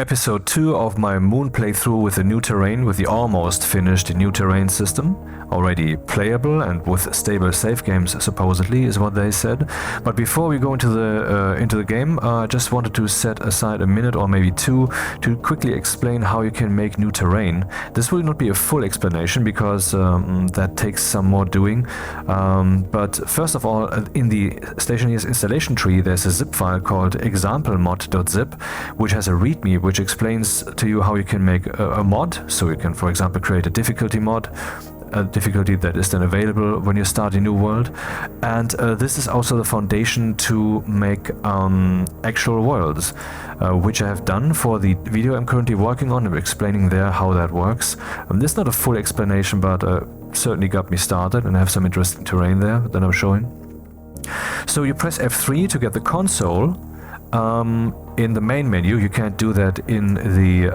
episode 2 of my moon playthrough with the new terrain, with the almost finished new terrain system. Already playable and with stable save games, supposedly, is what they said. But before we go into the game, I just wanted to set aside a minute or maybe two to quickly explain how you can make new terrain. This will not be a full explanation because that takes some more doing. But first of all, in the Stationeers installation tree, there's a zip file called examplemod.zip, which has a readme which explains to you how you can make a mod. So you can, for example, create a difficulty mod. A difficulty that is then available when you start a new world, and this is also the foundation to make actual worlds, which I have done for the video I'm currently working on. I'm explaining there how that works. This is not a full explanation, but certainly got me started, and I have some interesting terrain there that I'm showing. So you press F3 to get the console in the main menu. You can't do that in the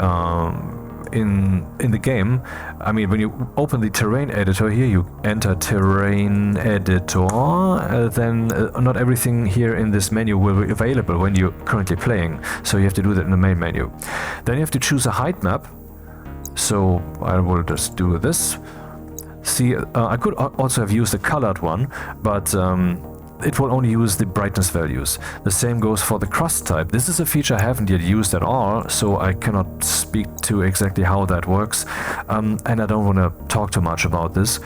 game. I mean, when you open the terrain editor here, you enter terrain editor, then not everything here in this menu will be available when you're currently playing. So you have to do that in the main menu. Then you have to choose a height map. So I will just do this. See, I could also have used a colored one, but it will only use the brightness values. The same goes for the crust type. This is a feature I haven't yet used at all, so I cannot speak to exactly how that works, and I don't want to talk too much about this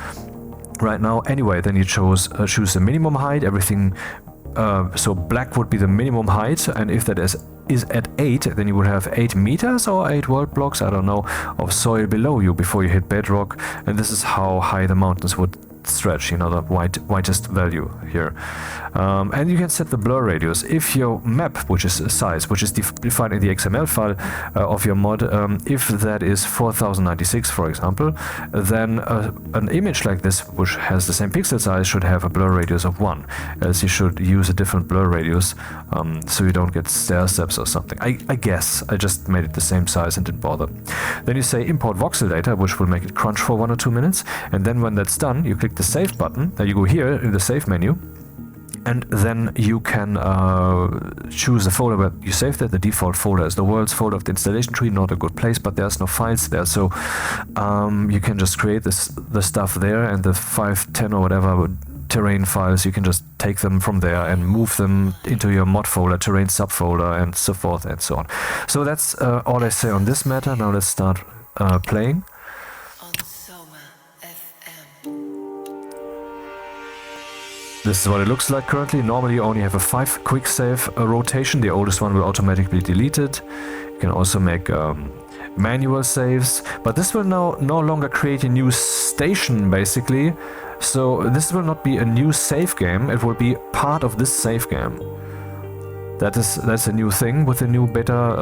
right now. Anyway, then you choose the minimum height, everything. So black would be the minimum height, and if that is at 8, then you would have 8 meters or 8 world blocks, I don't know, of soil below you before you hit bedrock, and this is how high the mountains would stretch, you know, the whitest value here. And you can set the blur radius. If your map, which is a size, which is defined in the XML file of your mod, if that is 4096, for example, then an image like this, which has the same pixel size, should have a blur radius of 1, as you should use a different blur radius so you don't get stair steps or something. I guess I just made it the same size and didn't bother. Then you say import voxel data, which will make it crunch for 1 or 2 minutes, and then when that's done, you click the save button. Now you go here in the save menu, and then you can choose the folder where you saved it. The default folder is the world's folder of the installation tree. Not a good place, but there's no files there, so you can just create the stuff there, and the 5, 10 or whatever terrain files, you can just take them from there and move them into your mod folder, terrain subfolder, and so forth and so on. So that's all I say on this matter. Now let's start playing. This is what it looks like currently. Normally you only have a 5 quick save rotation. The oldest one will automatically be deleted. You can also make manual saves, but this will now no longer create a new station, basically. So this will not be a new save game. It will be part of this save game. That's a new thing with the new beta.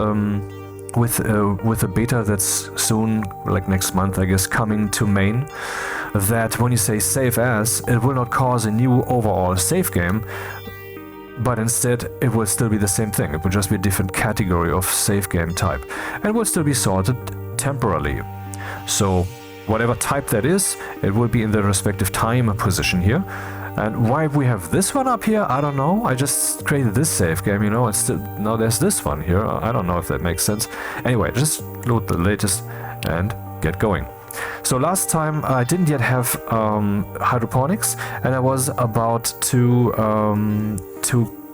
With a beta that's soon, like next month, I guess, coming to main, that when you say save as, it will not cause a new overall save game, but instead it will still be the same thing. It will just be a different category of save game type, and will still be sorted temporarily. So whatever type that is, it will be in the respective time position here. And why we have this one up here, I don't know. I just created this save game, you know, and still now there's this one here. I don't know if that makes sense. Anyway, just load the latest and get going. So last time I didn't yet have hydroponics, and I was about to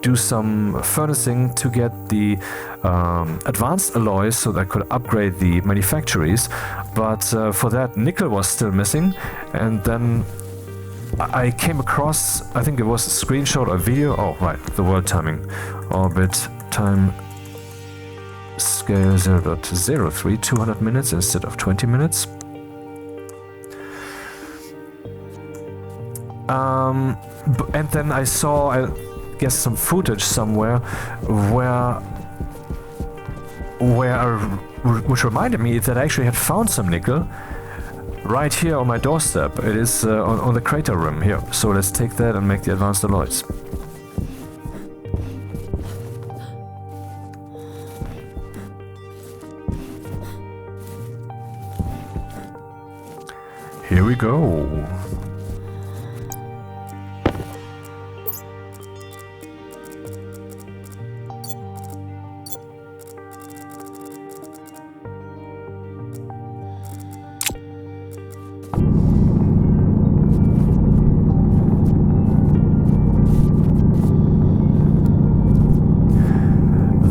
do some furnacing to get the advanced alloys so that I could upgrade the manufactories. But for that, nickel was still missing, and then I came across, I think it was a screenshot or video. Oh, right, the world timing. Orbit time scale 0.03, 200 minutes instead of 20 minutes. And then I saw, I guess, some footage somewhere which reminded me that I actually had found some nickel right here on my doorstep. It is on the crater rim here. So let's take that and make the advanced alloys. Here we go.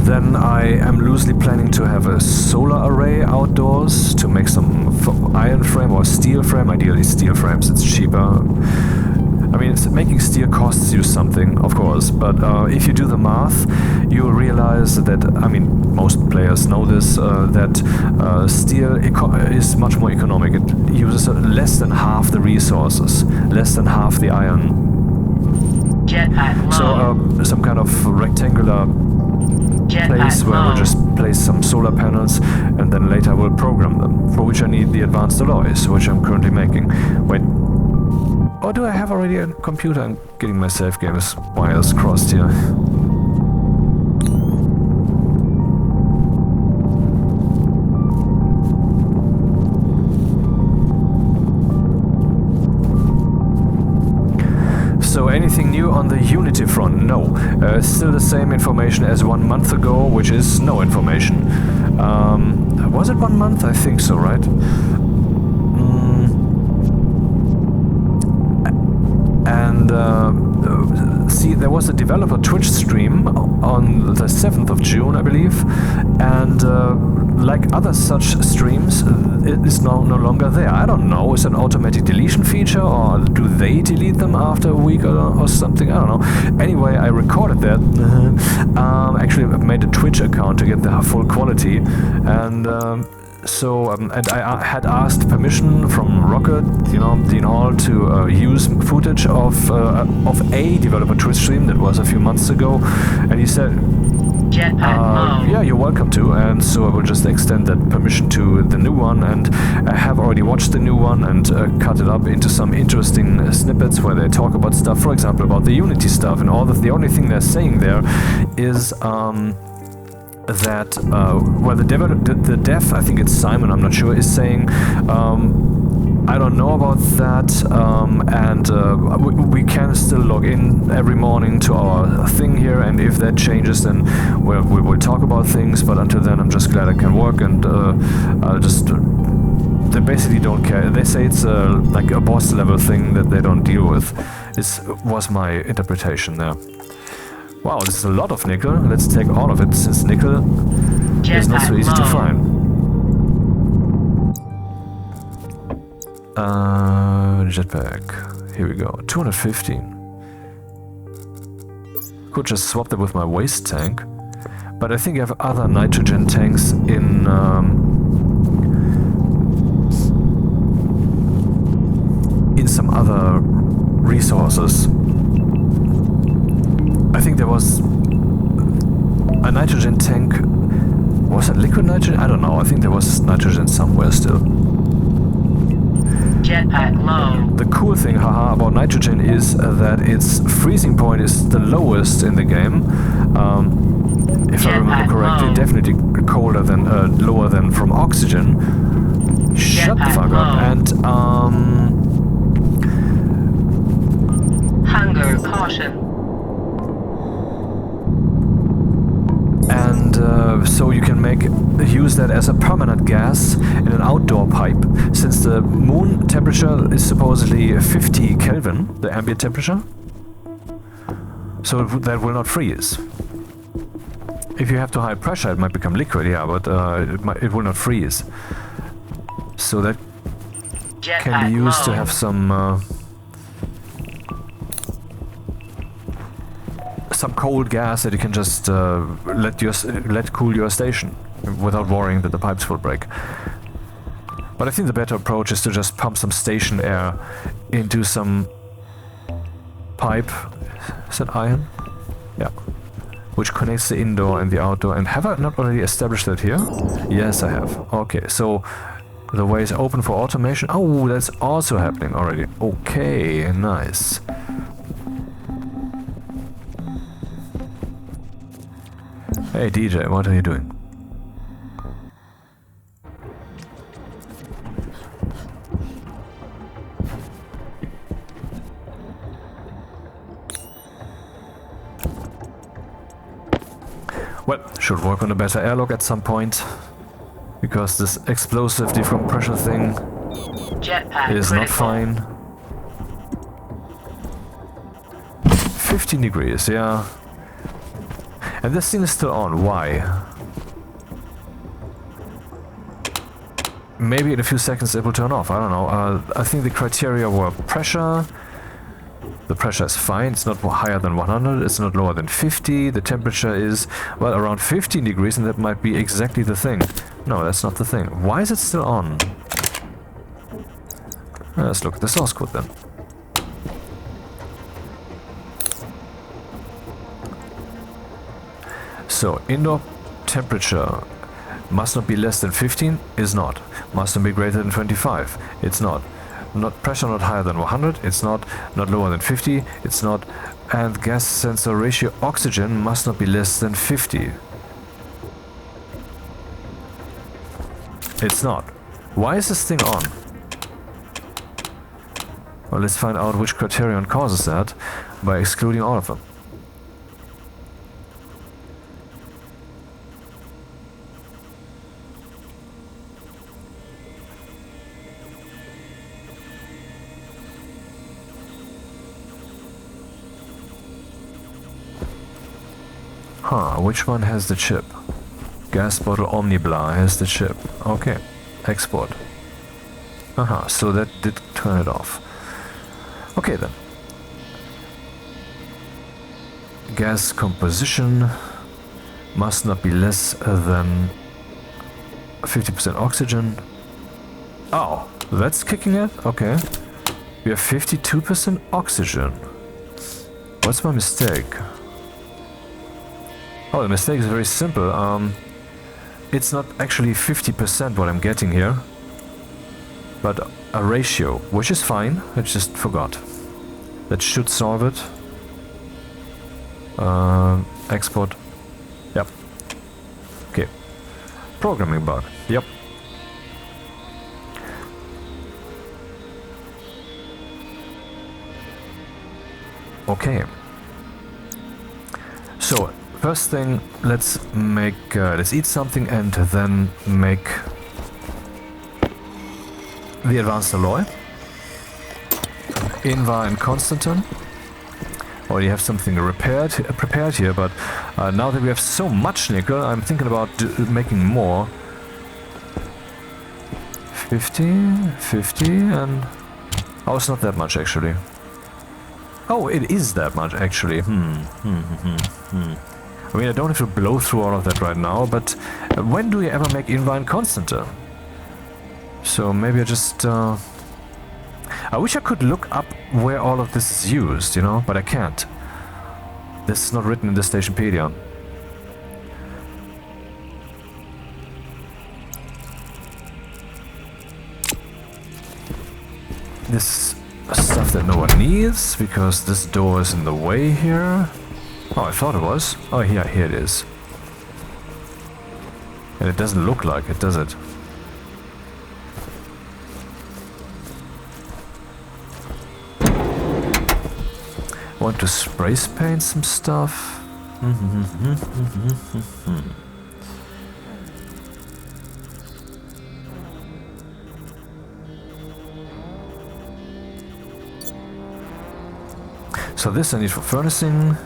Then I am loosely planning to have a solar array outdoors to make some iron frame or steel frame, ideally steel frames, it's cheaper. I mean, making steel costs you something, of course, but if you do the math, you realize that, I mean, most players know this, that steel is much more economic. It uses less than half the resources, less than half the iron. So some kind of rectangular place where I will just place some solar panels and then later I will program them, for which I need the advanced alloys, which I'm currently making. Wait. Or do I have already a computer? I'm getting my save games wires crossed here. So anything new on the Unity front? No. Still the same information as 1 month ago, which is no information. Was it 1 month? I think so, right? And see, there was a developer Twitch stream on the 7th of June, I believe, and like other such streams, it is no longer there. I don't know, is it an automatic deletion feature, or do they delete them after a week or something? I don't know. Anyway, I recorded that. Actually, I made a Twitch account to get the full quality, and and I had asked permission from Rocket, you know, Dean Hall, to use footage of a developer Twitch stream that was a few months ago, and he said, yeah, you're welcome to, and so I will just extend that permission to the new one, and I have already watched the new one and cut it up into some interesting snippets where they talk about stuff, for example, about the Unity stuff, and all the only thing they're saying there is that well, the dev, I think it's Simon, I'm not sure, is saying I don't know about that, and we can still log in every morning to our thing here, and if that changes, then we will talk about things, but until then I'm just glad I can work, and I'll just they basically don't care. They say it's like a boss level thing that they don't deal with. This was my interpretation there. Wow, this is a lot of nickel. Let's take all of it, since nickel is not so easy to find. Jetpack. Here we go. 215. Could just swap that with my waste tank. But I think I have other nitrogen tanks in some other resources. I think there was a nitrogen tank. Was it liquid nitrogen? I don't know. I think there was nitrogen somewhere still. Jetpack low. The cool thing, haha, about nitrogen is that its freezing point is the lowest in the game. If I remember correctly, definitely colder than, lower than from oxygen. Shut the fuck up. And hunger caution. And so you can use that as a permanent gas in an outdoor pipe, since the moon temperature is supposedly 50 Kelvin, the ambient temperature, so that will not freeze. If you have too high pressure, it might become liquid, yeah, but it will not freeze. So that can be used to have some cold gas that you can just let cool your station without worrying that the pipes will break. But I think the better approach is to just pump some station air into some pipe. Is that iron? Yeah. Which connects the indoor and the outdoor. And have I not already established that here? Yes, I have. Okay, so the way is open for automation. Oh, that's also happening already. Okay, nice. Hey DJ, what are you doing? Well, should work on a better airlock at some point, because this explosive decompression thing is not fine. 15 degrees, yeah. And this thing is still on. Why? Maybe in a few seconds it will turn off. I don't know. I think the criteria were pressure. The pressure is fine. It's not higher than 100. It's not lower than 50. The temperature is, well, around 15 degrees, and that might be exactly the thing. No, that's not the thing. Why is it still on? Let's look at the source code then. So, indoor temperature must not be less than 15, is not. Must not be greater than 25, it's not. Not pressure not higher than 100, it's not. Not lower than 50, it's not. And gas sensor ratio oxygen must not be less than 50. It's not. Why is this thing on? Well, let's find out which criterion causes that by excluding all of them. Which one has the chip? Gas bottle Omnibla has the chip. Okay, export. So that did turn it off. Okay then. Gas composition must not be less than 50% oxygen. Oh, that's kicking it? Okay. We have 52% oxygen. What's my mistake? Oh, the mistake is very simple. It's not actually 50% what I'm getting here, but a ratio, which is fine. I just forgot. That should solve it. Export. Yep. Okay. Programming bug. Yep. Okay. So, first thing, let's eat something and then make the advanced alloy. Invar and Constantin. Already have something prepared here, but now that we have so much nickel, I'm thinking about making more. 50, 50, and... oh, it's not that much actually. Oh, it is that much actually. I mean, I don't have to blow through all of that right now, but when do you ever make Invar and Constantin? So maybe I just... I wish I could look up where all of this is used, you know, but I can't. This is not written in the Stationpedia. This is stuff that no one needs, because this door is in the way here. Oh, I thought it was. Oh, here it is. And it doesn't look like it, does it? Want to spray paint some stuff? So this I need for furnacing.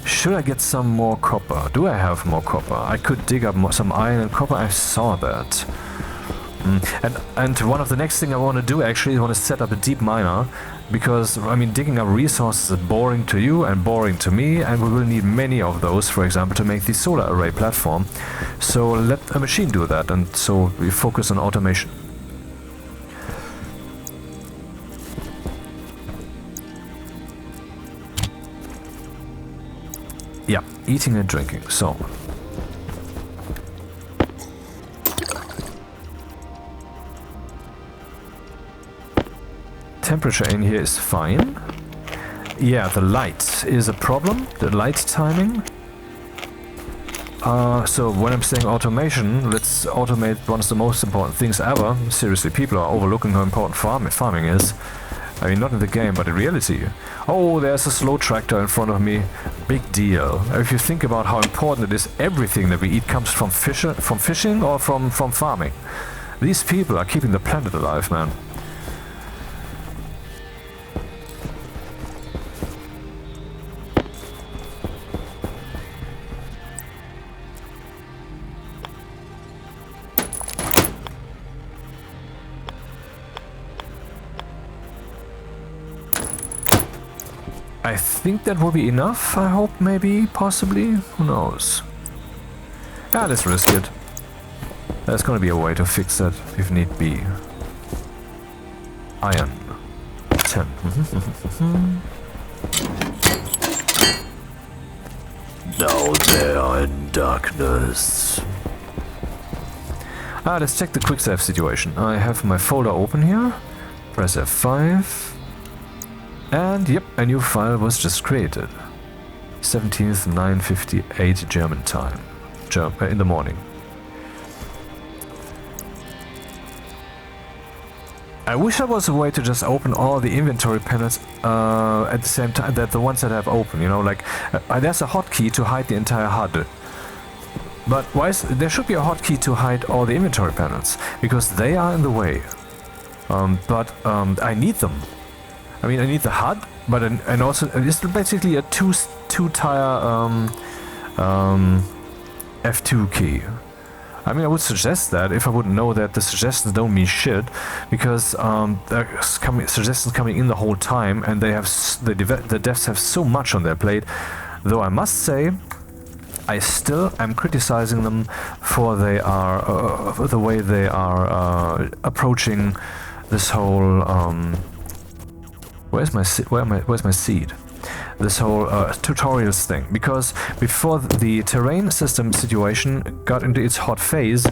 Should I get some more copper? Do I have more copper? I could dig up some iron and copper. I saw that. And one of the next thing I want to do actually is I want to set up a deep miner, because I mean digging up resources is boring to you and boring to me, and we will need many of those, for example, to make the solar array platform. So let a machine do that, and so we focus on automation. Yeah, eating and drinking. So temperature in here is fine. Yeah, the light is a problem, the light timing. So when I'm saying automation, let's automate one of the most important things ever. Seriously, people are overlooking how important farming is. I mean, not in the game, but in reality. Oh, there's a slow tractor in front of me. Big deal. If you think about how important it is, everything that we eat comes from fishing or from farming. These people are keeping the planet alive, man. I think that will be enough, I hope, maybe, possibly, who knows. Yeah, let's risk it. There's gonna be a way to fix that, if need be. Iron. 10. Now they are in darkness. Let's check the quick save situation. I have my folder open here. Press F5. And yep, a new file was just created. 17th, 9:58 German time. In the morning. I wish there was a way to just open all the inventory panels at the same time, that the ones that have open, you know, like there's a hotkey to hide the entire HUD. But there should be a hotkey to hide all the inventory panels, because they are in the way. But I need them. I mean, I need the HUD, but and also it's basically a two-tire F2 key. I mean, I would suggest that if I wouldn't know that the suggestions don't mean shit, because there's suggestions coming in the whole time, and they have the devs have so much on their plate. Though I must say, I still am criticizing them for the way they are approaching this whole. Where's my seed? This whole tutorials thing, because before the terrain system situation got into its hot phase,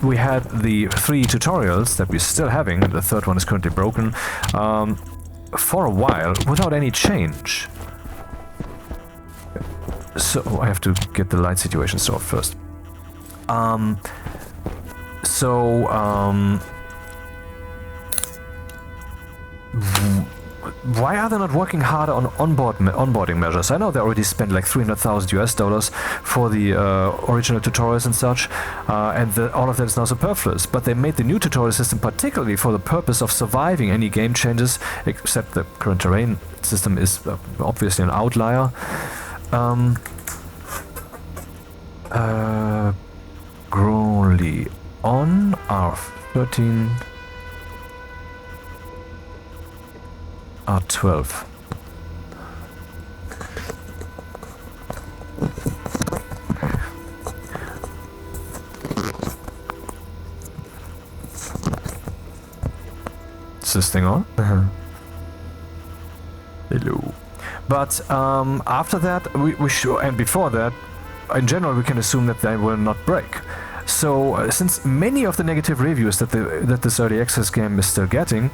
we had the 3 tutorials that we're still having, the third one is currently broken, for a while without any change. So I have to get the light situation solved first. Why are they not working harder on onboarding measures? I know they already spent like $300,000 for the original tutorials and such, and all of that is now superfluous. But they made the new tutorial system particularly for the purpose of surviving any game changes, except the current terrain system is obviously an outlier. Growly on R13. R12. Is this thing on? Hello. But after that, we should, and before that, in general, we can assume that they will not break. So since many of the negative reviews that this early access game is still getting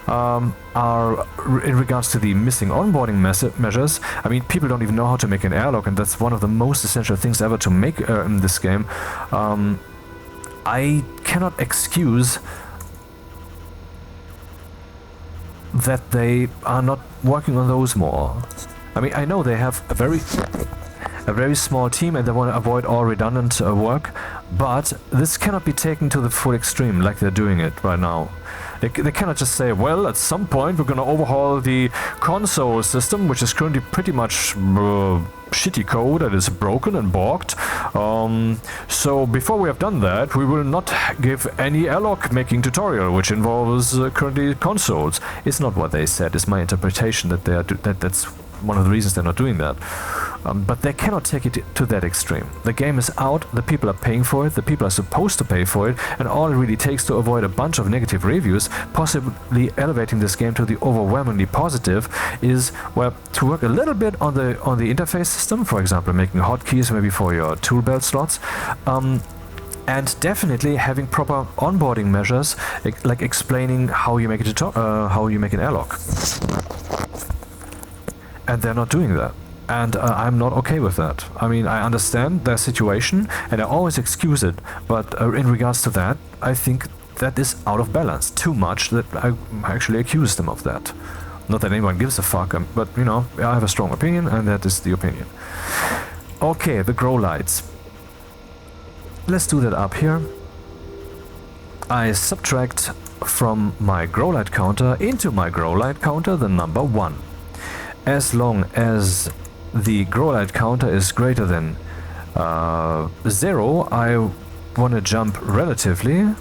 are in regards to the missing onboarding measures. I mean, people don't even know how to make an airlock, and that's one of the most essential things ever to make in this game. I cannot excuse that they are not working on those more. I mean, I know they have a very small team and they want to avoid all redundant work, but this cannot be taken to the full extreme like they're doing it right now. They cannot just say, well, at some point we're going to overhaul the console system, which is currently pretty much shitty code that is broken and bogged. So before we have done that, we will not give any airlock making tutorial, which involves currently consoles. It's not what they said. It's my interpretation that that's one of the reasons they're not doing that. But they cannot take it to that extreme. The game is out, the people are paying for it, the people are supposed to pay for it, and all it really takes to avoid a bunch of negative reviews, possibly elevating this game to the overwhelmingly positive, is, well, to work a little bit on the interface system, for example, making hotkeys maybe for your tool belt slots, and definitely having proper onboarding measures, like explaining how you make an airlock. And they're not doing that. And I'm not okay with that. I mean, I understand their situation, and I always excuse it, but in regards to that, I think that is out of balance. Too much that I actually accuse them of that. Not that anyone gives a fuck, but, you know, I have a strong opinion, and that is the opinion. Okay, the grow lights. Let's do that up here. I subtract from my grow light counter into my grow light counter the number 1. As long as the grow light counter is greater than 0, I want to jump relatively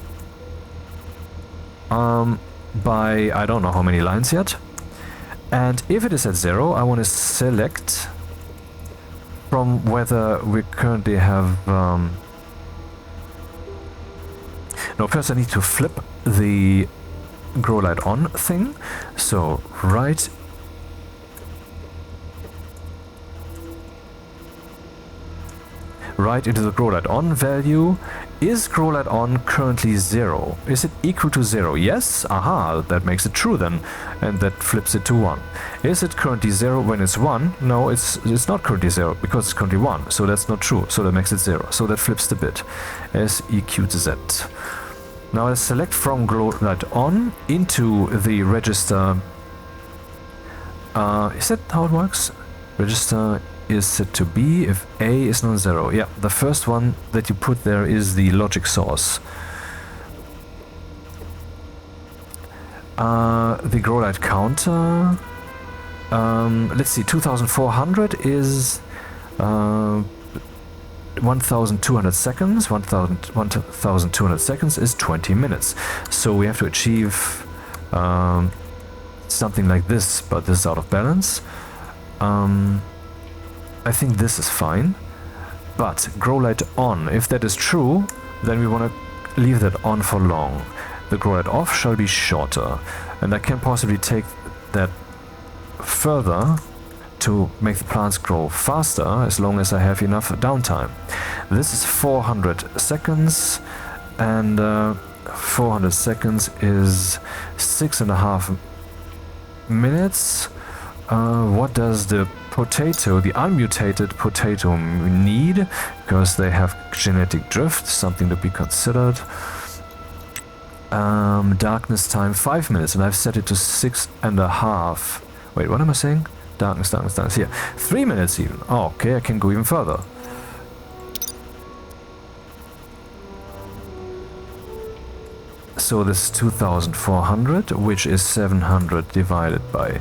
by I don't know how many lines yet, And if it is at 0, I want to select from whether we currently have... No, first I need to flip the grow light on thing. So right into the grow light on value. Is grow light on currently 0? Is it equal to 0? Yes? Aha, that makes it true then. And that flips it to 1. Is it currently 0 when it's 1? No, it's not currently 0 because it's currently 1. So that's not true. So that makes it 0. So that flips the bit. SEQ to Z. Now let's select from grow light on into the register. Is that how it works? Register is set to B if A is non-zero. Yeah, the first one that you put there is the logic source. The grow light counter. Let's see, 2400 is 1200 seconds. 1200 seconds is 20 minutes. So we have to achieve something like this, but this is out of balance. I think this is fine, but grow light on, if that is true, then we want to leave that on for long. The grow light off shall be shorter, and I can possibly take that further to make the plants grow faster as long as I have enough downtime. This is 400 seconds, and 400 seconds is 6.5 minutes. What does the potato, the unmutated potato, need? Because they have genetic drift, something to be considered. Darkness time 5 minutes, and I've set it to 6.5. Wait, what am I saying? Darkness, here. 3 minutes even. Oh, okay, I can go even further. So this is 2400, which is 700 divided by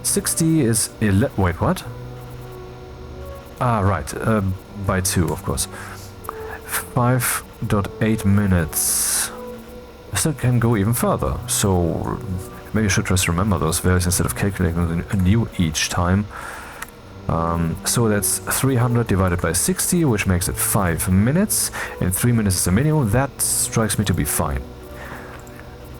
60 is 11. Wait, what? Ah, right. By 2, of course. 5.8 minutes. I still can go even further. So maybe I should just remember those values instead of calculating anew each time. So that's 300 divided by 60, which makes it 5 minutes. And 3 minutes is the minimum. That strikes me to be fine.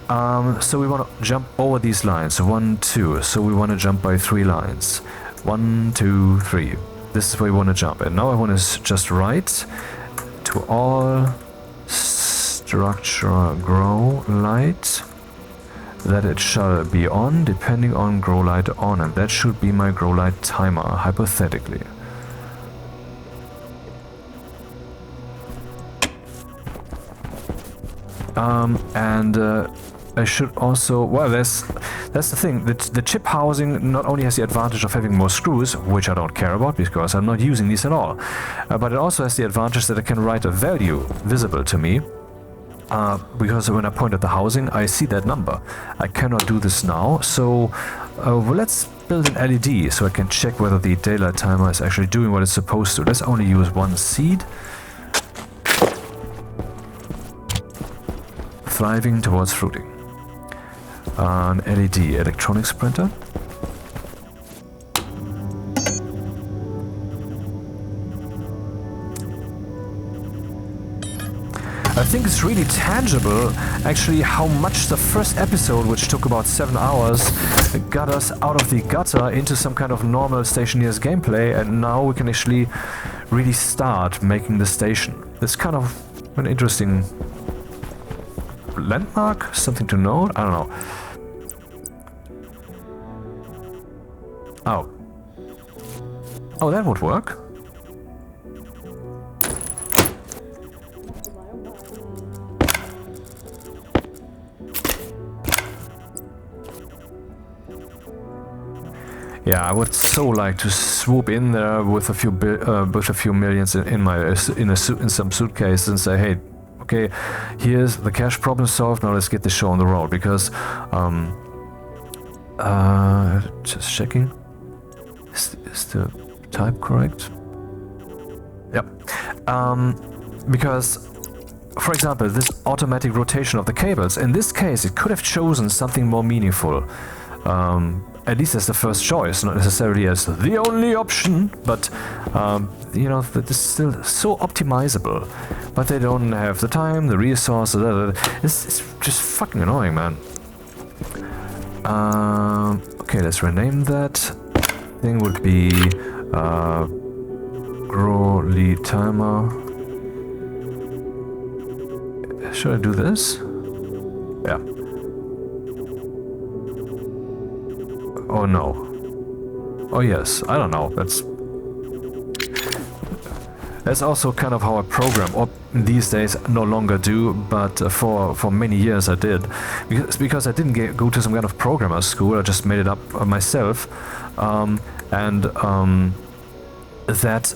So we want to jump over these lines, 1, 2, so we want to jump by 3 lines, 1, 2, 3, this is where we want to jump, and now I want to just write to all structure grow light that it shall be on depending on grow light on, and that should be my grow light timer, hypothetically. I should also, well, that's the thing, the chip housing not only has the advantage of having more screws, which I don't care about because I'm not using these at all, but it also has the advantage that I can write a value visible to me, because when I point at the housing, I see that number. I cannot do this now, so well, let's build an LED so I can check whether the daylight timer is actually doing what it's supposed to. Let's only use 1 seed. Thriving towards fruiting. An LED electronics printer. I think it's really tangible, actually, how much the first episode, which took about 7 hours, got us out of the gutter into some kind of normal Stationeers gameplay, and now we can actually really start making the station. It's kind of an interesting landmark, something to note, I don't know. Oh, that would work. Yeah, I would so like to swoop in there with a few millions in some suitcase and say, hey, okay, here's the cash problem solved. Now let's get the show on the road. Because, just checking, is the type correct? Yep. Because, for example, this automatic rotation of the cables. In this case, it could have chosen something more meaningful. at least as the first choice, not necessarily as the only option, but you know, that is still so optimizable. But they don't have the time, the resources. It's just fucking annoying, man. Okay, let's rename that. Thing would be grow lead timer. Should I do this? Yeah. Oh no. Oh yes, I don't know. That's also kind of how I program, or these days no longer do, but for many years I did. Because I didn't go to some kind of programmer school, I just made it up myself. That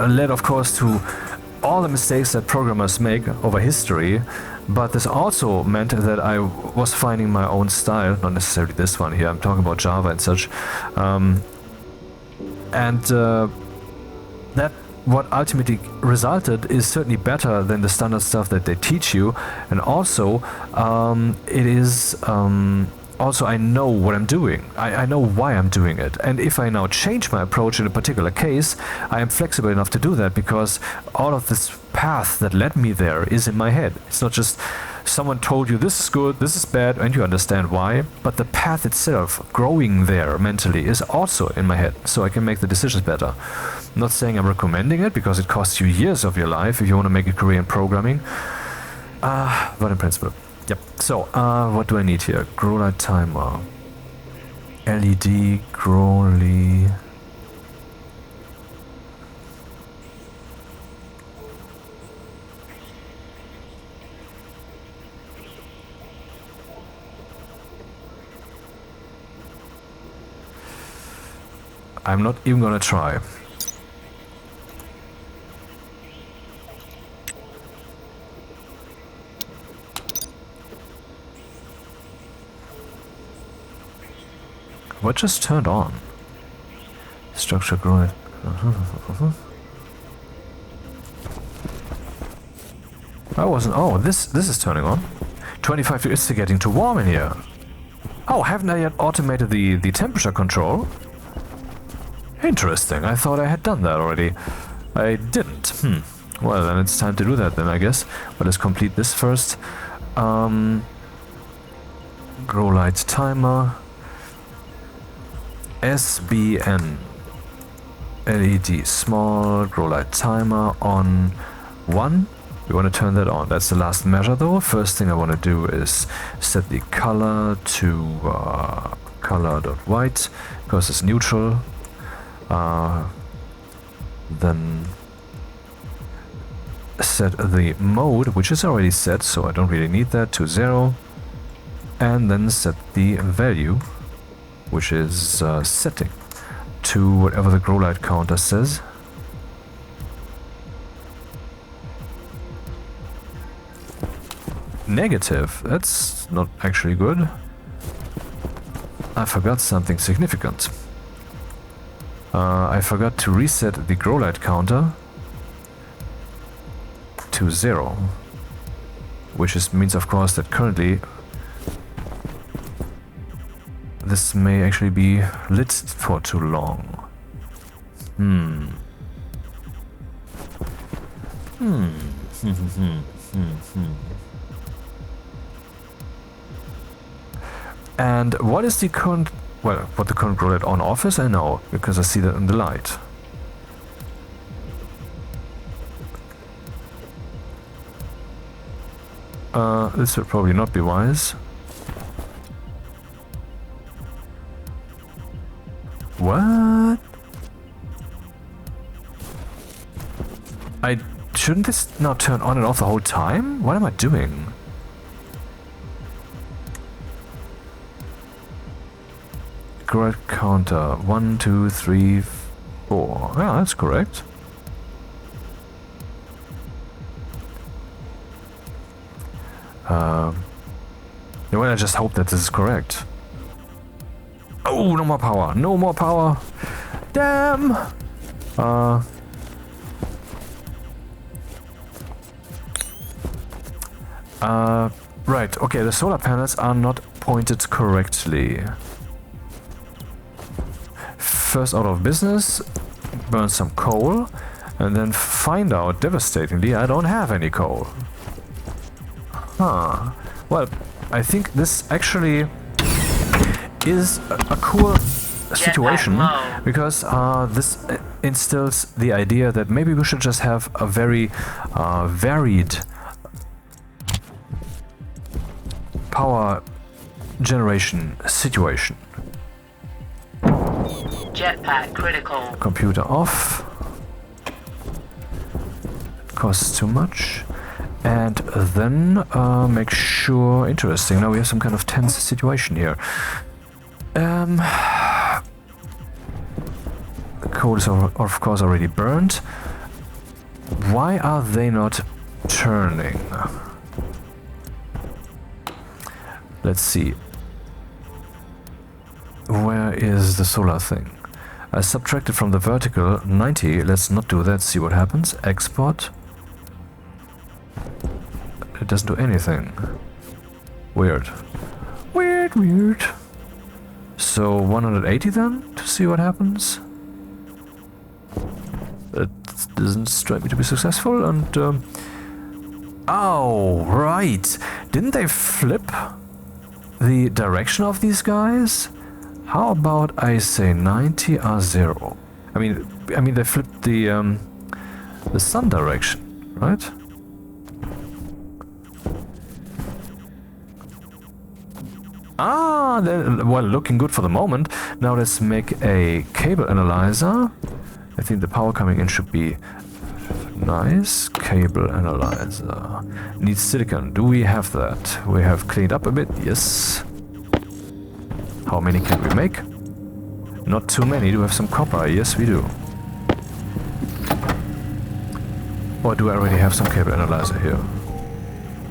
led, of course, to all the mistakes that programmers make over history. But this also meant that I was finding my own style, not necessarily this one here, I'm talking about Java and such. That what ultimately resulted is certainly better than the standard stuff that they teach you, and also it is also I know what I'm doing. I know why I'm doing it, and if I now change my approach in a particular case, I am flexible enough to do that because all of this path that led me there is in my head. It's not just someone told you this is good, this is bad, and you understand why, but the path itself, growing there mentally, is also in my head, so I can make the decisions better. I'm not saying I'm recommending it, because it costs you years of your life if you want to make a career in programming, but in principle. Yep. So, what do I need here? Grow light timer. LED, Growly. I'm not even gonna try. What just turned on? Structure growing. I wasn't. Oh, this is turning on. 25 degrees. It's getting too warm in here. Oh, haven't I yet automated the temperature control? Interesting. I thought I had done that already. I didn't. Well, then it's time to do that then, I guess. But let's complete this first. Grow light timer. SBN. LED small. Grow light timer on 1. We want to turn that on. That's the last measure though. First thing I want to do is set the color to color.white because it's neutral. Then set the mode, which is already set, so I don't really need that, to 0. And then set the value, which is setting, to whatever the grow light counter says. Negative. That's not actually good. I forgot something significant. I forgot to reset the grow light counter to 0, which means, of course, that currently this may actually be lit for too long. And what is the current, well, what the current grow light on off is, I know, because I see that in the light. This would probably not be wise. What? Shouldn't this now turn on and off the whole time? What am I doing? Grow light counter 1, 2, 3, 4. Yeah, that's correct. Well, I just hope that this is correct. Oh, no more power! No more power! Damn! Right, okay, the solar panels are not pointed correctly. first out of business, burn some coal, and then find out devastatingly I don't have any coal. Huh. Well, I think this actually is a cool situation, because this instills the idea that maybe we should just have a very varied power generation situation. Jetpack critical. Computer off. Costs too much. And then make sure... Interesting, now we have some kind of tense situation here. The code is of course already burned. Why are they not turning? Let's see. Where is the solar thing? I subtracted from the vertical 90. Let's not do that. See what happens. Export. It doesn't do anything. Weird. Weird, weird. So 180 then, to see what happens. That doesn't strike me to be successful, and... oh, right! Didn't they flip the direction of these guys? How about I say 90 are 0? I mean they flipped the sun direction, right? Ah, well, looking good for the moment. Now let's make a cable analyzer. I think the power coming in should be nice. Cable analyzer. Needs silicon. Do we have that? We have cleaned up a bit. Yes. How many can we make? Not too many. Do we have some copper? Yes, we do. Or do I already have some cable analyzer here?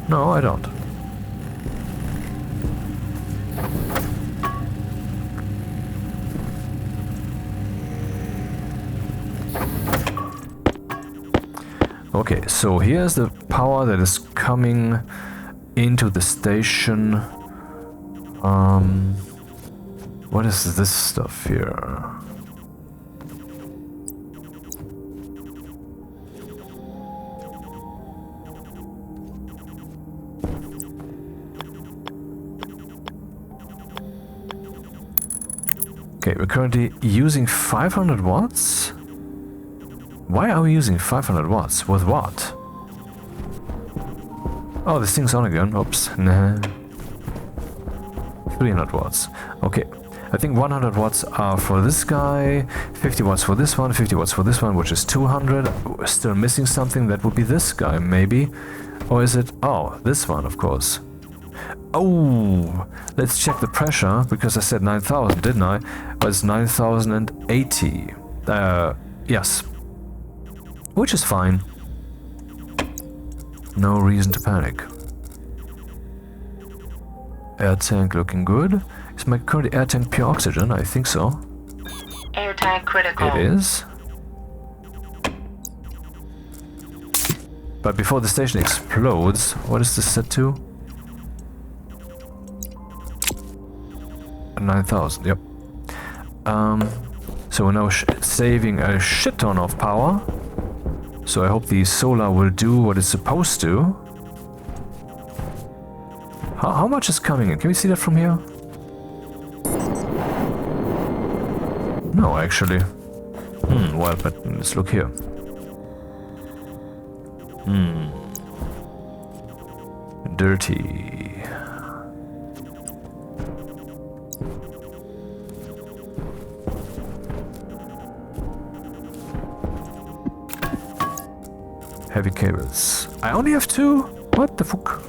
No, I don't. Okay, so here's the power that is coming into the station. What is this stuff here? Okay, we're currently using 500 watts. Why are we using 500 watts? With what? Oh, this thing's on again. Oops. Nah. 300 watts. Okay. I think 100 watts are for this guy, 50 watts for this one, 50 watts for this one, which is 200. We're still missing something. That would be this guy, maybe. Or is it... oh, this one, of course. Oh! Let's check the pressure, because I said 9,000, didn't I? But it's 9,080. Yes. Which is fine. No reason to panic. Air tank looking good. Is my current air tank pure oxygen? I think so. Air tank critical. It is. But before the station explodes, what is this set to? 9,000, yep. So we're now saving a shit ton of power. So I hope the solar will do what it's supposed to. How much is coming in? Can we see that from here? No, actually. Well, but let's look here. Dirty. Heavy cables. I only have 2? What the fuck?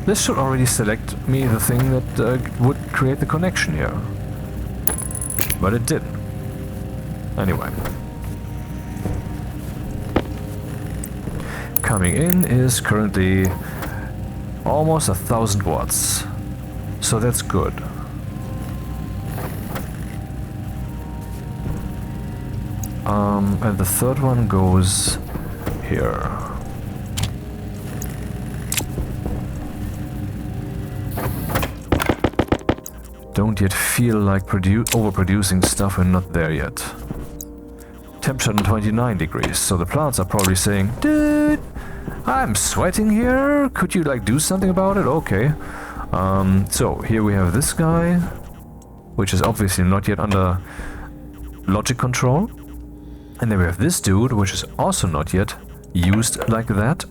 This should already select me the thing that would create the connection here. But it didn't. Anyway. Coming in is currently almost 1,000 watts. So that's good. And the third one goes here. Don't yet feel like overproducing stuff and not there yet. Temperature 29 degrees, so the plants are probably saying, dude, I'm sweating here, could you like do something about it? Okay. So here we have this guy, which is obviously not yet under logic control. And then we have this dude, which is also not yet used like that.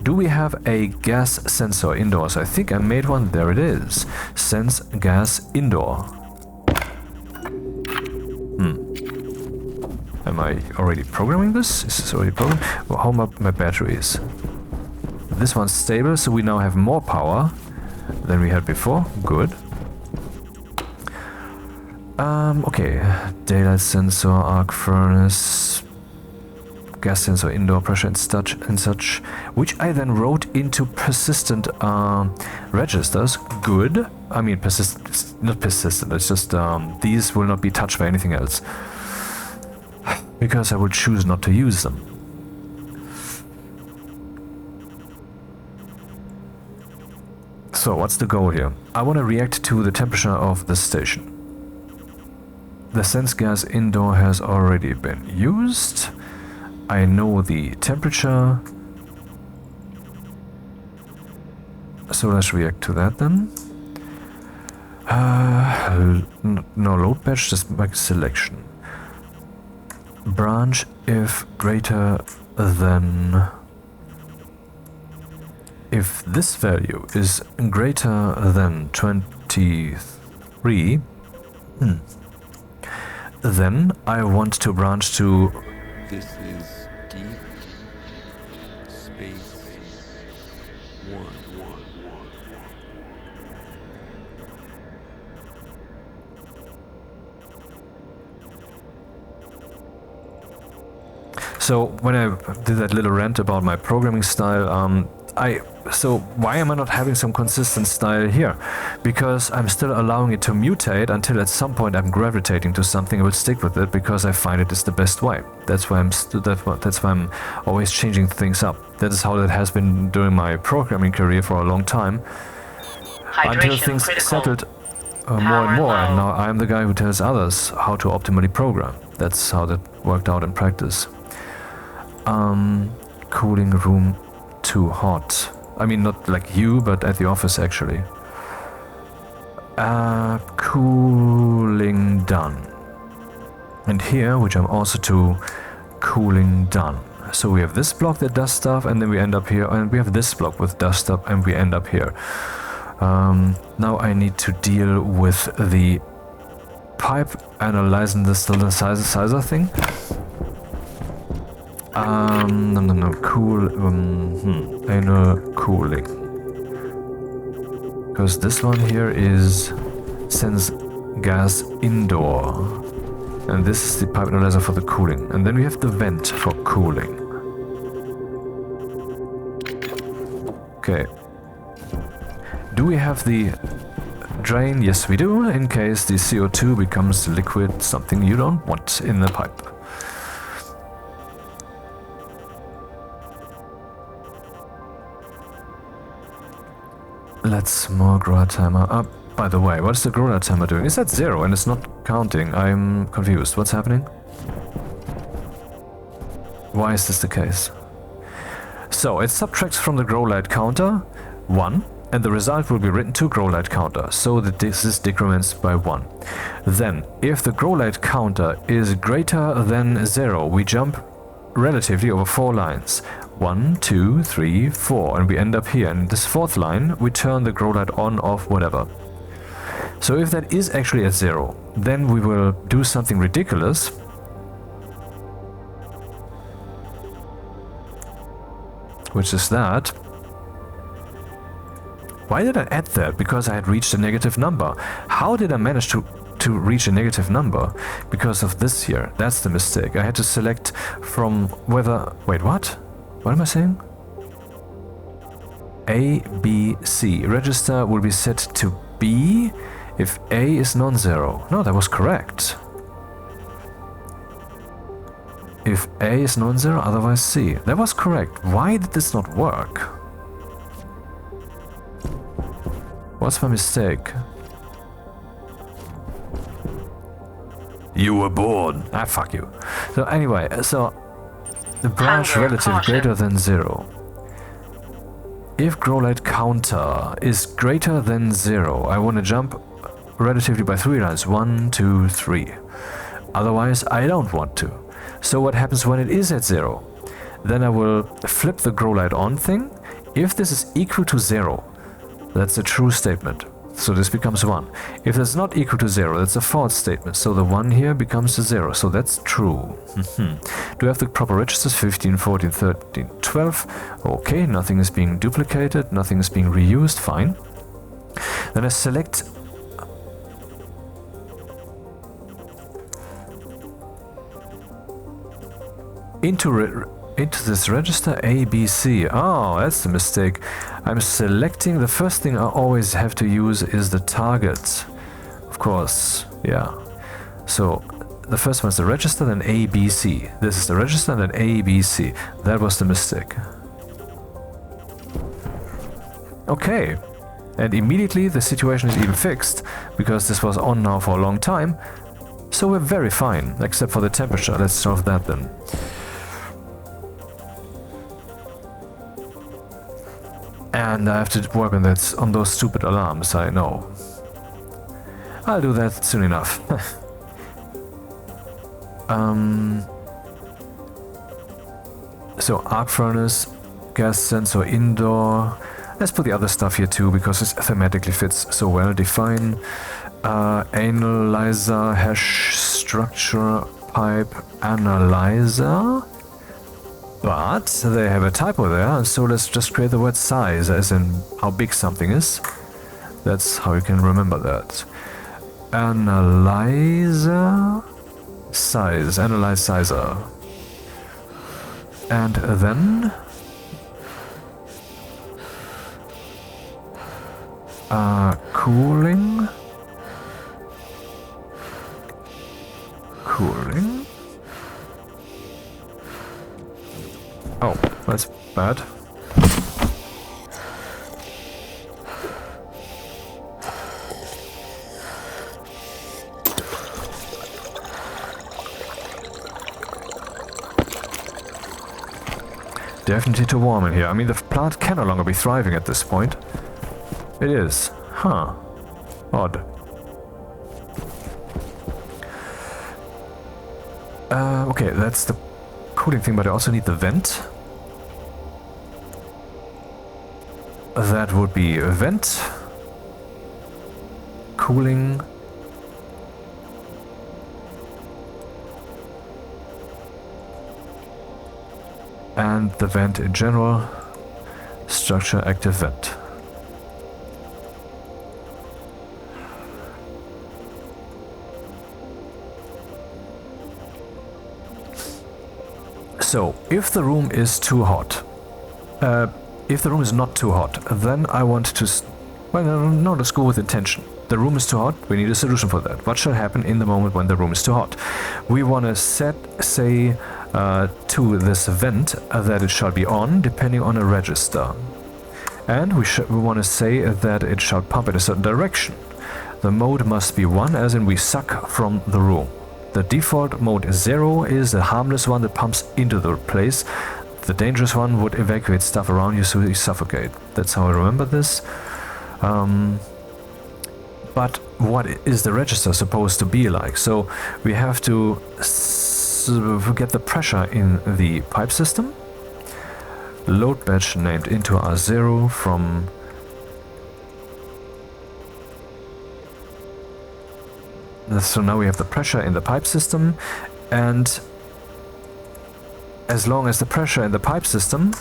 Do we have a gas sensor indoors? I think I made one. There it is. Sense gas indoor. Am I already programming this? Is this already programmed? Well, how are my batteries? This one's stable, so we now have more power than we had before. Good. Okay. Daylight sensor, arc furnace, gas sensor, indoor pressure and such, which I then wrote into persistent registers. Good. I mean, persistent, not persistent. It's just these will not be touched by anything else because I will choose not to use them. So what's the goal here? I want to react to the temperature of the station. The sense gas indoor has already been used. I know the temperature. So let's react to that then. No load batch, just make a selection. Branch if greater than... If this value is greater than 23, then I want to branch to... This is deep space 1. So when I did that little rant about my programming style, so why am I not having some consistent style here? Because I'm still allowing it to mutate until at some point I'm gravitating to something. I will stick with it because I find it is the best way. That's why I'm always changing things up. That is how it has been during my programming career for a long time. Until things settled more and more, and now I'm the guy who tells others how to optimally program. That's how that worked out in practice. Cooling room too hot. I mean, not like you, but at the office actually. Cooling done. And here, which I'm also to cooling done. So we have this block that does stuff, and then we end up here, and we have this block with does stuff, and we end up here. Now I need to deal with the pipe analyzing the sizer thing. Anal cooling. Because this one here is sense gas indoor. And this is the pipe analyzer for the cooling. And then we have the vent for cooling. Okay. Do we have the drain? Yes, we do, in case the CO2 becomes liquid, something you don't want in the pipe. Let's more grow timer up. By the way, what is the grow timer doing? Is that 0 and it's not counting? I'm confused. What's happening? Why is this the case? So it subtracts from the grow light counter 1, and the result will be written to grow light counter, so that this decrements by 1. Then, if the grow light counter is greater than 0, we jump relatively over 4 lines. 1, 2, 3, 4, and we end up here. In this 4th line, we turn the grow light on, off, whatever. So if that is actually at 0, then we will do something ridiculous. Which is that. Why did I add that? Because I had reached a negative number. How did I manage to reach a negative number? Because of this here. That's the mistake. I had to select from whether... Wait, what? What am I saying? A, B, C. Register will be set to B if A is non-zero. No, that was correct. If A is non-zero, otherwise C. That was correct. Why did this not work? What's my mistake? You were born. Ah, fuck you. So anyway, so the branch Hunger, relative caution. greater than 0. If grow light counter is greater than 0, I want to jump relatively by 3 lines. 1, 2, 3. Otherwise, I don't want to. So what happens when it is at 0? Then I will flip the grow light on thing. If this is equal to 0, that's a true statement. So this becomes 1. If it's not equal to 0, that's a false statement. So the 1 here becomes a 0. So that's true. Do I have the proper registers? 15, 14, 13, 12. Okay, nothing is being duplicated. Nothing is being reused. Fine. Then I select... into this register A, B, C. Oh, that's the mistake. I'm selecting, the first thing I always have to use is the target. Of course, yeah. So the first one is the register, then A, B, C. This is the register, then A, B, C. That was the mistake. Okay. And immediately the situation is even fixed, because this was on now for a long time. So we're very fine, except for the temperature. Let's solve that then. And I have to work on that, on those stupid alarms, I know. I'll do that soon enough. So arc furnace, gas sensor indoor. Let's put the other stuff here too, because it thematically fits so well. Define analyzer, hash structure, pipe, analyzer. But they have a typo there, so let's just create the word size, as in how big something is. That's how you can remember that. Analyzer, size, analyze sizer. And then... cooling. Cooling. Oh, that's bad. Definitely too warm in here. I mean, the plant can no longer be thriving at this point. It is. Huh. Odd. Okay, that's the cooling thing, but I also need the vent. That would be a vent. Cooling. And the vent in general. Structure active vent. So, if the room is too hot, if the room is not too hot, then I want to... Well, no, let's go with intention. The room is too hot, we need a solution for that. What shall happen in the moment when the room is too hot? We want to set, say, to this vent that it shall be on, depending on a register. And we want to say that it shall pump in a certain direction. The mode must be 1, as in we suck from the room. The default mode 0 is the harmless one that pumps into the place. The dangerous one would evacuate stuff around you so you suffocate. That's how I remember this. But what is the register supposed to be like? So we have to get the pressure in the pipe system. Load batch named into R0 from... So now we have the pressure in the pipe system, and as long as the pressure in the pipe system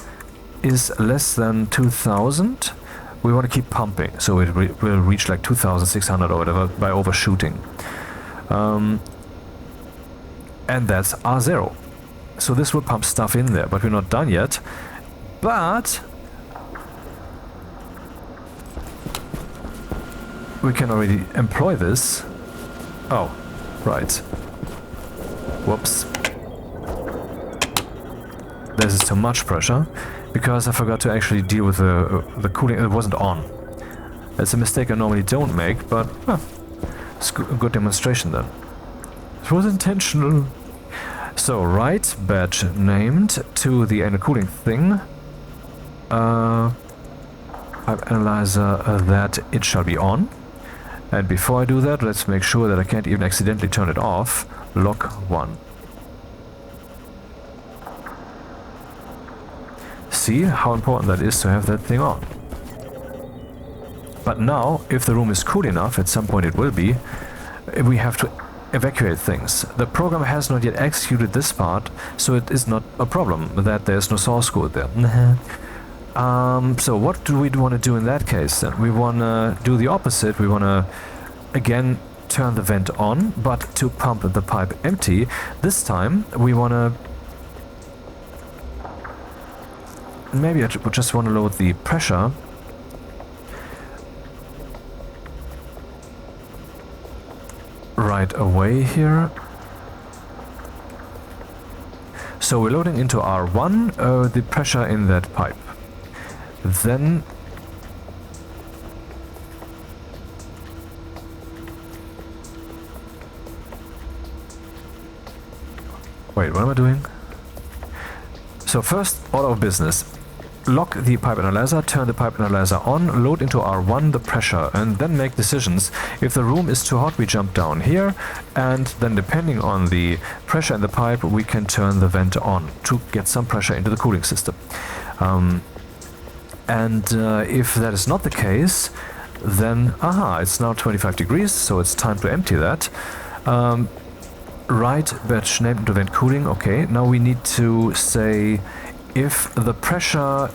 is less than 2000, we want to keep pumping, so it will reach like 2600 or whatever by overshooting. And that's R0. So this will pump stuff in there, but we're not done yet. But we can already employ this. Oh, right. Whoops. This is too much pressure, because I forgot to actually deal with the cooling. It wasn't on. That's a mistake I normally don't make, but it's a good demonstration then. It was intentional. So, right, badge named to the inner cooling thing. Pipe analyzer that it shall be on. And before I do that, let's make sure that I can't even accidentally turn it off. Lock 1. See how important that is to have that thing on. But now, if the room is cool enough, at some point it will be, we have to evacuate things. The program has not yet executed this part, so it is not a problem that there's no source code there. So what do we want to do in that case then? We want to do the opposite. We want to, again, turn the vent on, but to pump the pipe empty. This time, we want to... Maybe I just want to load the pressure. Right away here. So we're loading into R1 the pressure in that pipe. Then wait, what am I doing? So first order of business. Lock the pipe analyzer, turn the pipe analyzer on, load into R1 the pressure, and then make decisions. If the room is too hot, we jump down here, and then depending on the pressure in the pipe, we can turn the vent on to get some pressure into the cooling system. If that is not the case, then, it's now 25 degrees, so it's time to empty that. Right, batch name into vent cooling, okay. Now we need to say if the pressure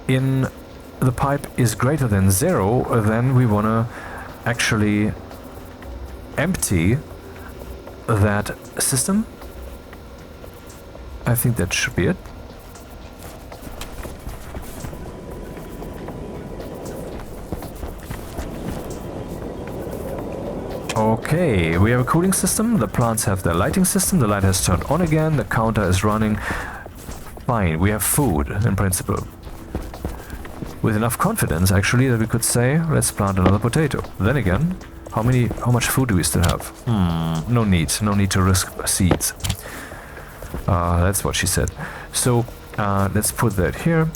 in the pipe is greater than 0, then we want to actually empty that system. I think that should be it. Okay, we have a cooling system, the plants have their lighting system, the light has turned on again, the counter is running. Fine, we have food, in principle. With enough confidence, actually, that we could say, let's plant another potato. Then again, how much food do we still have? No need to risk seeds. That's what she said. So, let's put that here.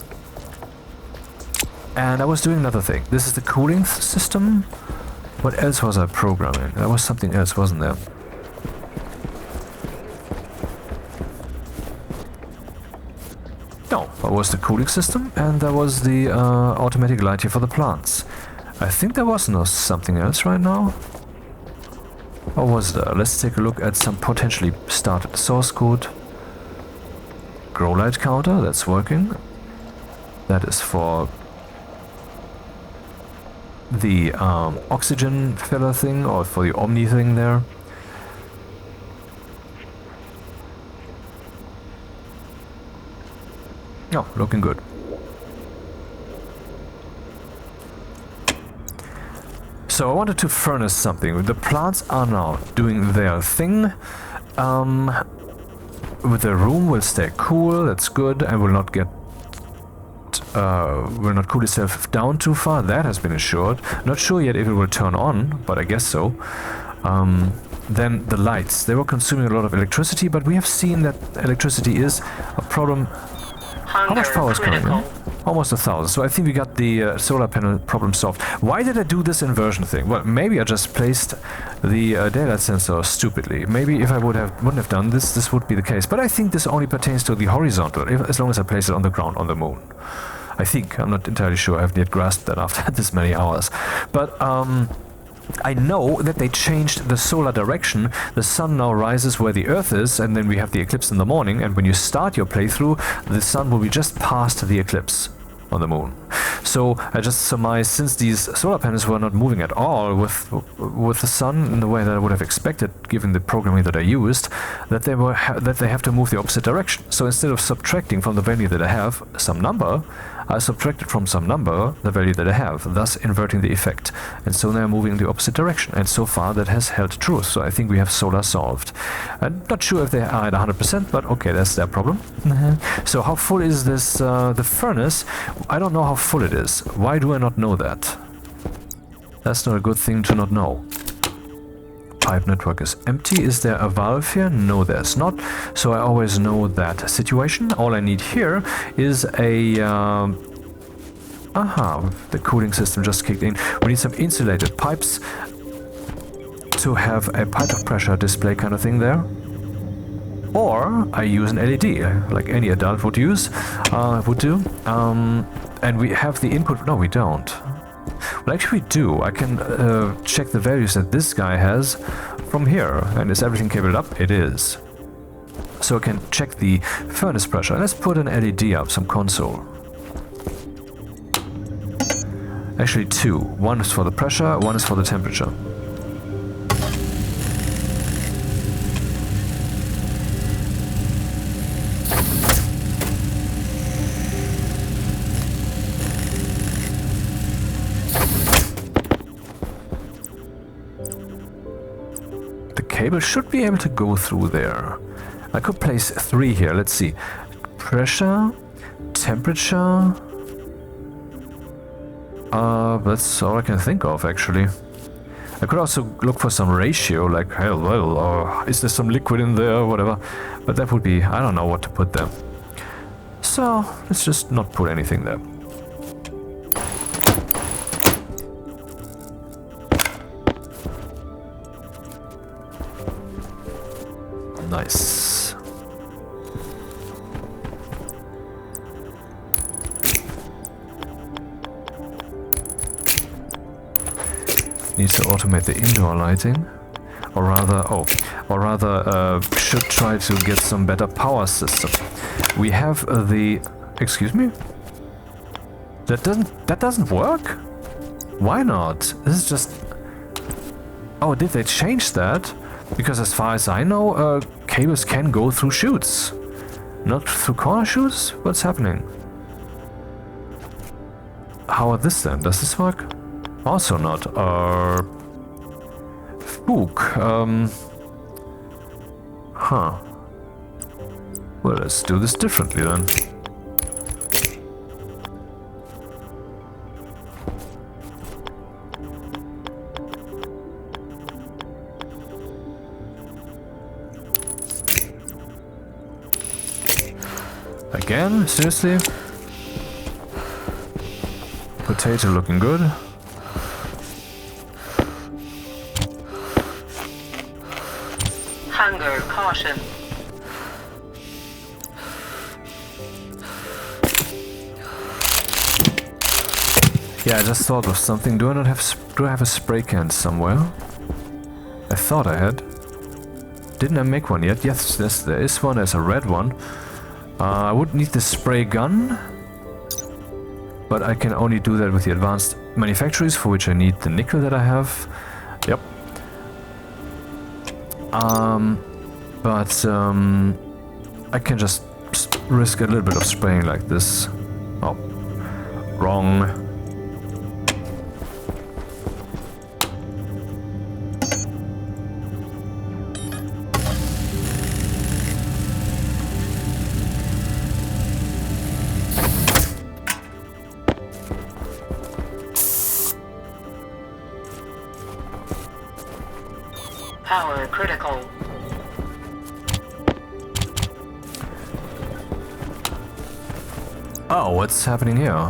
And I was doing another thing. This is the cooling system. What else was I programming? There was something else, wasn't there? No, that was the cooling system, and there was the automatic lighting for the plants. I think there was something else right now. Or was there? Let's take a look at some potentially started source code. Grow light counter, that's working. That is for the oxygen filler thing, or for the Omni thing there. Oh, looking good. So I wanted to furnace something. The plants are now doing their thing. The room will stay cool, that's good, and will not cool itself down too far. That has been assured. Not sure yet if it will turn on, but I guess so. Then the lights. They were consuming a lot of electricity, but we have seen that electricity is a problem. How much power is coming in? Almost 1,000. So I think we got the solar panel problem solved. Why did I do this inversion thing? Well, maybe I just placed the daylight sensor stupidly. Maybe if I wouldn't have done this, this would be the case. But I think this only pertains to the horizontal, as long as I place it on the ground on the moon. I think. I'm not entirely sure. I haven't yet grasped that after this many hours. But I know that they changed the solar direction. The sun now rises where the Earth is, and then we have the eclipse in the morning. And when you start your playthrough, the sun will be just past the eclipse on the moon. So I just surmise, since these solar panels were not moving at all with the sun in the way that I would have expected, given the programming that I used, that they have to move the opposite direction. So instead of subtracting from the value that I have some number, I subtracted from some number the value that I have, thus inverting the effect. And so now I'm moving in the opposite direction. And so far that has held true. So I think we have solar solved. I'm not sure if they are at 100%, but okay, that's their problem. So how full is this, the furnace? I don't know how full it is. Why do I not know that? That's not a good thing to not know. Pipe network is empty. Is there a valve here? No, there's not. So I always know that situation. All I need here is a... the cooling system just kicked in. We need some insulated pipes to have a pipe of pressure display kind of thing there. Or I use an LED, like any adult would use, would do. And we have the input... No, we don't. Well, actually we do. I can check the values that this guy has from here. And is everything cabled up? It is. So I can check the furnace pressure. Let's put an LED up, some console. Actually two. One is for the pressure, one is for the temperature. Cable should be able to go through there. I could place 3 here. Let's see. Pressure, temperature. That's all I can think of, actually. I could also look for some ratio, like, hell, well, or is there some liquid in there, or whatever. But that would be, I don't know what to put there. So, let's just not put anything there. Nice. Needs to automate the indoor lighting, or rather, should try to get some better power system. We have the. Excuse me. That doesn't work. Why not? This is just. Oh, did they change that? Because as far as I know, cables can go through chutes. Not through corner chutes? What's happening? How about this then? Does this work? Also not. Spook. Huh. Well, let's do this differently then. Again? Seriously? Potato looking good. Hunger caution. Yeah, I just thought of something. Do I have a spray can somewhere? I thought I had. Didn't I make one yet? Yes, there is one. There's a red one. I would need the spray gun, but I can only do that with the advanced manufactories, for which I need the nickel that I have. Yep. I can just risk a little bit of spraying like this. Oh, wrong. Power critical. Oh, what's happening here?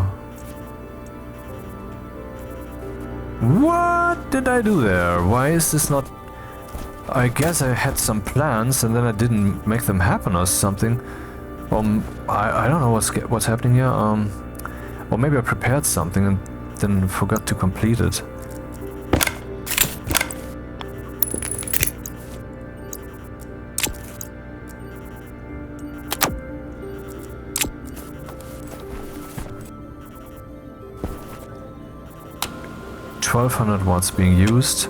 What did I do there? Why is this not... I guess I had some plans and then I didn't make them happen or something. I don't know what's happening here. Or maybe I prepared something and then forgot to complete it. $1200 watts being used,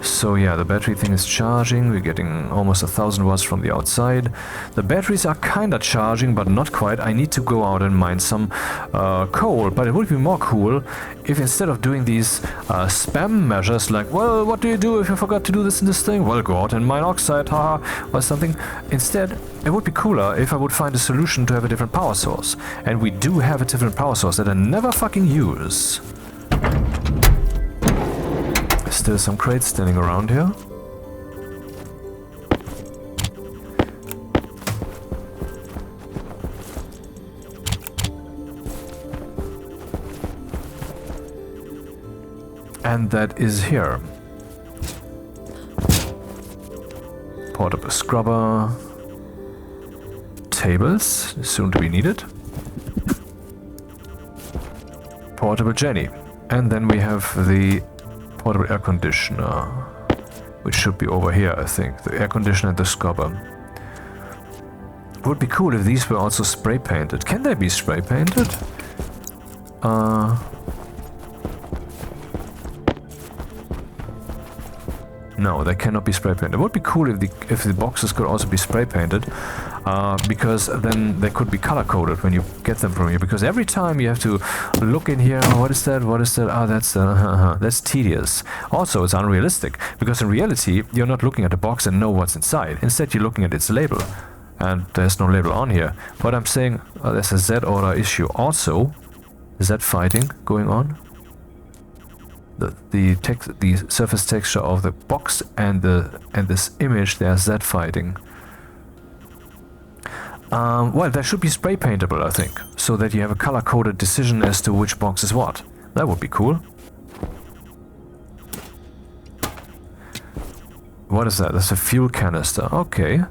So yeah, the battery thing is charging. We're getting almost 1,000 watts from the outside. The batteries are kinda charging, but not quite. I need to go out and mine some coal, but it would be more cool if instead of doing these spam measures like, well, what do you do if you forgot to do this and this thing? Well, go out and mine oxide, haha, or something. Instead, it would be cooler if I would find a solution to have a different power source. And we do have a different power source that I never fucking use. Still some crates standing around here. And that is here. Portable scrubber. Tables, soon to be needed. Portable Jenny. And then we have the portable air conditioner, which should be over here, I think. The air conditioner and the scrubber. Would be cool if these were also spray painted. Can they be spray painted? No, they cannot be spray painted. It would be cool if the boxes could also be spray painted, because then they could be color coded when you get them from here. Because every time you have to look in here, oh, what is that? What is that? Ah, that's tedious. Also, it's unrealistic because in reality you're not looking at the box and know what's inside. Instead, you're looking at its label, and there's no label on here. But I'm saying there's a Z order issue also. Z fighting going on. The surface texture of the box and this image, there's that fighting. Well, that should be spray paintable, I think, so that you have a color-coded decision as to which box is what. That would be cool. What is that? That's a fuel canister. Okay.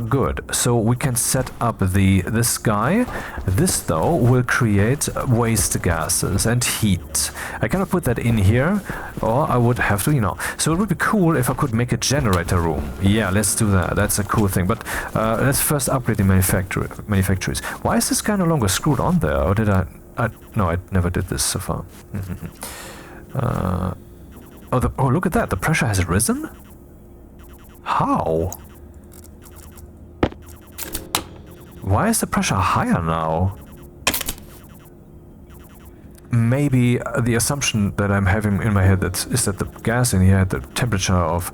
Good. So we can set up this guy. This though will create waste gases and heat. I cannot put that in here, or I would have to, you know. So it would be cool if I could make a generator room. Yeah, let's do that. That's a cool thing. But let's first upgrade the manufacturers. Why is this guy no longer screwed on there? Or did I? No, I never did this so far. Oh, look at that. The pressure has risen? How? Why is the pressure higher now? Maybe the assumption that I'm having in my head is that the gas in here had the temperature of...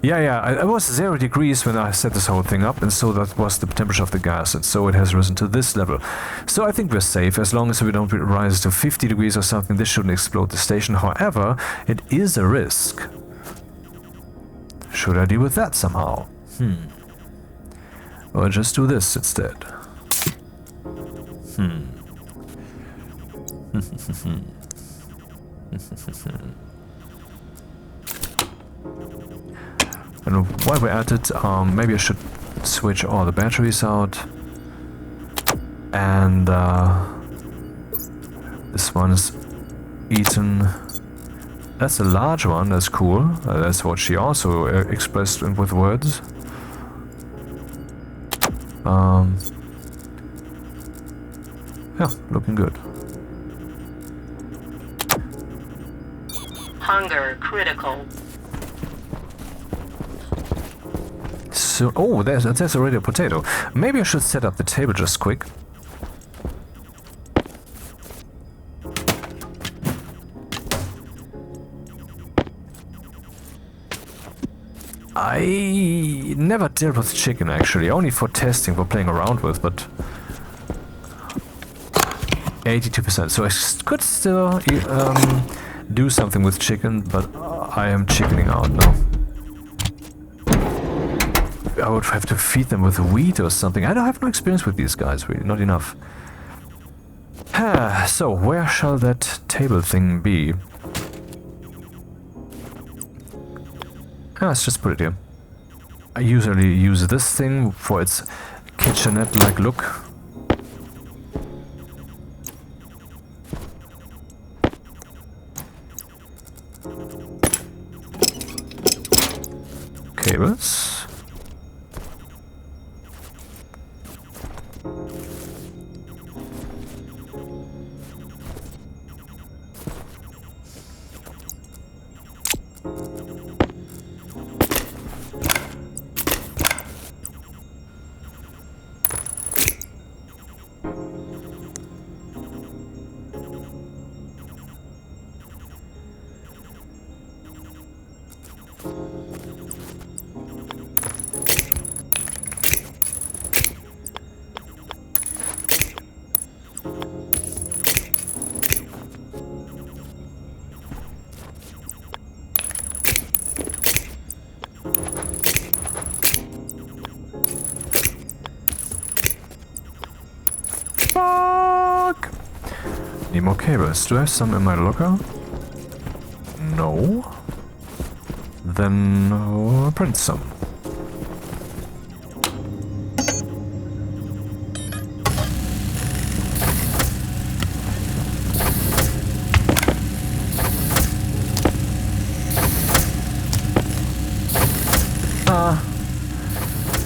Yeah, it was 0 degrees when I set this whole thing up, and so that was the temperature of the gas, and so it has risen to this level. So I think we're safe, as long as we don't rise to 50 degrees or something. This shouldn't explode the station. However, it is a risk. Should I deal with that somehow? Or just do this instead? And while we're at it, maybe I should switch all the batteries out. And this one is eaten. That's a large one, that's cool. That's what she also expressed with words. Yeah, looking good. Hunger critical. So, oh, there's already a potato. Maybe I should set up the table just quick. I never dealt with chicken actually, only for testing, for playing around with, but 82%. So I could still do something with chicken, but I am chickening out now. I would have to feed them with wheat or something. I don't have no experience with these guys, really, not enough. So, where shall that table thing be? Let's just put it here. I usually use this thing for its kitchenette-like look. Cables. Need more cables. Do I have some in my locker? No. Then print some.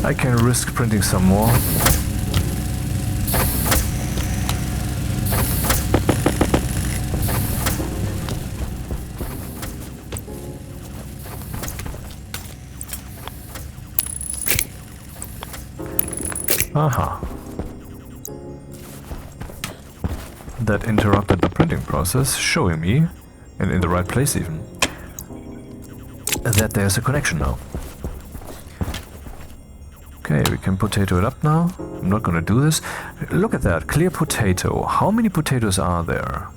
I can risk printing some more. Aha. That interrupted the printing process, showing me, and in the right place even, that there's a connection now. Okay, we can potato it up now. I'm not gonna do this. Look at that, clear potato. How many potatoes are there?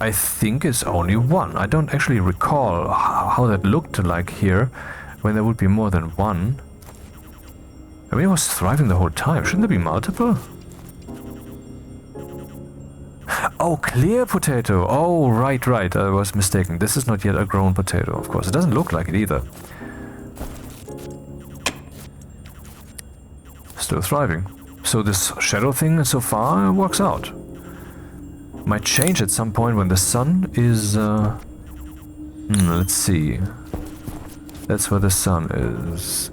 I think it's only one. I don't actually recall how that looked like here, when there would be more than one. I mean, it was thriving the whole time. Shouldn't there be multiple? Oh, clear potato. Oh, right. I was mistaken. This is not yet a grown potato, of course. It doesn't look like it either. Still thriving. So this shadow thing so far works out. Might change at some point when the sun is... let's see. That's where the sun is.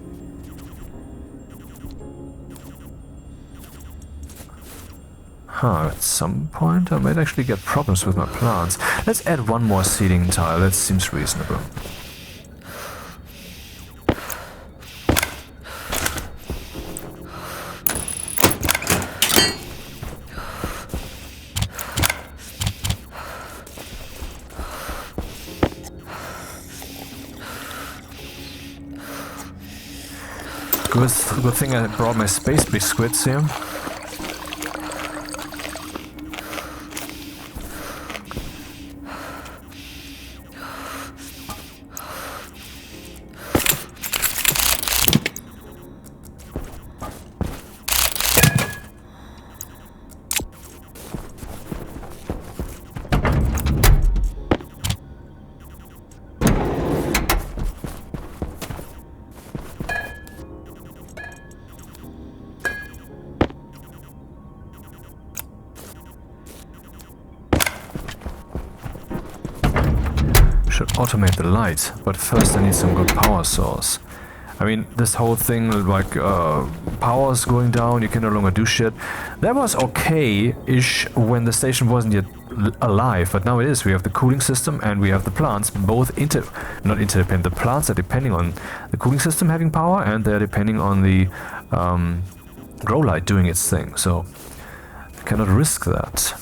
At some point I might actually get problems with my plants. Let's add one more seeding tile, that seems reasonable. Good thing I brought my space biscuits here. Should automate the light, but first I need some good power source. I mean, this whole thing, like, power's going down, you can no longer do shit. That was okay-ish when the station wasn't yet alive, but now it is. We have the cooling system and we have the plants, both not interdependent. The plants are depending on the cooling system having power, and they're depending on the grow light doing its thing, so I cannot risk that.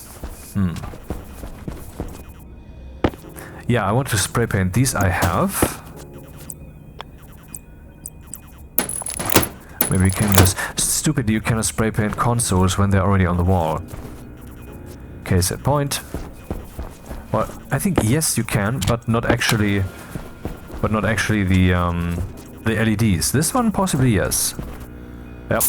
Yeah, I want to spray paint these. I have. Maybe we can just... Stupid, you cannot spray paint consoles when they're already on the wall. Case at point. Well, I think yes you can, but not actually... But not actually the LEDs. This one possibly yes. Yep.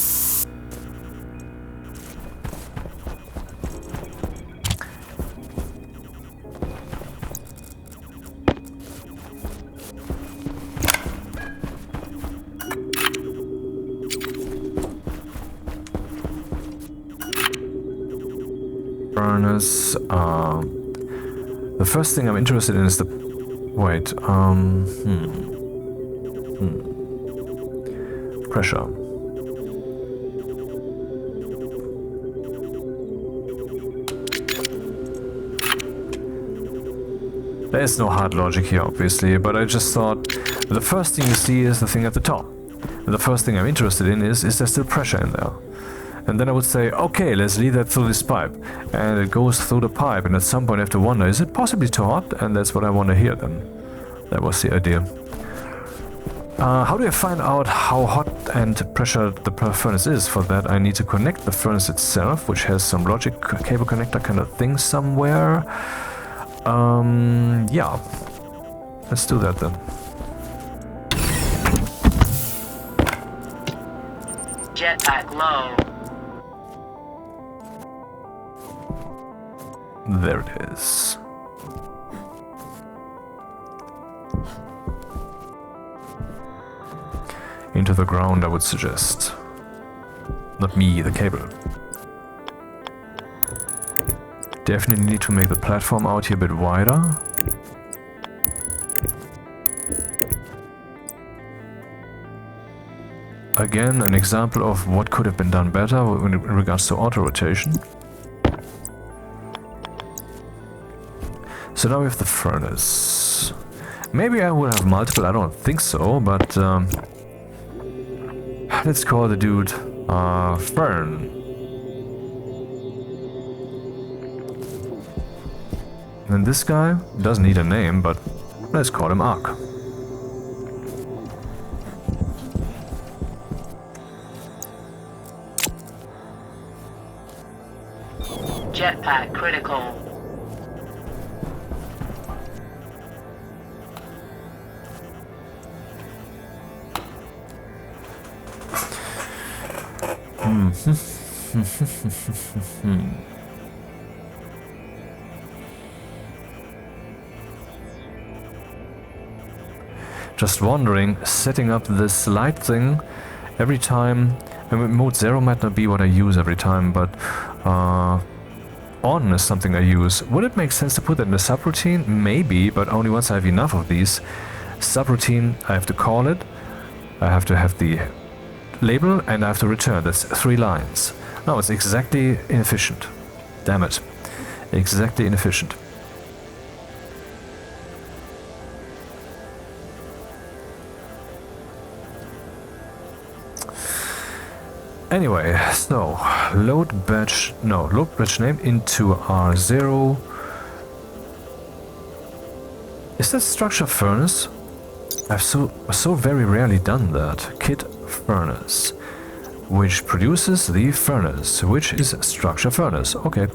Furnace. The first thing I'm interested in is the... Wait, pressure. There is no hard logic here, obviously, but I just thought the first thing you see is the thing at the top. And the first thing I'm interested in is there still pressure in there? And then I would say, okay, let's lead that through this pipe. And it goes through the pipe, and at some point I have to wonder, is it possibly too hot? And that's what I want to hear then. That was the idea. How do I find out how hot and pressure the furnace is? For that I need to connect the furnace itself, which has some logic cable connector kind of thing somewhere. Yeah. Let's do that then. Jetpack low. There it is. Into the ground, I would suggest. Not me, the cable. Definitely need to make the platform out here a bit wider. Again, an example of what could have been done better in regards to auto-rotation. So now we have the furnace. Maybe I will have multiple, I don't think so, but let's call the dude Fern. And this guy doesn't need a name, but let's call him Ark. Jetpack critical. Just wondering, setting up this light thing every time. I mean, mode 0 might not be what I use every time, but on is something I use. Would it make sense to put that in a subroutine? Maybe, but only once I have enough of these. Subroutine, I have to call it, I have to have the label, and I have to return. That's 3 lines. No, it's exactly inefficient. Damn it. Exactly inefficient. Anyway, so load batch name into R0. Is that structure furnace? I've so very rarely done that. Kit furnace, which produces the furnace, which is structure furnace. Okay.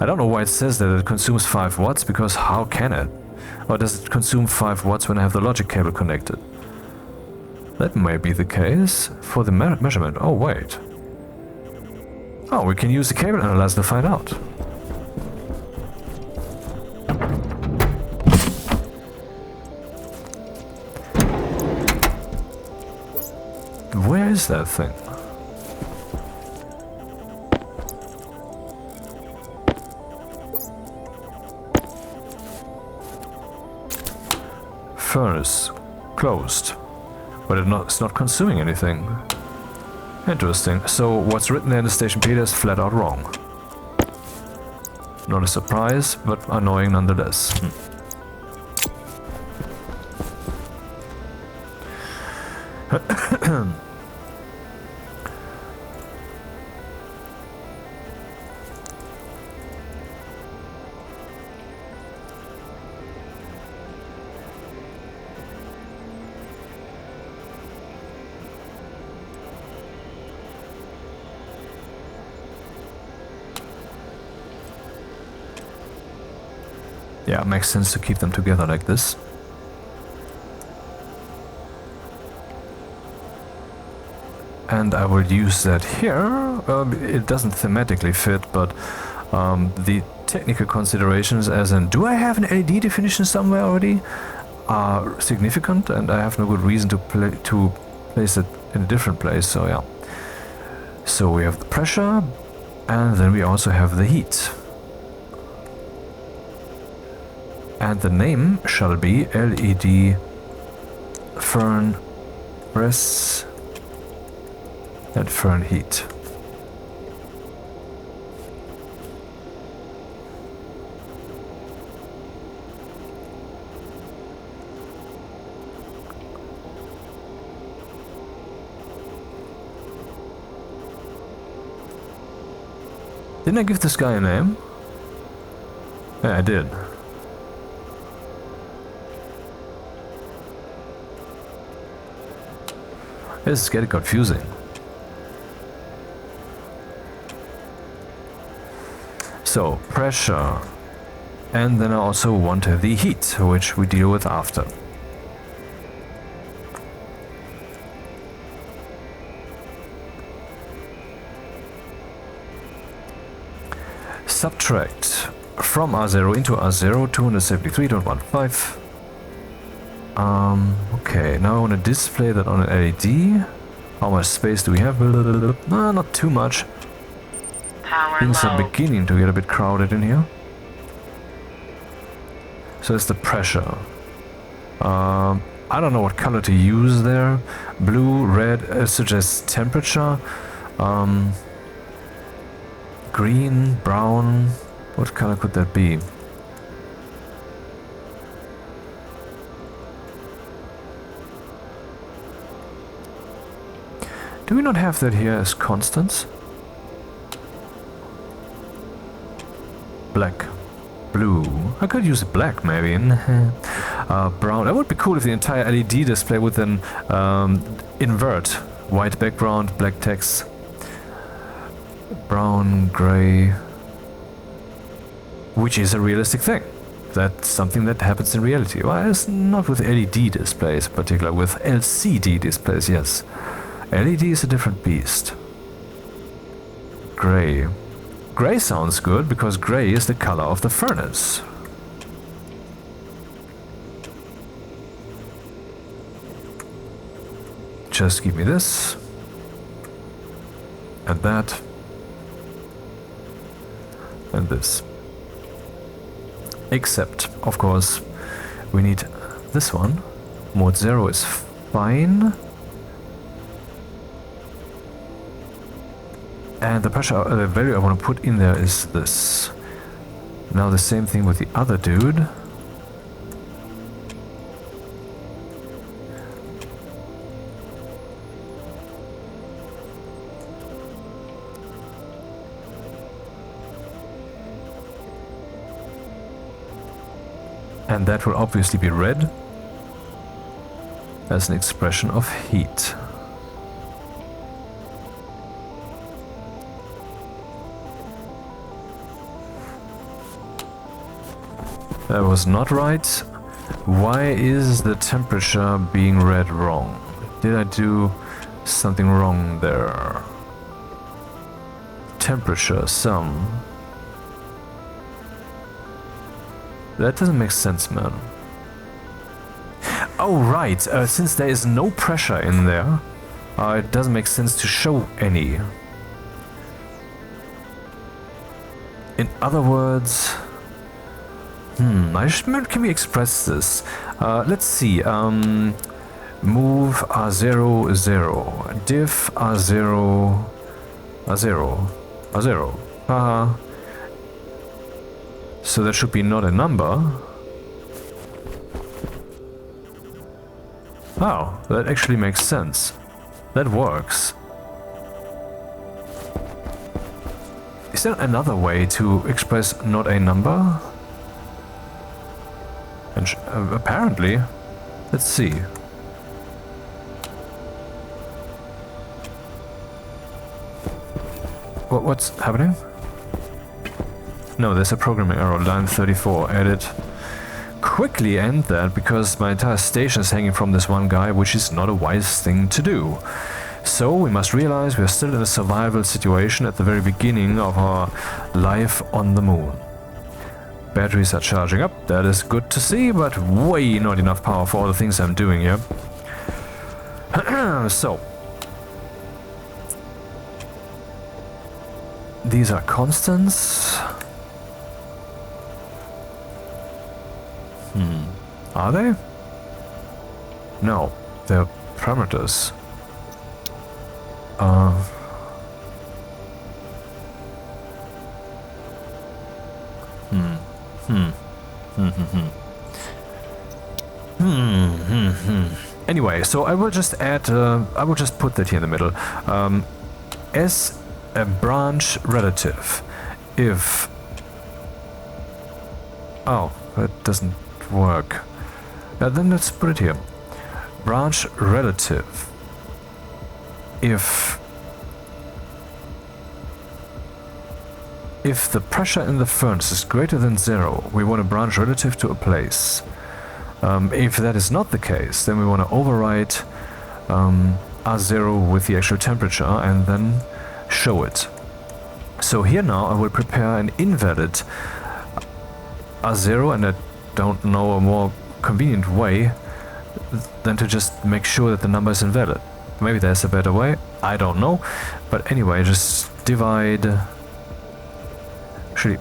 I don't know why it says that it consumes 5 watts, because how can it? Or does it consume 5 watts when I have the logic cable connected? That may be the case for the measurement. Oh, wait. Oh, we can use the cable analyzer to find out. Where is that thing? Furnace closed. But it's not consuming anything. Interesting. So what's written there in the station Peter is flat out wrong. Not a surprise, but annoying nonetheless. Yeah, it makes sense to keep them together like this. And I will use that here. It doesn't thematically fit, but the technical considerations, as in, do I have an LED definition somewhere already, are significant, and I have no good reason to place it in a different place, so yeah. So we have the pressure, and then we also have the heat. And the name shall be LED Fern Press and Fern Heat. Didn't I give this guy a name? Yeah, I did. This is getting confusing. So, pressure. And then I also want to have the heat, which we deal with after. subtract from R0 into R0, 273.15. Okay, now I want to display that on an LED. How much space do we have? Not too much. Power Things are low. beginning to get a bit crowded in here. So it's the pressure. I don't know what color to use there. Blue, red suggests temperature. Green, brown. What color could that be? Do we not have that here as constants? Black. Blue. I could use black maybe. Brown. That would be cool if the entire LED display would then invert. White background, black text. Brown, gray. Which is a realistic thing. That's something that happens in reality. Well, it's not with LED displays in particular, with LCD displays, yes. LED is a different beast. Gray. Gray sounds good because gray is the color of the furnace. Just give me this. And that. And this. Except, of course, we need this one. Mode 0 is fine. And the pressure, the value I want to put in there is this. Now the same thing with the other dude. And that will obviously be red as an expression of heat. That was not right. Why is the temperature being read wrong? Did I do something wrong there? Temperature, sum. That doesn't make sense, man. Oh, right. Since there is no pressure in there, it doesn't make sense to show any. In other words... can we express this? Let's see. Move R0, 0. Diff R0, R0, R0. Haha. So that should be not a number. Oh, that actually makes sense. That works. Is there another way to express not a number? And apparently. Let's see. What's happening? No, there's a programming error. Line 34. Edit. Quickly end that, because my entire station is hanging from this one guy, which is not a wise thing to do. So we must realize we are still in a survival situation at the very beginning of our life on the moon. Batteries are charging up, that is good to see, but way not enough power for all the things I'm doing here. So. These are constants. Are they? No, they're parameters. Anyway, so I will just add, I will just put that here in the middle. As a branch relative, if... Oh, that doesn't work. Then let's put it here. Branch relative. If the pressure in the furnace is greater than 0, we want a branch relative to a place. If that is not the case, then we want to overwrite R0 with the actual temperature and then show it. So here now I will prepare an invalid R0, and I don't know a more convenient way than to just make sure that the number is invalid. Maybe there's a better way, I don't know. But anyway, just divide... Actually,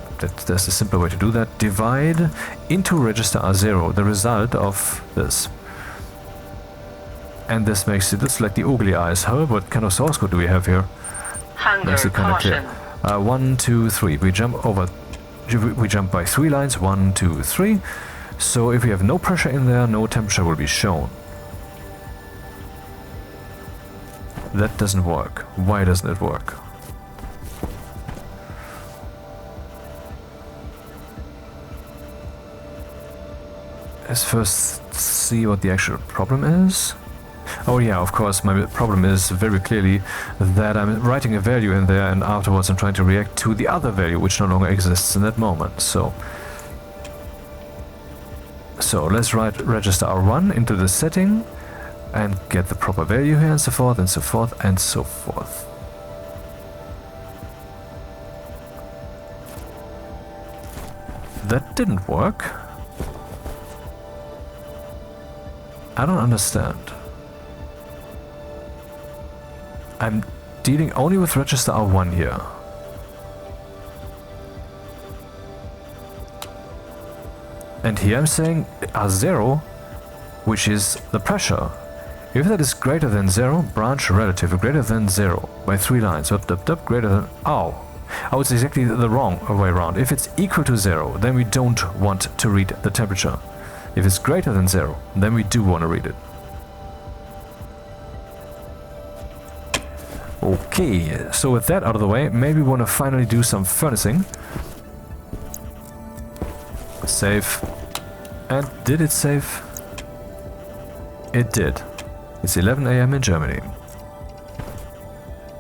there's a simpler way to do that. Divide into register R0 the result of this. And this makes it looks like the oogly eyes. However, what kind of source code do we have here? Hunger Makes it kind of caution. clear. 1, 2, 3. We jump over. We jump by 3 lines. 1, 2, 3. So if we have no pressure in there, no temperature will be shown. That doesn't work. Why doesn't it work? Let's first see what the actual problem is. Oh yeah, of course, my problem is very clearly that I'm writing a value in there and afterwards I'm trying to react to the other value which no longer exists in that moment. So let's write register R1 into the setting and get the proper value here and so forth and so forth and so forth. That didn't work. I don't understand. I'm dealing only with register R1 here. And here I'm saying R0, which is the pressure. If that is greater than 0, branch relative greater than 0 by 3 lines. Greater than... Oh, it's exactly the wrong way around. If it's equal to 0, then we don't want to read the temperature. If it's greater than 0, then we do want to read it. Okay, so with that out of the way, maybe we want to finally do some furnacing. Save. And did it save? It did. It's 11 AM in Germany.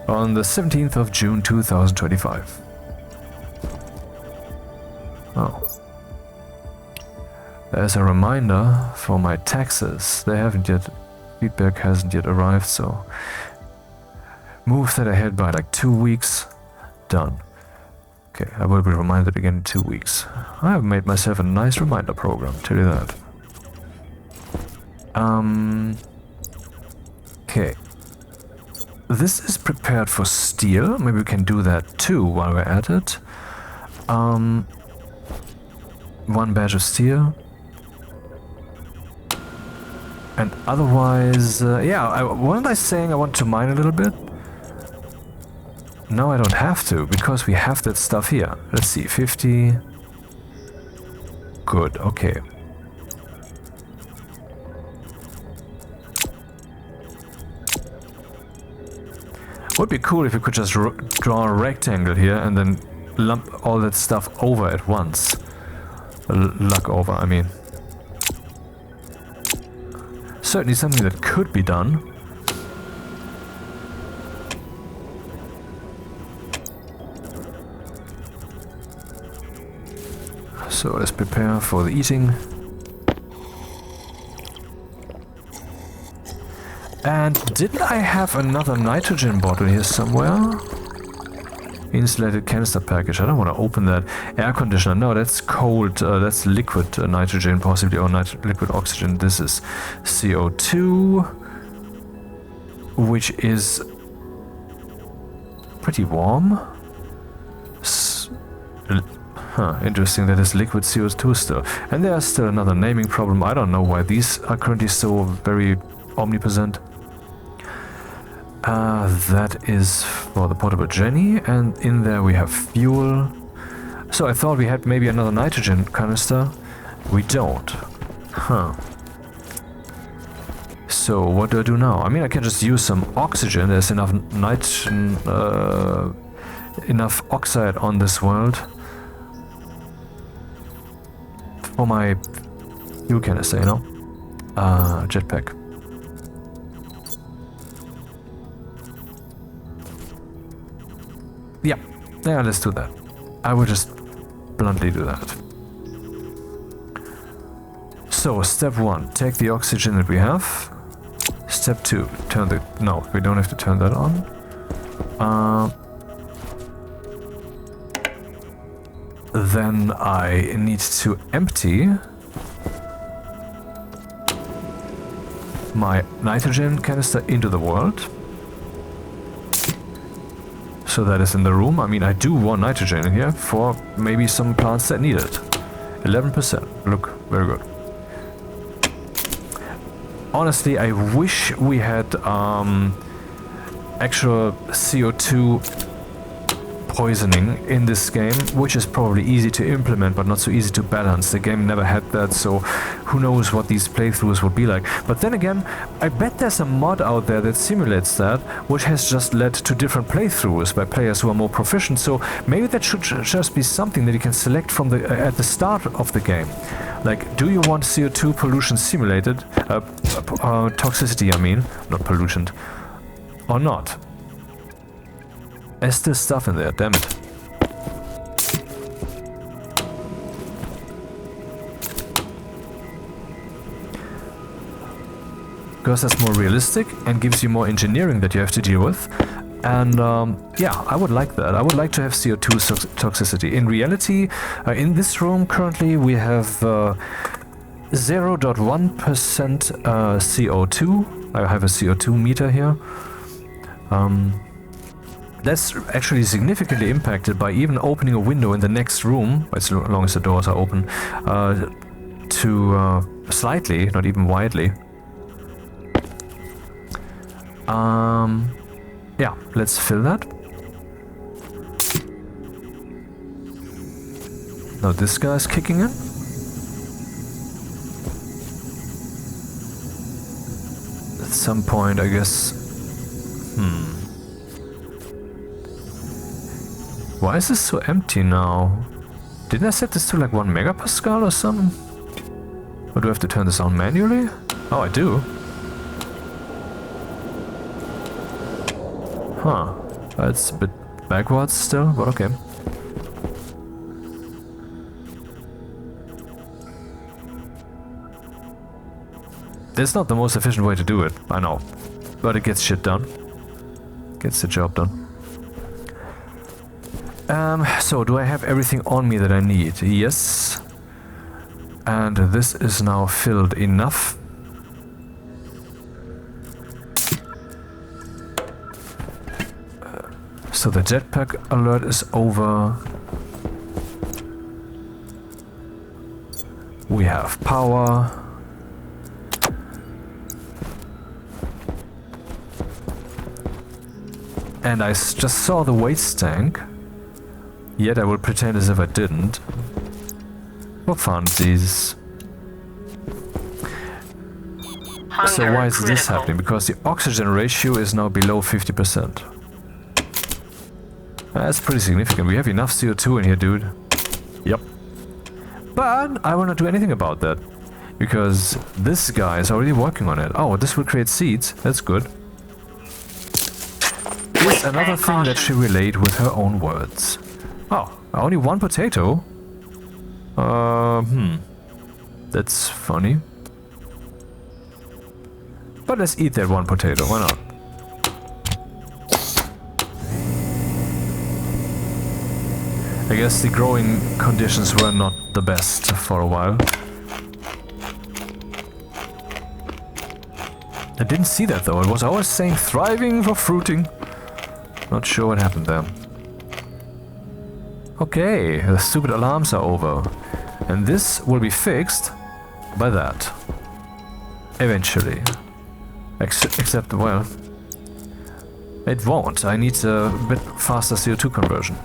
On the 17th of June 2025. Oh. As a reminder for my taxes, they haven't yet, feedback hasn't yet arrived, so move that ahead by like 2 weeks. Done. Okay, I will be reminded again in 2 weeks. I have made myself a nice reminder program, tell you that. Okay. This is prepared for steel. Maybe we can do that too while we're at it. 1 batch of steel. And otherwise, yeah, wasn't I saying I want to mine a little bit? No, I don't have to, because we have that stuff here. Let's see, 50. Good, okay. Would be cool if we could just draw a rectangle here and then lump all that stuff over at once. Luck over, I mean. Certainly something that could be done. So let's prepare for the eating. And didn't I have another nitrogen bottle here somewhere? Insulated canister package. I don't want to open that. Air conditioner. No, that's cold. That's liquid nitrogen, possibly, or liquid oxygen. This is CO2, which is pretty warm. Interesting that it's liquid CO2 still. And there's still another naming problem. I don't know why these are currently so very omnipresent. That is for the portable Jenny, and in there we have fuel. So I thought we had maybe another nitrogen canister. We don't. Huh. So what do I do now? I mean, I can just use some oxygen. There's enough nitrogen, enough oxide on this world for my fuel canister, you know? Jetpack. Yeah, let's do that. I will just bluntly do that. So, step 1, take the oxygen that we have. Step 2, turn the... No, we don't have to turn that on. then I need to empty my nitrogen canister into the world. So that is in the room. I mean, I do want nitrogen in here for maybe some plants that need it. 11%. Look, very good. Honestly, I wish we had actual CO2 poisoning in this game, which is probably easy to implement but not so easy to balance. The game never had that, so who knows what these playthroughs would be like. But then again, I bet there's a mod out there that simulates that, which has just led to different playthroughs by players who are more proficient, so maybe that should just be something that you can select from the at the start of the game. Like, do you want CO2 pollution simulated? Toxicity, I mean, not pollution, or not? There's still stuff in there, damn it. Because that's more realistic and gives you more engineering that you have to deal with. And yeah, I would like that. I would like to have CO2 toxicity. In reality, in this room currently we have 0.1% CO2. I have a CO2 meter here. That's actually significantly impacted by even opening a window in the next room, as long as the doors are open, to slightly, not even widely. Yeah, let's fill that. Now this guy's kicking in. At some point, I guess. Why is this so empty now? Didn't I set this to like 1 megapascal or something? Or do I have to turn this on manually? Oh, I do. Huh. That's a bit backwards still, but okay. It's not the most efficient way to do it, I know. But it gets shit done. Gets the job done. So do I have everything on me that I need? Yes. And this is now filled enough. So the jetpack alert is over. We have power. And I just saw the waste tank. Yet I will pretend as if I didn't. For funsies. So why is this happening? Because the oxygen ratio is now below 50%. That's pretty significant. We have enough CO2 in here, dude. Yep. But I will not do anything about that. Because this guy is already working on it. Oh, this will create seeds. That's good. Here's another thing that she relayed with her own words. Oh, only 1 potato? That's funny. But let's eat that 1 potato, why not? I guess the growing conditions were not the best for a while. I didn't see that though, it was always saying thriving for fruiting. Not sure what happened there. Okay, the stupid alarms are over. And this will be fixed by that. Eventually. Except, well, it won't. I need a bit faster CO2 conversion.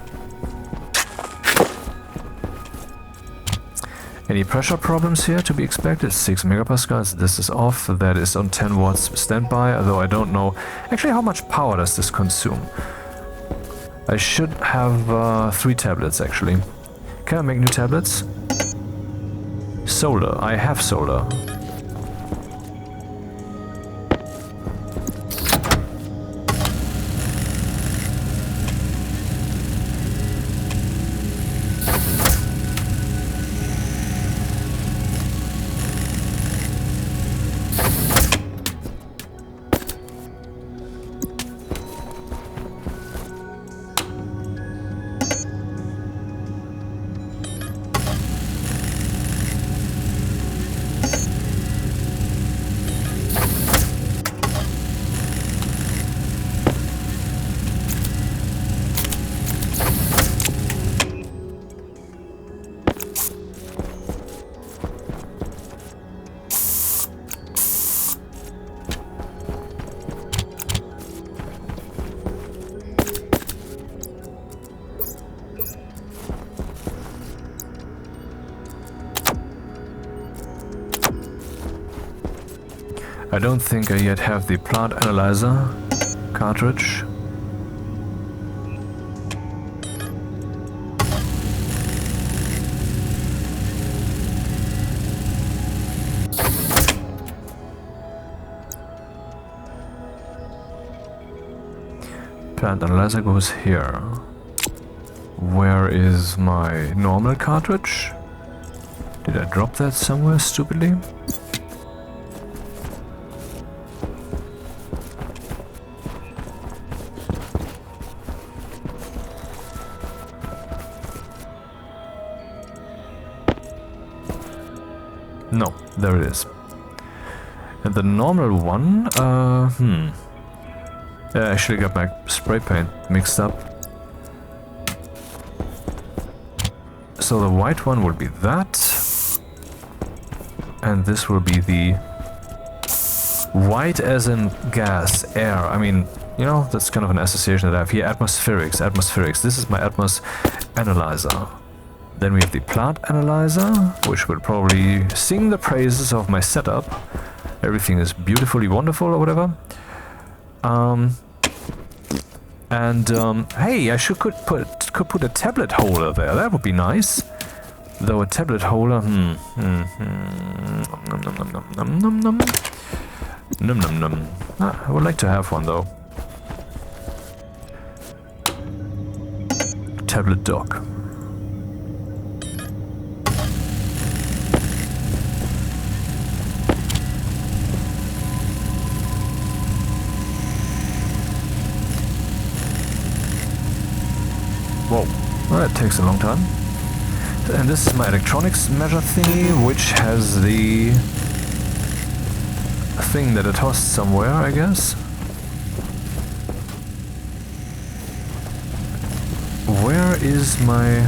Any pressure problems here to be expected? 6 megapascals, this is off. That is on 10 watts standby, although I don't know. Actually, how much power does this consume? I should have 3 tablets actually. Can I make new tablets? Solar. I have solar. I don't think I yet have the plant analyzer cartridge. Plant analyzer goes here. Where is my normal cartridge? Did I drop that somewhere stupidly? No, there it is. And the normal one, I actually got my spray paint mixed up. So the white one will be that. And this will be the white as in gas, air. I mean, you know, that's kind of an association that I have here. Atmospherics. This is my Atmos analyzer. Then we have the plant analyzer, which will probably sing the praises of my setup. Everything is beautifully wonderful or whatever. Hey, I could put a tablet holder there. That would be nice. Though a tablet holder, I would like to have one though. Tablet dock. Whoa, well, that takes a long time. And this is my electronics measure thingy, which has the thing that I tossed somewhere, I guess. Where is my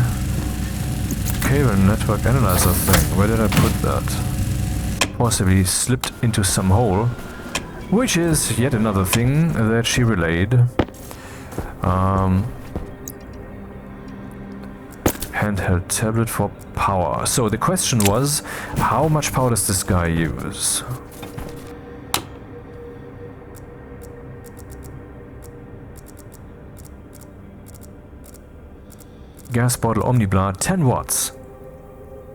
cable network analyzer thing? Where did I put that? Possibly slipped into some hole, which is yet another thing that she relayed. Handheld tablet for power. So the question was, how much power does this guy use? Gas bottle Omniblar, 10 watts.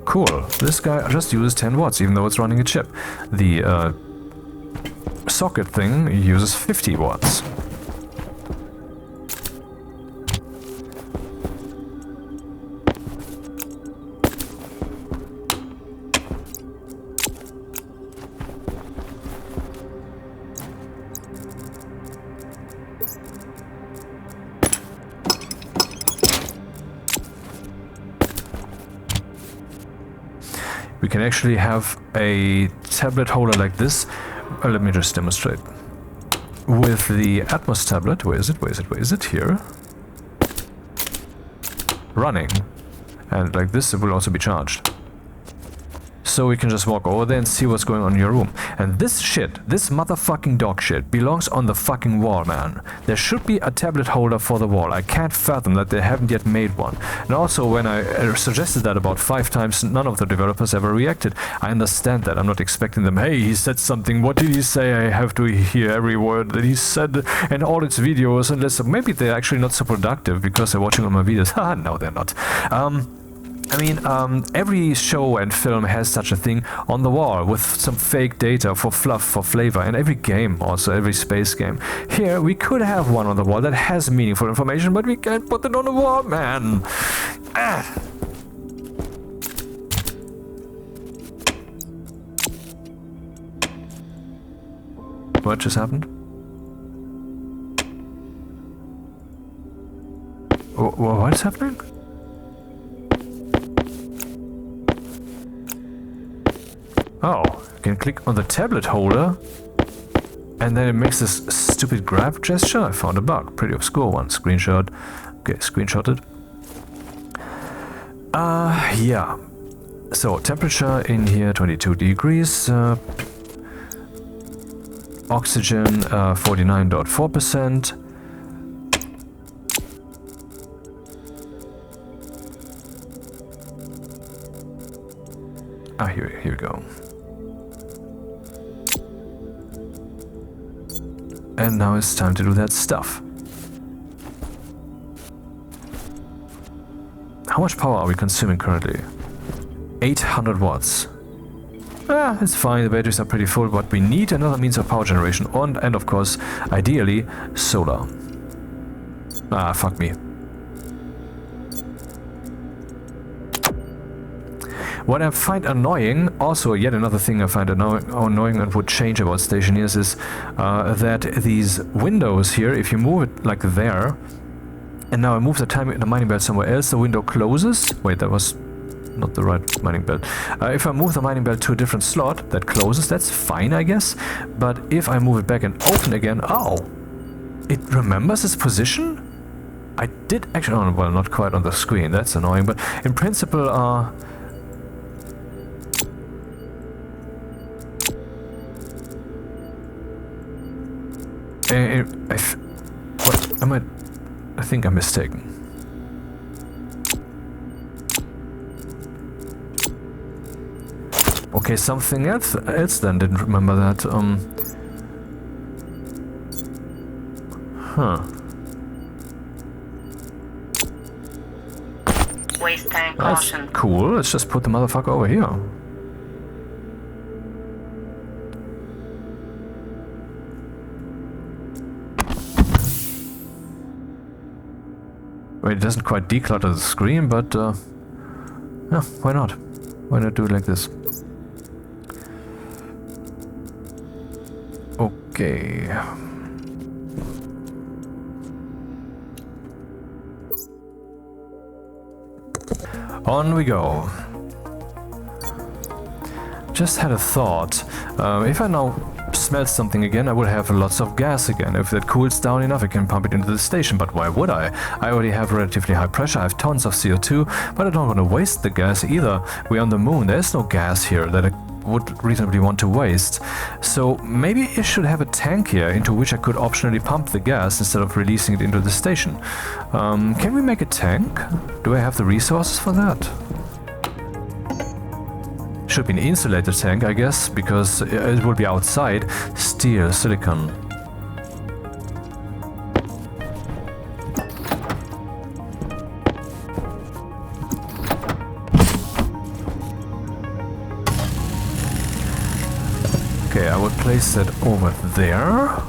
Cool. This guy just uses 10 watts, even though it's running a chip. The socket thing uses 50 watts. We can actually have a tablet holder like this. Let me just demonstrate. With the Atmos tablet, where is it? Here. Running. And like this, it will also be charged. So we can just walk over there and see what's going on in your room. And this shit, this motherfucking dog shit, belongs on the fucking wall, man. There should be a tablet holder for the wall. I can't fathom that they haven't yet made one. And also, when I suggested that about 5 times, none of the developers ever reacted. I understand that. I'm not expecting them, hey, he said something, what did he say? I have to hear every word that he said in all its videos. And listen, maybe they're actually not so productive because they're watching all my videos. Haha, no, they're not. I mean, every show and film has such a thing on the wall with some fake data for fluff, for flavor, and every game, also every space game. Here, we could have one on the wall that has meaningful information, but we can't put it on the wall, man. Ah. What just happened? What's happening? Oh, you can click on the tablet holder and then it makes this stupid grab gesture. I found a bug, pretty obscure one. Screenshot. Okay, screenshotted. Yeah. So, temperature in here 22 degrees. Oxygen 49.4%. Here we go. And now it's time to do that stuff. How much power are we consuming currently? 800 watts. It's fine, the batteries are pretty full, but we need another means of power generation. And of course, ideally, solar. Fuck me. What I find annoying, also yet another thing I find annoying and would change about Stationeers is that these windows here, if you move it like there, and now I move the mining belt somewhere else, the window closes. Wait, that was not the right mining belt. If I move the mining belt to a different slot, that closes, that's fine, I guess. But if I move it back and open again, it remembers its position? I did actually, oh, well, not quite on the screen, that's annoying, but in principle, what am I think I'm mistaken. Okay, something else then didn't remember that. Waste tank That's caution. cool. Let's just put the motherfucker over here. Wait, it doesn't quite declutter the screen, but yeah, why not? Why not do it like this? Okay. On we go. Just had a thought. If I now smelt something again, I would have lots of gas again. If that cools down enough, I can pump it into the station. But why would I? I already have relatively high pressure. I have tons of CO2, but I don't want to waste the gas either. We're on the moon. There's no gas here that I would reasonably want to waste. So maybe I should have a tank here into which I could optionally pump the gas instead of releasing it into the station. Can we make a tank? Do I have the resources for that? Should be an insulated tank, I guess, because it will be outside. Steel, silicon. Okay, I would place that over there.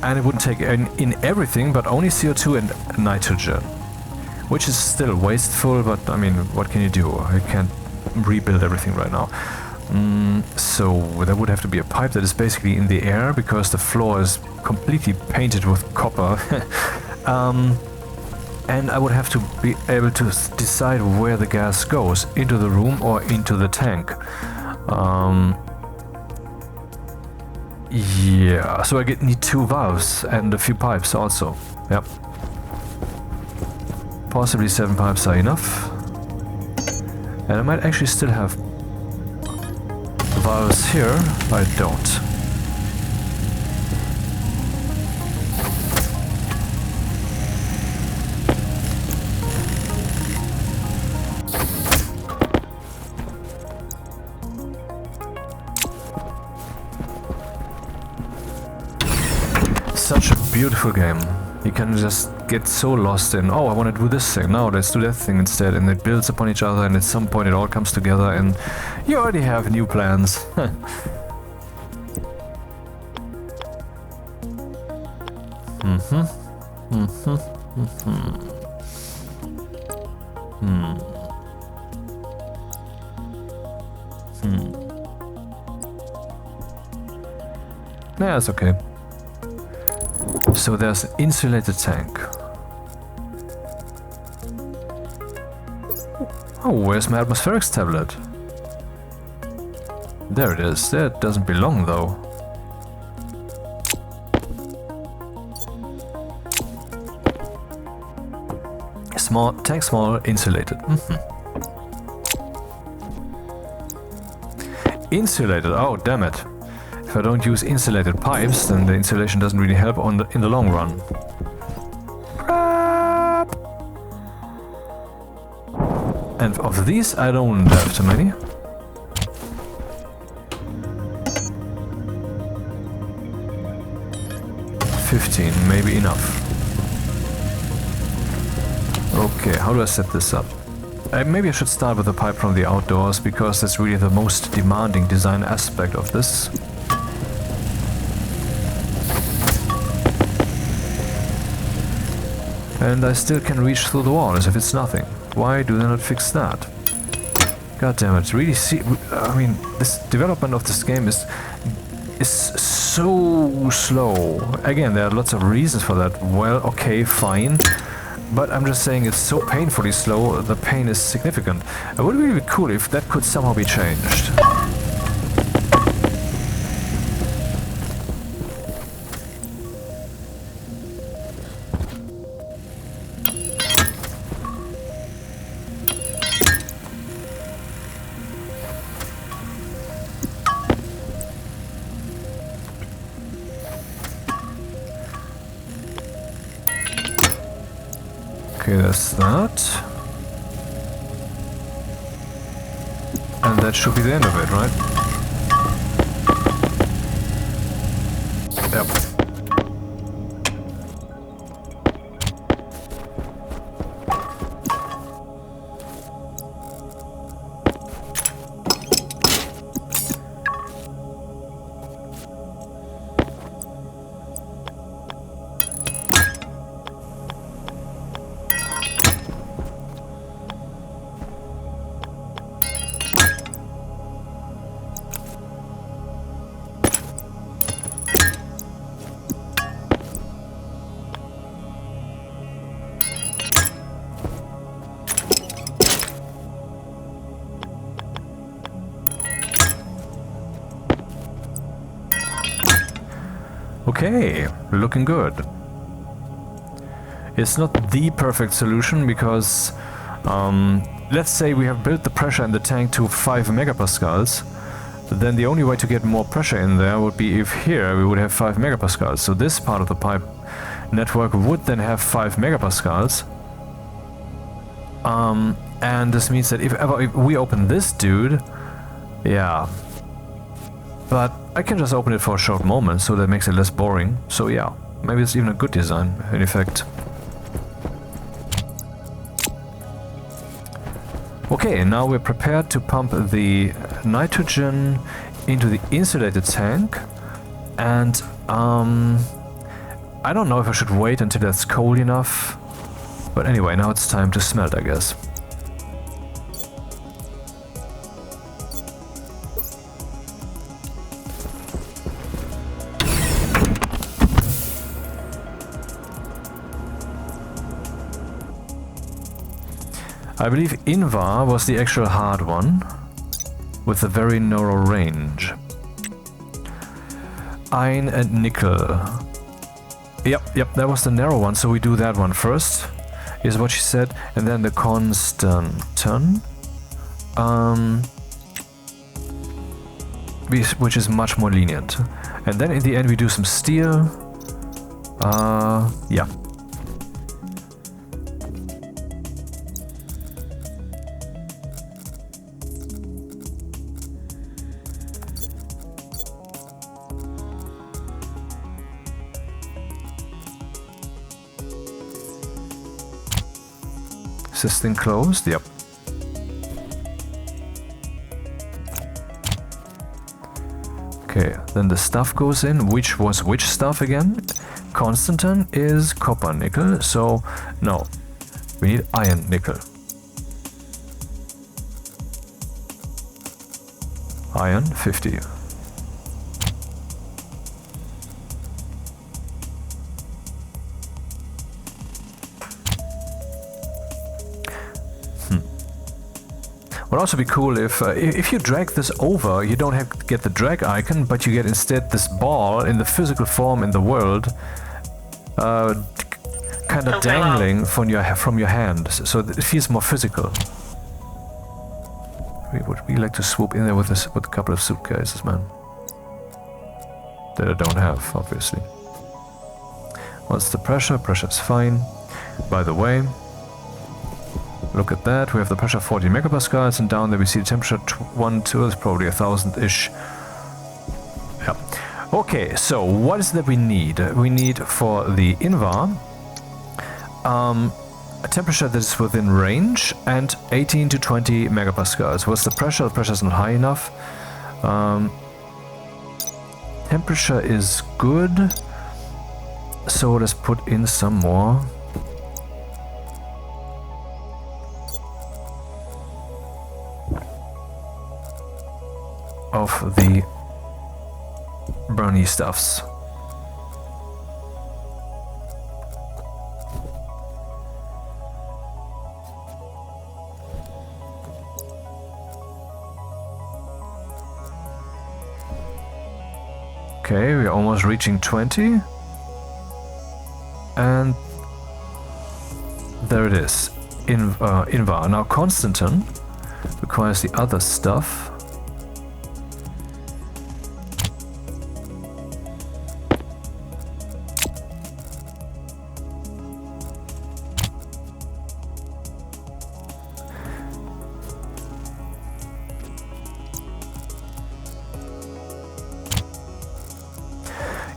And it wouldn't take in everything, but only CO2 and nitrogen. Which is still wasteful, but I mean, what can you do? I can't rebuild everything right now. So there would have to be a pipe that is basically in the air, because the floor is completely painted with copper. And I would have to be able to decide where the gas goes, into the room or into the tank. Yeah, so I need 2 valves and a few pipes also. Yep. Possibly 7 pipes are enough. And I might actually still have valves here. I don't. Such a beautiful game. You can just get so lost in, oh, I want to do this thing, no, let's do that thing instead, and it builds upon each other, and at some point it all comes together, and you already have new plans. Yeah, it's okay. So there's an insulated tank. Oh, where's my atmospherics tablet? There it is. That doesn't belong though. Small, tank small, insulated. Insulated, oh damn it. If I don't use insulated pipes, then the insulation doesn't really help in the long run. Crap! And of these, I don't have too many. 15, maybe enough. Okay, how do I set this up? Maybe I should start with the pipe from the outdoors, because that's really the most demanding design aspect of this. And I still can reach through the wall as if it's nothing. Why do they not fix that? God damn it, really I mean, this development of this game is so slow. Again, there are lots of reasons for that. Well, okay, fine. But I'm just saying it's so painfully slow, the pain is significant. It would really be cool if that could somehow be changed. Okay, that's that. And that should be the end of it, right? Yep. Okay, looking good. It's not the perfect solution because, let's say we have built the pressure in the tank to 5 megapascals, then the only way to get more pressure in there would be if here we would have 5 megapascals. So this part of the pipe network would then have 5 megapascals. And this means that if we open this dude, yeah. But I can just open it for a short moment, so that makes it less boring. So yeah, maybe it's even a good design, in effect. Okay, now we're prepared to pump the nitrogen into the insulated tank. And I don't know if I should wait until that's cold enough. But anyway, now it's time to smelt, I guess. I believe Invar was the actual hard one, with a very narrow range. Iron and nickel. Yep, that was the narrow one, so we do that one first, is what she said, and then the constant, which is much more lenient. And then in the end we do some steel, yeah. Is this thing closed? Yep. Okay, then the stuff goes in. Which was which stuff again? Constantan is copper nickel, so no. We need iron nickel. Iron 50. Would also be cool if you drag this over, you don't have to get the drag icon, but you get instead this ball in the physical form in the world, kind of dangling from your hand, so it feels more physical. We would really like to swoop in there with a couple of suitcases, man. That I don't have, obviously. What's the pressure? Pressure's fine. By the way, look at that, we have the pressure 40 megapascals, and down there we see the temperature 1, 2, it's probably 1,000-ish. Yeah. Okay, so what is it that we need? We need for the Invar a temperature that is within range and 18 to 20 megapascals. What's the pressure? The pressure is not high enough. Temperature is good. So let's put in some more. Of the brownie stuffs. Okay, we're almost reaching 20. And there it is. Invar. Now Constantin requires the other stuff.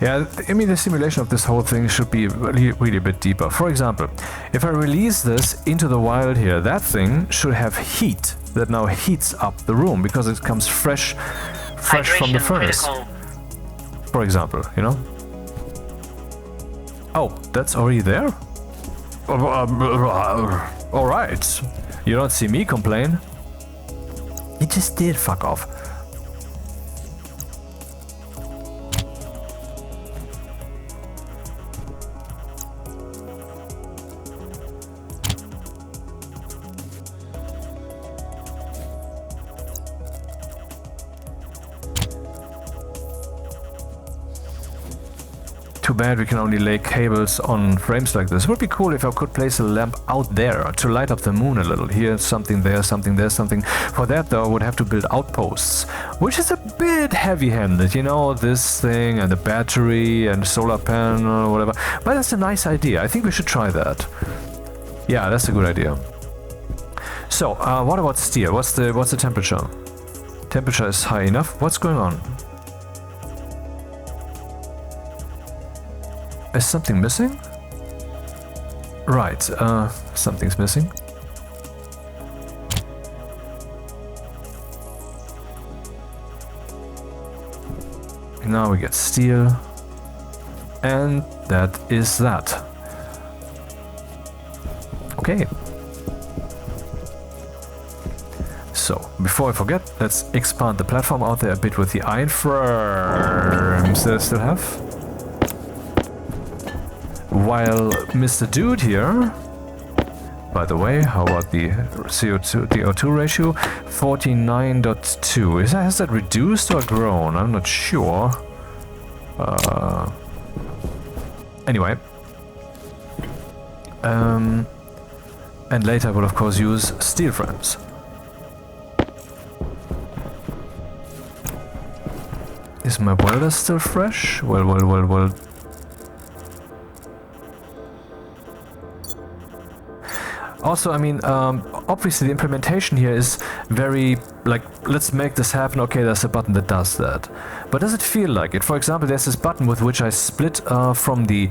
Yeah, I mean, the simulation of this whole thing should be really a bit deeper. For example, if I release this into the wild here, that thing should have heat that now heats up the room because it comes fresh from the furnace. Critical. For example, you know? Oh, that's already there? Alright. You don't see me complain. It just did, fuck off. Too bad we can only lay cables on frames like this. It would be cool if I could place a lamp out there to light up the moon a little. Here, something there, something there, something. For that though, I would have to build outposts, which is a bit heavy-handed, you know, this thing and the battery and solar panel or whatever. But that's a nice idea. I think we should try that. Yeah, that's a good idea. So, what about steel? What's the temperature? Temperature is high enough. What's going on? Is something missing? Right, something's missing. Now we get steel. And that is that. Okay. So, before I forget, let's expand the platform out there a bit with the iron frames that I still have. While Mr. Dude here, by the way, how about the CO2 ratio? 49.2. Has that reduced or grown? I'm not sure. Anyway. And later I will of course use steel frames. Is my welder still fresh? Well. Also, I mean, obviously the implementation here is very, like, let's make this happen, okay, there's a button that does that. But does it feel like it? For example, there's this button with which I split from the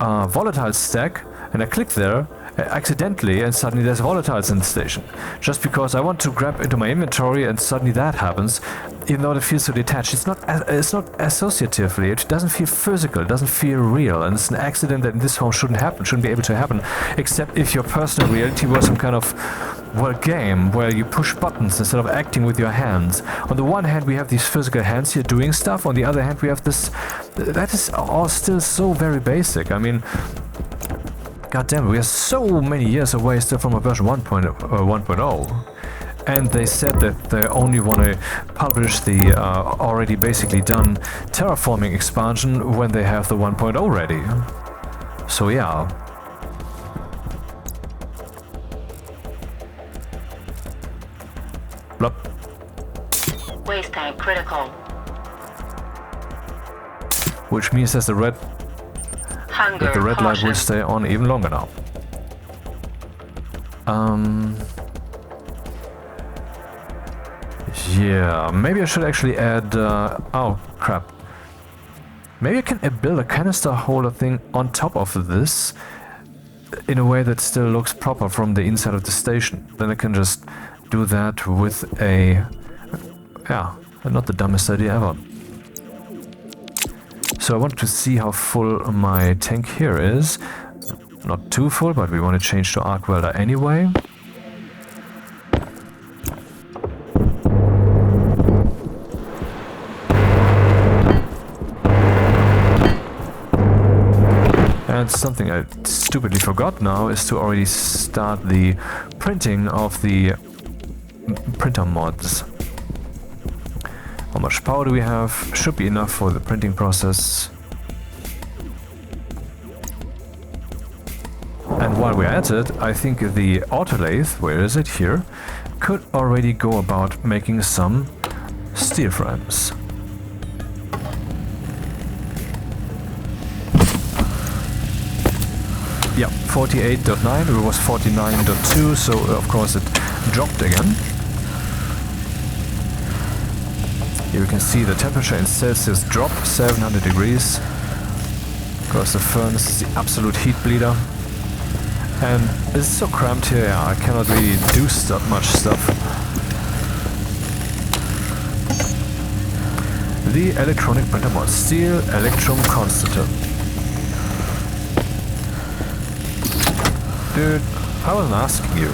volatile stack, and I click there accidentally, and suddenly there's volatiles in the station. Just because I want to grab into my inventory, and suddenly that happens, even though it feels so detached. It's not associatively, it doesn't feel physical, it doesn't feel real, and it's an accident that in this home shouldn't be able to happen, except if your personal reality was some kind of, well, game where you push buttons instead of acting with your hands. On the one hand we have these physical hands here doing stuff, on the other hand we have this, that is all still so very basic. I mean, god damn it, we are so many years away still from a version 1.0. And they said that they only want to publish the already basically done terraforming expansion when they have the 1.0 ready. So yeah. Blup. Waste tank critical. Which means that the red light will stay on even longer now. Yeah, maybe I should actually add... oh, crap. Maybe I can build a canister holder thing on top of this in a way that still looks proper from the inside of the station. Then I can just do that with a... yeah, not the dumbest idea ever. So I wanted to see how full my tank here is. Not too full, but we want to change to arc welder anyway. And something I stupidly forgot now is to already start the printing of the printer mods. How much power do we have? Should be enough for the printing process. And while we're at it, I think the autolathe, where is it here, could already go about making some steel frames. Yeah, 48.9, it was 49.2, so of course it dropped again. Here we can see the temperature in Celsius drop, 700 degrees. Of course the furnace is the absolute heat bleeder. And it's so cramped here, I cannot really do much stuff. The electronic printer mod, steel electrum constantum. Dude, I wasn't asking you.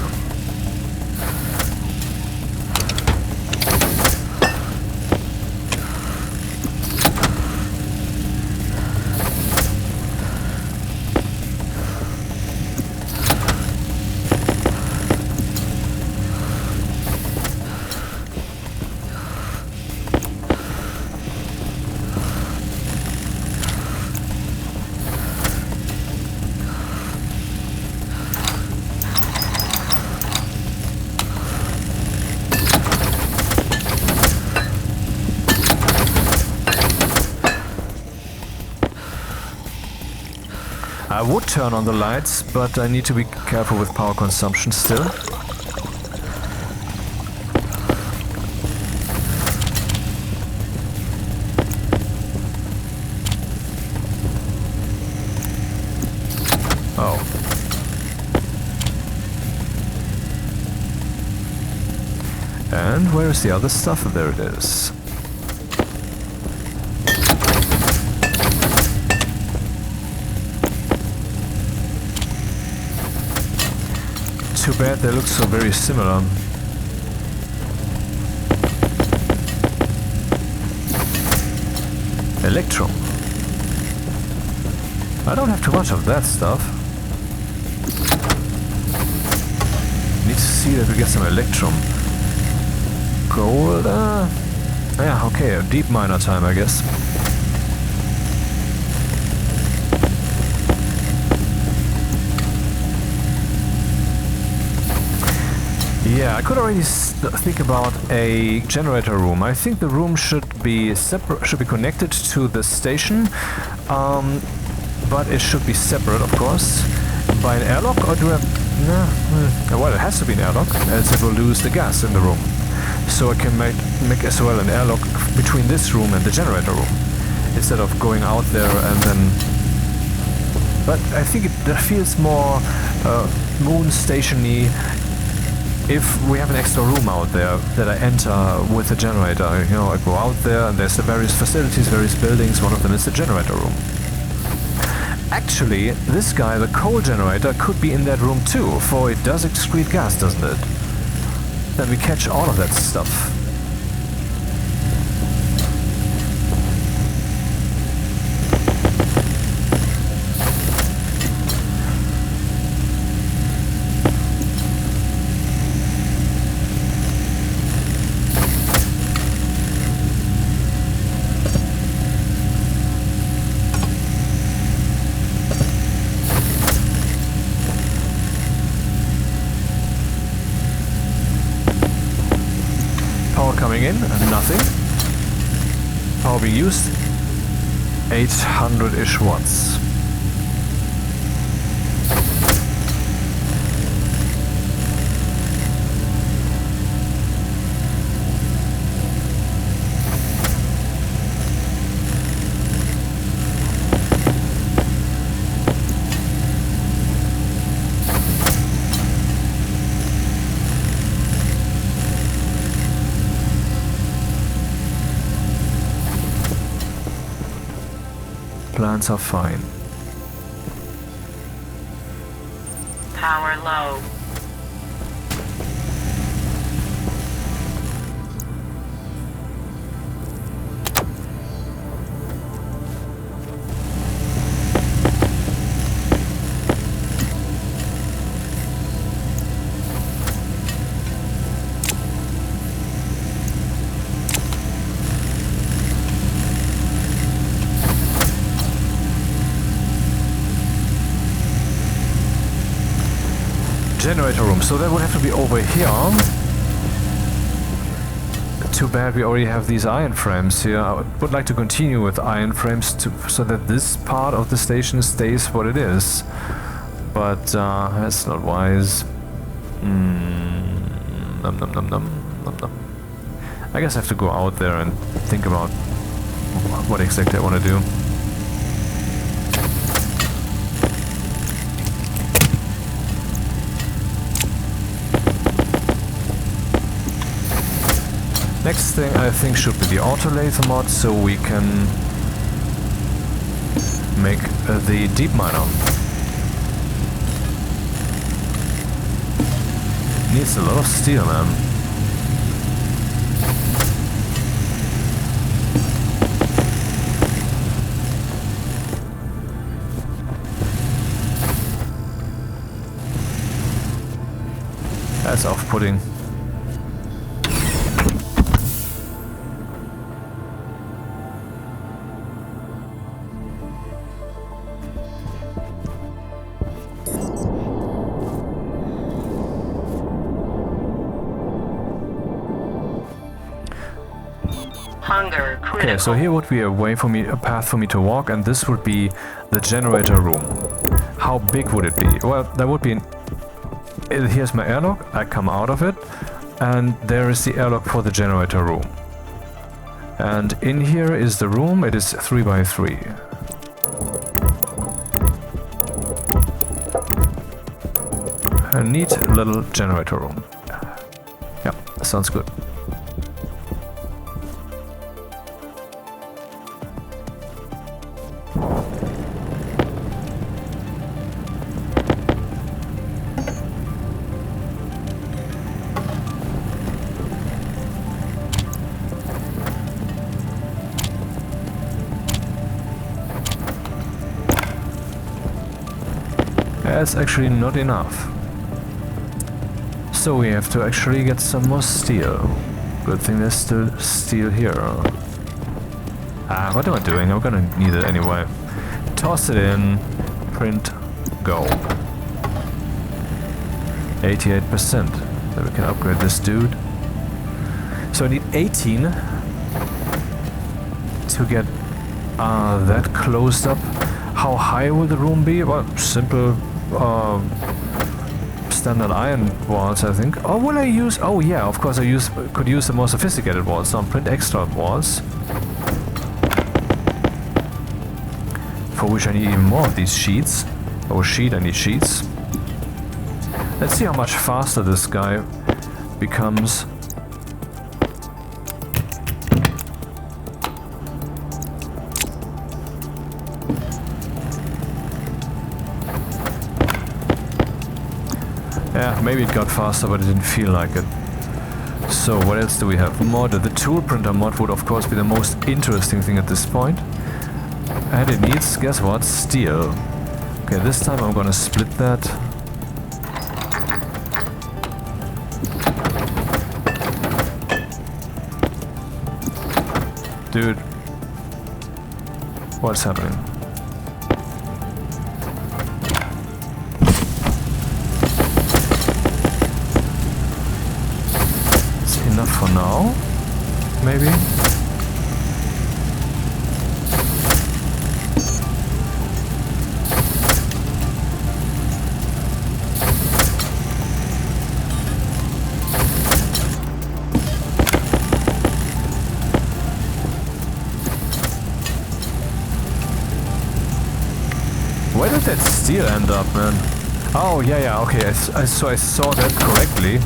I would turn on the lights, but I need to be careful with power consumption still. Oh. And where is the other stuff? There it is. Too bad they look so very similar. Electrum. I don't have too much of that stuff. Need to see that we get some electrum. Gold, yeah, okay, a deep miner time, I guess. Yeah, I could already think about a generator room. I think the room should be separate, should be connected to the station, but it should be separate, of course, by an airlock. Or do I? No, well, it has to be an airlock, else it will lose the gas in the room. So I can make as well an airlock between this room and the generator room, instead of going out there and then. But I think it feels more moon stationy. If we have an extra room out there that I enter with a generator, you know, I go out there and there's the various facilities, various buildings, one of them is the generator room. Actually, this guy, the coal generator, could be in that room too, for it does excrete gas, doesn't it? Then we catch all of that stuff. Coming in, nothing. Power being used, 800-ish watts. Plants are fine. Power low. Generator room, so that would have to be over here. Too bad we already have these iron frames here. I would like to continue with iron frames so that this part of the station stays what it is. But that's not wise. Num, num, num, num, num, num. I guess I have to go out there and think about what exactly I want to do. Next thing I think should be the auto lathe mod, so we can make the deep miner. Needs a lot of steel, man. That's off-putting. Hunger critical. Okay, so here would be a way for me, a path for me to walk, and this would be the generator room. How big would it be? Well, there would be here's my airlock, I come out of it, and there is the airlock for the generator room. And in here is the room, it is 3 by 3. A neat little generator room. Yeah, sounds good. That's actually not enough. So we have to actually get some more steel. Good thing there's still steel here. What am I doing? I'm gonna need it anyway. Toss it in. Print. Go. 88%. Then we can upgrade this dude. So I need 18 to get that closed up. How high will the room be? Well, simple standard iron walls, I think. Or will I use... Oh yeah, of course I could use the more sophisticated walls. So print extra walls. For which I need even more of these sheets. Oh sheet, I need sheets. Let's see how much faster this guy becomes. Yeah, maybe it got faster, but it didn't feel like it. So what else do we have? Mod. The tool printer mod would of course be the most interesting thing at this point. And it needs, guess what? Steel. Okay, this time I'm gonna split that. Dude. What's happening? Enough for now, maybe. Where did that steel end up, man? Oh yeah, okay. I saw that correctly.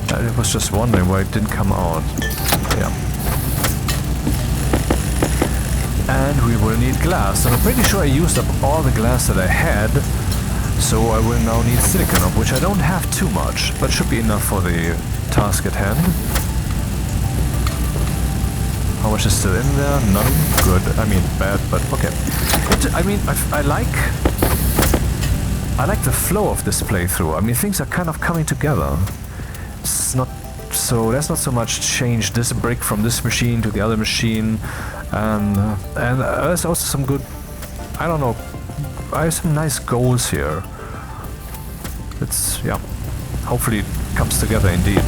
I was just wondering why it didn't come out. Yeah. And we will need glass. And I'm pretty sure I used up all the glass that I had. So I will now need silicon, of which I don't have too much, but should be enough for the task at hand. How much is still in there? None. Good. I mean, bad, but okay. I like the flow of this playthrough. I mean, things are kind of coming together. It's not so. There's not so much change. This brick from this machine to the other machine, and there's also some good. I don't know. I have some nice goals here. It's yeah. Hopefully, it comes together indeed.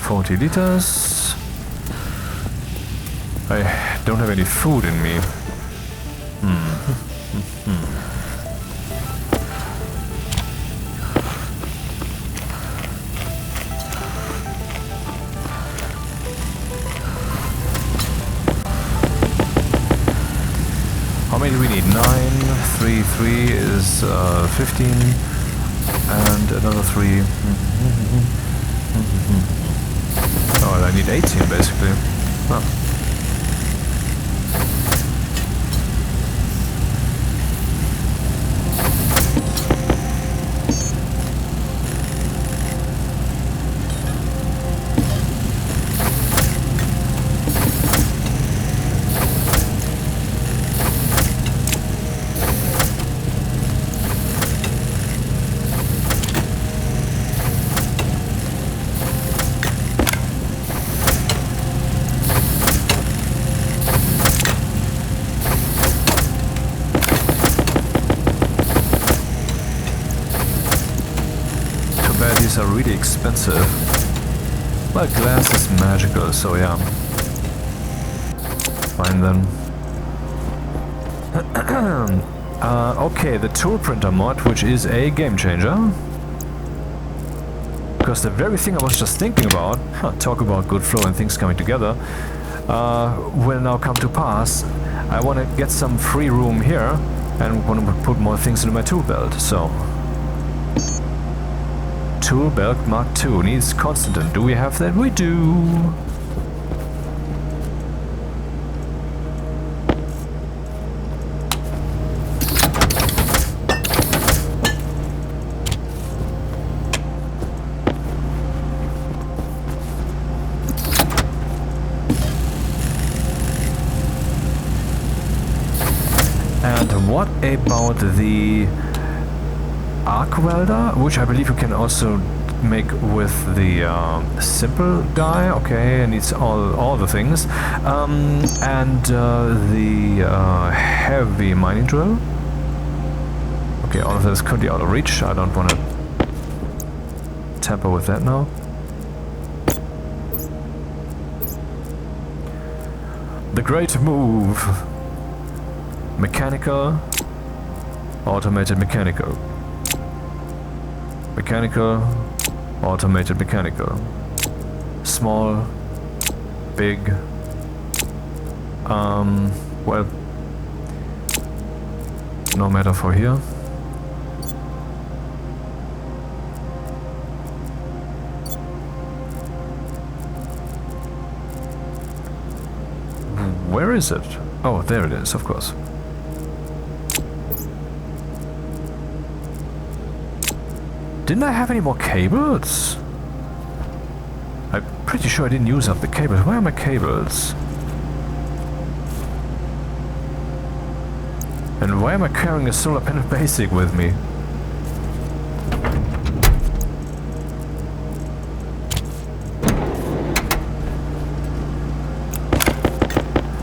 $40 liters. I don't have any food in me. How many do we need? 9, 3 is 15, and another 3. Oh, I need 18 basically. Huh. These are really expensive. But glass is magical, so yeah. Fine then. Okay, the tool printer mod, which is a game changer. Because the very thing I was just thinking about, talk about good flow and things coming together, will now come to pass. I want to get some free room here and want to put more things into my tool belt, so... Tool belt Mark II needs constant. Do we have that? We do! And what about the arc welder, which I believe you can also make with the simple guy? Okay, it needs all the things. And the heavy mining drill. Okay, all of that is currently out of reach. I don't want to tamper with that now. The great move. Mechanical, automated mechanical. Mechanical, automated mechanical. Small, big. Well, no metaphor here. Where is it? Oh, there it is, of course. Didn't I have any more cables? I'm pretty sure I didn't use up the cables. Where are my cables? And why am I carrying a solar panel basic with me?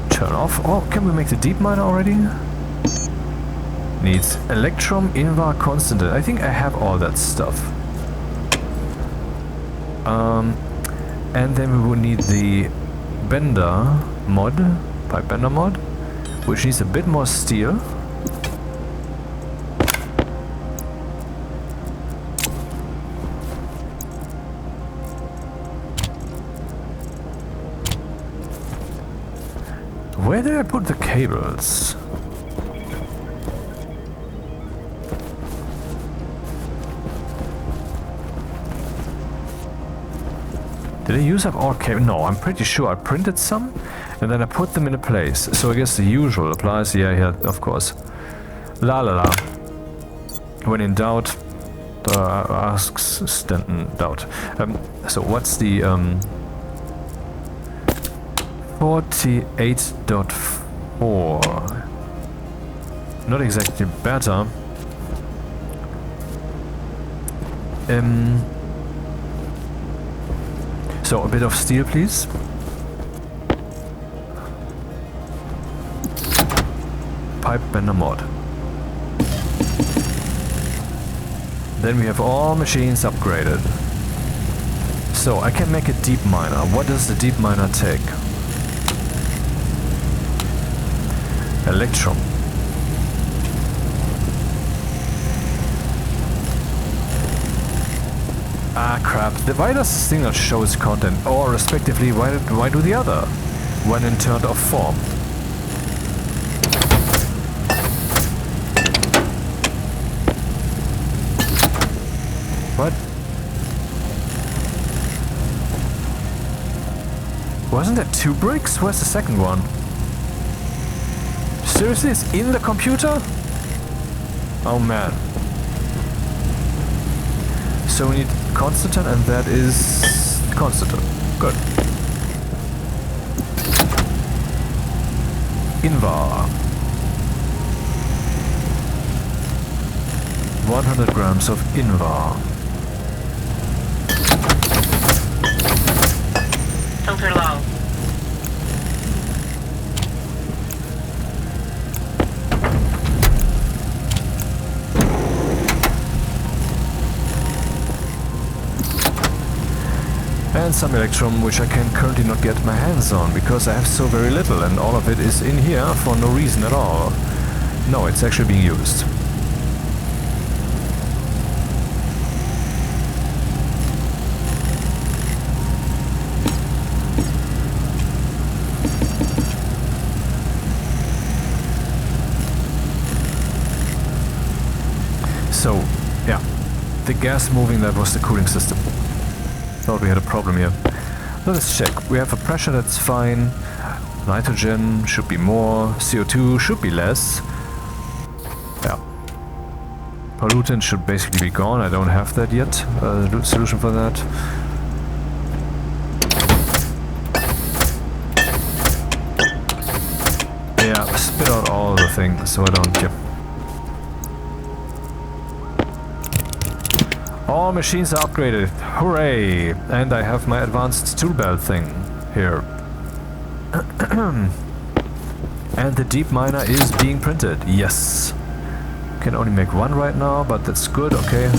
Turn off. Oh, can we make the deep mine already? Needs electrum, invar, constant. I think I have all that stuff. And then we will need the bender mod, pipe bender mod, which needs a bit more steel. Where did I put the cables? Did I use up all cable? No, I'm pretty sure I printed some and then I put them in a place. So I guess the usual applies. Yeah, of course. La la la. When in doubt, asks Stanton doubt. So what's the 48.4? Not exactly better. So a bit of steel, please. Pipe bender mod. Then we have all machines upgraded. So I can make a deep miner. What does the deep miner take? Electrum. Ah crap, why does this thing not show its content? Or respectively, why do the other? When in turned off form. What? Wasn't there 2 bricks? Where's the second one? Seriously, it's in the computer? Oh man. So we need Constantin, and that is Constantin. Good. Invar. 100 grams of Invar. Filter low. And some electrum, which I can currently not get my hands on, because I have so very little, and all of it is in here for no reason at all. No, it's actually being used. So, yeah, the gas moving, that was the cooling system. Thought we had a problem here. Let's check. We have a pressure that's fine. Nitrogen should be more. CO2 should be less. Yeah. Pollutant should basically be gone. I don't have that yet. Solution for that. Yeah, spit out all the things so I don't get. All machines are upgraded. Hooray! And I have my advanced tool belt thing here. And the deep miner is being printed. Yes. Can only make one right now, but that's good. Okay.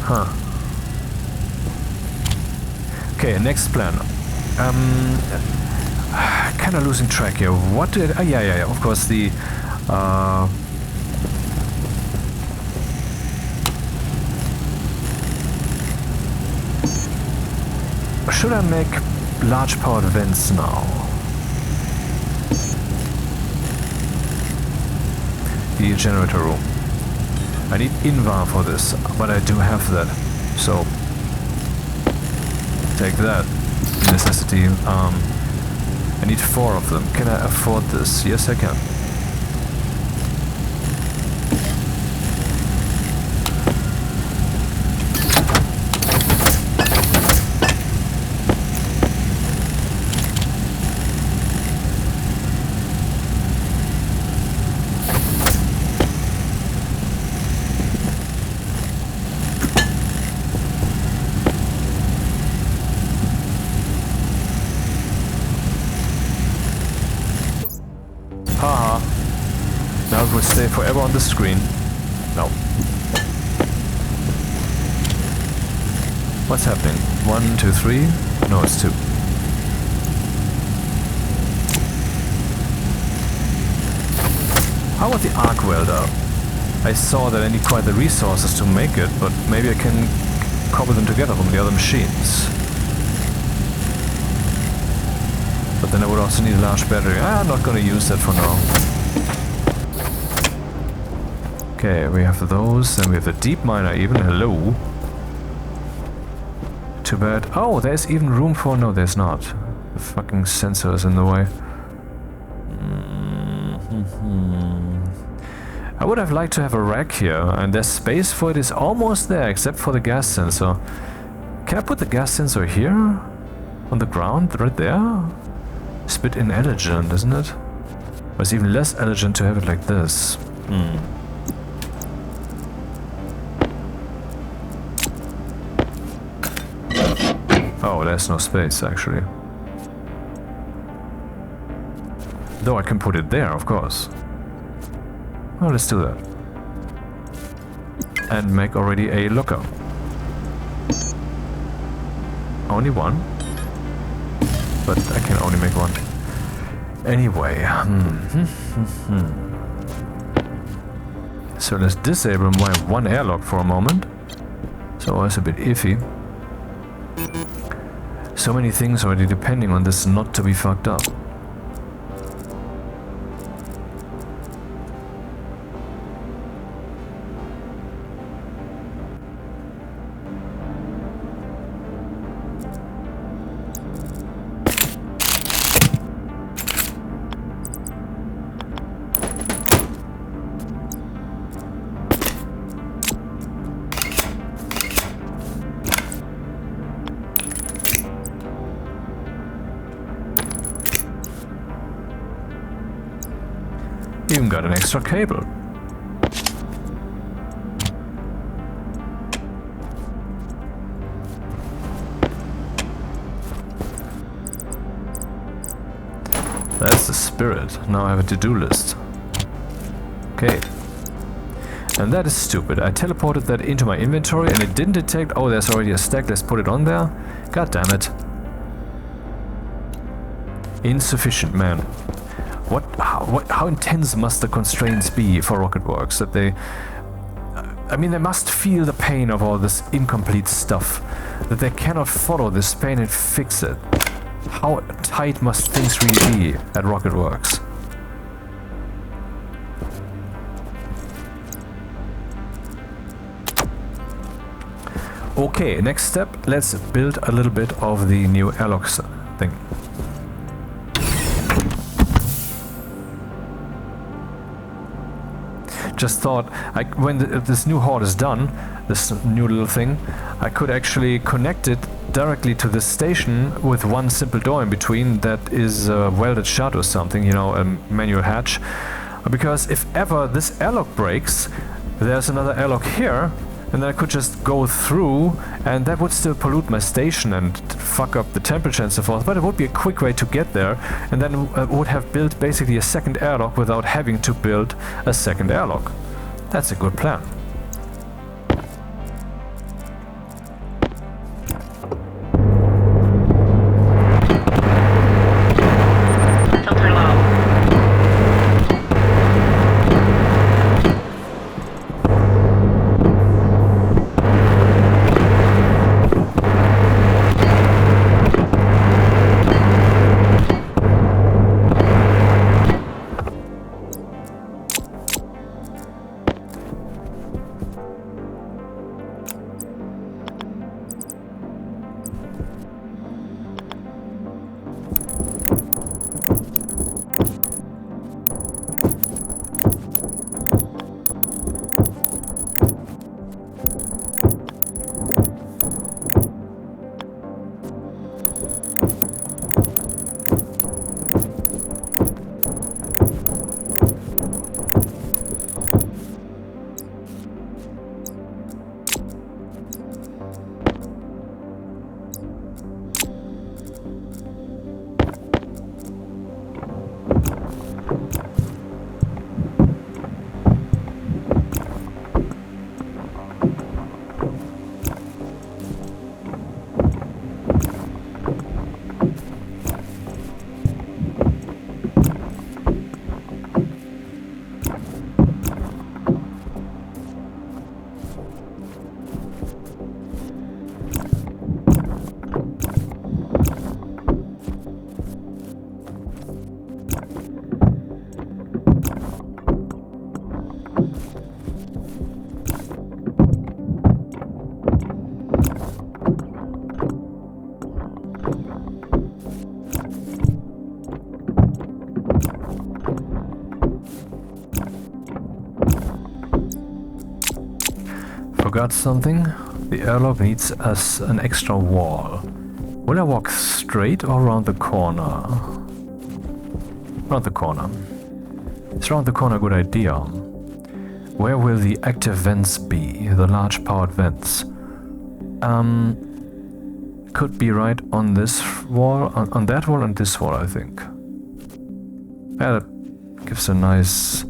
Huh. Okay, next plan. Kind of losing track here. What did... yeah, of course, the... should I make large powered vents now? The generator room. I need Invar for this, but I do have that. So... take that. Necessity. I need 4 of them. Can I afford this? Yes, I can. Haha. Now it would stay forever on the screen. No. What's happening? 1, 2, 3? No, it's 2. How about the arc welder? I saw that I need quite the resources to make it, but maybe I can cobble them together from the other machines. But then I would also need a large battery. I'm not gonna use that for now. Okay, we have those, and we have the deep miner even. Hello. Too bad. Oh, there's even room for... No, there's not. The fucking sensor is in the way. I would have liked to have a rack here, and there's space for it is almost there, except for the gas sensor. Can I put the gas sensor here? On the ground? Right there? It's a bit inelegant, isn't it? But it's even less elegant to have it like this. Oh, there's no space, actually. Though I can put it there, of course. Oh, let's do that. And make already a looker. Only one. But I can only make one. Anyway. So let's disable my one airlock for a moment. So it's a bit iffy. So many things already depending on this not to be fucked up. Even got an extra cable. That's the spirit. Now I have a to-do list. Okay. And that is stupid. I teleported that into my inventory and it didn't detect... Oh, there's already a stack. Let's put it on there. God damn it. Insufficient, man. How intense must the constraints be for Rocketworks that they... I mean, they must feel the pain of all this incomplete stuff. That they cannot follow this pain and fix it. How tight must things really be at Rocketworks? Okay, next step, let's build a little bit of the new airlocks thing. Just thought, when this new horde is done, this new little thing, I could actually connect it directly to this station with one simple door in between that is welded shut or something, you know, a manual hatch. Because if ever this airlock breaks, there's another airlock here, and then I could just go through, and that would still pollute my station and fuck up the temperature and so forth, but it would be a quick way to get there, and then would have built basically a second airlock without having to build a second airlock. That's a good plan. Filter low. forgot something. The airlock needs us an extra wall. Will I walk straight or around the corner? Around the corner. Is around the corner a good idea? Where will the active vents be? The large powered vents. Could be right on this wall, on that wall and this wall, I think. Yeah, that gives a nice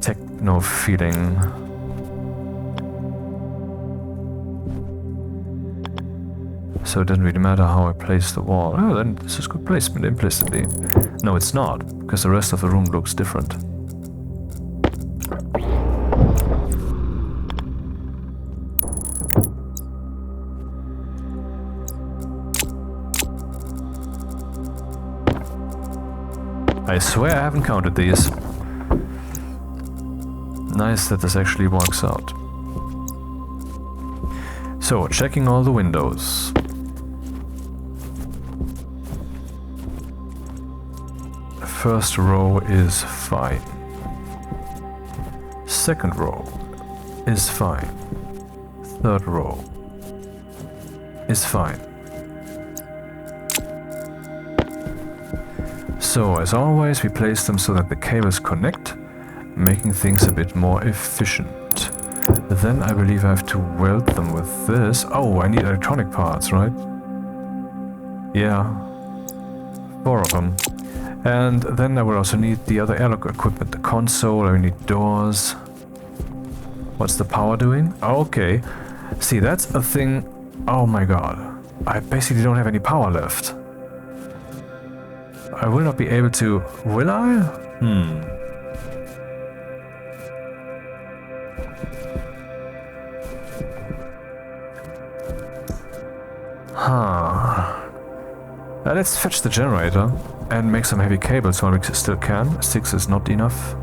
techno feeling. So it doesn't really matter how I place the wall. Oh, then this is good placement implicitly. No, it's not, because the rest of the room looks different. I swear I haven't counted these. Nice that this actually works out. So, checking all the windows. First row is fine. Second row is fine. Third row is fine. So, as always, we place them so that the cables connect, making things a bit more efficient. Then I believe I have to weld them with this. Oh, I need electronic parts, right? Yeah. 4 of them. And then I will also need the other airlock equipment, the console, I need doors. What's the power doing? Okay. See, that's a thing. Oh my god. I basically don't have any power left. I will not be able to... Will I? Let's fetch the generator and make some heavy cables while we still can. 6 is not enough.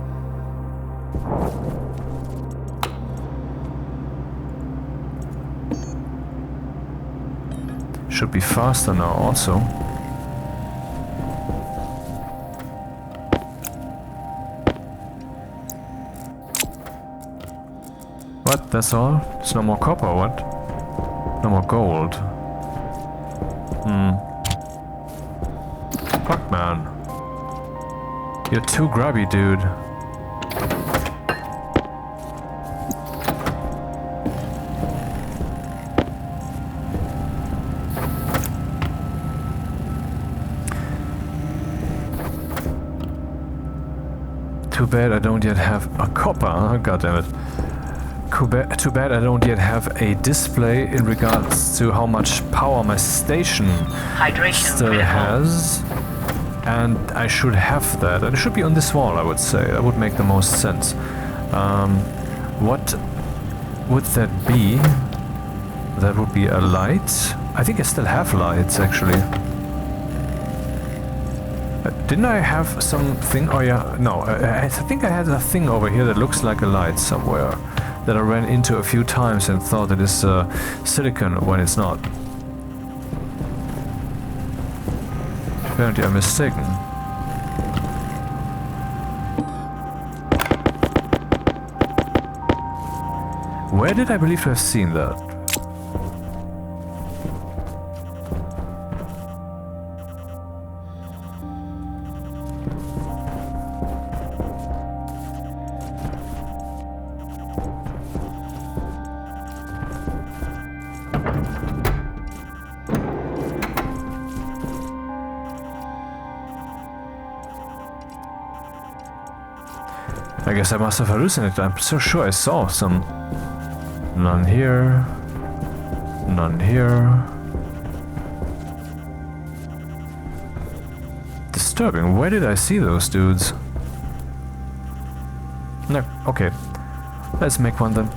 Should be faster now also. What? That's all? There's no more copper, what? No more gold. Fuck, man. You're too grubby, dude. Too bad I don't yet have a copper, huh? God damn it. Too bad I don't yet have a display in regards to how much power my station still has. And I should have that. And it should be on this wall, I would say. That would make the most sense. What would that be? That would be a light. I think I still have lights, actually. Didn't I have something? Oh yeah, no. I think I had a thing over here that looks like a light somewhere. That I ran into a few times and thought it is silicon when it's not. Apparently I'm mistaken. Where did I believe to have seen that? I guess I must have hallucinated. I'm so sure I saw some. None here. None here. Disturbing. Where did I see those dudes? No. Okay. Let's make one then.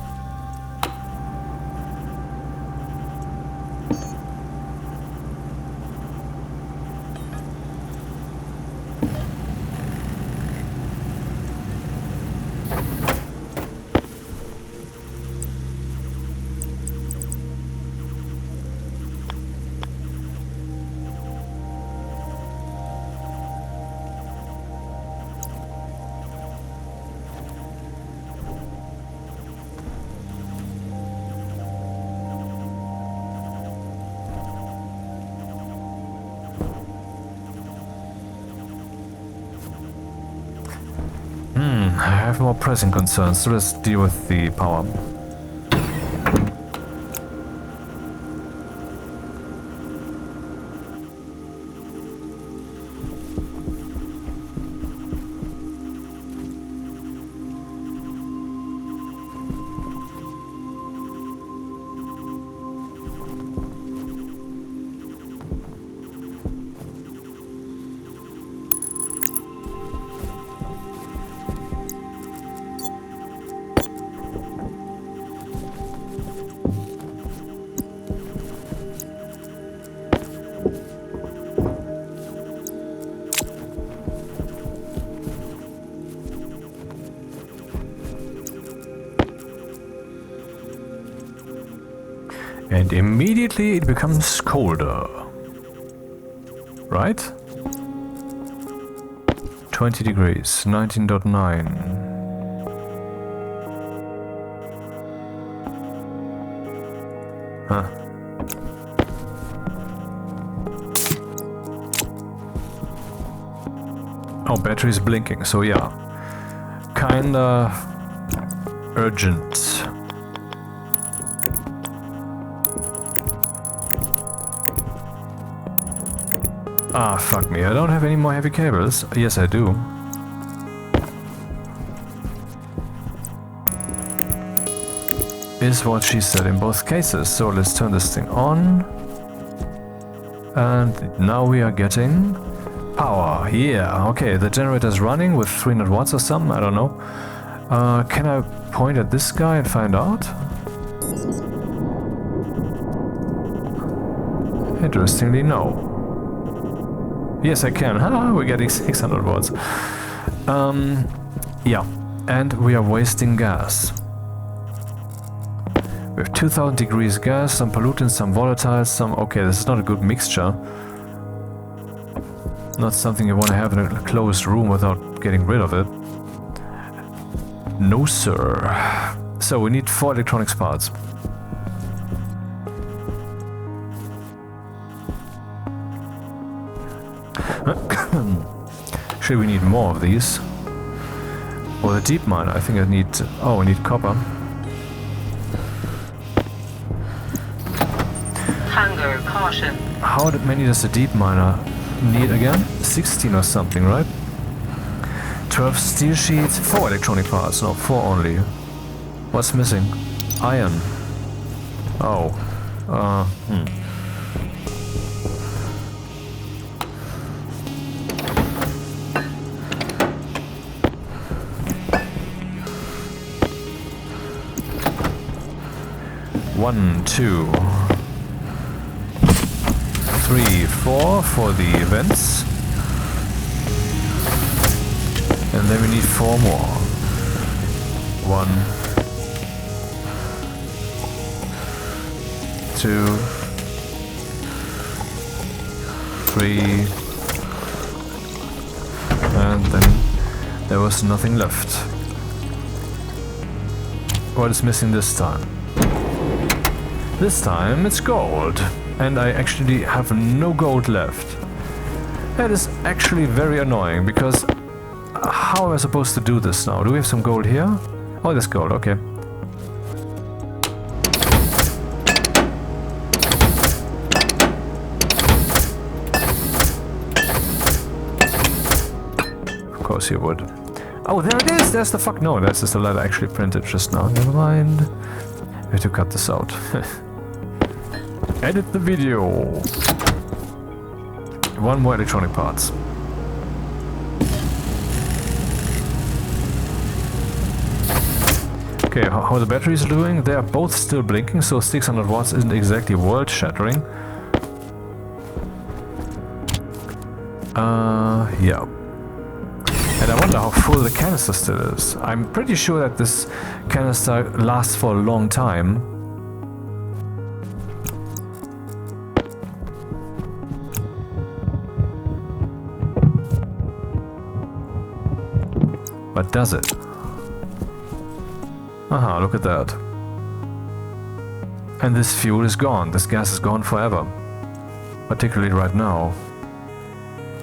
I have more pressing concerns, so let's deal with the power. And immediately it becomes colder. Right? 20 degrees, 19.9. Huh. Oh, battery's blinking, so yeah. Kinda urgent. Ah, fuck me, I don't have any more heavy cables. Yes, I do. Is what she said in both cases. So let's turn this thing on. And now we are getting power. Yeah, okay, the generator is running with 300 watts or something, I don't know. Can I point at this guy and find out? Interestingly, no. Yes, I can. Ah, we're getting 600 watts. Yeah, and we are wasting gas. We have 2000 degrees gas, some pollutants, some volatiles, some... Okay, this is not a good mixture. Not something you want to have in a closed room without getting rid of it. No, sir. So we need 4 electronics parts. Should we need more of these? Or the deep miner, I think I need... Oh, we need copper. Hunger, caution. How many does the deep miner need again? 16 or something, right? 12 steel sheets, 4 electronic parts, no, 4 only. What's missing? Iron. Oh. One, 2, 3, 4 for the vents. And then we need 4 more. 1, 2, 3, and then there was nothing left. What is missing this time? This time it's gold, and I actually have no gold left. That is actually very annoying, because how am I supposed to do this now? Do we have some gold here? Oh, there's gold, okay. Of course you would. Oh, there it is! There's the fuck... No, that's just the letter I actually printed just now. Never mind. We have to cut this out. Edit the video. 1 more electronic parts. Okay, how the batteries are doing? They are both still blinking, so 600 watts isn't exactly world-shattering. Yeah. And I wonder how full the canister still is. I'm pretty sure that this canister lasts for a long time. But does it? Aha, look at that. And this fuel is gone. This gas is gone forever. Particularly right now.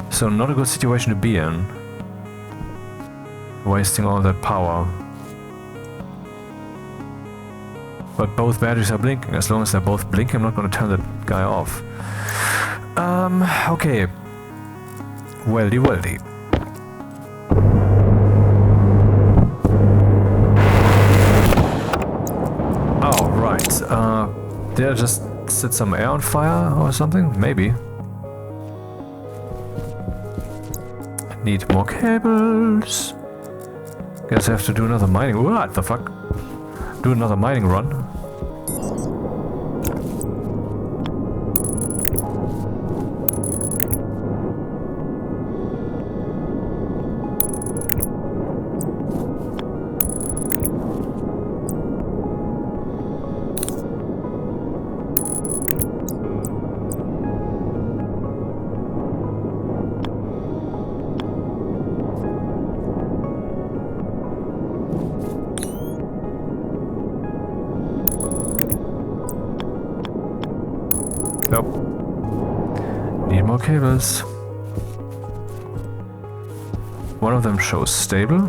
So not a good situation to be in. Wasting all that power. But both batteries are blinking. As long as they're both blinking, I'm not going to turn that guy off. Okay. Weldy, weldy. Oh, right. Did I just set some air on fire or something? Maybe. Need more cables. Guess I have to do another mining. What the fuck? Do another mining run. Nope. Need more cables. One of them shows stable.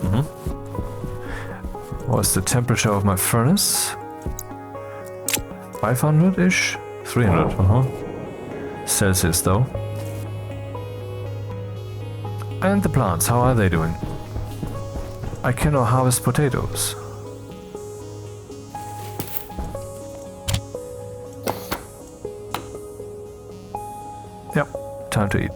What's the temperature of my furnace? 500-ish? 300, Celsius though. And the plants, how are they doing? I cannot harvest potatoes. Yep, time to eat.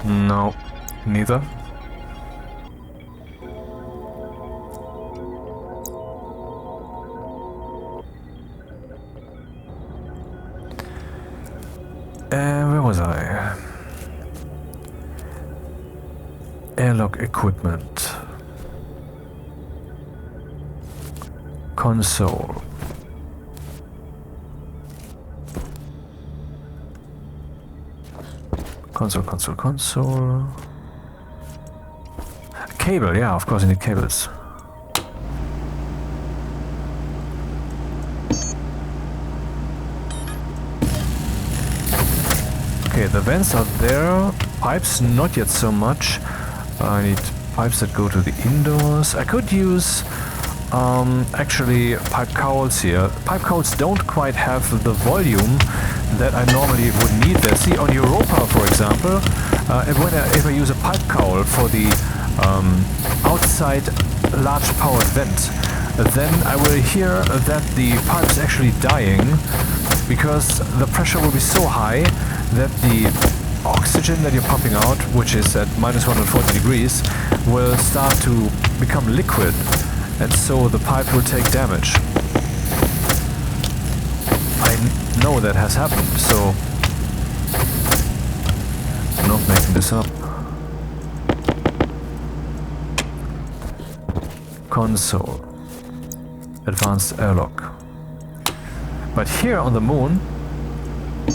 No, neither. Where was I? Airlock equipment. Console. Console. Cable, yeah, of course I need cables. Okay, the vents are there. Pipes, not yet so much. I need pipes that go to the indoors. I could use actually pipe cowls here. Pipe cowls don't quite have the volume that I normally would need there. See, on Europa, for example, if I use a pipe cowl for the outside large powered vent, then I will hear that the pipe is actually dying because the pressure will be so high that the oxygen that you're pumping out, which is at minus 140 degrees, will start to become liquid, and so the pipe will take damage. I know that has happened, so I'm not making this up. Console. Advanced airlock. But here on the moon,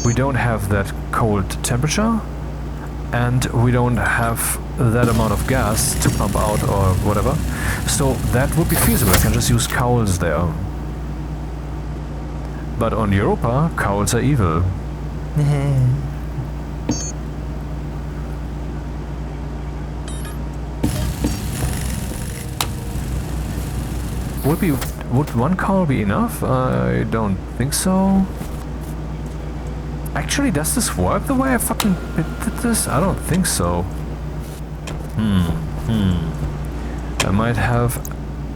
we don't have that cold temperature, and we don't have that amount of gas to pump out or whatever. So that would be feasible. I can just use cowls there. But on Europa, cowls are evil. Would one cowl be enough? I don't think so. Actually, does this work the way I fucking did this? I don't think so. I might have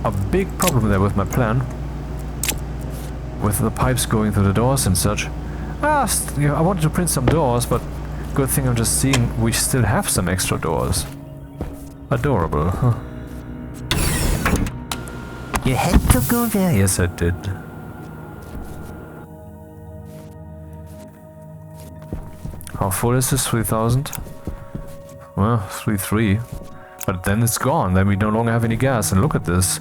a big problem there with my plan. With the pipes going through the doors and such. I wanted to print some doors, but good thing I'm just seeing we still have some extra doors. Adorable, huh? You had to go there. Yes, I did. How full is this? 3,000? Well, 3,300. But then it's gone, then we no longer have any gas, and look at this.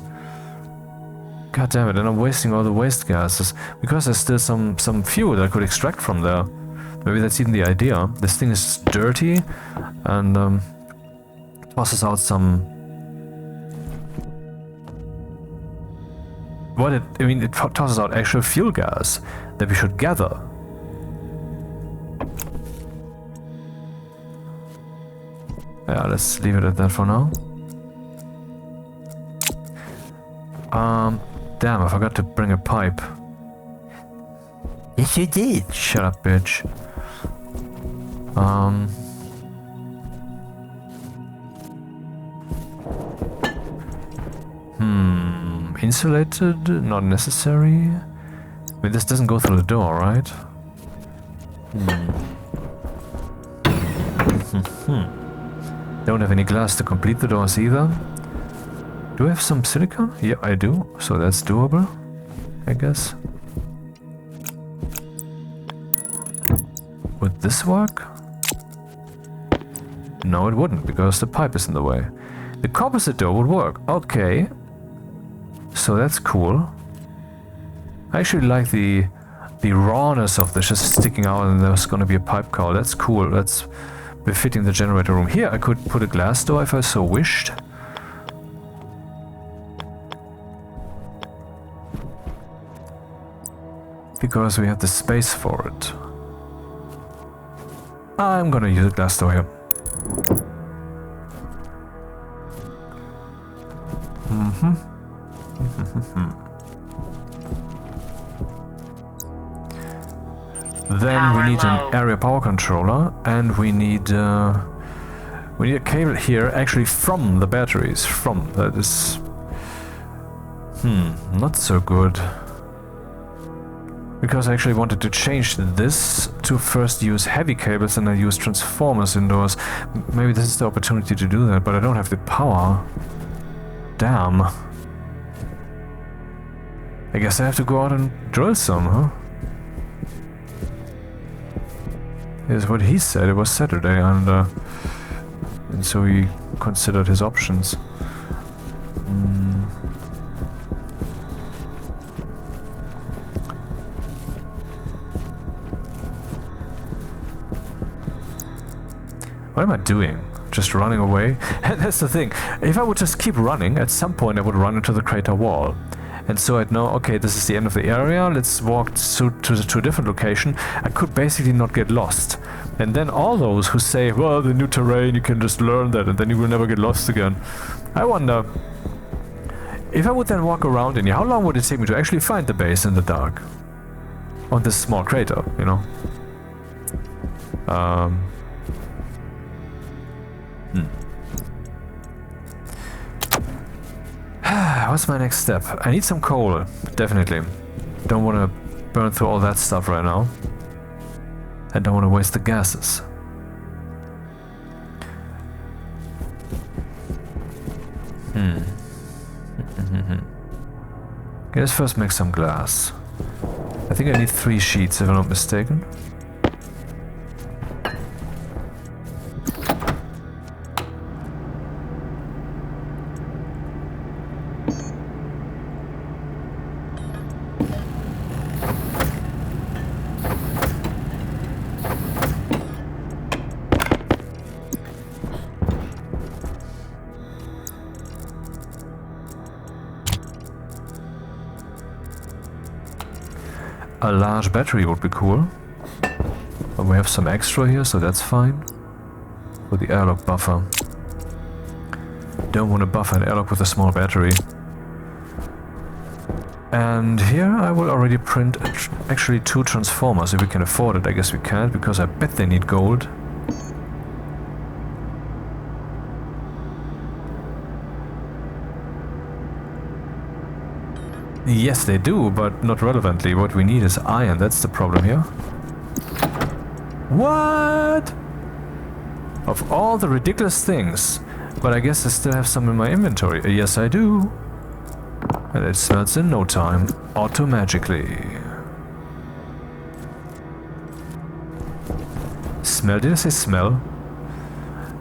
God damn it, and I'm wasting all the waste gases. Because there's still some fuel that I could extract from there. Maybe that's even the idea. This thing is dirty, and tosses out some... it tosses out actual fuel gas that we should gather. Yeah, let's leave it at that for now. Damn, I forgot to bring a pipe. Yes, you did. Shut up, bitch. Insulated? Not necessary. I mean, this doesn't go through the door, right? Don't have any glass to complete the doors either. Do I have some silicone? Yeah, I do. So that's doable, I guess. Would this work? No, it wouldn't, because the pipe is in the way. The composite door would work. Okay. So that's cool. I actually like the rawness of this just sticking out and there's gonna be a pipe cowl. That's cool. That's befitting the generator room. Here I could put a glass door if I so wished. Because we have the space for it. I'm gonna use a glass door here. Then we need an area power controller, and we need a cable here, actually from the batteries. That is, not so good. Because I actually wanted to change this to first use heavy cables and I use transformers indoors. Maybe this is the opportunity to do that, but I don't have the power. Damn. I guess I have to go out and drill some, huh? Here's what he said. It was Saturday, and so he considered his options. What am I doing? Just running away? And that's the thing. If I would just keep running, at some point I would run into the crater wall. And so I'd know, okay, this is the end of the area, let's walk to a different location. I could basically not get lost. And then all those who say, well, the new terrain, you can just learn that and then you will never get lost again. I wonder, if I would then walk around in here, how long would it take me to actually find the base in the dark? On this small crater, you know? What's my next step? I need some coal, definitely. Don't want to burn through all that stuff right now. I don't want to waste the gases. Okay, let's first make some glass. I think I need 3 sheets if I'm not mistaken. A large battery would be cool. But we have some extra here, so that's fine. For the airlock buffer. Don't want to buffer an airlock with a small battery. And here I will already print actually 2 transformers if we can afford it. I guess we can't, because I bet they need gold. Yes, they do, but not relevantly. What we need is iron. That's the problem here. What? Of all the ridiculous things. But I guess I still have some in my inventory. Yes, I do. And it smelts in no time. Auto-magically. Smell? Did I say smell?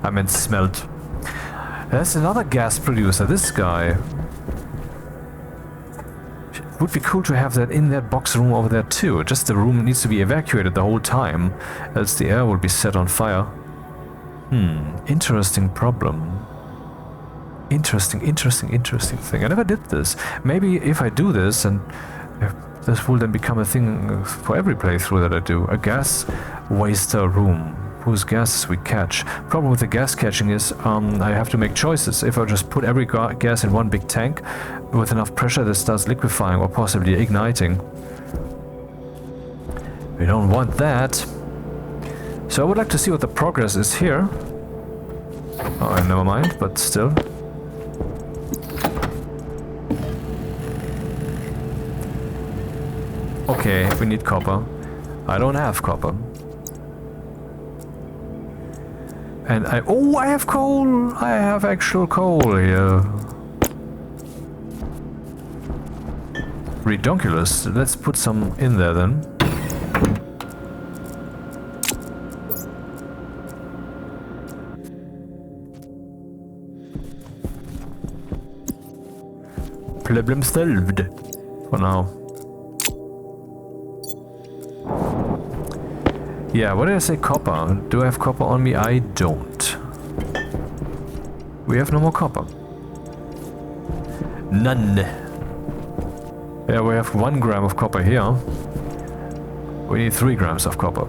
I meant smelt. There's another gas producer, this guy. Would be cool to have that in that box room over there too. Just the room needs to be evacuated the whole time, else the air will be set on fire. Interesting problem. Interesting thing. I never did this. Maybe if I do this, and this will then become a thing for every playthrough that I do. A gas waster room, whose gases we catch. Problem with the gas catching is I have to make choices. If I just put every gas in one big tank with enough pressure, this starts liquefying or possibly igniting. We don't want that. So I would like to see what the progress is here. Oh, never mind, but still. Okay, we need copper. I don't have copper. And I have coal! I have actual coal here. Redonkulous. Let's put some in there then. Problem solved. For now. Yeah, what did I say? Copper. Do I have copper on me? I don't. We have no more copper. None. Yeah, we have 1 gram of copper here. We need 3 grams of copper.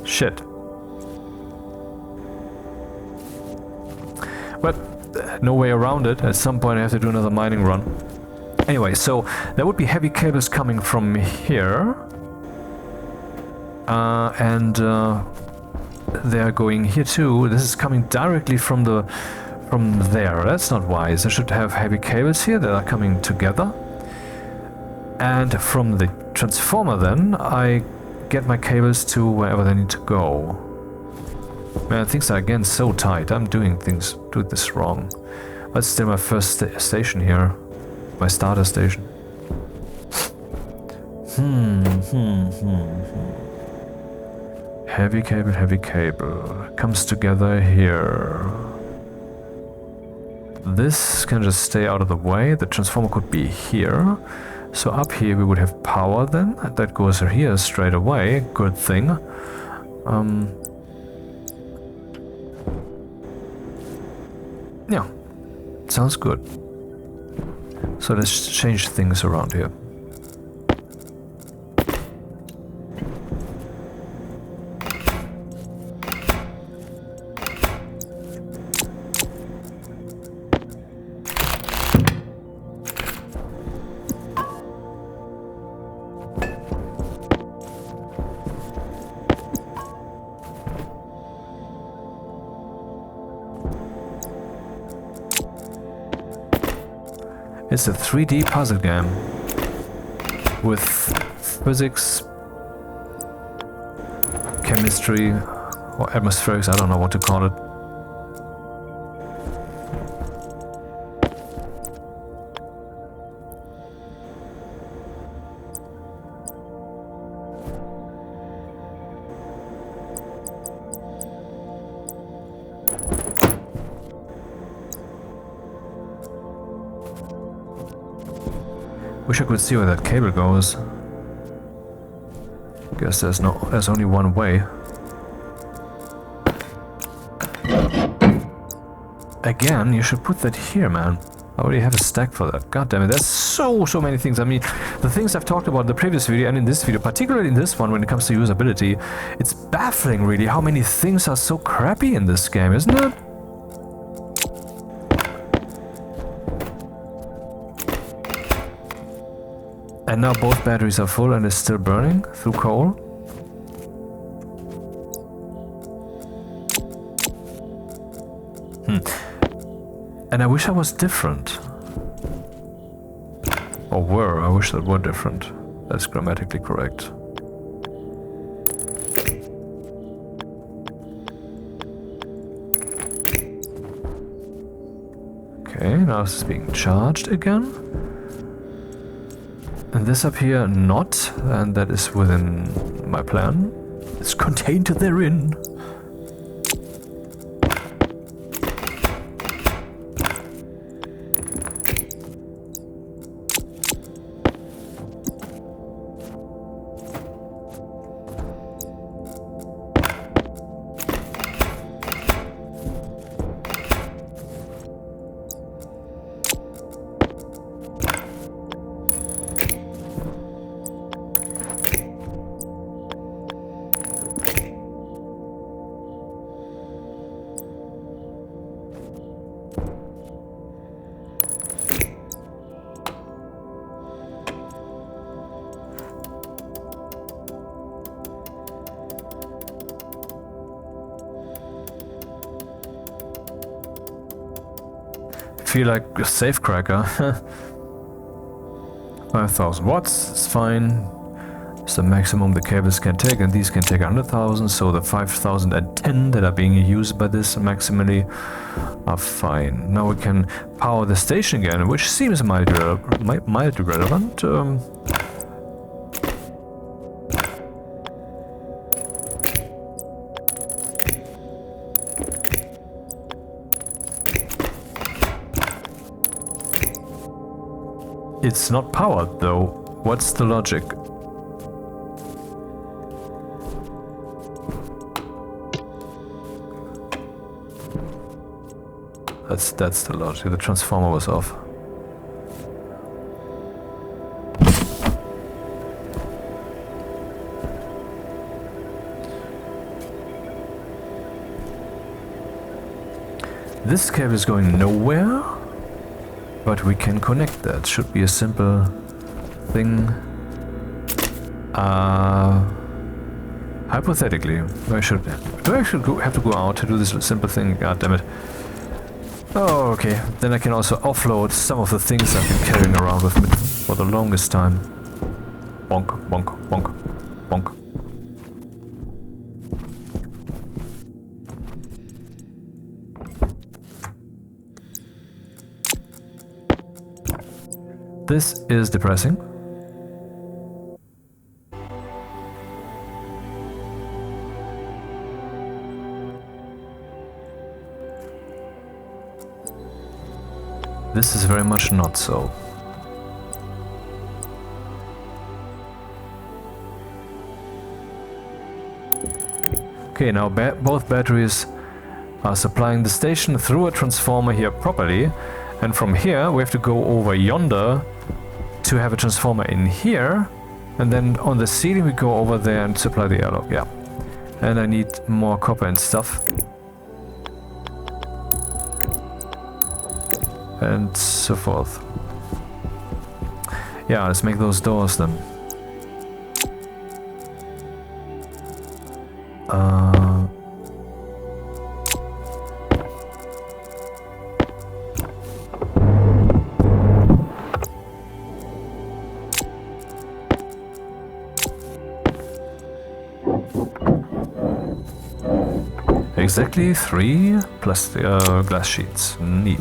Shit. But no way around it. At some point I have to do another mining run. Anyway, so there would be heavy cables coming from here. And they're going here too. This is coming directly from there. That's not wise. I should have heavy cables here that are coming together. And from the transformer then, I get my cables to wherever they need to go. Man, things are again so tight. I'm doing this wrong. But still my first station here. My starter station. Heavy cable. Comes together here. This can just stay out of the way. The transformer could be here. So up here we would have power then. That goes here straight away. Good thing. Yeah. Sounds good. So let's change things around here. It's a 3D puzzle game with physics, chemistry, or atmospherics, I don't know what to call it. Wish I could see where that cable goes. Guess there's only one way. Again, you should put that here, man. I already have a stack for that. God damn it, there's so many things. I mean, the things I've talked about in the previous video and in this video, particularly in this one when it comes to usability, it's baffling really how many things are so crappy in this game, isn't it? And now both batteries are full and it's still burning through coal. And I wish I was different. Or were, I wish that were different. That's grammatically correct. Okay, now this is being charged again. And this up here, not, and that is within my plan. It's contained therein. feel like a safecracker. 5,000 watts is fine. It's the maximum the cables can take, and these can take 100,000, so the 5,010 that are being used by this maximally are fine. Now we can power the station again, which seems mildly relevant. It's not powered though. What's the logic? That's the logic. The transformer was off. This cable is going nowhere, but we can connect that. Should be a simple thing. Hypothetically, do I actually have to go out to do this simple thing? God damn it. Oh, okay. Then I can also offload some of the things I've been carrying around with me for the longest time. Bonk, bonk, bonk, bonk. This is depressing. This is very much not so. Okay, now both batteries are supplying the station through a transformer here properly, and from here we have to go over yonder to have a transformer in here, and then on the ceiling we go over there and supply the airlock. Yeah, and I need more copper and stuff. And so forth. Yeah, let's make those doors then. Exactly 3 plus the glass sheets. Neat.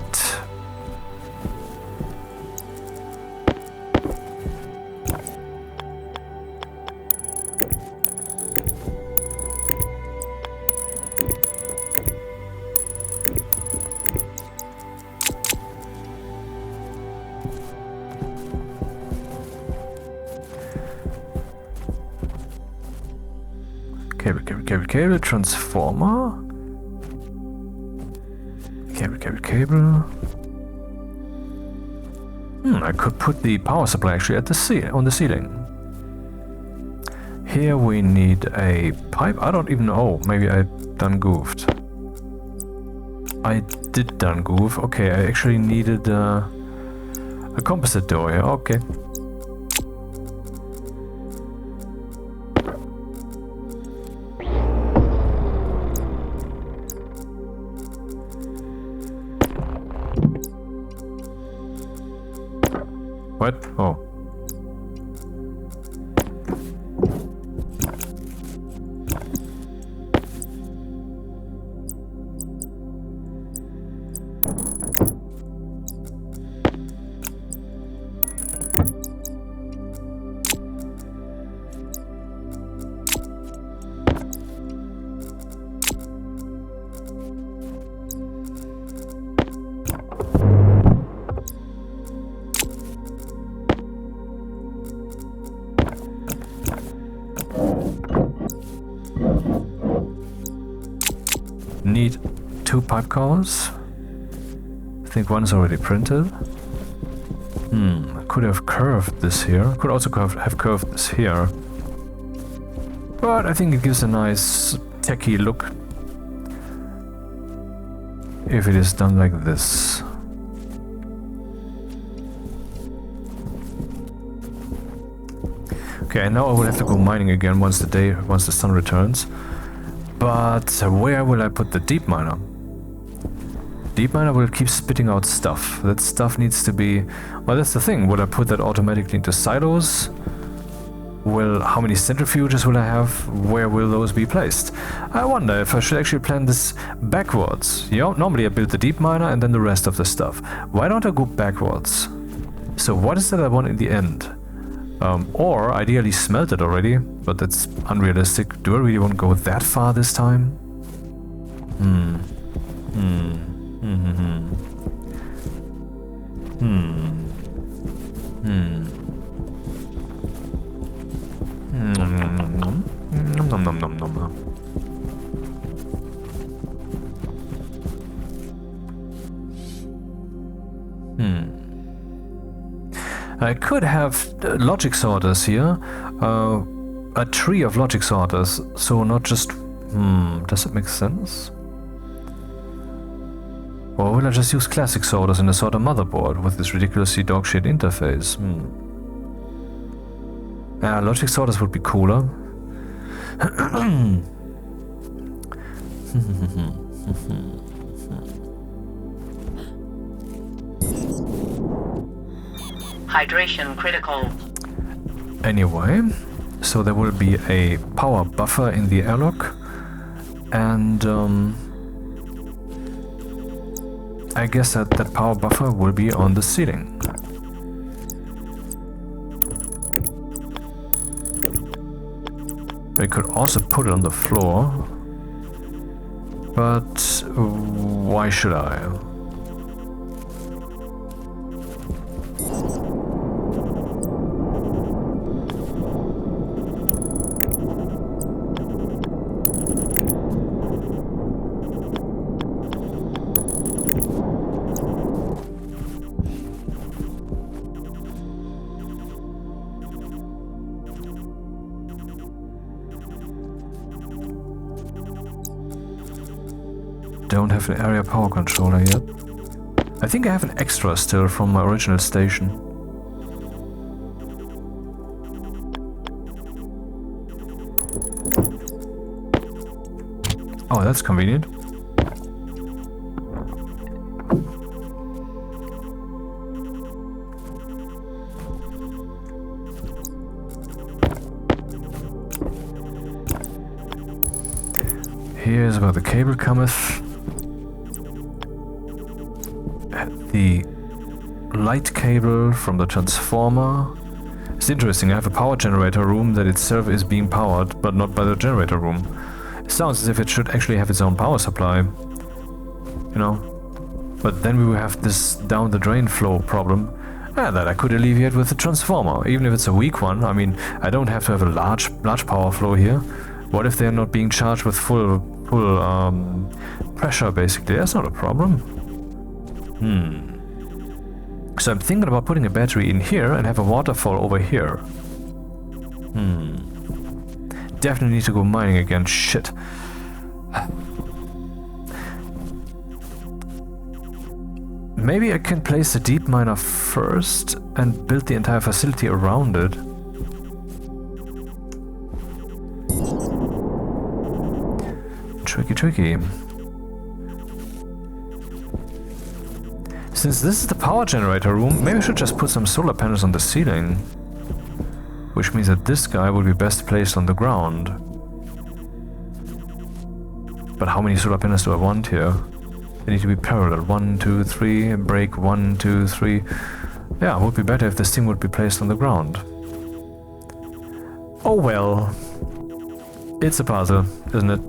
Cable, transformer. Cable. I could put the power supply actually at the on the ceiling. Here we need a pipe. I don't even know. Maybe I done goofed. I did done goof. Okay, I actually needed a composite door here. Okay. What? Oh. Need 2 pipe cores. I think one's already printed. I could have curved this here. Could also have curved this here. But I think it gives a nice techie look if it is done like this. Okay, now I will have to go mining again once the sun returns. But where will I put the deep miner? deep miner, will it keep spitting out stuff? That stuff needs to be... Well, that's the thing. Will I put that automatically into silos? How many centrifuges will I have? Where will those be placed? I wonder if I should actually plan this backwards. You know, normally I build the deep miner and then the rest of the stuff. Why don't I go backwards? So what is that I want in the end? Or ideally smelt it already, but that's unrealistic. Do I really want to go that far this time? I could have logic sorters here, a tree of logic sorters, so not just... does it make sense? Or will I just use classic sorters in a sorter motherboard with this ridiculously dogshit interface? Logic sorters would be cooler. Hydration critical. Anyway, so there will be a power buffer in the airlock, and I guess that power buffer will be on the ceiling. We could also put it on the floor, but why should I? Don't have an area power controller yet. I think I have an extra still from my original station. Oh, that's convenient. Here's where the cable cometh. The light cable from the transformer. It's interesting, I have a power generator room that itself is being powered, but not by the generator room. It sounds as if it should actually have its own power supply. You know? But then we will have this down the drain flow problem. That I could alleviate with the transformer, even if it's a weak one. I mean, I don't have to have a large power flow here. What if they're not being charged with full pressure, basically? That's not a problem. So I'm thinking about putting a battery in here and have a waterfall over here. Definitely need to go mining again. Shit. Maybe I can place the deep miner first and build the entire facility around it. Tricky. Since this is the power generator room, maybe I should just put some solar panels on the ceiling. Which means that this guy will be best placed on the ground. But how many solar panels do I want here? They need to be parallel. 1, 2, 3, break 1, 2, 3. Yeah, it would be better if this thing would be placed on the ground. Oh well. It's a puzzle, isn't it?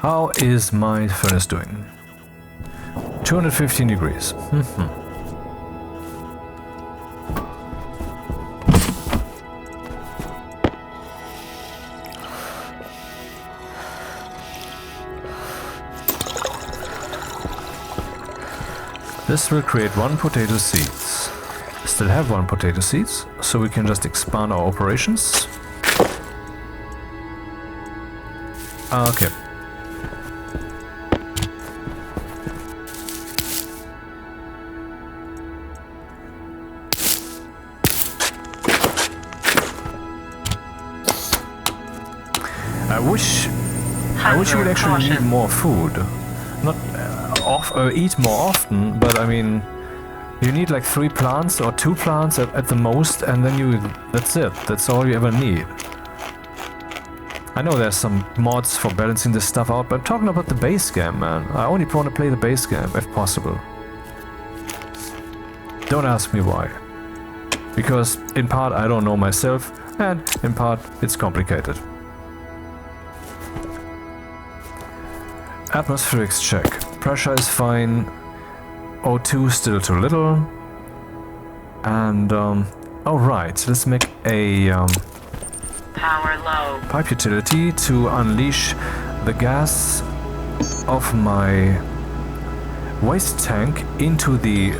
How is my furnace doing? 215 degrees. This will create 1 potato seeds. Still have 1 potato seeds, so we can just expand our operations. Okay. I wish you would actually need more food. Not eat more often, but I mean, you need like 3 plants or 2 plants at the most, and then that's it. That's all you ever need. I know there's some mods for balancing this stuff out, but I'm talking about the base game, man. I only want to play the base game, if possible. Don't ask me why. Because in part I don't know myself, and in part it's complicated. Atmospherics check. Pressure is fine. O2 still too little. And, alright, let's make a Power low. pipe utility to unleash the gas of my waste tank into the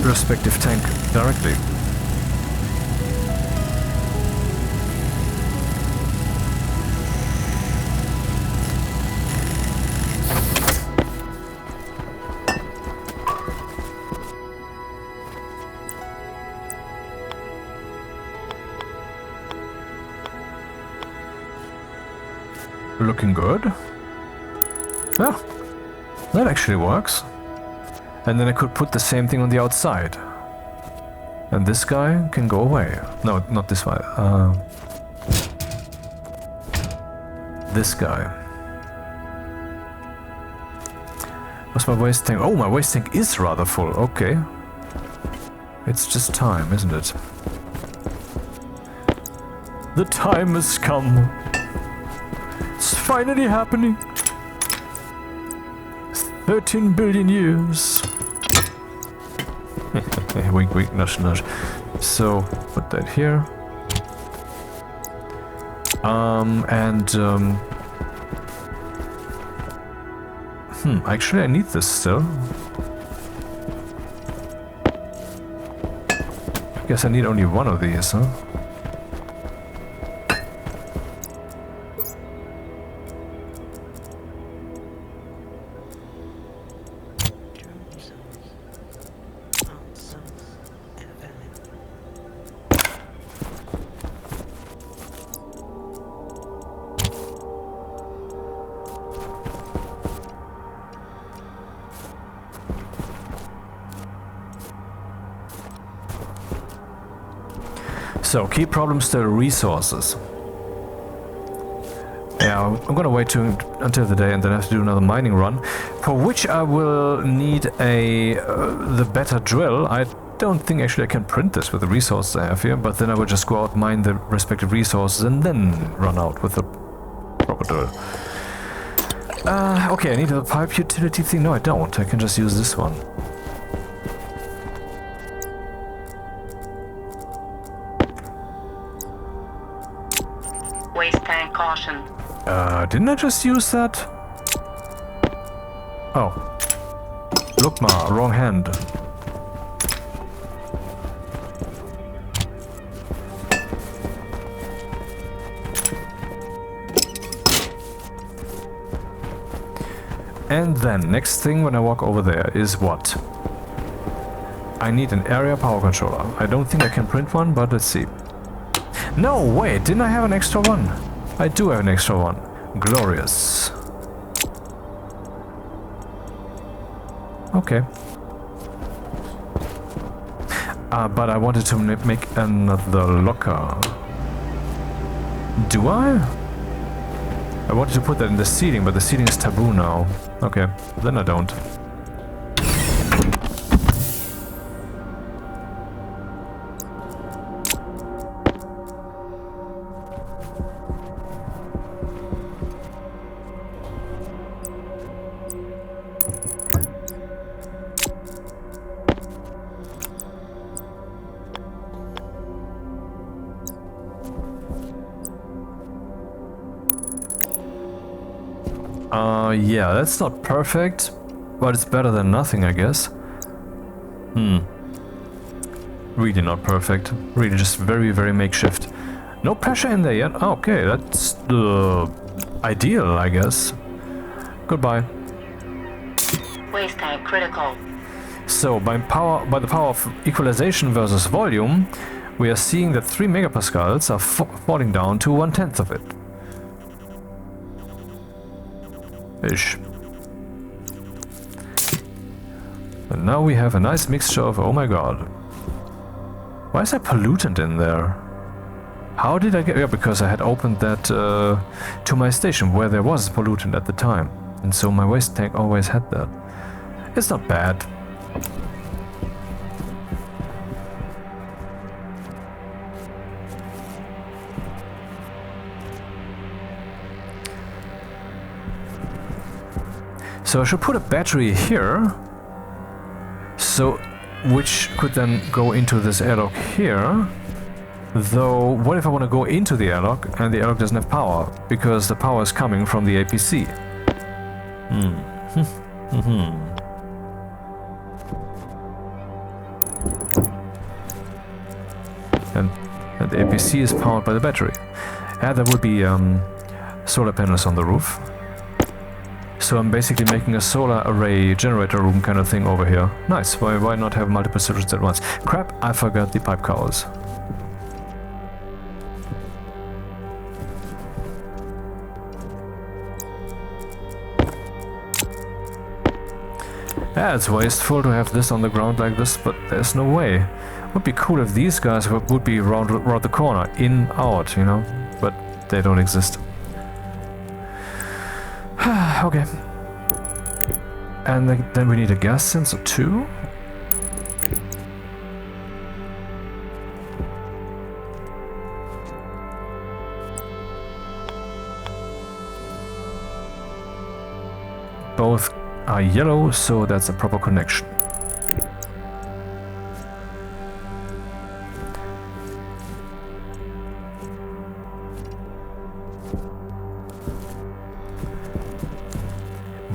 respective tank directly. Looking good. Yeah, that actually works. And then I could put the same thing on the outside. And this guy can go away. No, not this guy. This guy. What's my waste tank? Oh, my waste tank is rather full. Okay. It's just time, isn't it? The time has come. It's finally happening. 13 billion years. Wink, wink, nudge, nudge. So, put that here. Actually I need this still. I guess I need only 1 of these, huh? So, key problem still resources. Yeah, I'm gonna wait until the day and then have to do another mining run, for which I will need the better drill. I don't think actually I can print this with the resources I have here, but then I will just go out, mine the respective resources and then run out with the proper drill. Okay, I need a pipe utility thing. No, I don't. I can just use this one. Waste tank caution. Didn't I just use that? Oh. Look, ma, wrong hand. And then, next thing when I walk over there is what? I need an area power controller. I don't think I can print one, but let's see. No, wait, didn't I have an extra one? I do have an extra one. Glorious. Okay. But I wanted to make another locker. Do I? I wanted to put that in the ceiling, but the ceiling is taboo now. Okay, then I don't. Yeah, that's not perfect, but it's better than nothing, I guess. Really not perfect. Really just very, very makeshift. No pressure in there yet. Okay, that's ideal, I guess. Goodbye. Waste tank critical. So, by the power of equalization versus volume, we are seeing that 3 megapascals are falling down to 1/10 of it. Ish. And now we have a nice mixture of... oh my god. Why is there pollutant in there? How did I get... yeah, because I had opened that to my station where there was pollutant at the time. And so my waste tank always had that. It's not bad. So I should put a battery here, so which could then go into this airlock here. Though, what if I want to go into the airlock and the airlock doesn't have power, because the power is coming from the APC? And the APC is powered by the battery. And there would be solar panels on the roof. So I'm basically making a solar array generator room kind of thing over here. Nice, why not have multiple solutions at once? Crap, I forgot the pipe cowls. Yeah, it's wasteful to have this on the ground like this, but there's no way. Would be cool if these guys would be around the corner, in, out, you know? But they don't exist. Okay. And then we need a gas sensor too. Both are yellow, so that's a proper connection.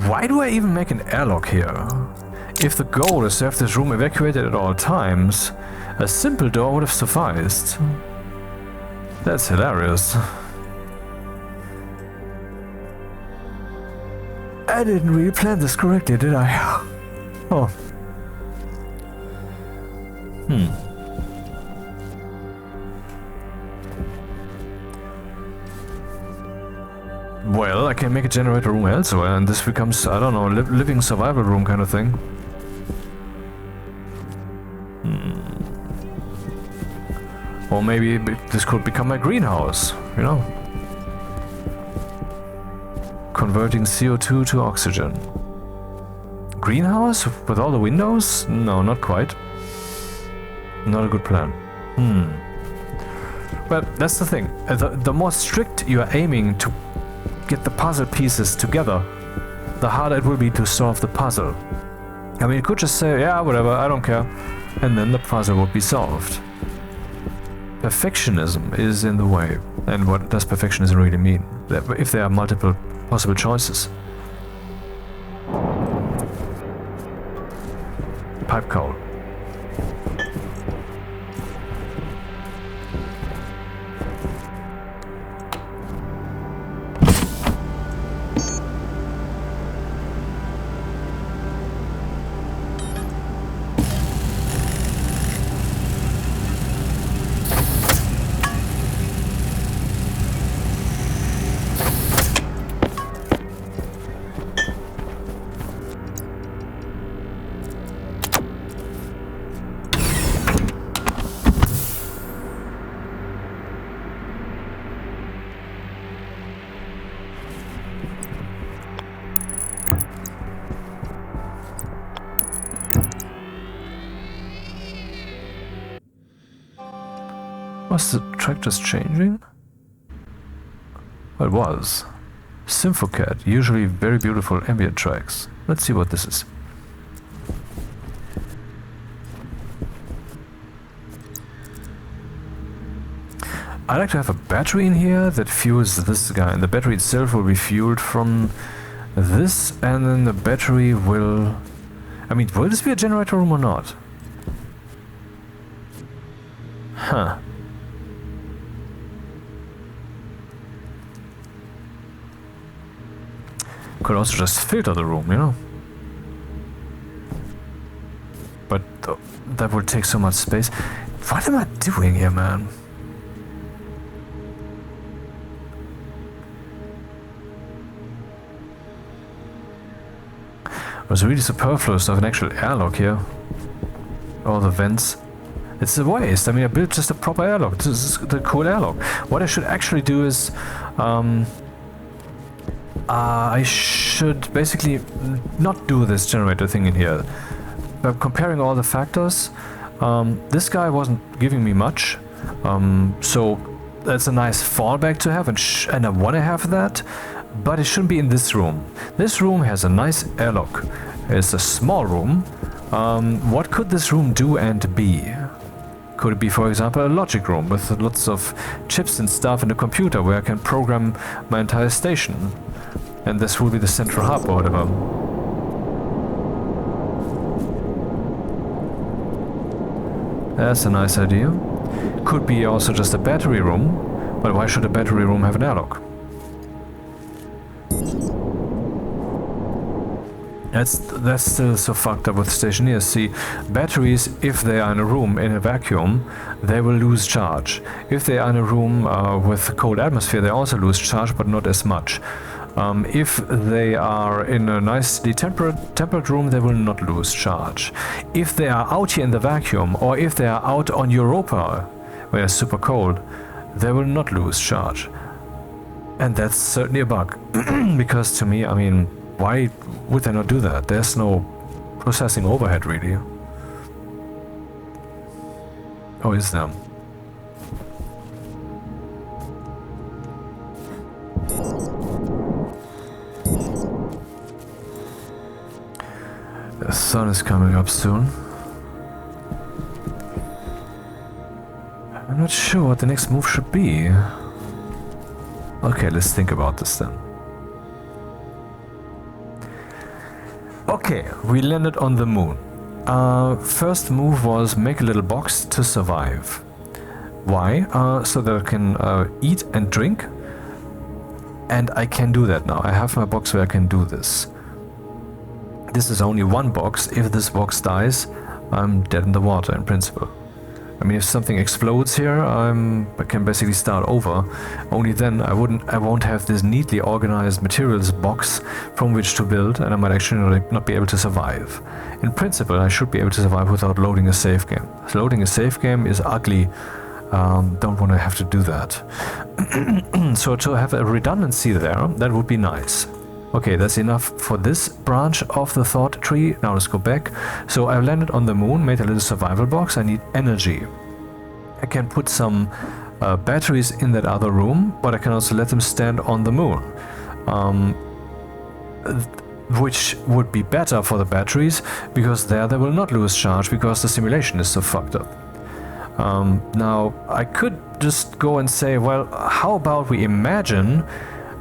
Why do I even make an airlock here? If the goal is to have this room evacuated at all times, a simple door would have sufficed. That's hilarious. I didn't really plan this correctly, did I? Oh. Well, I can make a generator room elsewhere, and this becomes, I don't know, living survival room kind of thing. Or maybe this could become my greenhouse, you know? Converting CO2 to oxygen. Greenhouse? With all the windows? No, not quite. Not a good plan. But that's the thing. The more strict you are aiming to get the puzzle pieces together, the harder it will be to solve the puzzle. I mean, you could just say, yeah, whatever, I don't care, and then the puzzle would be solved. Perfectionism is in the way. And what does perfectionism really mean? That if there are multiple possible choices. Pipe cowl. Was the track just changing? Well, it was. Symphocat, usually very beautiful ambient tracks. Let's see what this is. I like to have a battery in here that fuels this guy, and the battery itself will be fueled from this, and then the battery will... I mean, will this be a generator room or not? Huh. Could also just filter the room, you know? But that would take so much space. What am I doing here, man? It was really superfluous to have an actual airlock here. All the vents. It's a waste. I mean, I built just a proper airlock. This is the cool airlock. What I should actually do is... I should basically not do this generator thing in here. Comparing all the factors, this guy wasn't giving me much. So that's a nice fallback to have, and I want to have that. But it shouldn't be in this room. This room has a nice airlock. It's a small room. What could this room do and be? Could it be, for example, a logic room with lots of chips and stuff in the computer where I can program my entire station? And this will be the central hub or whatever. That's a nice idea. Could be also just a battery room. But why should a battery room have an airlock? That's still so fucked up with Stationeers. See, batteries, if they are in a room in a vacuum, they will lose charge. If they are in a room with a cold atmosphere, they also lose charge, but not as much. If they are in a nicely tempered room, they will not lose charge. If they are out here in the vacuum, or if they are out on Europa, where it's super cold, they will not lose charge. And that's certainly a bug. Because to me, I mean, why would they not do that? There's no processing overhead, really. Oh, is there? The sun is coming up soon. I'm not sure what the next move should be. Okay, let's think about this then. Okay, we landed on the moon. First move was make a little box to survive. Why? So that I can eat and drink. And I can do that now. I have my box where I can do this. This is only one box. If this box dies, I'm dead in the water in principle. I mean, if something explodes here, I can basically start over. Only then I won't have this neatly organized materials box from which to build, and I might actually not be able to survive. In principle, I should be able to survive without loading a save game. Loading a save game is ugly. Don't want to have to do that. So to have a redundancy there, that would be nice. Okay, that's enough for this branch of the thought tree. Now let's go back. So I landed on the moon, made a little survival box. I need energy. I can put some batteries in that other room, but I can also let them stand on the moon. Which would be better for the batteries, because there they will not lose charge because the simulation is so fucked up. Now, I could just go and say, well, how about we imagine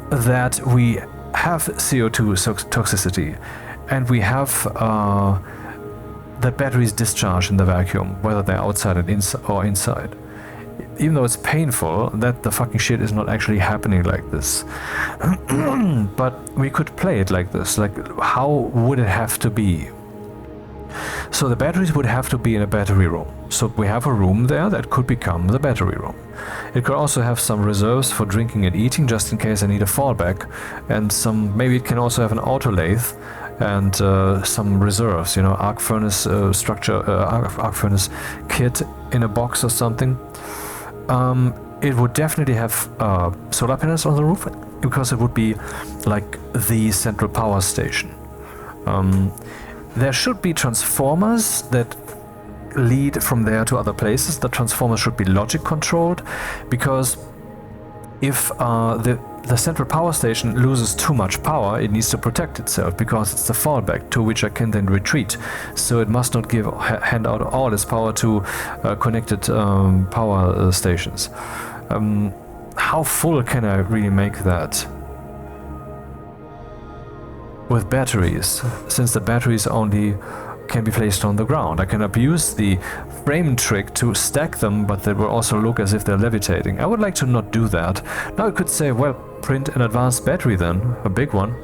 that we have CO2 toxicity, and we have that batteries discharge in the vacuum, whether they're outside and inside. Even though it's painful, that the fucking shit is not actually happening like this. But we could play it like this. Like, how would it have to be? So the batteries would have to be in a battery room. So we have a room there that could become the battery room. It could also have some reserves for drinking and eating, just in case I need a fallback, and maybe it can also have an auto lathe and some reserves, you know, arc furnace arc furnace kit in a box or something. It would definitely have solar panels on the roof, because it would be like the central power station. There should be transformers that lead from there to other places. The transformers should be logic controlled, because if the central power station loses too much power, it needs to protect itself, because it's the fallback to which I can then retreat. So it must not hand out all its power to connected power stations. How full can I really make that? with batteries, since the batteries only can be placed on the ground. I can abuse the frame trick to stack them, but they will also look as if they're levitating. I would like to not do that. Now I could say, well, print an advanced battery then, a big one.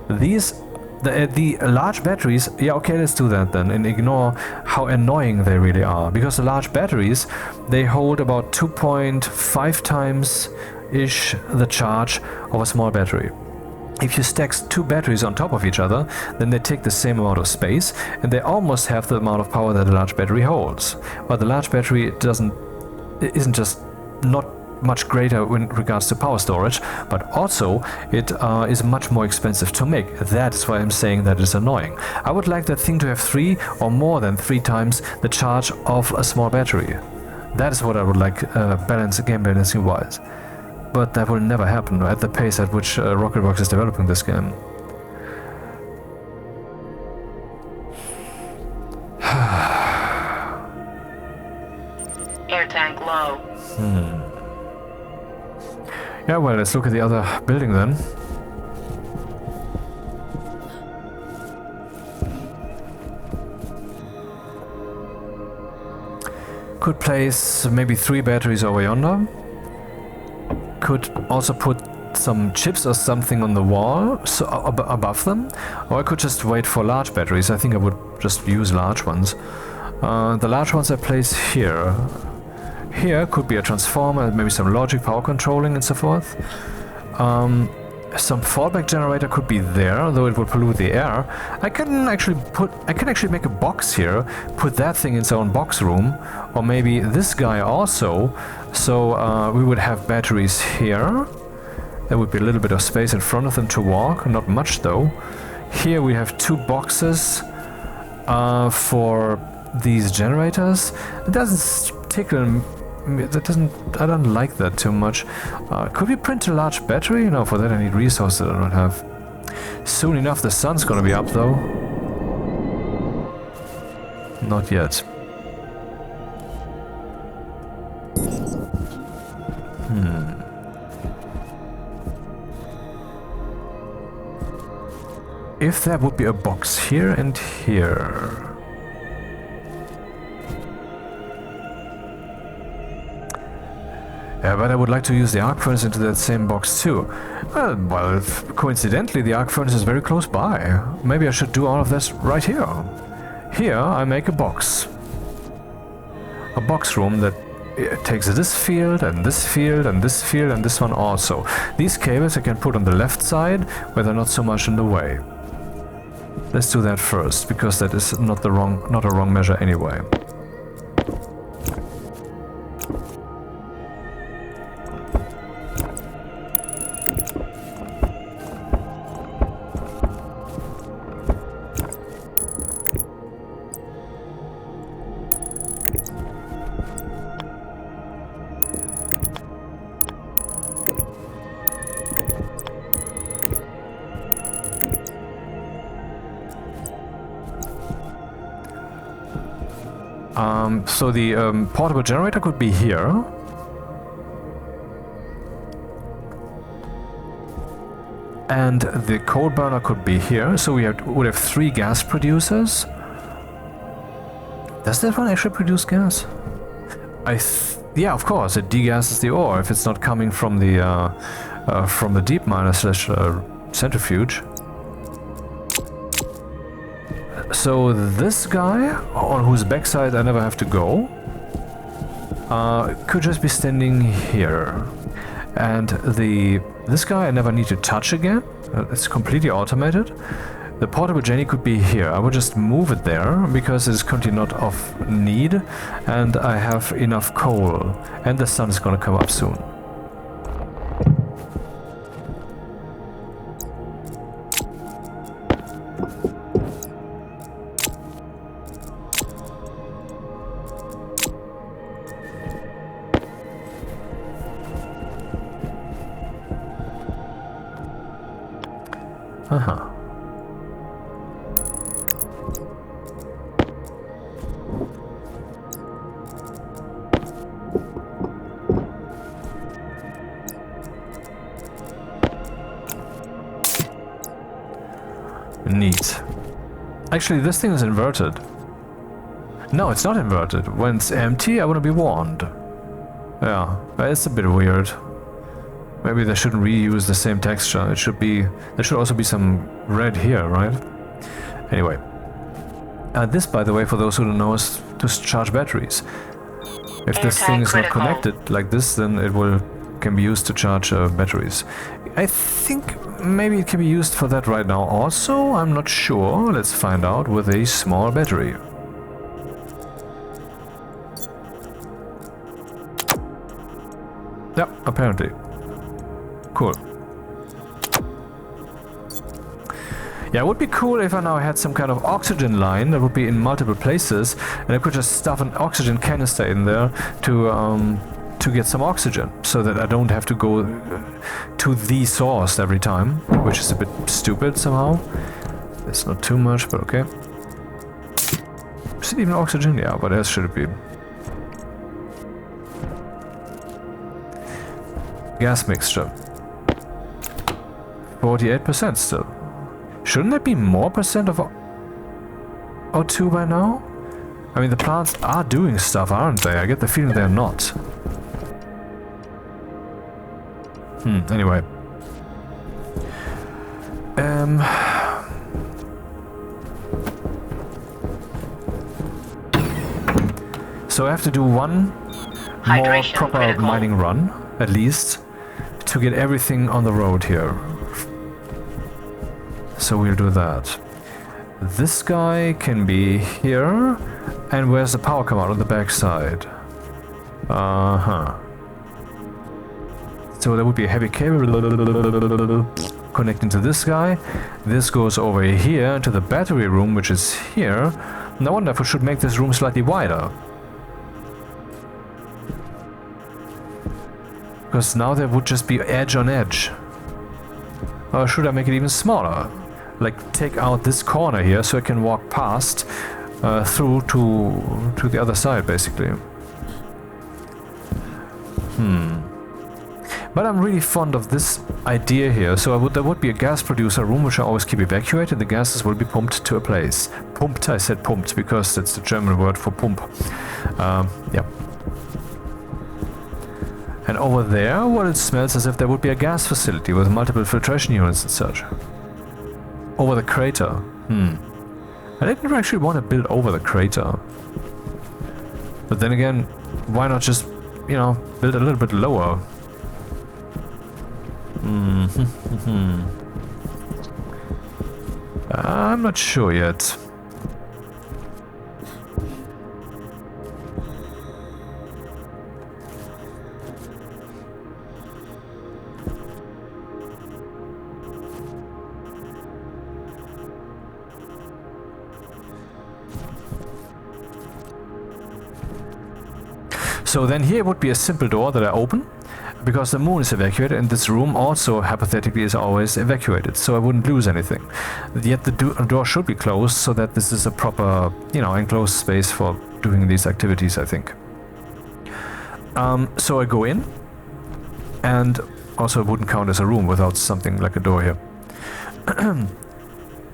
The large batteries, yeah, okay, let's do that then, and ignore how annoying they really are. Because the large batteries, they hold about 2.5 times-ish the charge of a small battery. If you stack two batteries on top of each other, then they take the same amount of space, and they almost have the amount of power that a large battery holds. But the large battery isn't just not much greater in regards to power storage, but also it is much more expensive to make. That is why I'm saying that it's annoying. I would like that thing to have 3 or more than 3 times the charge of a small battery. That is what I would like game balancing wise. But that will never happen at the pace at which Rocketbox is developing this game. Air tank low. Yeah, well, let's look at the other building then. Could place maybe 3 batteries over yonder. Could also put some chips or something on the wall, so above them. Or I could just wait for large batteries. I think I would just use large ones. The large ones I place here. Here could be a transformer, maybe some logic, power controlling and so forth. Some fallback generator could be there, though it would pollute the air. I can actually make a box here, put that thing in its own box room, or maybe this guy also. So we would have batteries here. There would be a little bit of space in front of them to walk, not much though. Here we have 2 boxes for these generators. It doesn't tickle. I don't like that too much. Could we print a large battery? No, for that I need resources that I don't have. Soon enough the sun's gonna be up though. Not yet. If there would be a box here and here. Yeah, but I would like to use the arc furnace into that same box too. Well, coincidentally the arc furnace is very close by. Maybe I should do all of this right here. Here I make a box. A box room that takes this field and this field and this field and this one also. These cables I can put on the left side where they're not so much in the way. Let's do that first, because that is not a wrong measure anyway. So the portable generator could be here. And the coal burner could be here. So we would have 3 gas producers. Does that one actually produce gas? Yeah, of course, it degasses the ore if it's not coming from the deep miner / centrifuge. So this guy, on whose backside I never have to go, could just be standing here. And this guy I never need to touch again. It's completely automated. The portable Jenny could be here. I would just move it there, because it's currently not of need, and I have enough coal. And the sun is gonna come up soon. Neat. Actually, this thing is inverted. No, it's not inverted. When it's empty, I want to be warned. Yeah, it's a bit weird. Maybe they shouldn't reuse the same texture. It should be... There should also be some red here, right? Anyway. This, by the way, for those who don't know, is to charge batteries. If this thing is not connected like this, then it can be used to charge batteries. I think maybe it can be used for that right now also. I'm not sure. Let's find out with a small battery. Yeah, apparently. Cool. Yeah, it would be cool if I now had some kind of oxygen line that would be in multiple places, and I could just stuff an oxygen canister in there to get some oxygen, so that I don't have to go to the source every time, which is a bit stupid somehow. It's not too much, but okay. Is it even oxygen? Yeah, what else should it be? Gas mixture. 48% still. Shouldn't there be more percent of O2 by now? I mean, the plants are doing stuff, aren't they? I get the feeling they're not. Anyway. So I have to do one more proper mining run, at least, to get everything on the road here. So we'll do that. This guy can be here. And where's the power come out? On the back side. So there would be a heavy cable connecting to this guy. This goes over here to the battery room, which is here. And I wonder if we should make this room slightly wider. Because now there would just be edge on edge. Or should I make it even smaller? Like take out this corner here so I can walk past through to the other side, basically. But I'm really fond of this idea here. So there would be a gas producer room which I always keep evacuated. The gases will be pumped to a place. Pumped, I said pumped because that's the German word for pump. Yeah. And over there, well, it smells as if there would be a gas facility with multiple filtration units and such. Over the crater. I didn't actually want to build over the crater. But then again, why not just, you know, build a little bit lower? I'm not sure yet. So then here would be a simple door that I open, because the moon is evacuated and this room also hypothetically is always evacuated, so I wouldn't lose anything. Yet the door should be closed so that this is a proper, you know, enclosed space for doing these activities, I think. So I go in, and also it wouldn't count as a room without something like a door here.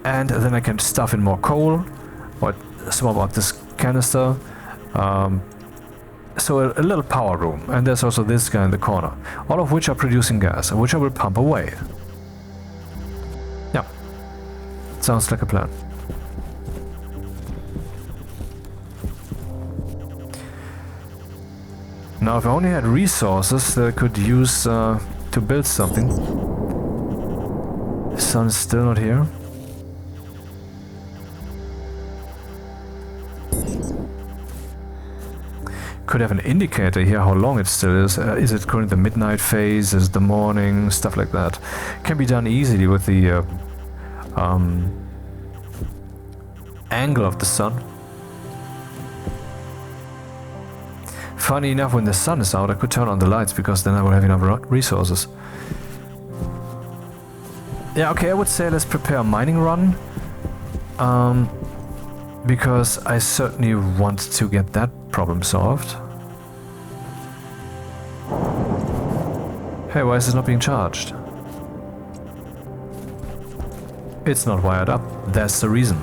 And then I can stuff in more coal, or some about this canister. So a little power room, and there's also this guy in the corner, all of which are producing gas, and which I will pump away. Yeah, sounds like a plan. Now if I only had resources that I could use to build something. The sun is still not here. Could have an indicator here how long it still is. Is it currently the midnight phase? Is it the morning? Stuff like that. Can be done easily with the angle of the sun. Funny enough, when the sun is out, I could turn on the lights because then I will have enough resources. Yeah, okay, I would say let's prepare a mining run. Because I certainly want to get that problem solved. Hey, why is this not being charged? It's not wired up. That's the reason.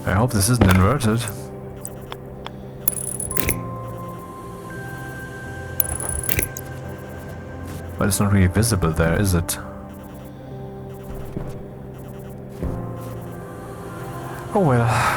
I hope this isn't inverted. But it's not really visible there, is it? Oh well.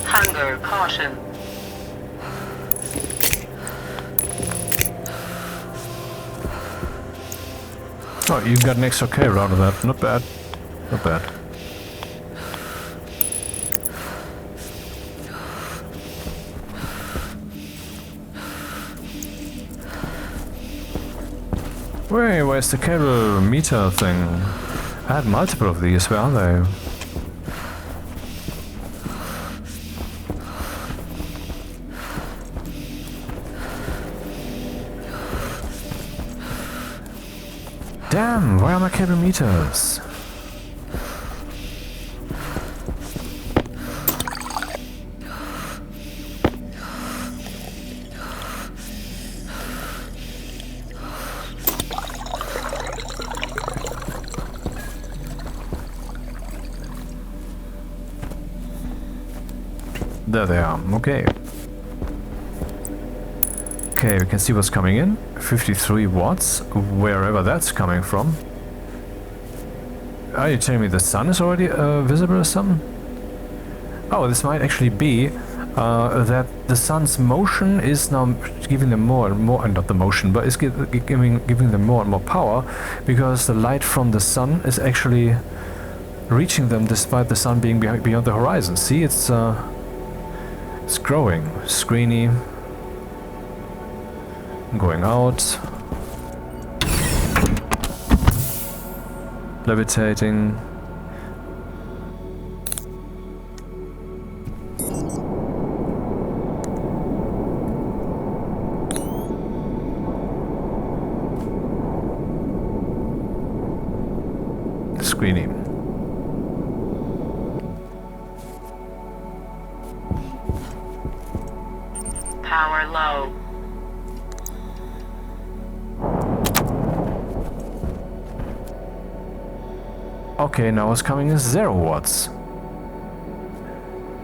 Hunger caution. Oh, you got an extra cable out of that. Not bad. Not bad. Wait, where's the cable meter thing? I had multiple of these. Where are they? Damn, where are my cable meters? There they are, okay. Okay, we can see what's coming in. 53 watts, wherever that's coming from. Are you telling me the sun is already visible or something? Oh, this might actually be that the sun's motion is now giving them more and more, not the motion, but it's giving them more and more power, because the light from the sun is actually reaching them despite the sun being beyond the horizon. See, it's growing. Screeny. Going out. Levitating. Screeny. Power low. Okay, now what's coming is 0 watts.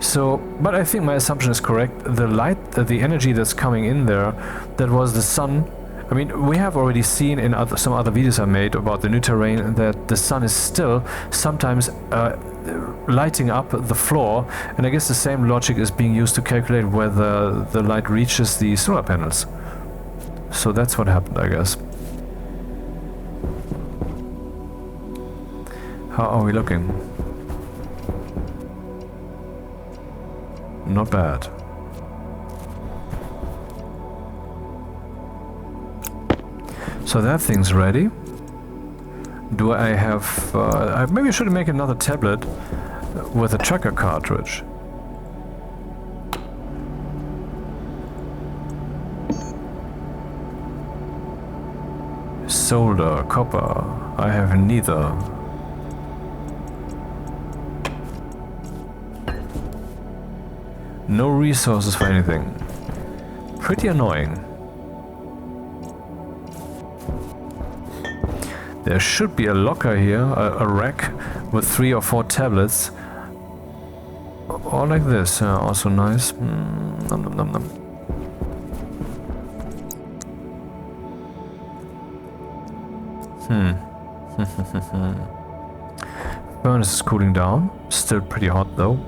So, but I think my assumption is correct. The light, the energy that's coming in there, that was the sun. I mean, we have already seen in some other videos I made about the new terrain that the sun is still sometimes lighting up the floor, and I guess the same logic is being used to calculate whether the light reaches the solar panels. So that's what happened, I guess. How are we looking? Not bad. So that thing's ready. Do I have... maybe I should make another tablet with a tracker cartridge. Solder, copper. I have neither. No resources for anything. Pretty annoying. There should be a locker here, a rack with 3 or 4 tablets. Or like this, also nice. Nom nom nom nom. Furnace is cooling down. Still pretty hot though.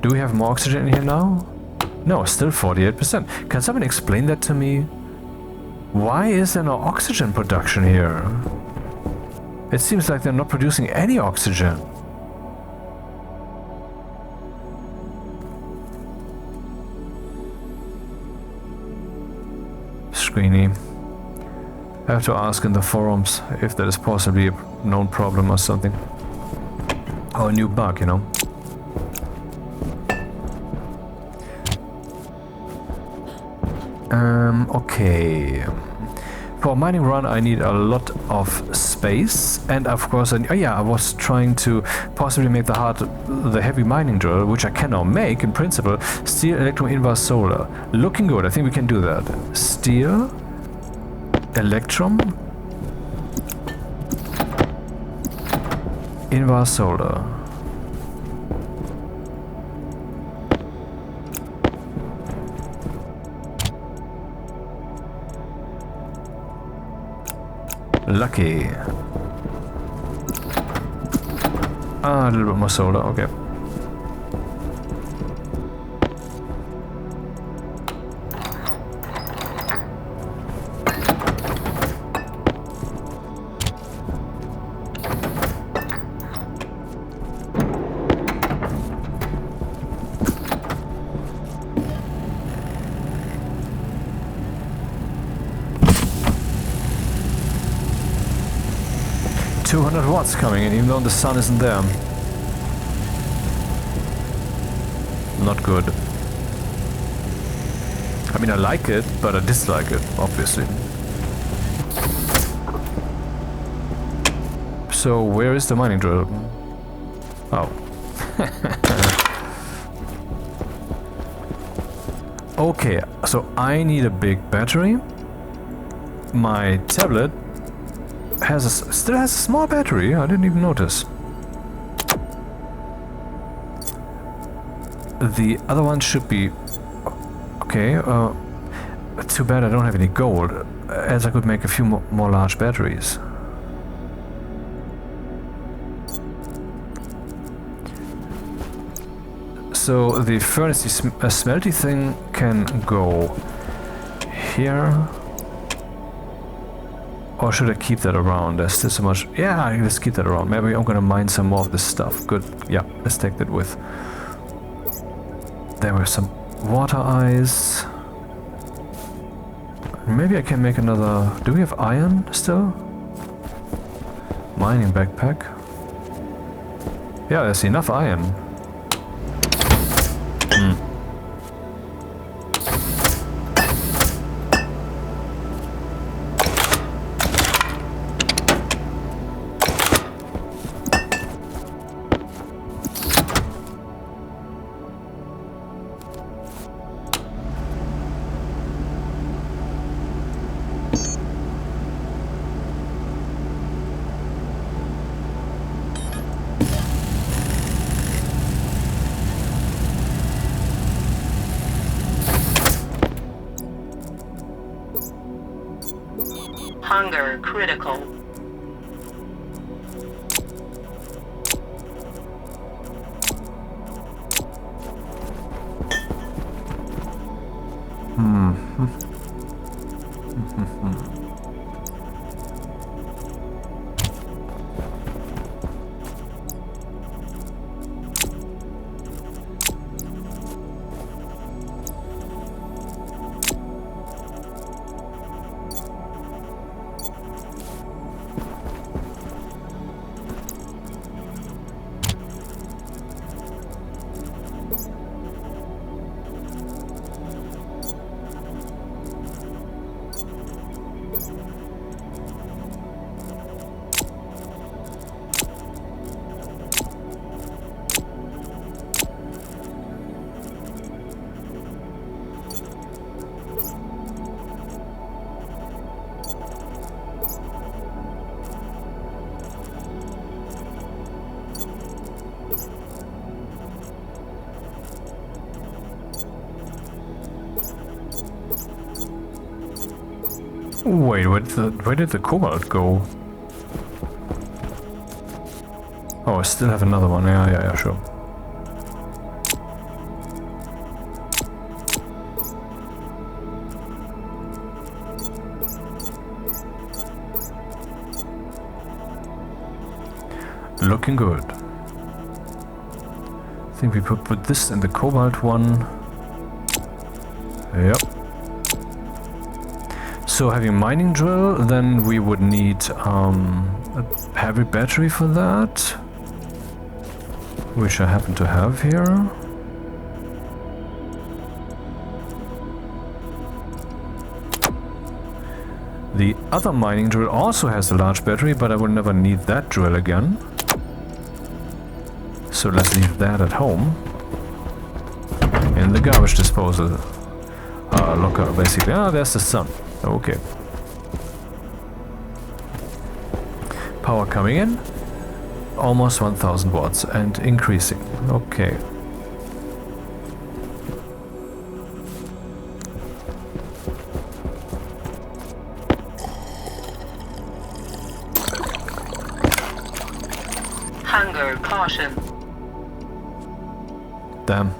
Do we have more oxygen in here now? No, still 48%. Can someone explain that to me? Why is there no oxygen production here? It seems like they're not producing any oxygen. Screeny. I have to ask in the forums if that is possibly a known problem or something. Or a new bug, you know. Okay. For a mining run I need a lot of space, and of course, I was trying to possibly make the heavy mining drill, which I can now make in principle. Steel, electrum, invar, solar. Looking good, I think we can do that. Steel, electrum, invar, solar. Lucky. A little bit more solar, okay. Watts coming in, even though the sun isn't there. Not good. I mean, I like it, but I dislike it, obviously. So, where is the mining drill? Oh. Okay, so I need a big battery. My tablet still has a small battery. I didn't even notice. The other one should be okay. Too bad I don't have any gold, as I could make a few more large batteries. So the furnace smelty thing can go here. Or should I keep that around? There's still so much. Yeah, let's keep that around. Maybe I'm gonna mine some more of this stuff. Good. Yeah, let's take that with. There were some water eyes. Maybe I can make another. Do we have iron still? Mining backpack. Yeah, there's enough iron. Hunger critical. Wait, where did the cobalt go? Oh, I still have another one. Yeah, sure. Looking good. I think we put this in the cobalt one. Yep. So having mining drill, then we would need a heavy battery for that, which I happen to have here. The other mining drill also has a large battery, but I will never need that drill again. So let's leave that at home. In the garbage disposal locker, basically. Ah, there's the sun. Okay. Power coming in. Almost 1000 watts and increasing. Okay. Hunger caution. Damn.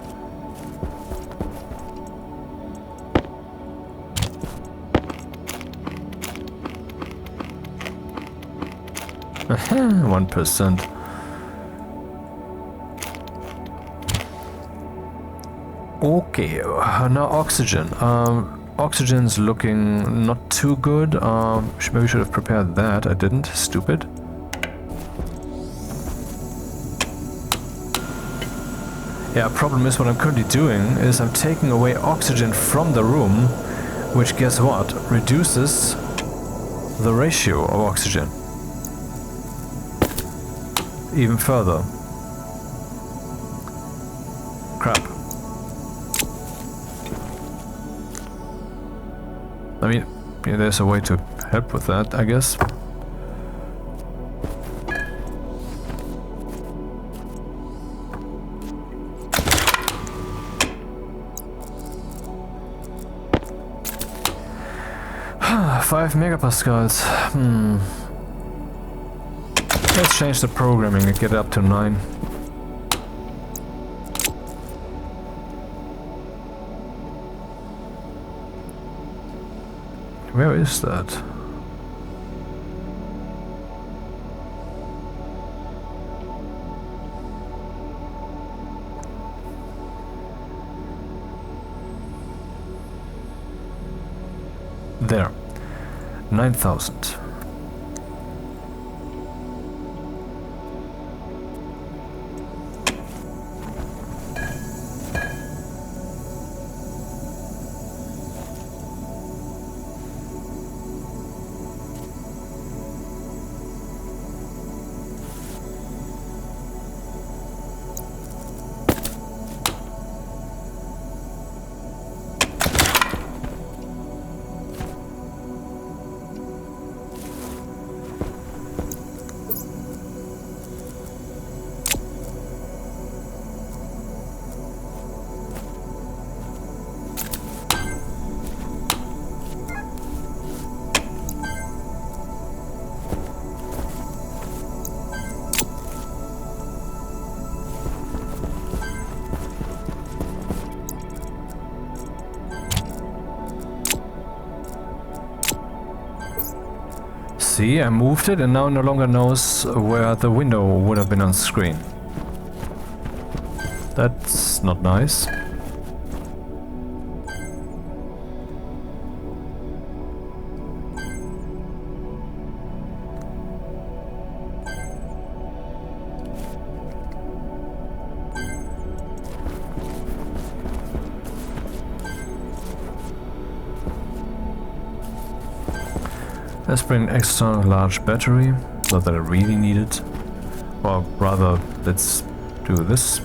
Aha, 1%. Okay, now oxygen. Oxygen's looking not too good. Maybe should have prepared that. I didn't. Stupid. Yeah, problem is what I'm currently doing is I'm taking away oxygen from the room, which guess what? Reduces the ratio of oxygen even further. Crap. I mean, yeah, there's a way to help with that, I guess. Five megapascals. Let's change the programming and get it up to 9. Where is that? There. 9,000. See, I moved it and now it no longer knows where the window would have been on screen. That's not nice. Let's bring an extra large battery, not that I really need it. Or rather, let's do this.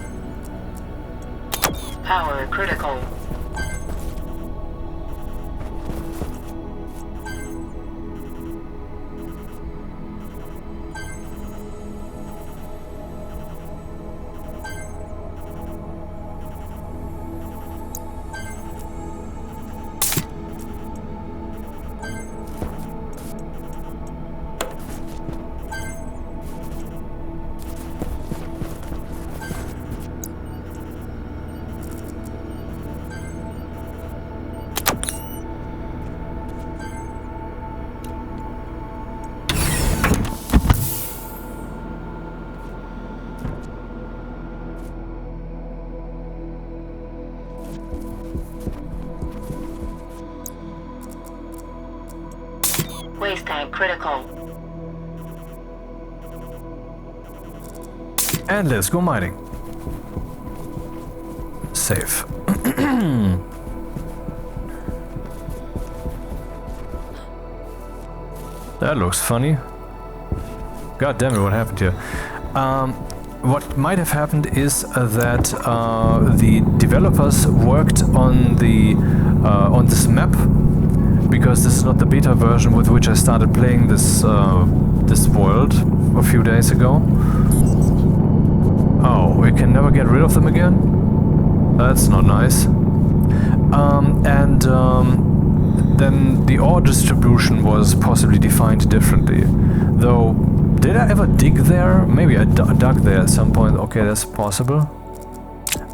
Power critical. Waste tank critical. And let's go mining. Save. That looks funny. God damn it, what happened here? What might have happened is that the developers worked on this map, because this is not the beta version with which I started playing this world a few days ago. Oh, we can never get rid of them again? That's not nice. Then the ore distribution was possibly defined differently. Though, did I ever dig there? Maybe I dug there at some point. Okay, that's possible.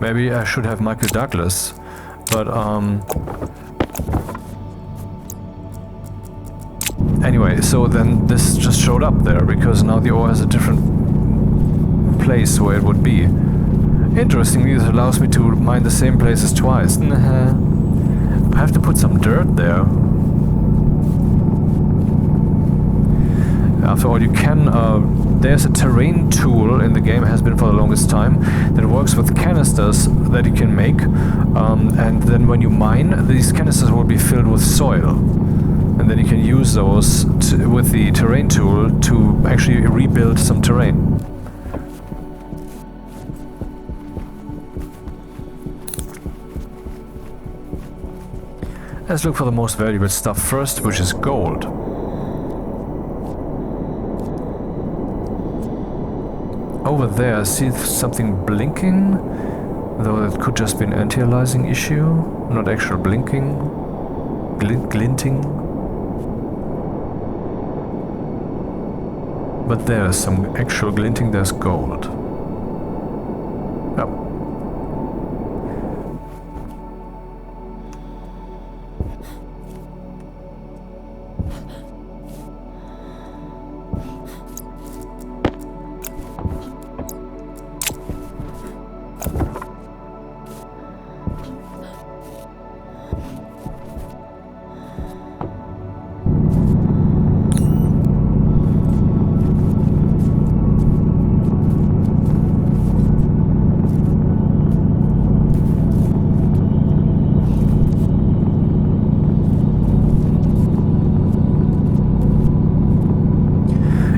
Maybe I should have Michael Douglas. But, anyway, so then this just showed up there, because now the ore has a different place where it would be. Interestingly, this allows me to mine the same places twice. I have to put some dirt there. After all, you can... there's a terrain tool in the game, has been for the longest time, that works with canisters that you can make. And then when you mine, these canisters will be filled with soil. And then you can use those with the terrain tool to actually rebuild some terrain. Let's look for the most valuable stuff first, which is gold. Over there, I see something blinking, though it could just be an anti-aliasing issue, not actual blinking, glinting. But there's some actual glinting, there's gold. Oh.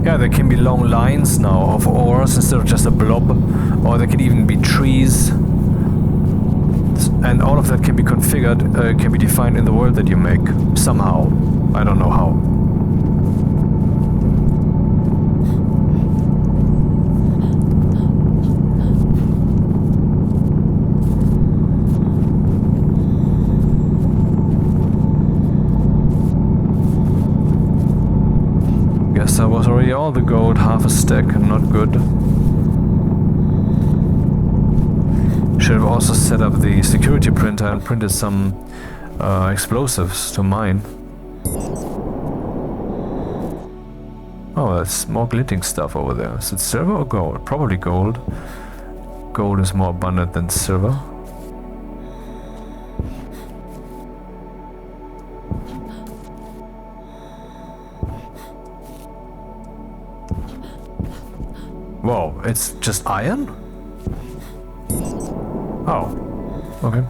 Yeah, there can be long lines now of ores instead of just a blob, or there can even be trees, and all of that can be configured, can be defined in the world that you make, somehow. I don't know how. Guess that was already all the gold, half a stack, not good. Should have also set up the security printer and printed some explosives to mine. Oh, that's more glinting stuff over there. Is it silver or gold? Probably gold. Gold is more abundant than silver. Whoa, it's just iron? Oh, okay.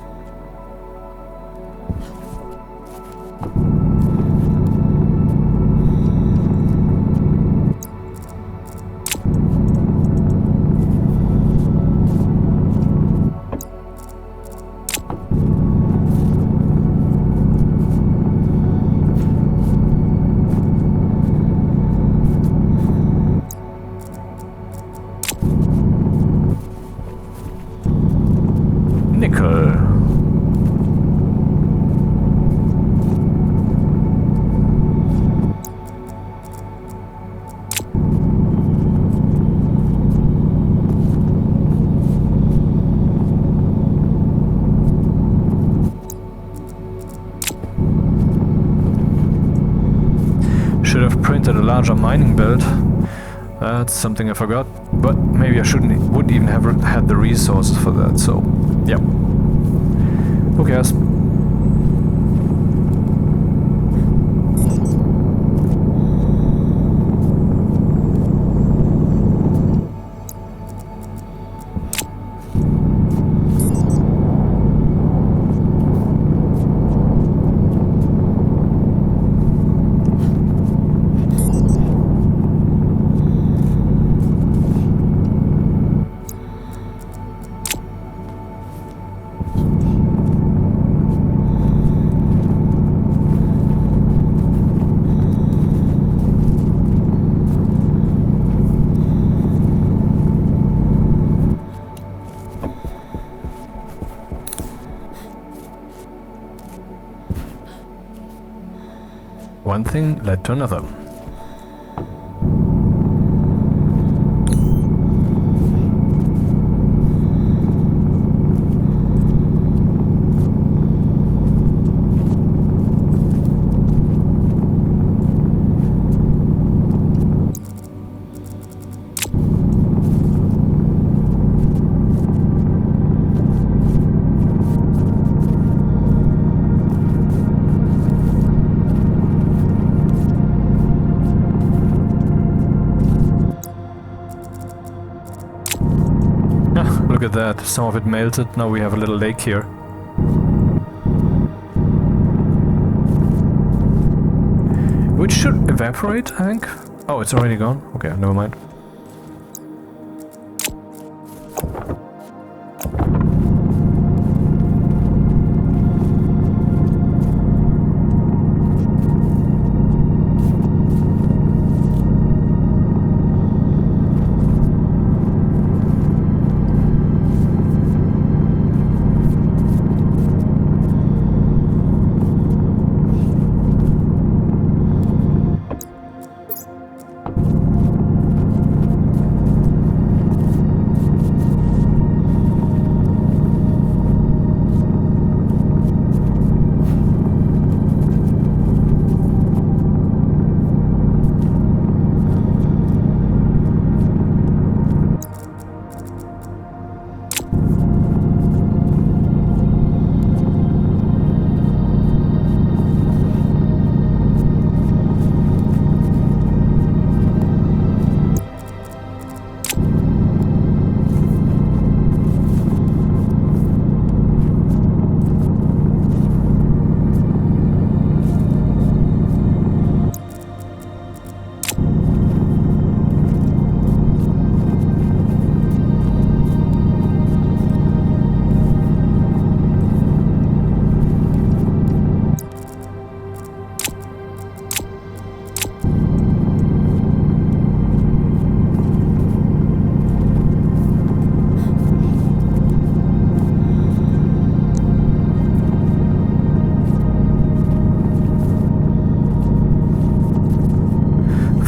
Should have printed a larger mining belt. That's something I forgot, but maybe I wouldn't even have had the resources for that, so yeah. Who cares? one thing led to another. Look at that, some of it melted, now we have a little lake here. Which should evaporate, I think. Oh, it's already gone? Okay, never mind.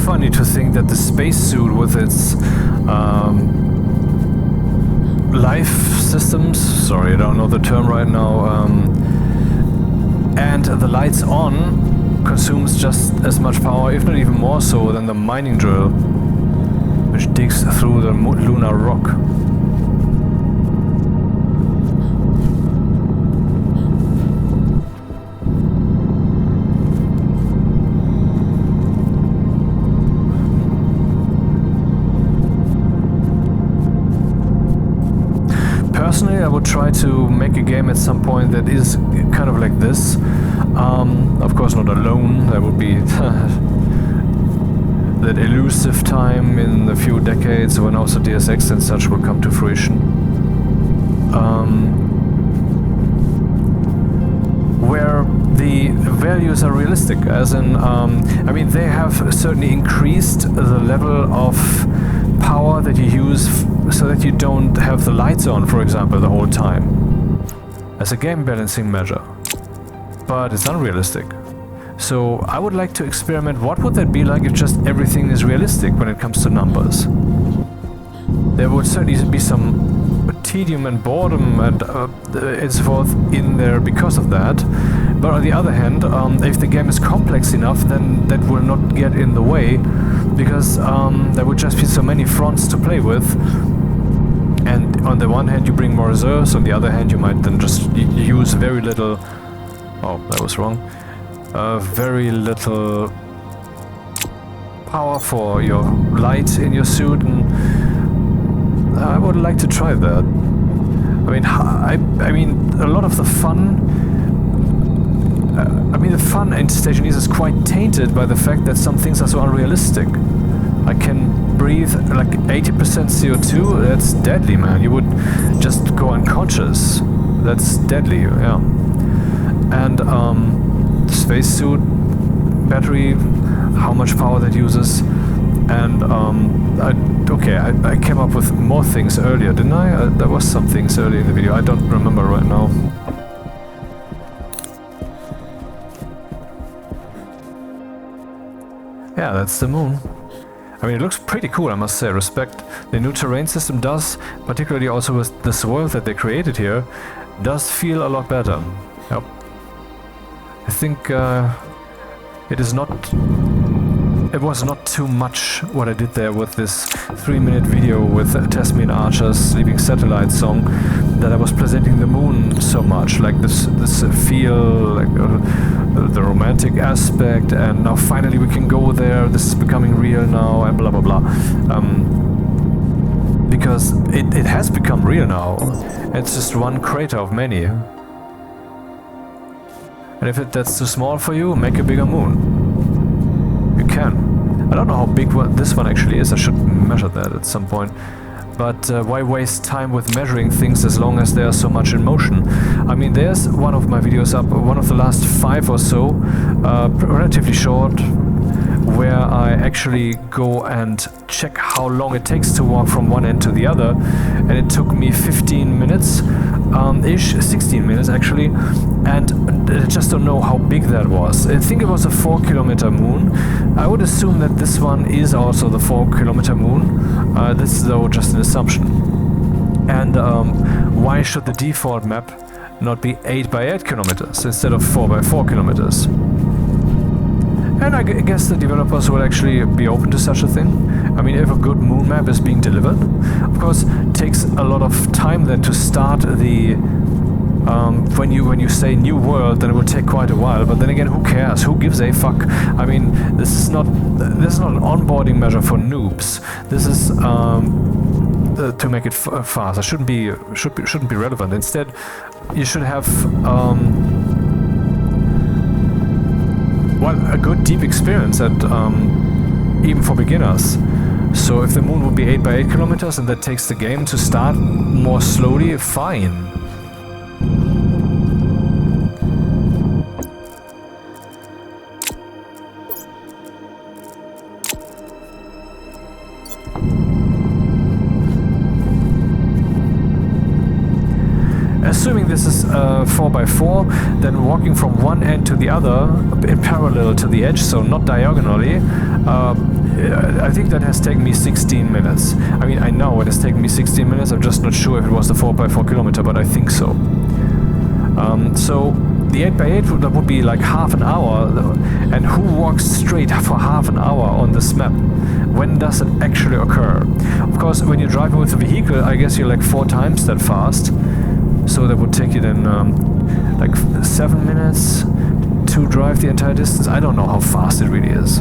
Funny to think that the spacesuit with its life systems, sorry I don't know the term right now, and the lights on consumes just as much power, if not even more so, than the mining drill, which digs through the lunar rock. Personally, I would try to make a game at some point that is kind of like this. Of course not alone, that would be that elusive time in a few decades when also DSX and such will come to fruition. Where the values are realistic, as in, I mean, they have certainly increased the level of power that you use so that you don't have the lights on, for example, the whole time, as a game balancing measure. But it's unrealistic. So I would like to experiment. What would that be like if just everything is realistic when it comes to numbers? There would certainly be some tedium and boredom and so forth in there because of that. But on the other hand, if the game is complex enough, then that will not get in the way, because there would just be so many fronts to play with. And on the one hand you bring more reserves, on the other hand you might then just use very little... Oh, that was wrong. Very little power for your light in your suit, and I would like to try that. I mean, a lot of the fun... the fun in Stationeers is quite tainted by the fact that some things are so unrealistic. I can breathe like 80% CO2, that's deadly, man. You would just go unconscious. That's deadly, yeah. And spacesuit, battery, how much power that uses. And I came up with more things earlier, didn't I? There was some things earlier in the video, I don't remember right now. Yeah, that's the moon. I mean, it looks pretty cool, I must say. Respect. The new terrain system does, particularly also with this world that they created here, does feel a lot better. Yep. I think it was not too much what I did there with this 3-minute video with Tasman Archer's Sleeping Satellite song, that I was presenting the moon so much, like this feel, like the romantic aspect, and now finally we can go there, this is becoming real now, and blah blah blah. Because it has become real now. It's just one crater of many. And if that's too small for you, make a bigger moon. You can. I don't know how big this one actually is, I should measure that at some point. But why waste time with measuring things as long as they are so much in motion? I mean, there's one of my videos up, one of the last 5 or so, relatively short, where I actually go and check how long it takes to walk from one end to the other, and it took me 15 minutes ish, 16 minutes actually, and I just don't know how big that was. I think it was a 4-kilometer moon. I would assume that this one is also the 4-kilometer moon. This is though just an assumption. And why should the default map not be 8 by 8 kilometers instead of 4 by 4 kilometers? And I guess the developers will actually be open to such a thing. I mean, if a good moon map is being delivered, of course, it takes a lot of time then to start the... when you say new world, then it will take quite a while. But then again, who cares? Who gives a fuck? I mean, this is not an onboarding measure for noobs. This is to make it fast. It shouldn't be relevant. Instead, you should have well, a good deep experience, and even for beginners. So if the moon would be 8 by 8 kilometers and that takes the game to start more slowly, fine. Assuming this is 4 by 4, then walking from one end to the other in parallel to the edge, so not diagonally, I think that has taken me 16 minutes. I mean, I know it has taken me 16 minutes, I'm just not sure if it was the 4 by 4 kilometer, but I think so. So the 8 by 8 would be like half an hour, and who walks straight for half an hour on this map? When does it actually occur? Of course, when you're driving with a vehicle, I guess you're like 4 times that fast. So that would take you then like 7 minutes to drive the entire distance. I don't know how fast it really is.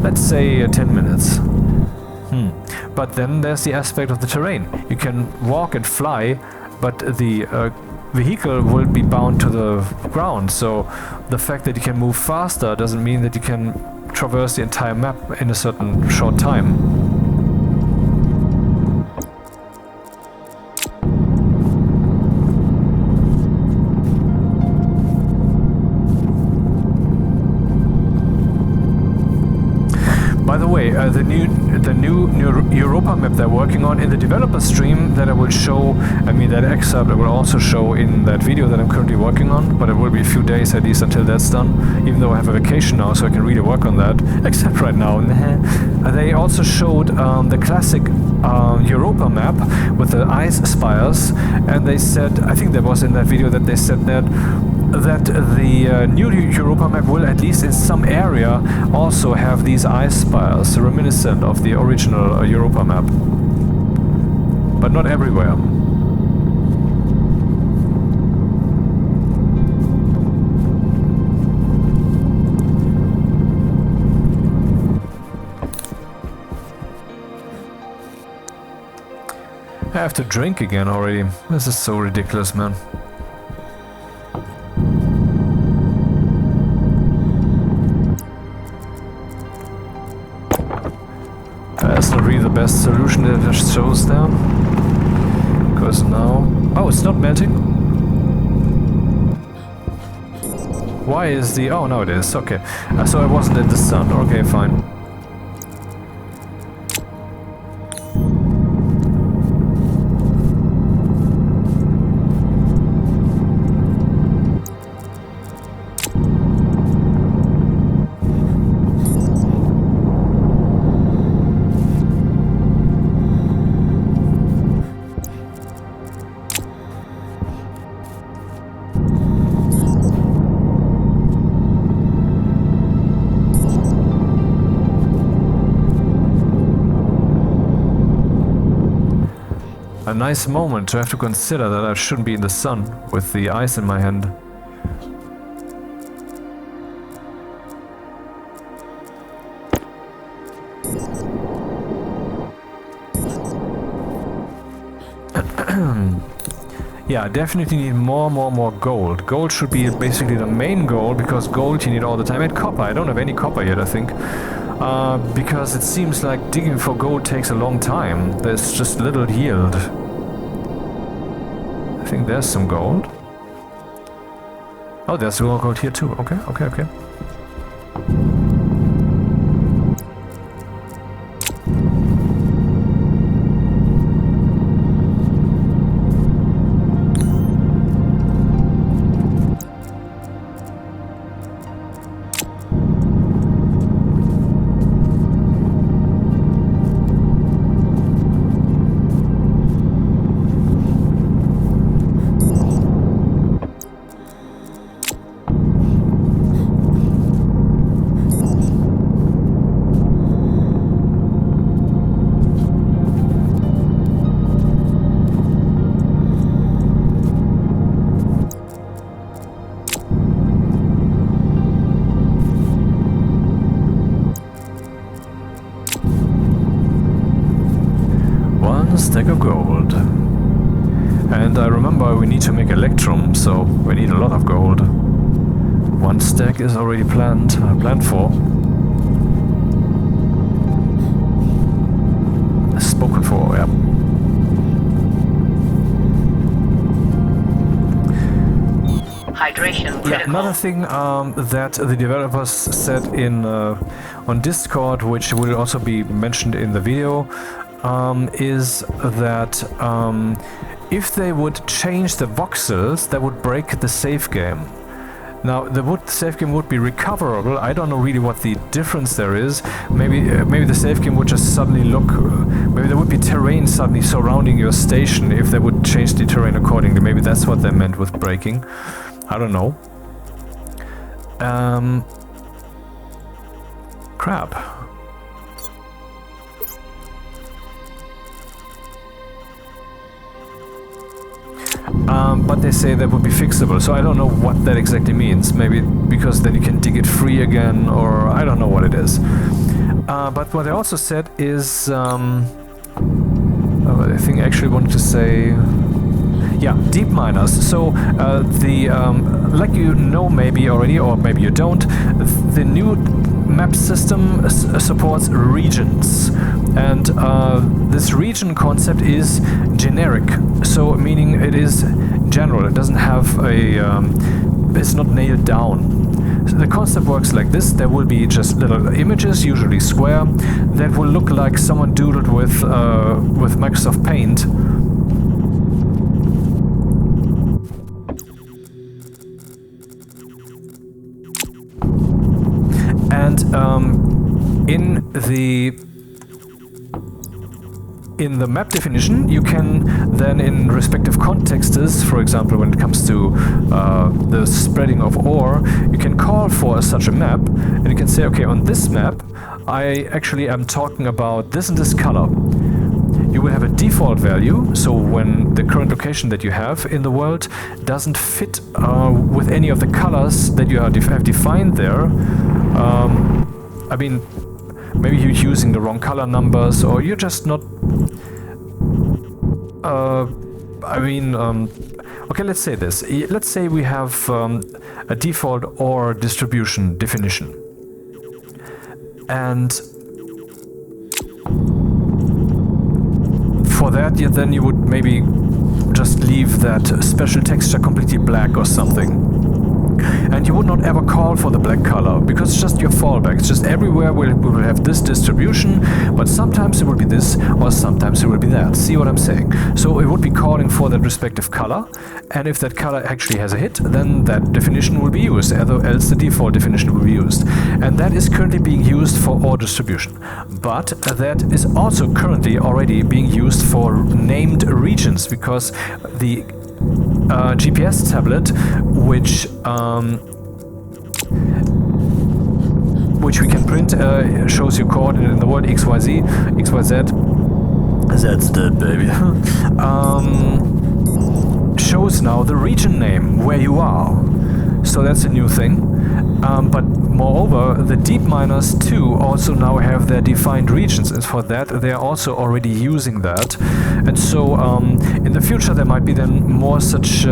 Let's say 10 minutes. But then there's the aspect of the terrain. You can walk and fly, but the vehicle will be bound to the ground. So the fact that you can move faster doesn't mean that you can traverse the entire map in a certain short time. By the way, the new Europa map they're working on in the developer stream that I will show, I mean that excerpt I will also show in that video that I'm currently working on, but it will be a few days at least until that's done, even though I have a vacation now so I can really work on that, except right now. They also showed the classic Europa map with the ice spires, and they said, I think that was in that video that they said that the new Europa map will, at least in some area, also have these ice spires reminiscent of the original Europa map. But not everywhere. I have to drink again already. This is so ridiculous, man. That's not really the best solution that it shows there. Because now... Oh, it's not melting? Why is the... Oh, no it is, okay. So I wasn't in the sun, okay, fine. a nice moment to have to consider that I shouldn't be in the sun with the ice in my hand. Yeah, definitely need more gold. Gold should be basically the main goal, because gold you need all the time. And copper, I don't have any copper yet, I think. Because it seems like digging for gold takes a long time. There's just little yield. I think there's some gold. Oh, there's more gold here too. Okay, okay, okay. Stack of gold. And I remember we need to make electrum, so we need a lot of gold. One stack is already planned for. Spoken for, yeah. Hydration critical. Yeah, another thing that the developers said in on Discord, which will also be mentioned in the video, is that if they would change the voxels, that would break the save game. Now, the save game would be recoverable. I don't know really what the difference there is. Maybe the save game would just suddenly look... maybe there would be terrain suddenly surrounding your station if they would change the terrain accordingly. Maybe that's what they meant with breaking. I don't know. Crap. But they say that would be fixable, so I don't know what that exactly means. Maybe because then you can dig it free again, or I don't know what it is. But what I also said is... I think I actually wanted to say... Yeah, deep miners. So like you know maybe already, or maybe you don't, the new map system supports regions, and this region concept is generic, so meaning it is general. It doesn't have a it's not nailed down. So the concept works like this: there will be just little images, usually square, that will look like someone doodled with Microsoft Paint. And in the map definition, you can then, in respective contexts, for example, when it comes to the spreading of ore, you can call for such a map, and you can say, okay, on this map, I actually am talking about this and this color. You will have a default value, so when the current location that you have in the world doesn't fit with any of the colors that you have defined there. I mean, maybe you're using the wrong color numbers, or you're just not... okay, let's say this. Let's say we have a default ore distribution definition. And for that, then you would maybe just leave that special texture completely black or something. And you would not ever call for the black color, because it's just your fallback. It's just everywhere we will have this distribution, but sometimes it will be this, or sometimes it will be that. See what I'm saying? So it would be calling for that respective color, and if that color actually has a hit, then that definition will be used, else the default definition will be used. And that is currently being used for ore distribution. But that is also currently already being used for named regions, because the GPS tablet, which we can print, shows you coordinate in the world XYZ, That's dead, baby. Shows now the region name where you are. So that's a new thing. But moreover, the deep miners too also now have their defined regions, and for that they are also already using that. And so in the future there might be then more such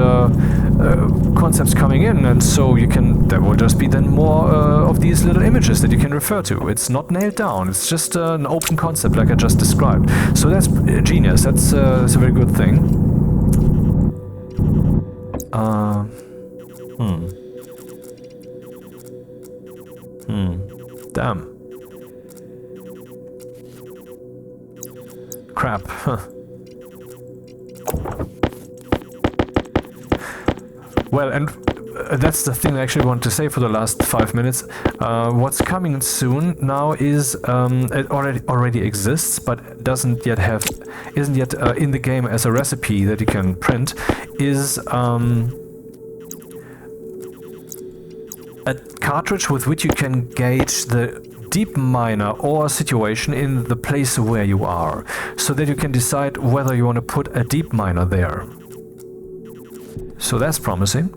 concepts coming in, and so there will just be then more of these little images that you can refer to. It's not nailed down, it's just an open concept like I just described. So that's genius, that's a very good thing. Damn. Crap. Well, and that's the thing I actually want to say for the last 5 minutes. What's coming soon now is it already exists, but isn't yet in the game as a recipe that you can print. Is a cartridge with which you can gauge the deep miner ore situation in the place where you are, so that you can decide whether you want to put a deep miner there. So that's promising.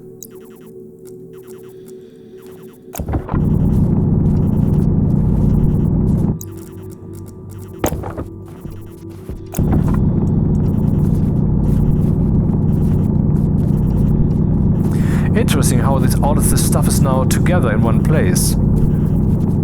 Interesting how all of this stuff is now together in one place.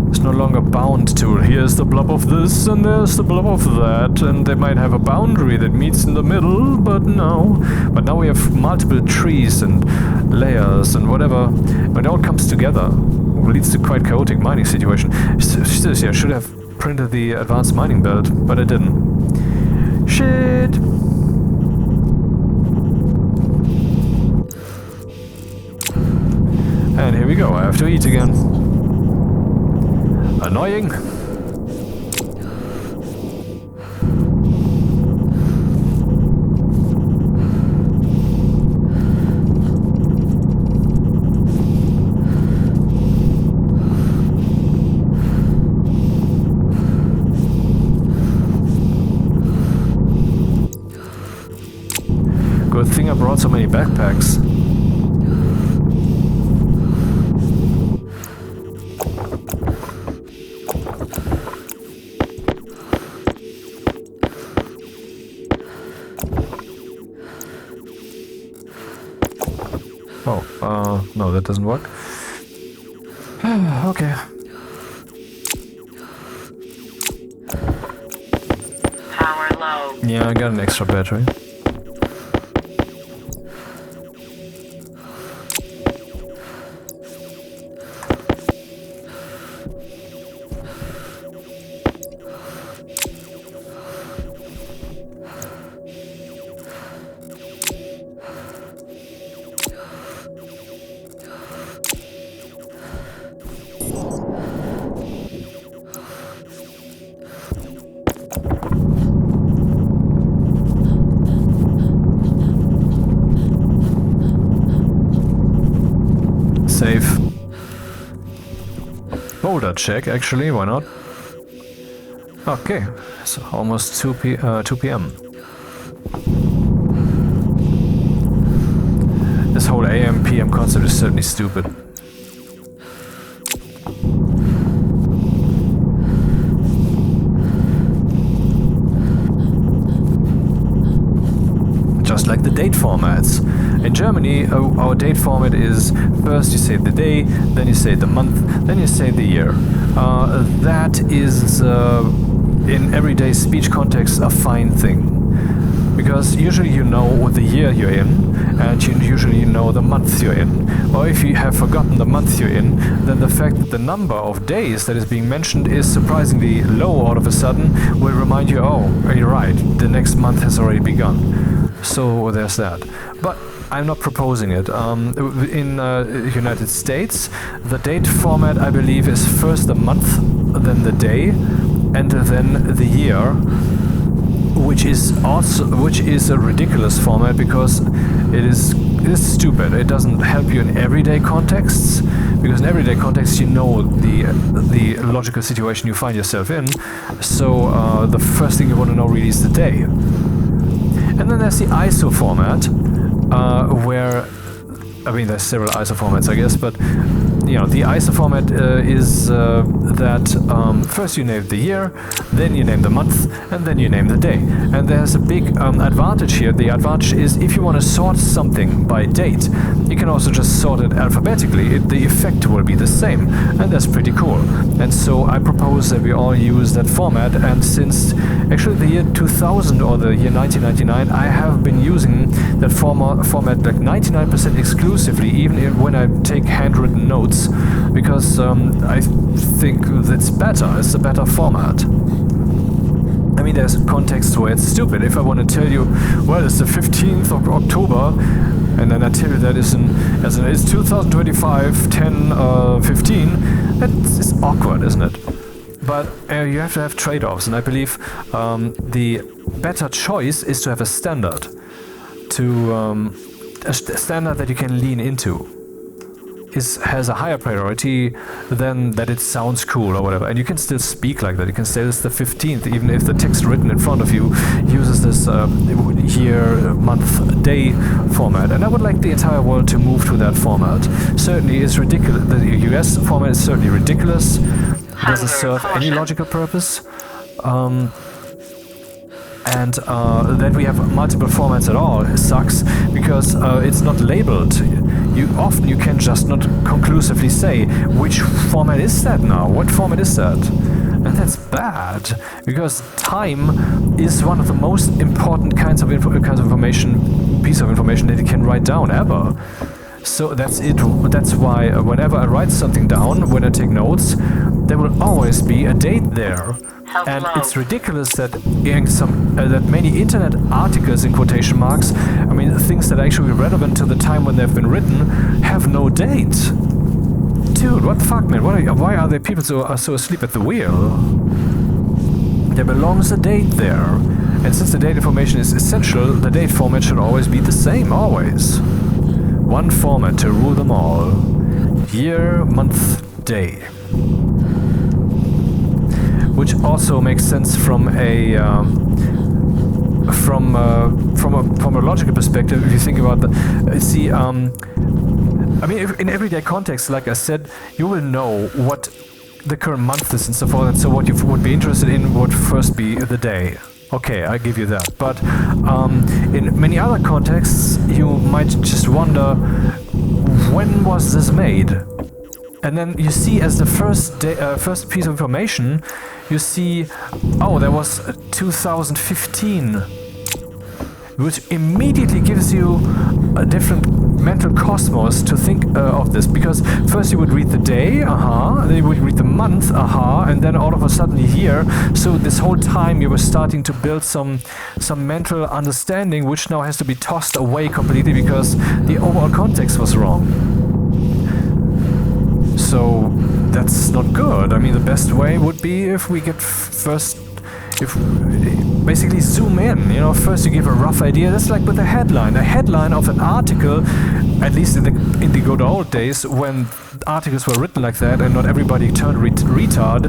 It's no longer bound to here's the blob of this and there's the blob of that, and they might have a boundary that meets in the middle, but no. But now we have multiple trees and layers and whatever. When it all comes together, it leads to quite chaotic mining situation. Seriously, I should have printed the advanced mining belt, but I didn't. Shit! And here we go, I have to eat again. Annoying. Good thing I brought so many backpacks. No, that doesn't work. Okay. Power low. Yeah, I got an extra battery. Save. Boulder check, actually, why not? Okay, so almost 2 p.m. This whole AM PM concept is certainly stupid. Just like the date formats. In Germany, our date format is first you say the day, then you say the month, then you say the year. That is, in everyday speech context, a fine thing. Because usually you know what the year you're in, and you usually know the month you're in. Or if you have forgotten the month you're in, then the fact that the number of days that is being mentioned is surprisingly low all of a sudden will remind you, oh, you're right, the next month has already begun. So there's that. But I'm not proposing it. In United States, the date format, I believe, is first the month, then the day, and then the year, which is a ridiculous format because it is is stupid. It doesn't help you in everyday contexts, because in everyday contexts you know the logical situation you find yourself in. So the first thing you want to know really is the day. And then there's the ISO format, where, I mean, there's several ISO formats, I guess, but you know, the ISO format is that first you name the year, then you name the month, and then you name the day. And there's a big advantage here. The advantage is if you want to sort something by date, you can also just sort it alphabetically. The effect will be the same, and that's pretty cool. And so I propose that we all use that format, and since actually the year 2000 or the year 1999, I have been using that format like 99% exclusively, even when I take handwritten notes, because I think that's better. It's a better format. I mean, there's contexts where it's stupid. If I want to tell you, well, it's the 15th of October, and then I tell you that it's 2025, 10, 15, it's awkward, isn't it? But you have to have trade-offs, and I believe the better choice is to have a standard, a standard that you can lean into. Has a higher priority than that it sounds cool or whatever. And you can still speak like that. You can say it's the 15th, even if the text written in front of you uses this year, month, day format. And I would like the entire world to move to that format. Certainly it's ridiculous. The US format is certainly ridiculous. Doesn't serve any logical purpose. And that we have multiple formats at all sucks, because it's not labeled. You can just not conclusively say which format is that now. What format is that? And that's bad, because time is one of the most important piece of information that you can write down ever. So that's it. That's why whenever I write something down, when I take notes, there will always be a date there. And it's ridiculous that that many internet articles, in quotation marks, I mean things that are actually relevant to the time when they've been written, have no date. Dude, what the fuck, man? Why are there people so asleep at the wheel? There belongs a date there. And since the date information is essential, the date format should always be the same, always. One format to rule them all. Year, month, day. Which also makes sense from a logical perspective. If you think about I mean, in everyday context, like I said, you will know what the current month is and so forth, and so what you would be interested in would first be the day. Okay, I give you that. But in many other contexts, you might just wonder, when was this made? And then you see, as the first piece of information, you see, oh, there was 2015, which immediately gives you a different mental cosmos to think of this, because first you would read the day, then you would read the month, and then all of a sudden year. So this whole time you were starting to build some mental understanding, which now has to be tossed away completely because the overall context was wrong. So that's not good. I mean, the best way would be if we get basically zoom in. You know, first you give a rough idea. That's like with a headline. A headline of an article, at least in the good old days when articles were written like that and not everybody turned retard.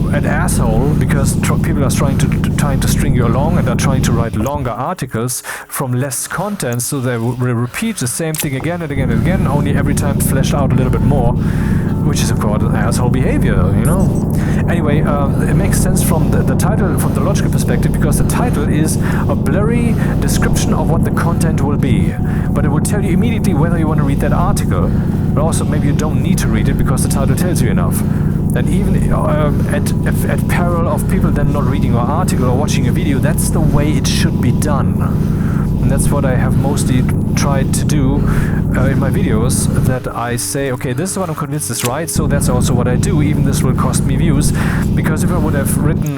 An asshole, because people are trying to string you along and are trying to write longer articles from less content, so they will repeat the same thing again and again and again, only every time fleshed out a little bit more, which is of course asshole behavior, you know. Anyway, it makes sense from the title, from the logical perspective, because the title is a blurry description of what the content will be, but it will tell you immediately whether you want to read that article, but also maybe you don't need to read it because the title tells you enough. And even at peril of people then not reading your article or watching a video, that's the way it should be done. And that's what I have mostly tried to do in my videos, that I say, okay, this is what I'm convinced is right, so that's also what I do, even this will cost me views. Because if I would have written,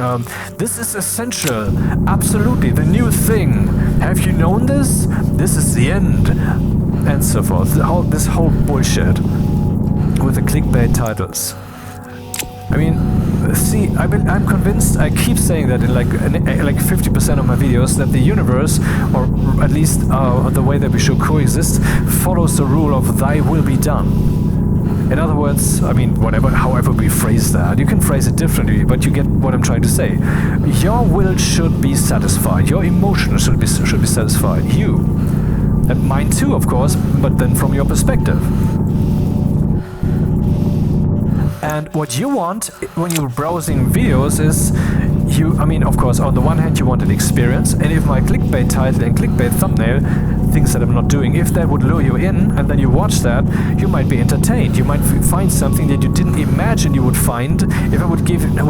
this is essential, absolutely, the new thing, have you known this? This is the end, and so forth. This whole bullshit with the clickbait titles. I mean, See, I'm convinced, I keep saying that in like 50% of my videos, that the universe, or at least the way that we should coexist, follows the rule of thy will be done. In other words, I mean, however we phrase that, you can phrase it differently, but you get what I'm trying to say. Your will should be satisfied, your emotions should be satisfied, you. And mine too, of course, but then from your perspective. And what you want when you're browsing videos is, of course, on the one hand you want an experience, and if my clickbait title and clickbait thumbnail, things that I'm not doing, if that would lure you in and then you watch that, you might be entertained. You might find something that you didn't imagine you would find if I would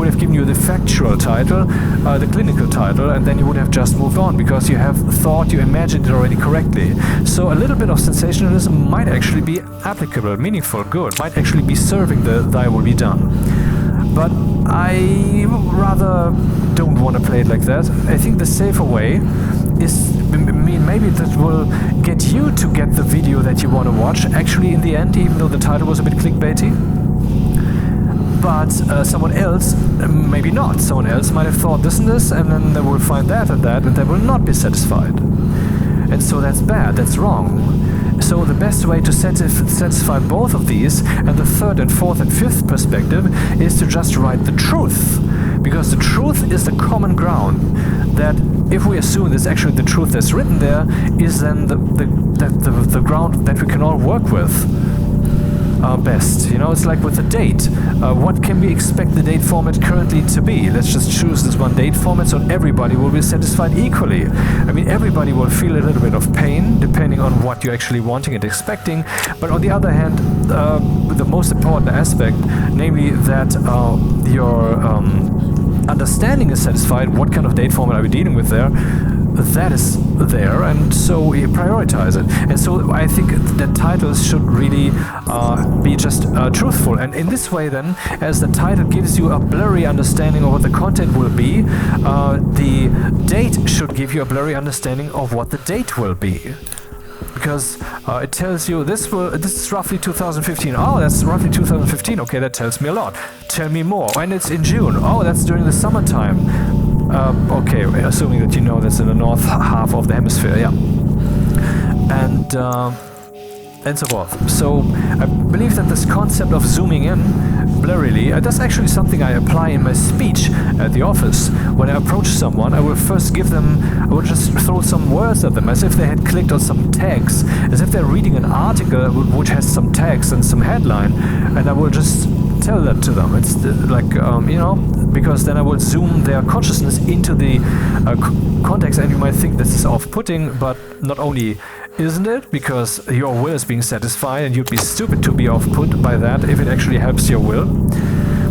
have given you the factual title, the clinical title, and then you would have just moved on because you have thought, you imagined it already correctly. So a little bit of sensationalism might actually be applicable, meaningful, good, might actually be serving the thy will be done. But I rather don't want to play it like that. I think the safer way is, maybe that will get you to get the video that you want to watch, actually in the end, even though the title was a bit clickbaity. But someone else, maybe not, someone else might have thought this and this, and then they will find that and that, and they will not be satisfied. And so that's bad, that's wrong. So the best way to satisfy both of these, and the third and fourth and fifth perspective, is to just write the truth. Because the truth is the common ground, that if we assume that's actually the truth that's written there, is then the ground that we can all work with best. It's like with the date. What can we expect the date format currently to be? Let's just choose this one date format so everybody will be satisfied equally. I mean, everybody will feel a little bit of pain depending on what you're actually wanting and expecting. But on the other hand, the most important aspect, namely that your understanding is satisfied, what kind of date format are we dealing with there, that is there, and so we prioritize it. And so I think that titles should really be just truthful. And in this way then, as the title gives you a blurry understanding of what the content will be, the date should give you a blurry understanding of what the date will be. Because it tells you this is roughly 2015. Oh, that's roughly 2015. Okay, that tells me a lot. Tell me more. When it's in June. Oh, that's during the summertime. Okay, assuming that you know that's in the north half of the hemisphere, yeah. And so forth. So I believe that this concept of zooming in blurrily, that's actually something I apply in my speech at the office. When I approach someone, I will first I will just throw some words at them as if they had clicked on some tags, as if they're reading an article which has some text and some headline, and I will just tell that to them. It's like, because then I will zoom their consciousness into the context, and you might think this is off-putting, but not only isn't it, because your will is being satisfied, and you'd be stupid to be off-put by that if it actually helps your will.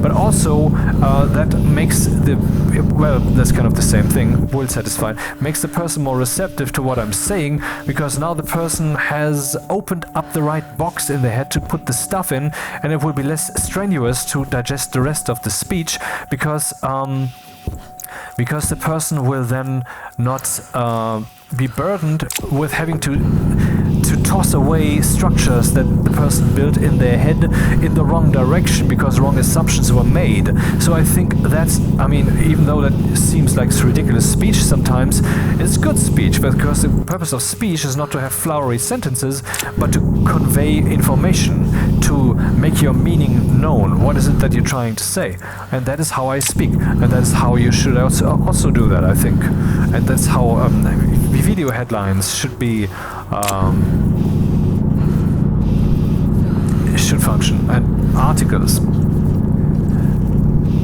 But also, that makes that's kind of the same thing, will satisfied, makes the person more receptive to what I'm saying, because now the person has opened up the right box in their head to put the stuff in, and it will be less strenuous to digest the rest of the speech, because the person will then not be burdened with having to toss away structures that the person built in their head in the wrong direction because wrong assumptions were made. So I think that's, even though that seems like ridiculous speech sometimes, it's good speech, because the purpose of speech is not to have flowery sentences, but to convey information, to make your meaning known. What is it that you're trying to say? And that is how I speak, and that is how you should also do that, I think. And that's how video headlines should be should function, and articles.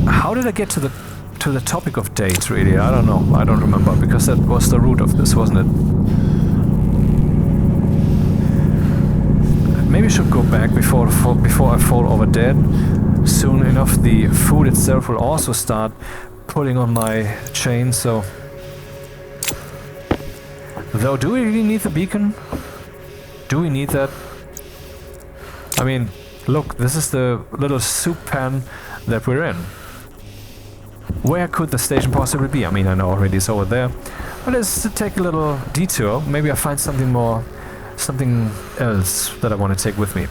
How did I get to the topic of dates, really? I don't know. I don't remember, because that was the root of this, wasn't it? Maybe I should go back before I fall over dead. Soon enough, the food itself will also start pulling on my chain, so... Though, do we really need the beacon? Do we need that? I mean, look, this is the little soup pan that we're in. Where could the station possibly be? I mean, I know already it's over there. But let's take a little detour. Maybe I find something else that I want to take with me.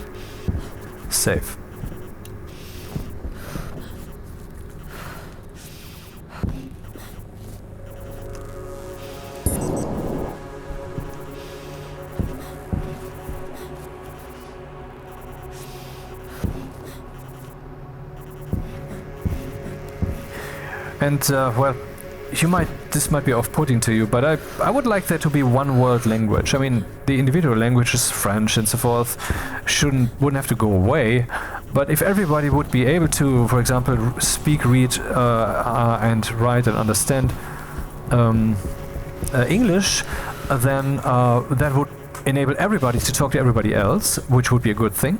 Safe. And well, this might be off-putting to you, but I would like there to be one world language. I mean, the individual languages, French and so forth, wouldn't have to go away. But if everybody would be able to, for example, speak, read, and write and understand English, then that would enable everybody to talk to everybody else, which would be a good thing.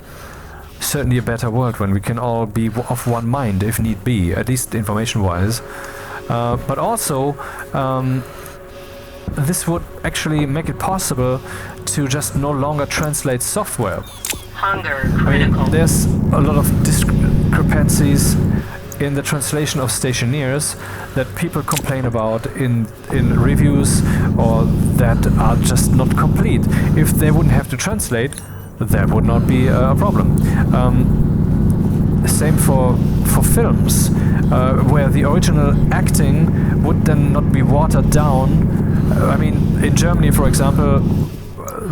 Certainly a better world when we can all be of one mind, if need be, at least information-wise. But also, this would actually make it possible to just no longer translate software. Hunger critical. There's a lot of discrepancies in the translation of Stationeers that people complain about in reviews, or that are just not complete. If they wouldn't have to translate, that would not be a problem. Same for films, where the original acting would then not be watered down. I mean, in Germany, for example,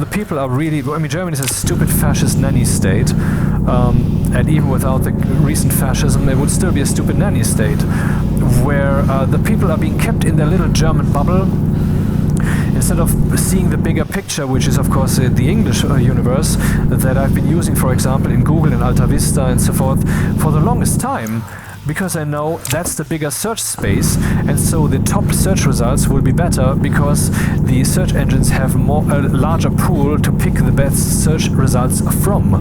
the people are really... I mean, Germany is a stupid fascist nanny state, and even without the recent fascism, it would still be a stupid nanny state, where the people are being kept in their little German bubble, instead of seeing the bigger picture, which is of course the English universe that I've been using, for example, in Google and Alta Vista and so forth, for the longest time, because I know that's the bigger search space, and so the top search results will be better because the search engines have a larger pool to pick the best search results from,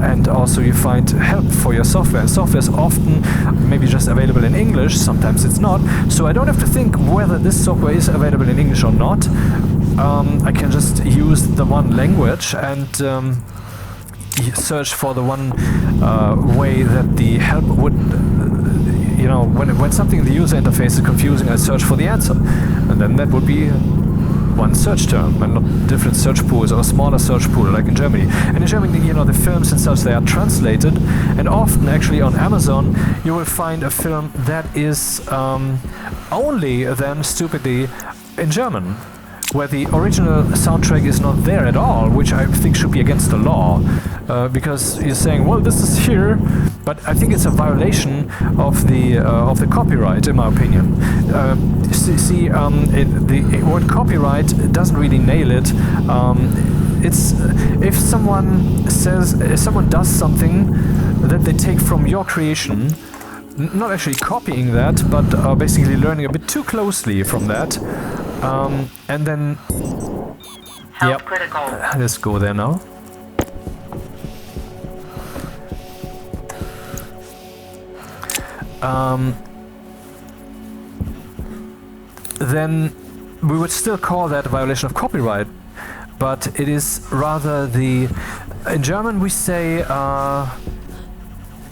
and also you find help for your software. And software is often maybe just available in English, sometimes it's not, so I don't have to think whether this software is available in English or not. I can just use the one language and search for the one way that the help would, you know, when something in the user interface is confusing, I search for the answer, and then that would be one search term and not different search pools or a smaller search pool like in Germany. And in Germany, you know, the films and such, they are translated, and often actually on Amazon you will find a film that is only then stupidly in German, where the original soundtrack is not there at all, which I think should be against the law, because you're saying, well, this is here, but I think it's a violation of the copyright, in my opinion. The word copyright doesn't really nail it. It's if someone does something that they take from your creation, not actually copying that, but basically learning a bit too closely from that. And then, Health critical. Let's go there now. Then we would still call that a violation of copyright, but it is rather in German we say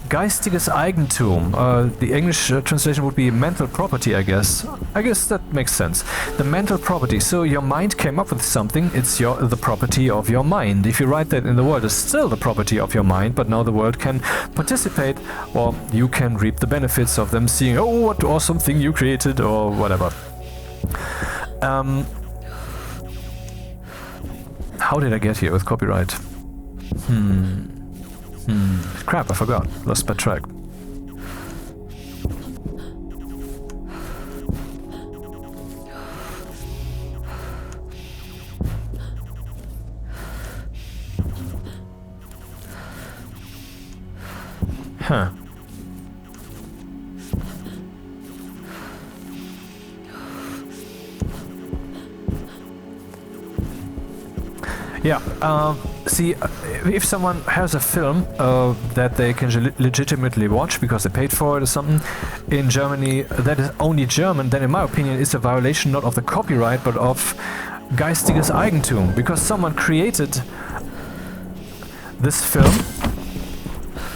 geistiges Eigentum. The English translation would be mental property, I guess. I guess that makes sense. The mental property. So your mind came up with something, it's the property of your mind. If you write that in the world, it's still the property of your mind, but now the world can participate, or you can reap the benefits of them seeing, oh, what awesome thing you created, or whatever. How did I get here with copyright? Crap, I forgot. Lost my track. Huh. Yeah, see, if someone has a film that they can legitimately watch because they paid for it or something in Germany that is only German, then in my opinion it's a violation not of the copyright but of geistiges Eigentum, because someone created this film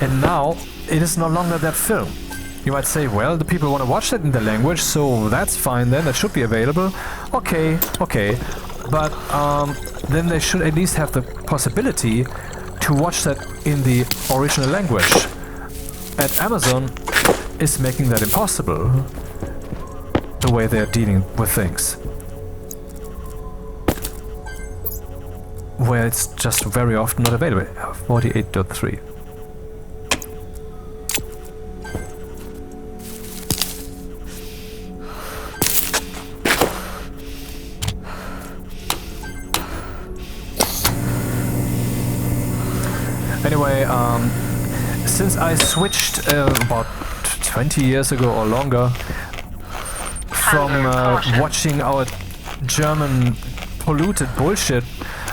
and now it is no longer that film. You might say, well, the people want to watch that in their language, so that's fine then, that should be available. Okay. But then they should at least have the possibility to watch that in the original language. And Amazon is making that impossible, the way they're dealing with things. Where it's just very often not available. 48.3. Anyway, since I switched about 20 years ago or longer from watching our German polluted bullshit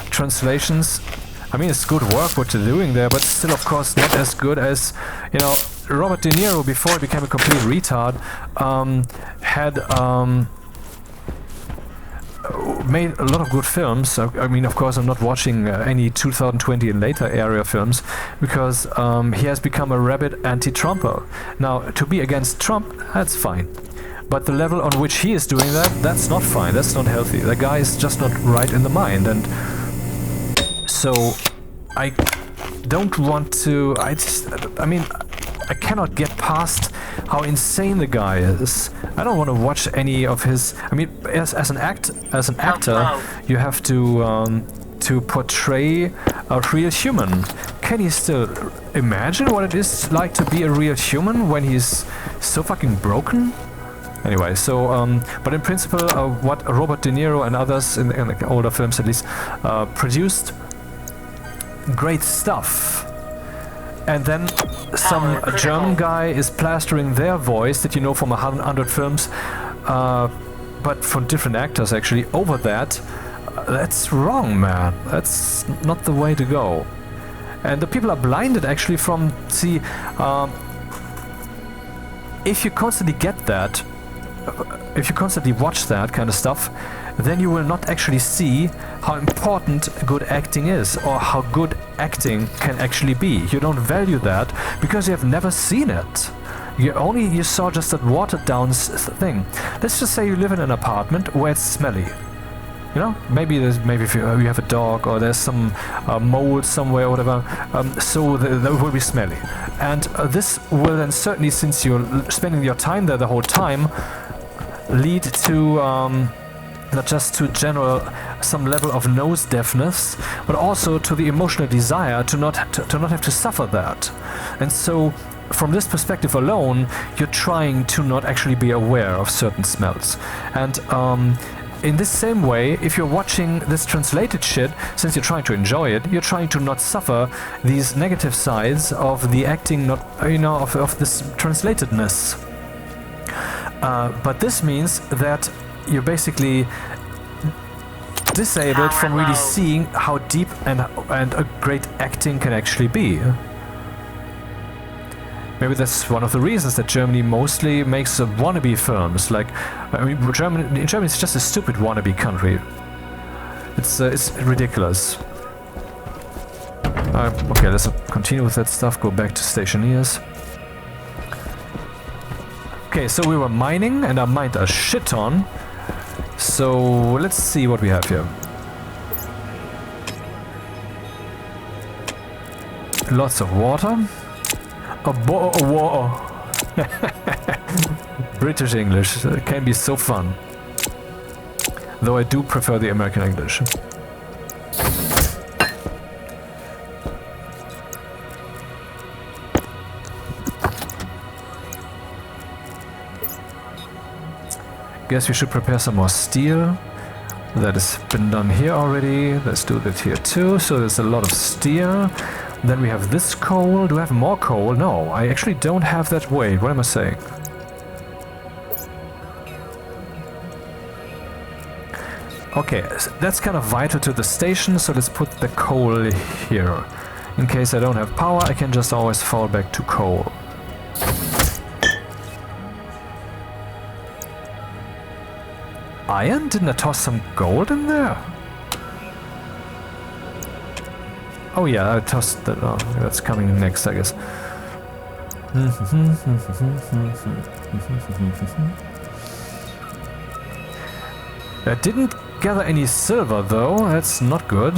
translations, I mean, it's good work what they're doing there, but still, of course, not as good as, you know, Robert De Niro, before he became a complete retard, had made a lot of good films. I mean, of course, I'm not watching any 2020 and later area films, because he has become a rabid anti-Trumper. Now, to be against Trump, that's fine. But the level on which he is doing that, that's not fine, that's not healthy. The guy is just not right in the mind, and so I don't want to, I mean, I cannot get past how insane the guy is. I don't want to watch any of his, I mean, as an actor, you have to portray a real human. Can he still imagine what it is like to be a real human when he's so fucking broken? Anyway, so, but in principle, what Robert De Niro and others, in the older films at least, produced great stuff. And then some German guy is plastering their voice that you know from 100 films, but from different actors actually, over that. That's wrong, man. That's not the way to go. And the people are blinded actually from, see, if you constantly get that, if you constantly watch that kind of stuff, then you will not actually see how important good acting is, or how good acting can actually be. You don't value that because you have never seen it. You saw just that watered down thing. Let's just say you live in an apartment where it's smelly. You know, maybe if you have a dog, or there's some mold somewhere or whatever, so that will be smelly. And this will then certainly, since you're spending your time there the whole time, lead to not just to general some level of nose deafness, but also to the emotional desire to not have to suffer that. And so, from this perspective alone, you're trying to not actually be aware of certain smells. And in this same way, if you're watching this translated shit, since you're trying to enjoy it, you're trying to not suffer these negative sides of the acting, not, you know, of this translatedness. But this means that you're basically disabled from really seeing how deep and a great acting can actually be. Maybe that's one of the reasons that Germany mostly makes wannabe films. Like, I mean, Germany is just a stupid wannabe country. It's ridiculous. Okay, let's continue with that stuff. Go back to Stationeers. Okay, so we were mining, and I mined a shit ton. So let's see what we have here. Lots of water. Water. British English can be so fun. Though I do prefer the American English. Guess we should prepare some more steel. That has been done here already. Let's do that here too. So there's a lot of steel. Then we have this coal. Do I have more coal? No, I actually don't have that. Wait, what am I saying? Okay, that's kind of vital to the station, so let's put the coal here. In case I don't have power, I can just always fall back to coal. Iron? Didn't I toss some gold in there? Oh yeah, I tossed that. Oh, that's coming next, I guess. I didn't gather any silver though, that's not good.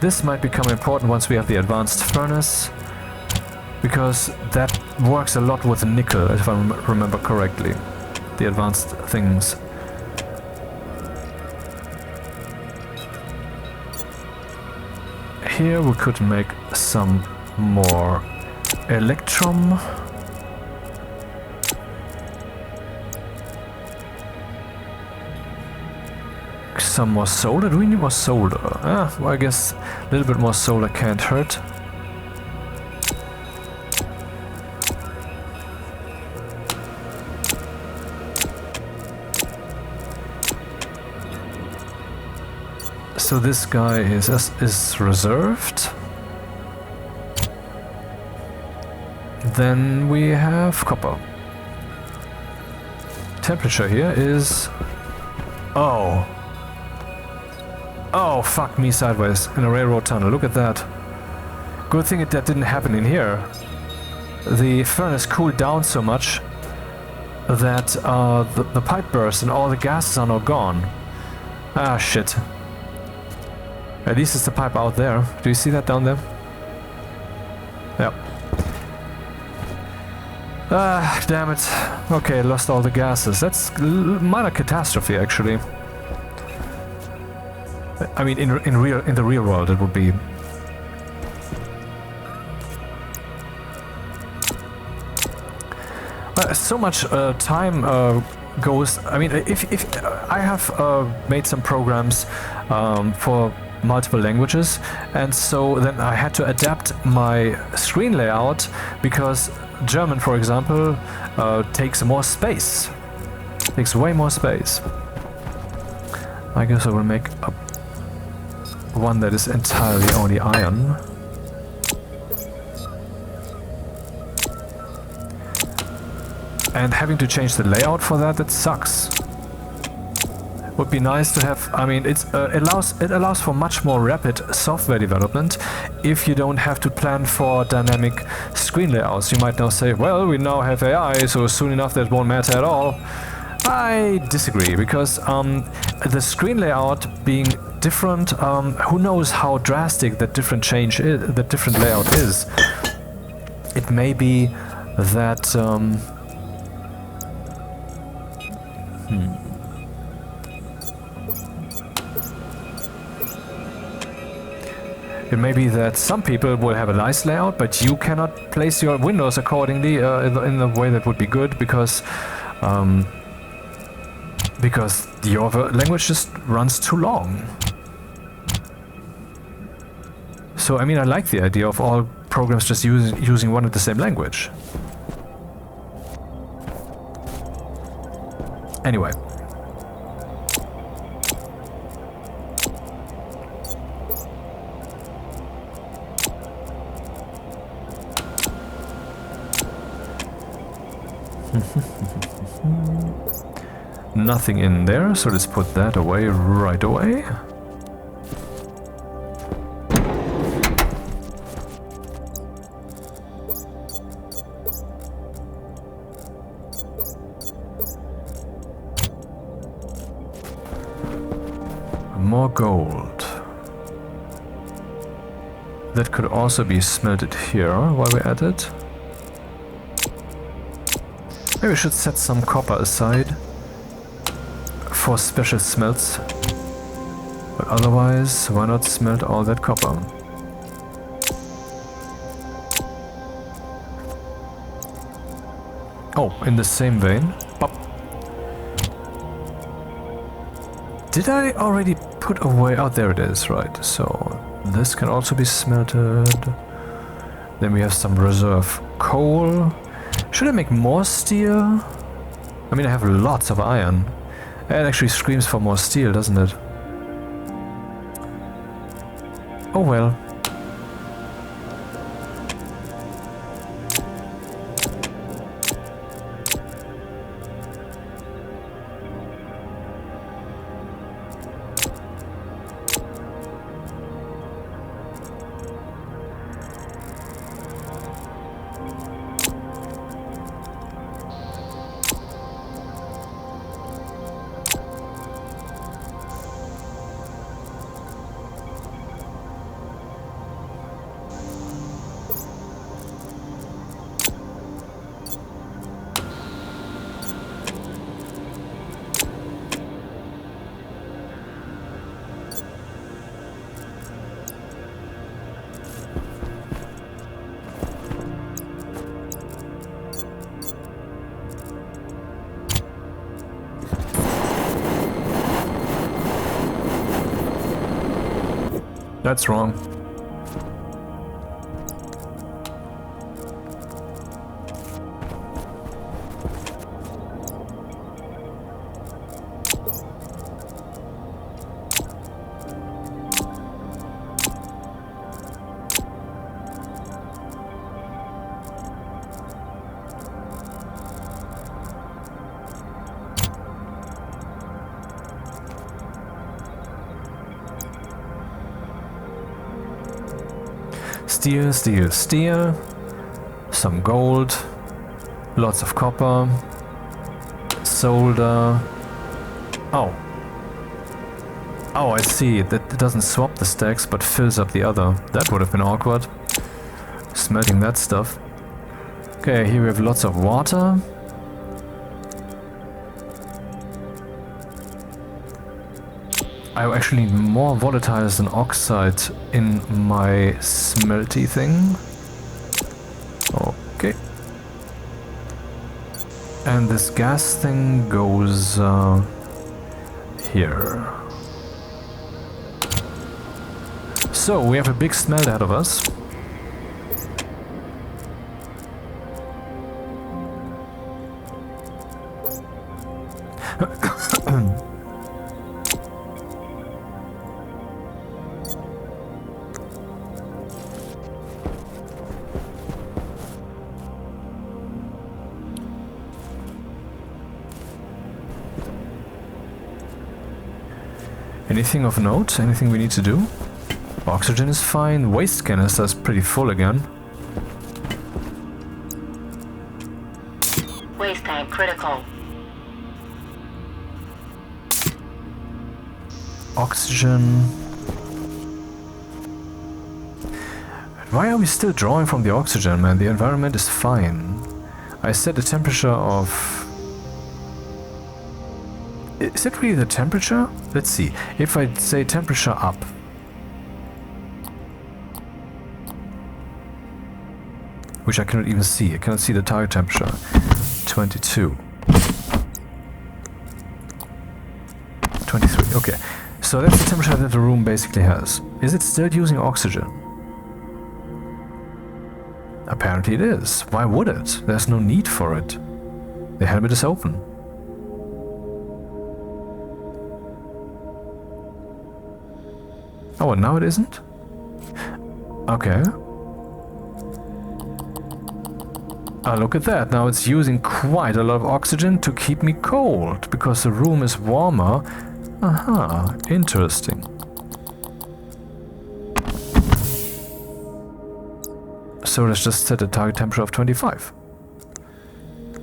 This might become important once we have the advanced furnace, because that works a lot with nickel, if I remember correctly. The advanced things. Here we could make some more electrum. some more solder. Do we need more solder? Well, I guess a little bit more solder can't hurt. So this guy is reserved. Then we have copper. Temperature here is... Oh. Oh, fuck me sideways in a railroad tunnel. Look at that. Good thing that didn't happen in here. The furnace cooled down so much that the pipe burst and all the gases are now gone. Ah, shit. At least it's the pipe out there. Do you see that down there? Yep. Ah, damn it. Okay, lost all the gases. That's minor catastrophe, actually. I mean, in the real world, it would be. So much time goes. I mean, if I have made some programs for multiple languages, and so then I had to adapt my screen layout because German, for example, takes more space. Takes way more space. I guess I will make one that is entirely only iron. And having to change the layout for that sucks. Would be nice to have. I mean, it allows for much more rapid software development if you don't have to plan for dynamic screen layouts. You might now say, well, we now have AI, so soon enough that won't matter at all. I disagree, because the screen layout being different, who knows how drastic that different change is, the different layout is. It may be that it may be that some people will have a nice layout, but you cannot place your windows accordingly in the way that would be good, because your language just runs too long. So I mean, I like the idea of all programs just using one and the same language. Anyway. Nothing in there, so let's put that away right away. More gold. That could also be smelted here while we're at it. Maybe we should set some copper aside for special smelts. But otherwise, why not smelt all that copper? Oh, in the same vein. Pop. Did I already put away? Oh, there it is, right. So this can also be smelted. Then we have some reserve coal. Should I make more steel? I mean, I have lots of iron. It actually screams for more steel, doesn't it? Oh well. That's wrong. Steel, steel, steel. Some gold. Lots of copper. Solder. Oh. Oh, I see. That doesn't swap the stacks, but fills up the other. That would have been awkward. Smelting that stuff. Okay, here we have lots of water. I actually need more volatiles than oxide in my smelty thing. Okay. And this gas thing goes here. So we have a big smelt ahead of us. Anything of note? Anything we need to do? Oxygen is fine. Waste canister's pretty full again. Waste tank critical. Oxygen. Why are we still drawing from the oxygen, man? The environment is fine. I set the temperature of... Is it really the temperature? Let's see. If I say temperature up. Which I cannot even see. I cannot see the target temperature. 22. 23. Okay. So that's the temperature that the room basically has. Is it still using oxygen? Apparently it is. Why would it? There's no need for it. The helmet is open. Oh, and now it isn't? Okay. Ah, look at that. Now it's using quite a lot of oxygen to keep me cold, because the room is warmer. Aha, interesting. So let's just set a target temperature of 25.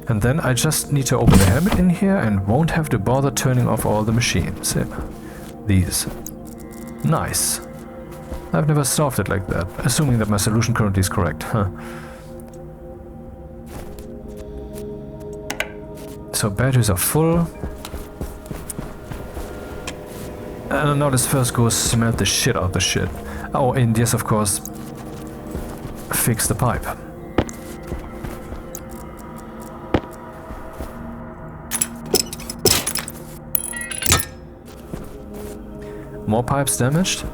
And then I just need to open the helmet in here and won't have to bother turning off all the machines. Yeah. These. Nice. I've never solved it like that, assuming that my solution currently is correct. Huh. So batteries are full. And now let's first go smelt the shit out of the shit. Oh, and yes, of course, fix the pipe. More pipes damaged?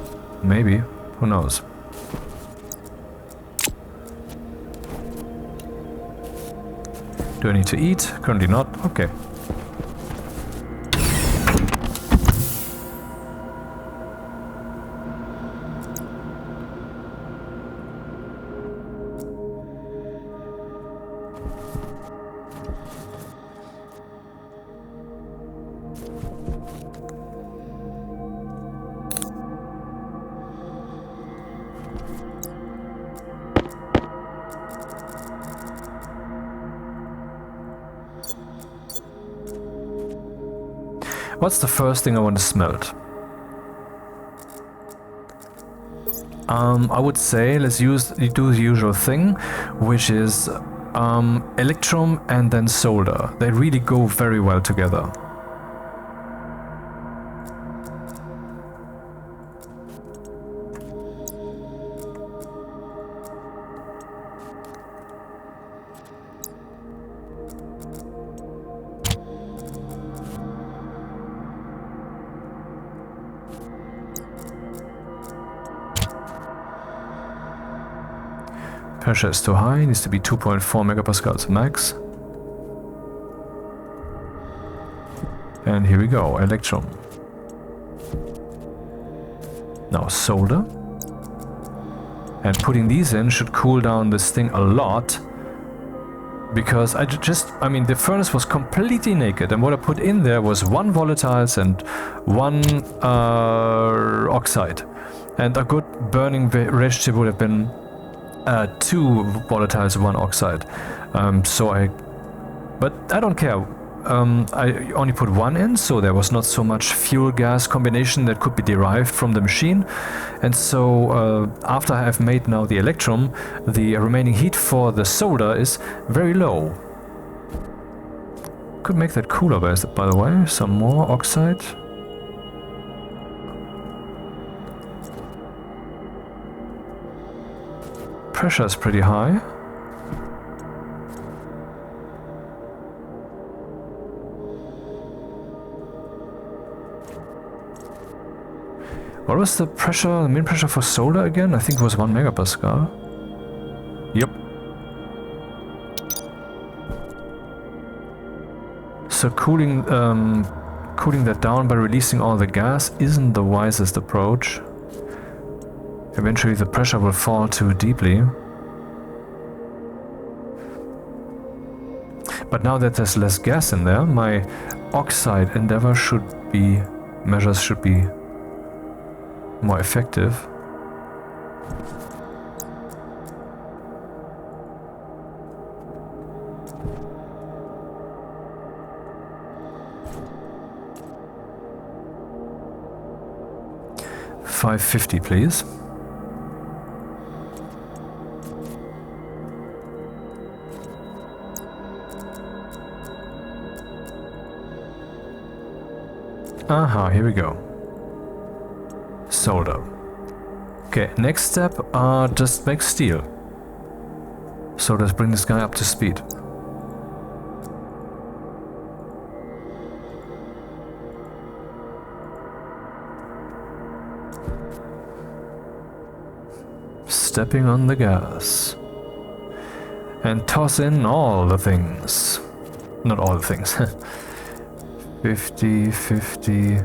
Maybe. Who knows? Do I need to eat? Currently not. Okay. What's the first thing I want to smelt? I would say let's do the usual thing, which is electrum and then solder. They really go very well together. Pressure is too high, needs to be 2.4 megapascals max. And here we go, electrum. Now solder. And putting these in should cool down this thing a lot. Because I mean, the furnace was completely naked, and what I put in there was 1 volatiles and 1 oxide. And a good burning relationship would have been 2 volatiles, 1 oxide. But I don't care. I only put 1 in, so there was not so much fuel-gas combination that could be derived from the machine. And so after I have made now the electrum, the remaining heat for the solder is very low. Could make that cooler, by the way. Some more oxide. Pressure is pretty high. What was the pressure, the mean pressure for solder again? I think it was 1 megapascal. Yep. So cooling that down by releasing all the gas isn't the wisest approach. Eventually the pressure will fall too deeply. But now that there's less gas in there, my oxide measures should be more effective. $550, please. Aha, here we go. Solder. Okay, next step, just make steel. So let's bring this guy up to speed. Stepping on the gas. And toss in all the things. Not all the things. 50, 50...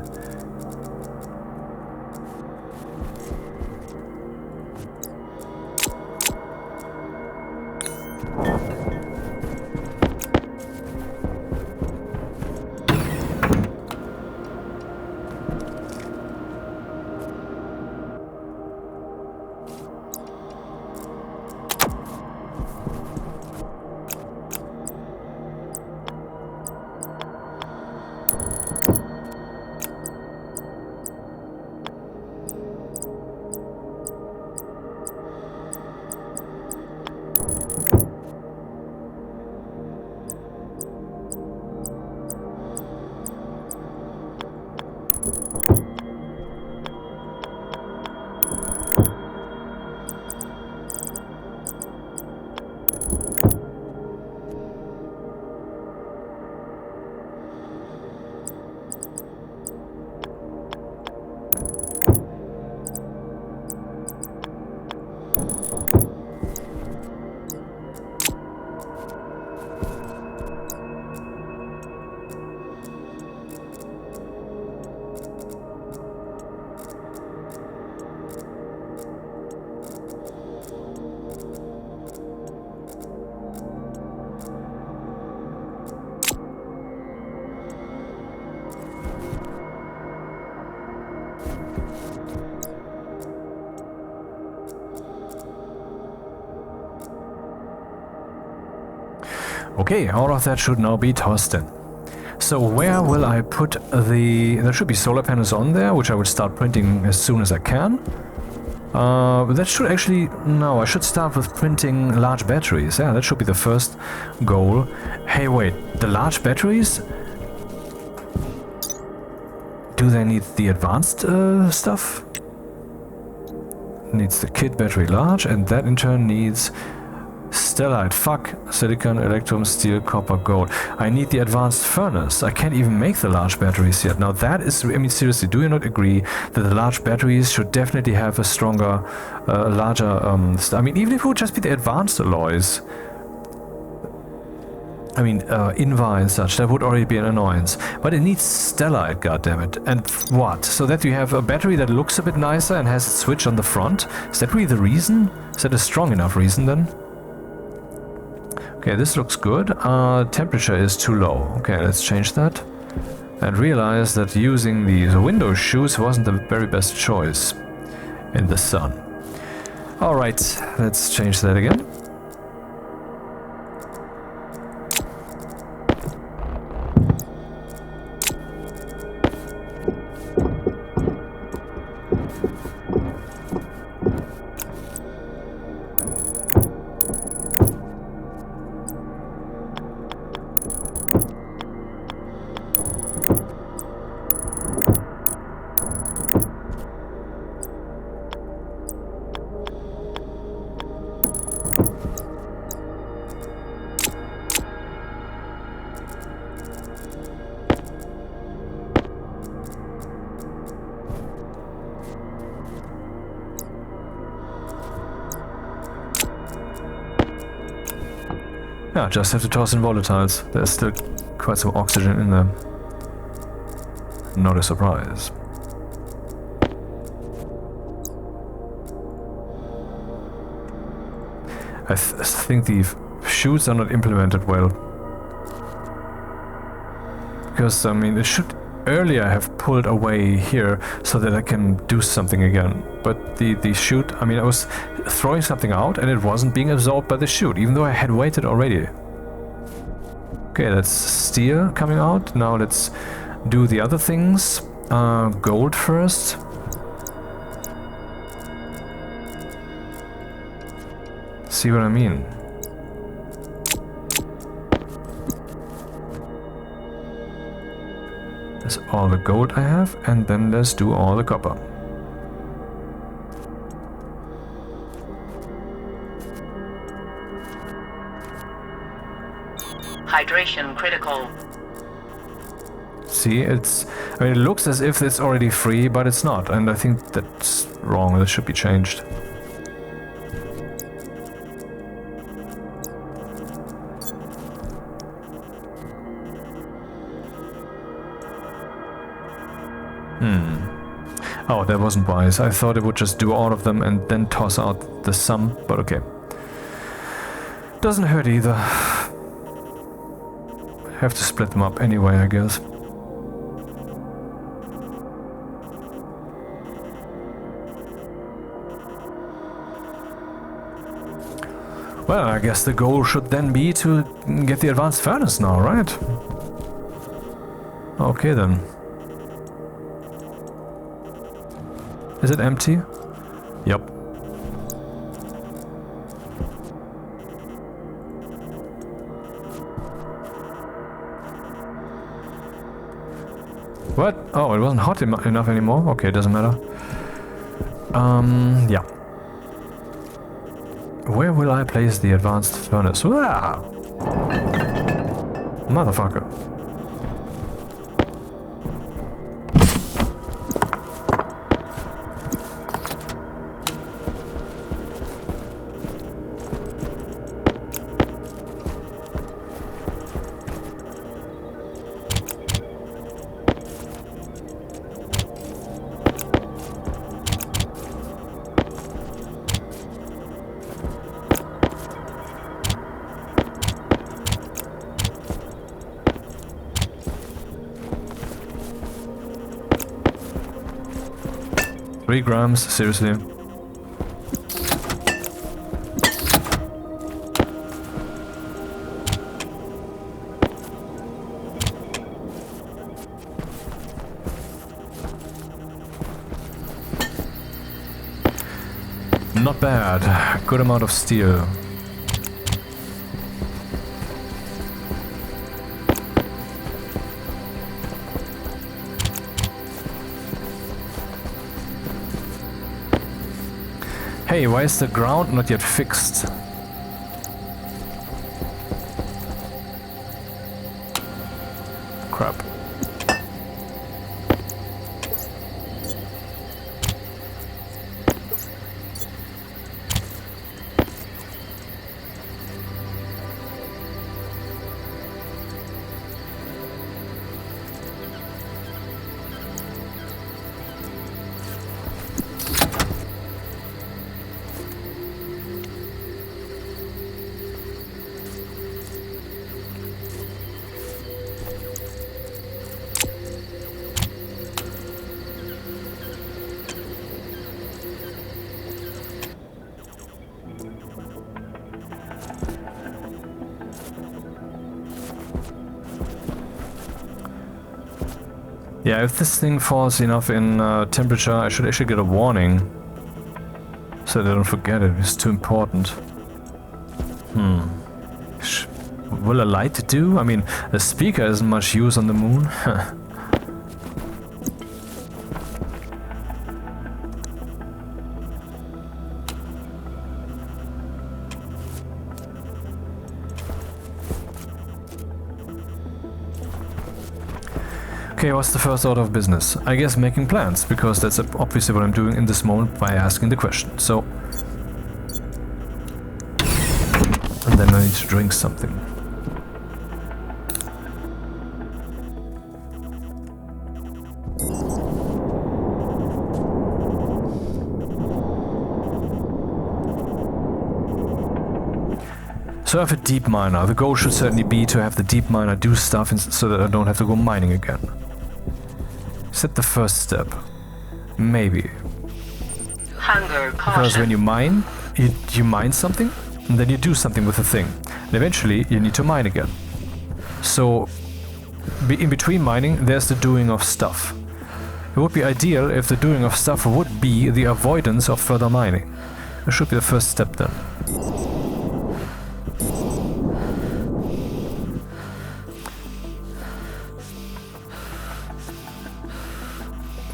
Okay, all of that should now be tossed in. So where will I put there should be solar panels on there, which I will start printing as soon as I can. That should actually, no, I should start with printing large batteries. Yeah, that should be the first goal. Hey, wait, the large batteries? Do they need the advanced stuff? Needs the kit battery large, and that in turn needs Stellite, fuck. Silicon, electrum, steel, copper, gold. I need the advanced furnace. I can't even make the large batteries yet. Now that is, I mean, seriously, do you not agree that the large batteries should definitely have a stronger, larger, I mean, even if it would just be the advanced alloys. I mean, Invar and such, that would already be an annoyance. But it needs stellite, goddammit. And what? So that you have a battery that looks a bit nicer and has a switch on the front? Is that really the reason? Is that a strong enough reason then? Okay, this looks good. Temperature is too low. Okay, let's change that. And realize that using these window shoes wasn't the very best choice in the sun. Alright, let's change that again. Yeah, just have to toss in volatiles. There's still quite some oxygen in there. Not a surprise. I think the chutes are not implemented well. Because, I mean, it should earlier have pulled away here so that I can do something again. But the chute, I mean, I was throwing something out and it wasn't being absorbed by the chute, even though I had waited already. Okay, that's steel coming out. Now let's do the other things. Gold first. See what I mean? That's all the gold I have, and then let's do all the copper. Hydration critical. See, it's... I mean, it looks as if it's already free, but it's not, and I think that's wrong. That should be changed. Oh, that wasn't wise. I thought it would just do all of them and then toss out the sum, but okay. Doesn't hurt either. Have to split them up anyway, I guess. Well, I guess the goal should then be to get the advanced furnace now, right? Okay then. Is it empty? Yep. What? Oh, it wasn't hot enough anymore? Okay, it doesn't matter. Yeah. Where will I place the advanced furnace? Ah! Motherfucker. Grams, seriously. Not bad. Good amount of steel. Hey, why is the ground not yet fixed? crap. Yeah, if this thing falls enough in temperature, I should actually get a warning. So that I don't forget it, it's too important. Will a light do? I mean, a speaker isn't much use on the moon. Okay, what's the first order of business? I guess making plans, because that's obviously what I'm doing in this moment by asking the question. So... and then I need to drink something. So I have a deep miner. The goal should certainly be to have the deep miner do stuff so that I don't have to go mining again. Is that the first step? Maybe. Hunger Because caution. when you mine, you mine something, and then you do something with the thing. And eventually, you need to mine again. So, in between mining, there's the doing of stuff. It would be ideal if the doing of stuff would be the avoidance of further mining. That should be the first step then.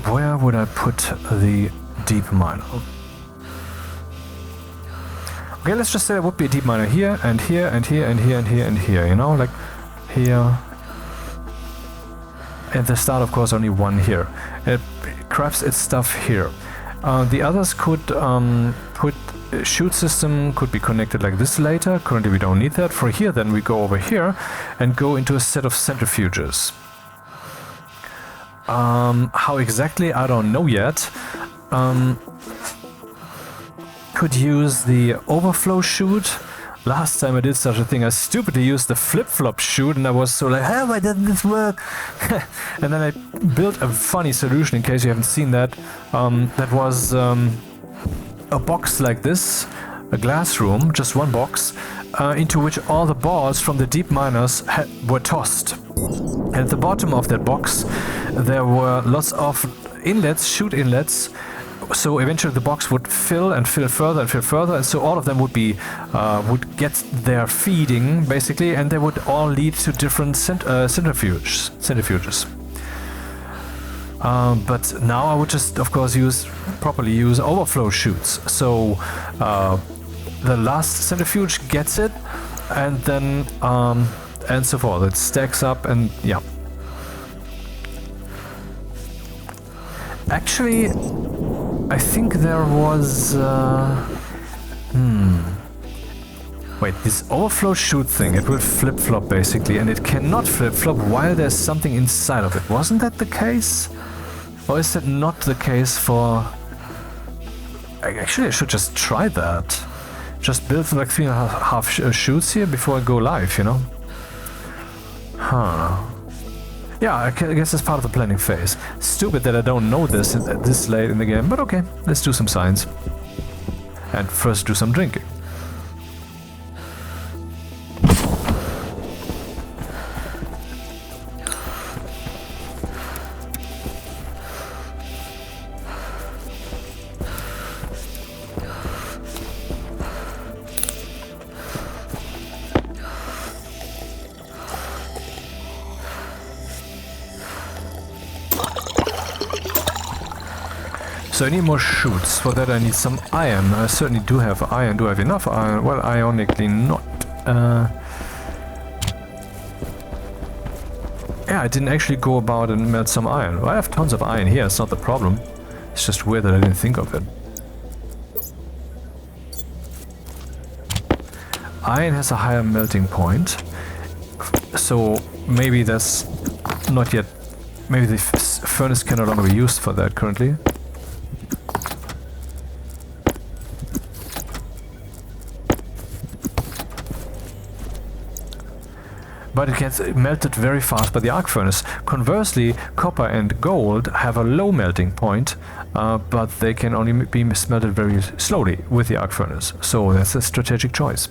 Where would I put the deep miner? Okay, let's just say there would be a deep miner here, and here, and here, and here, and here, and here, you know? Like, here. At the start, of course, only one here. It crafts its stuff here. The others could put... chute system could be connected like this later. Currently, we don't need that. For here, then, we go over here and go into a set of centrifuges. How exactly, I don't know yet. Could use the overflow chute. Last time I did such a thing, I stupidly used the flip-flop chute, and I was so like, oh, why doesn't this work? And then I built a funny solution, in case you haven't seen that. That was a box like this, a glass room, just one box, into which all the balls from the deep miners were tossed. And at the bottom of that box, there were lots of inlets, chute inlets. So eventually the box would fill and fill further and fill further, and so all of them would be would get their feeding basically, and they would all lead to different centrifuges. But now I would just, of course, properly use overflow chutes. So the last centrifuge gets it, and then and so forth. It stacks up, and yeah. Actually, I think there was... Wait, this overflow chute thing, it will flip-flop basically, and it cannot flip-flop while there's something inside of it. Wasn't that the case? Or is that not the case for... Actually, I should just try that. Just build like 3.5 chutes here before I go live, you know? Huh. Yeah, I guess it's part of the planning phase. Stupid that I don't know this this late in the game, but okay, let's do some science. And first do some drinking. So I need more chutes. For that I need some iron. I certainly do have iron. Do I have enough iron? Well, ionically not. Yeah, I didn't actually go about and melt some iron. Well, I have tons of iron here, it's not the problem. It's just weird that I didn't think of it. Iron has a higher melting point, so maybe that's not yet... Maybe the furnace can no longer be used for that currently. But it gets melted very fast by the arc furnace. Conversely, copper and gold have a low melting point, but they can only be smelted very slowly with the arc furnace. So that's a strategic choice.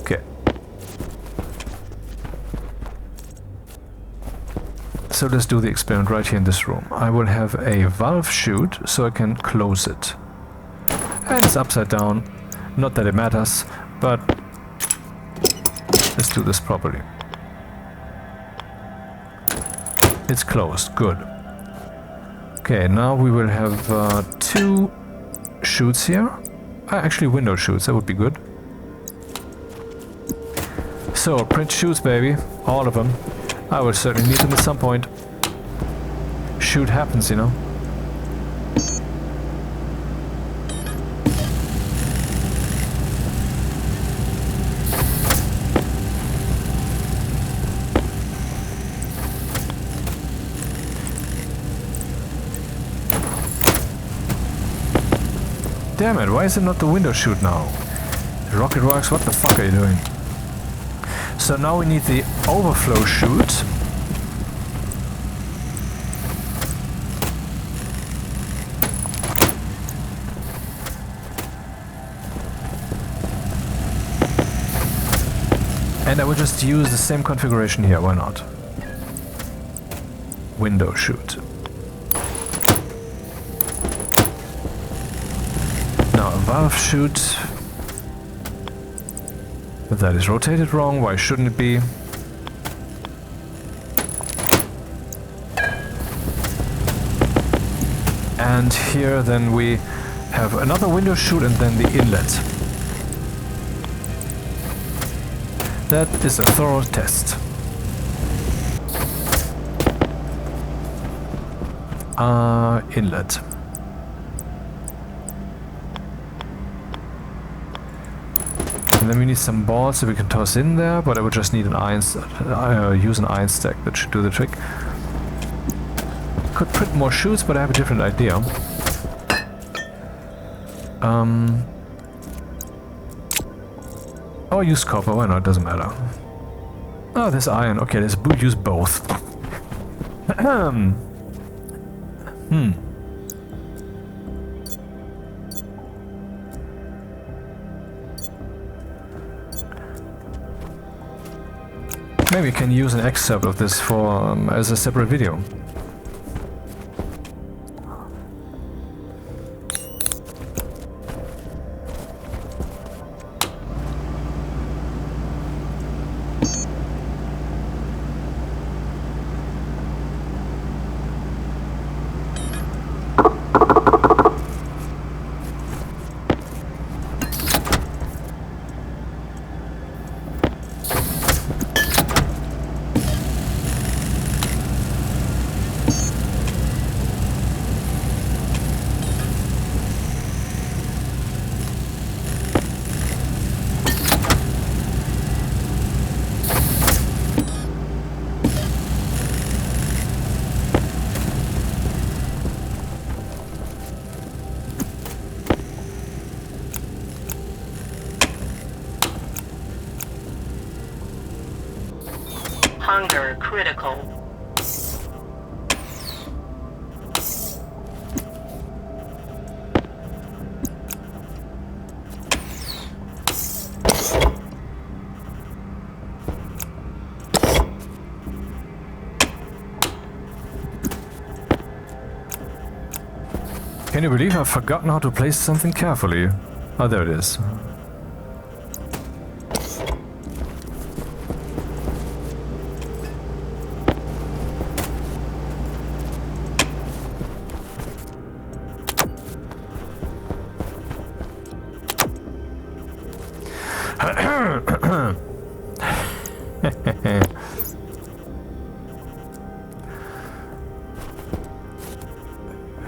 Okay. So let's do the experiment right here in this room. I will have a valve chute so I can close it. And it's upside down. Not that it matters, but let's do this properly. It's closed, good. Okay, now we will have 2 chutes here. Actually window chutes, that would be good. So, print chutes, baby. All of them. I will certainly need them at some point. Shoot happens, you know. Damn it, why is it not the window chute now? Rocket Works, what the fuck are you doing? So now we need the overflow chute. And I will just use the same configuration here, why not? Window chute. Now a valve chute. That is rotated wrong, why shouldn't it be? And here then we have another window chute and then the inlet. That is a thorough test. Inlet. And then we need some balls so we can toss in there, but I would just need an iron, use an iron stack. That should do the trick. Could print more chutes, but I have a different idea. Or use copper, why not? Doesn't matter. Oh, there's iron. Okay, let's use both. Maybe we can use an excerpt of this for as a separate video. Hunger critical. Can you believe I've forgotten how to place something carefully? Oh, there it is.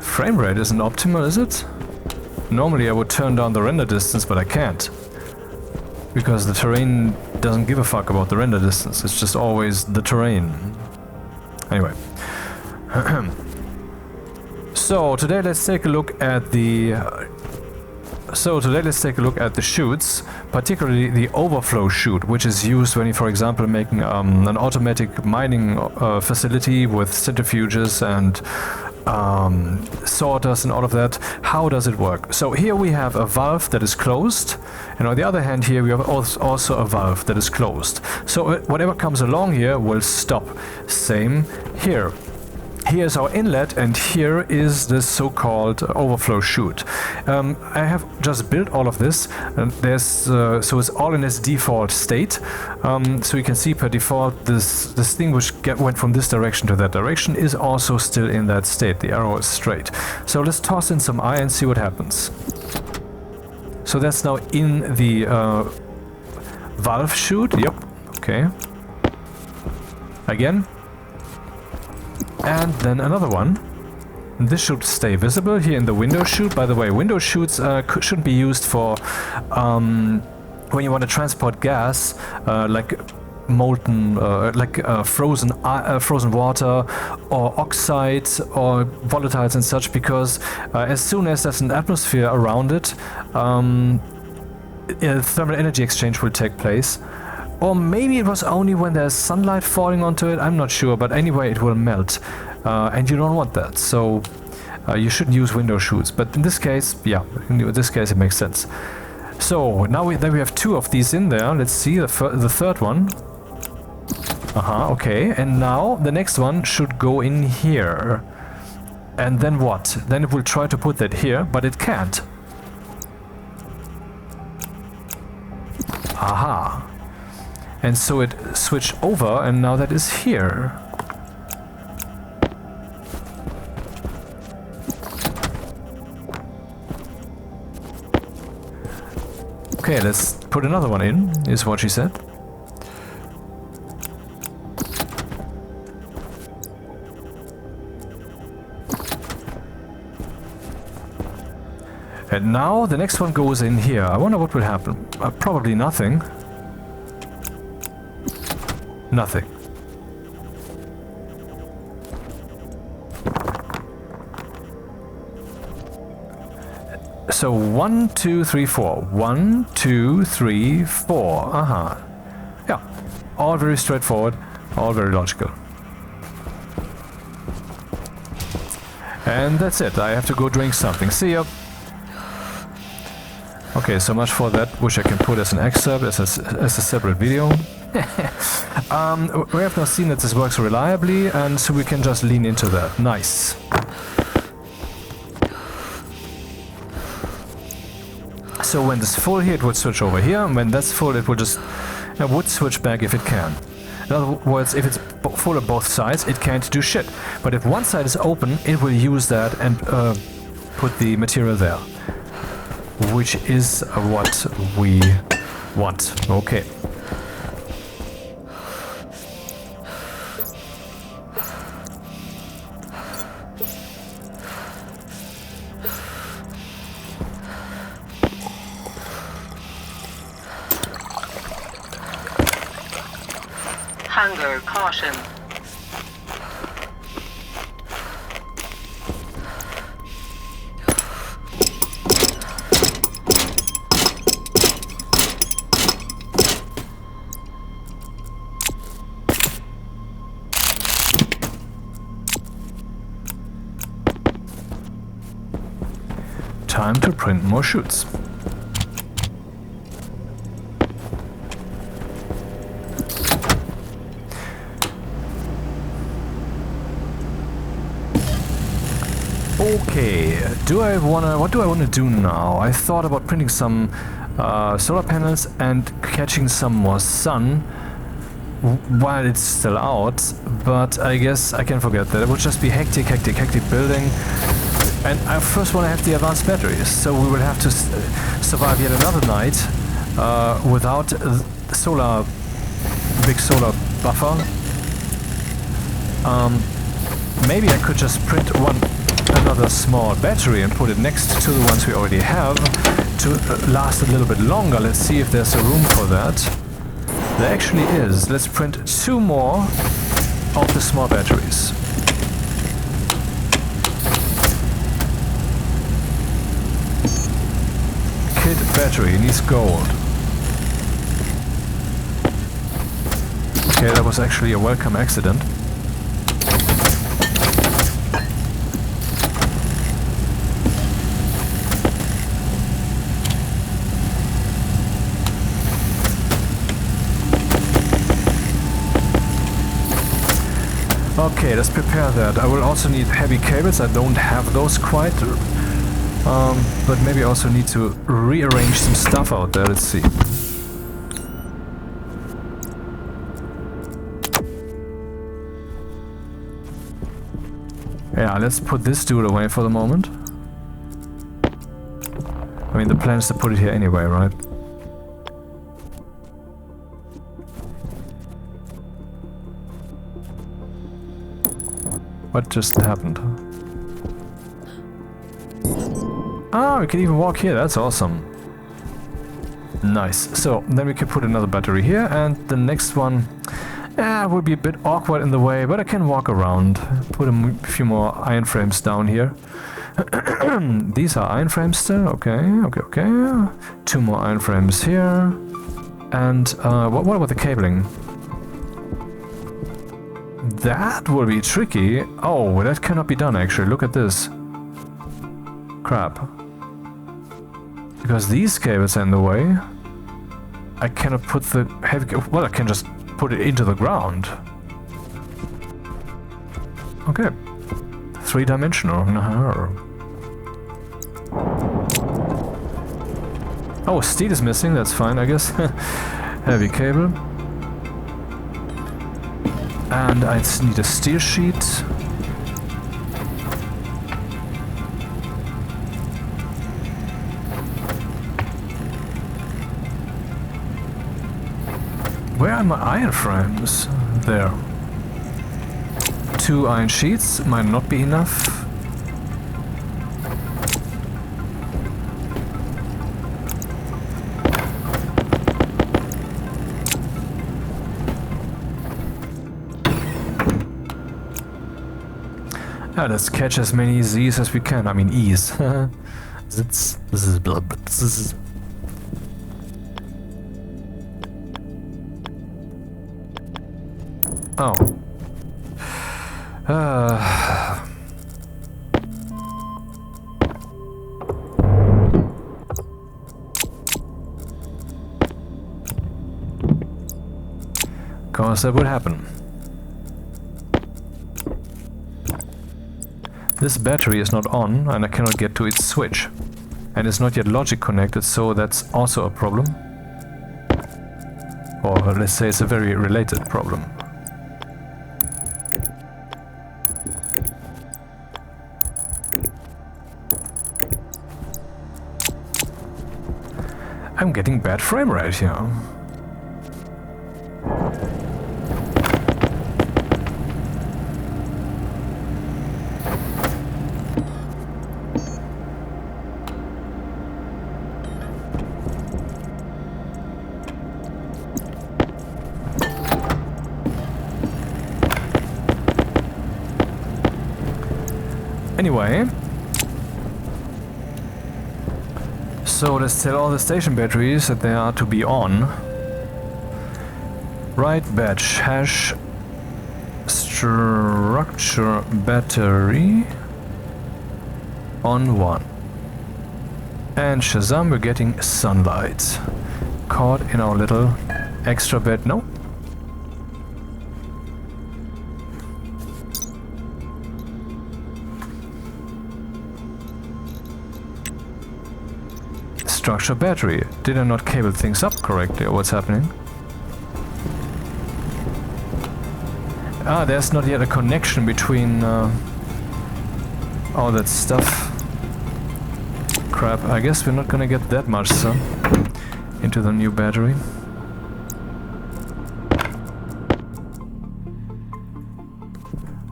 Frame rate isn't optimal, is it? Normally I would turn down the render distance, but I can't. Because the terrain doesn't give a fuck about the render distance, it's just always the terrain. Anyway. So today let's take a look at the chutes, particularly the overflow chute, which is used when you, for example, making an automatic mining facility with centrifuges and sorters and all of that. How does it work? So here we have a valve that is closed, and on the other hand here we have also a valve that is closed. So whatever comes along here will stop. Same here. Here's our inlet, and here is the so-called overflow chute. I have just built all of this, and so it's all in its default state. So you can see per default this thing which went from this direction to that direction is also still in that state. The arrow is straight. So let's toss in some iron and see what happens. So that's now in the valve chute. Yep. Okay. Again. And then another one. And this should stay visible here in the window chute. By the way, window chutes shouldn't be used for when you want to transport gas, like molten, frozen water, or oxides, or volatiles and such. Because as soon as there's an atmosphere around it, thermal energy exchange will take place. Or maybe it was only when there's sunlight falling onto it, I'm not sure, but anyway it will melt. And you don't want that, so you shouldn't use window chutes. But in this case, yeah, in this case it makes sense. So now we have two of these in there. Let's see the third one. Okay, and now the next one should go in here. And then what? Then it will try to put that here, but it can't. Aha. And so it switched over, and now that is here. Okay, let's put another one in, is what she said. And now the next one goes in here. I wonder what will happen. Probably nothing. Nothing. So 1, 2, 3, 4. 1, 2, 3, 4. Yeah. All very straightforward, all very logical. And that's it. I have to go drink something. See ya. Okay, so much for that, which I can put as an excerpt, as a separate video. We have now seen that this works reliably, and so we can just lean into that. Nice. So when this is full here, it would switch over here, and when that's full, it will just would switch back if it can. In other words, if it's full on both sides, it can't do shit. But if one side is open, it will use that and put the material there. Which is what we want. Okay. Hunger caution. Time to print more chutes. Okay, what do I wanna do now? I thought about printing some solar panels and catching some more sun while it's still out, but I guess I can forget that. It would just be hectic building. And I first want to have the advanced batteries, so we will have to survive yet another night without big solar buffer. Maybe I could just print another small battery and put it next to the ones we already have to last a little bit longer. Let's see if there's a room for that. There actually is. Let's print 2 more of the small batteries. Kit battery needs gold. Okay, that was actually a welcome accident. Okay, let's prepare that. I will also need heavy cables. I don't have those quite. But maybe I also need to rearrange some stuff out there. Let's see. Yeah, let's put this dude away for the moment. I mean, the plan is to put it here anyway, right? What just happened? Ah, we can even walk here, that's awesome. Nice. So, then we can put another battery here, and the next one will be a bit awkward in the way, but I can walk around. Put a few more iron frames down here. These are iron frames still, okay. 2 more iron frames here. And what about the cabling? That will be tricky. Oh, that cannot be done actually. Look at this. Crap. Because these cables are in the way. I cannot put the heavy... Well, I can just put it into the ground. Okay. 3-dimensional. Oh, steel is missing. That's fine, I guess. Heavy cable. And I need a steel sheet. Where are my iron frames? There. 2 iron sheets might not be enough. Let's catch as many Z's as we can. I mean E's. This is Oh. Cause that would happen. This battery is not on and I cannot get to its switch. And it's not yet logic connected, so that's also a problem. Or let's say it's a very related problem. I'm getting bad frame rate here. Anyway, so let's tell all the station batteries that they are to be on. Right batch hash structure battery on 1. And Shazam, we're getting sunlight. Caught in our little extra bed. No? Structure battery. Did I not cable things up correctly, or what's happening? Ah, there's not yet a connection between all that stuff. Crap, I guess we're not gonna get that much sun. into the new battery.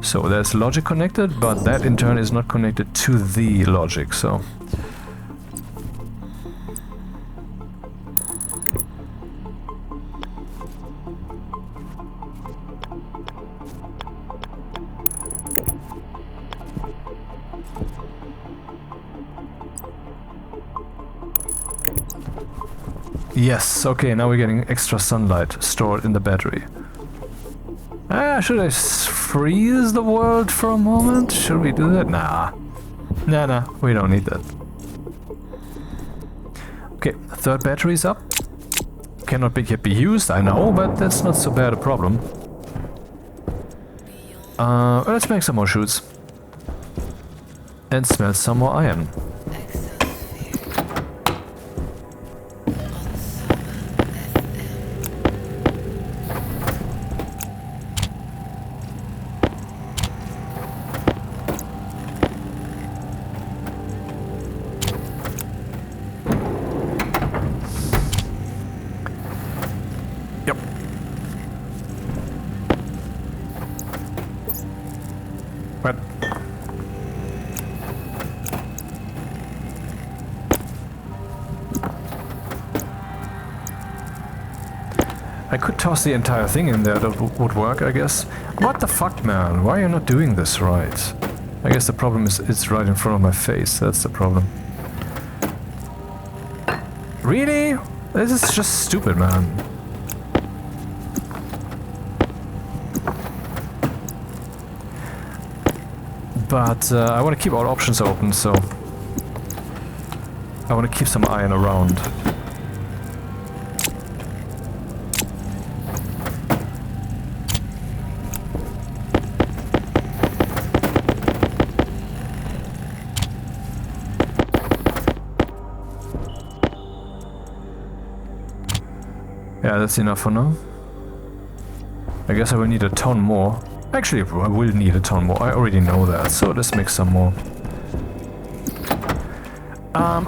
So there's logic connected, but that in turn is not connected to the logic, so... Yes, okay, now we're getting extra sunlight stored in the battery. Should I freeze the world for a moment? Should we do that? Nah. Nah, we don't need that. Okay, third battery's up. Cannot be used, I know, but that's not so bad a problem. Let's make some more shoes. And smelt some more iron. What? I could toss the entire thing in there, that would work, I guess. What the fuck, man? Why are you not doing this right? I guess the problem is it's right in front of my face, that's the problem. Really? This is just stupid, man. But I want to keep all options open, so I want to keep some iron around. Yeah, that's enough for now. I guess I will need a ton more. Actually, I will need a ton more. I already know that, so let's make some more.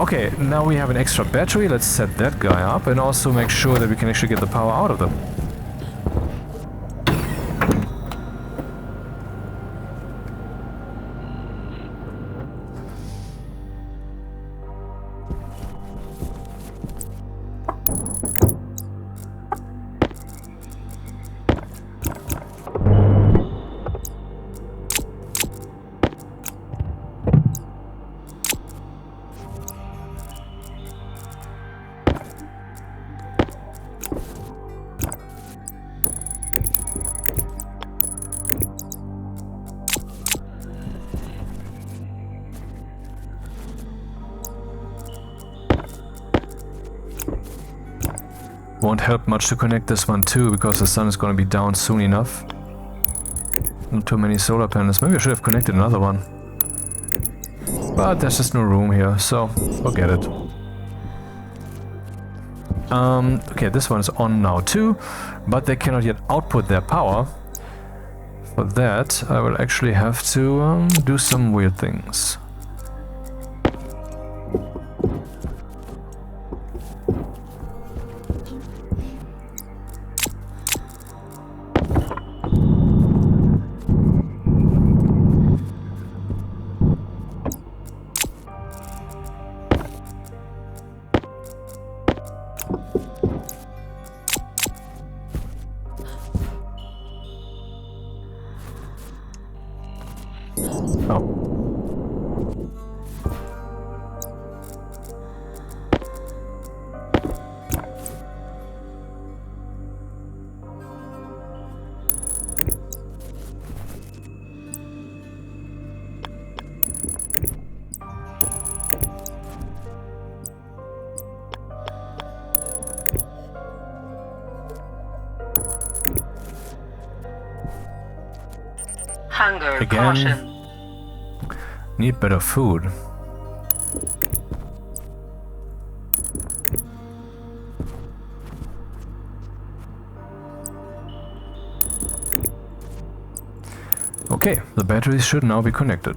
Okay, now we have an extra battery. Let's set that guy up and also make sure that we can actually get the power out of them. Won't help much to connect this one too, because the sun is going to be down soon enough. Not too many solar panels. Maybe I should have connected another one. But there's just no room here, so forget it. Okay, this one is on now too, but they cannot yet output their power. For that, I will actually have to do some weird things. Hunger Again. caution. Need better food. Okay, the batteries should now be connected.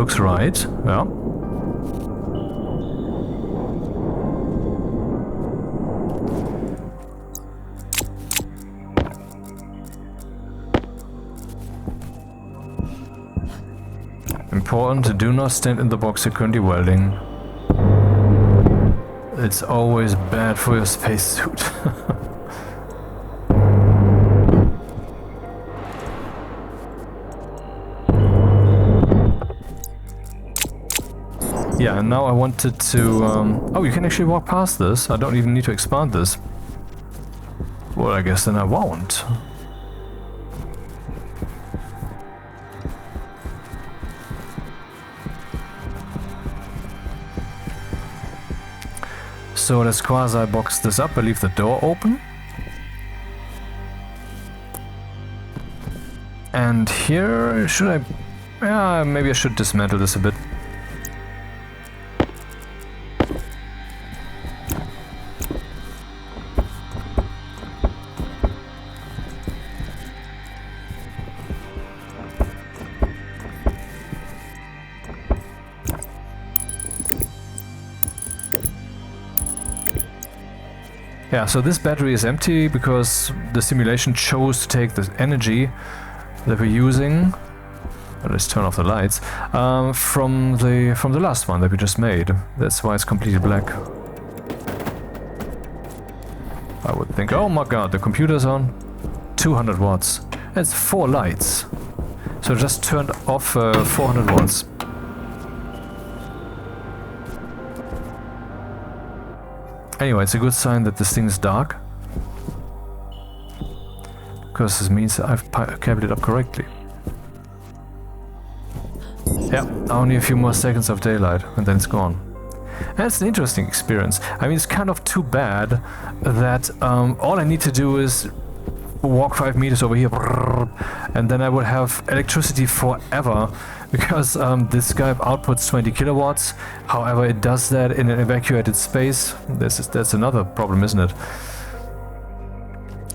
looks right. Yeah. Important, do not stand in the box you're currently welding. It's always bad for your spacesuit. Yeah, and now I wanted to... oh, you can actually walk past this. I don't even need to expand this. Well, I guess then I won't. So let's quasi-box this up. I leave the door open. And here, should I... yeah, maybe I should dismantle this a bit. Yeah, so this battery is empty because the simulation chose to take the energy that we're using. Let's turn off the lights. From the last one that we just made. That's why it's completely black. I would think. Oh my god, the computer's on. 200 watts. That's 4 lights. So just turned off 400 watts. Anyway, it's a good sign that this thing is dark. Because this means I've cabled it up correctly. Yeah, only a few more seconds of daylight and then it's gone. And it's an interesting experience. I mean, it's kind of too bad that all I need to do is walk 5 meters over here and then I would have electricity forever because this guy outputs 20 kilowatts. However, it does that in an evacuated space. That's another problem, isn't it?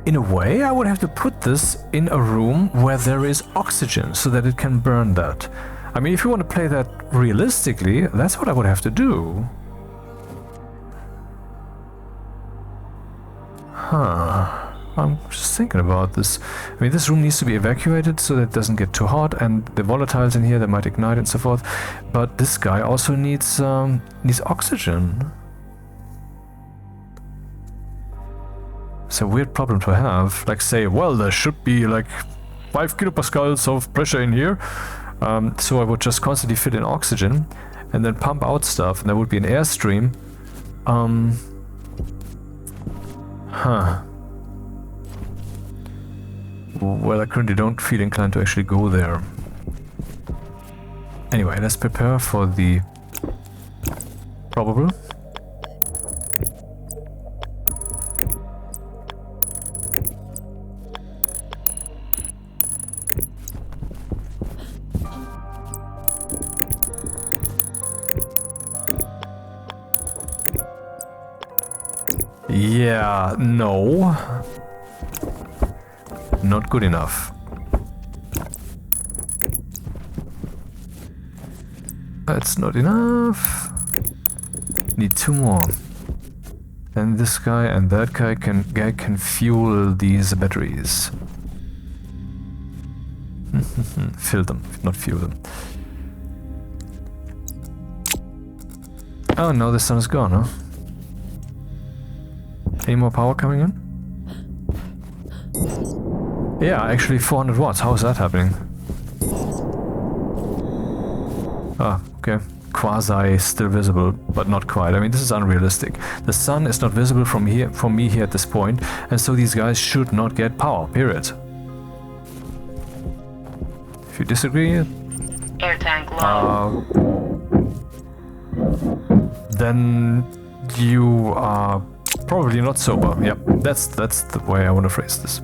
In a way, I would have to put this in a room where there is oxygen so that it can burn that. I mean, if you want to play that realistically, that's what I would have to do. Huh. I'm just thinking about this. I mean, this room needs to be evacuated so that it doesn't get too hot, and the volatiles in here, they might ignite and so forth. But this guy also needs oxygen. It's a weird problem to have. Like say, well, there should be like 5 kilopascals of pressure in here. So I would just constantly fill in oxygen and then pump out stuff, and there would be an airstream. Huh. Well, I currently don't feel inclined to actually go there. Anyway, let's prepare for the probable. Yeah, no. Not good enough. That's not enough. Need 2 more. Then this guy and that guy can fuel these batteries. Fill them, not fuel them. Oh no, the sun is gone, huh? Any more power coming in? Yeah, actually 400 watts. How is that happening? Ah, okay. Quasi still visible, but not quite. I mean, this is unrealistic. The sun is not visible from me here at this point, and so these guys should not get power, period. If you disagree... Air tank low. Then you are probably not sober. Yep, that's the way I want to phrase this.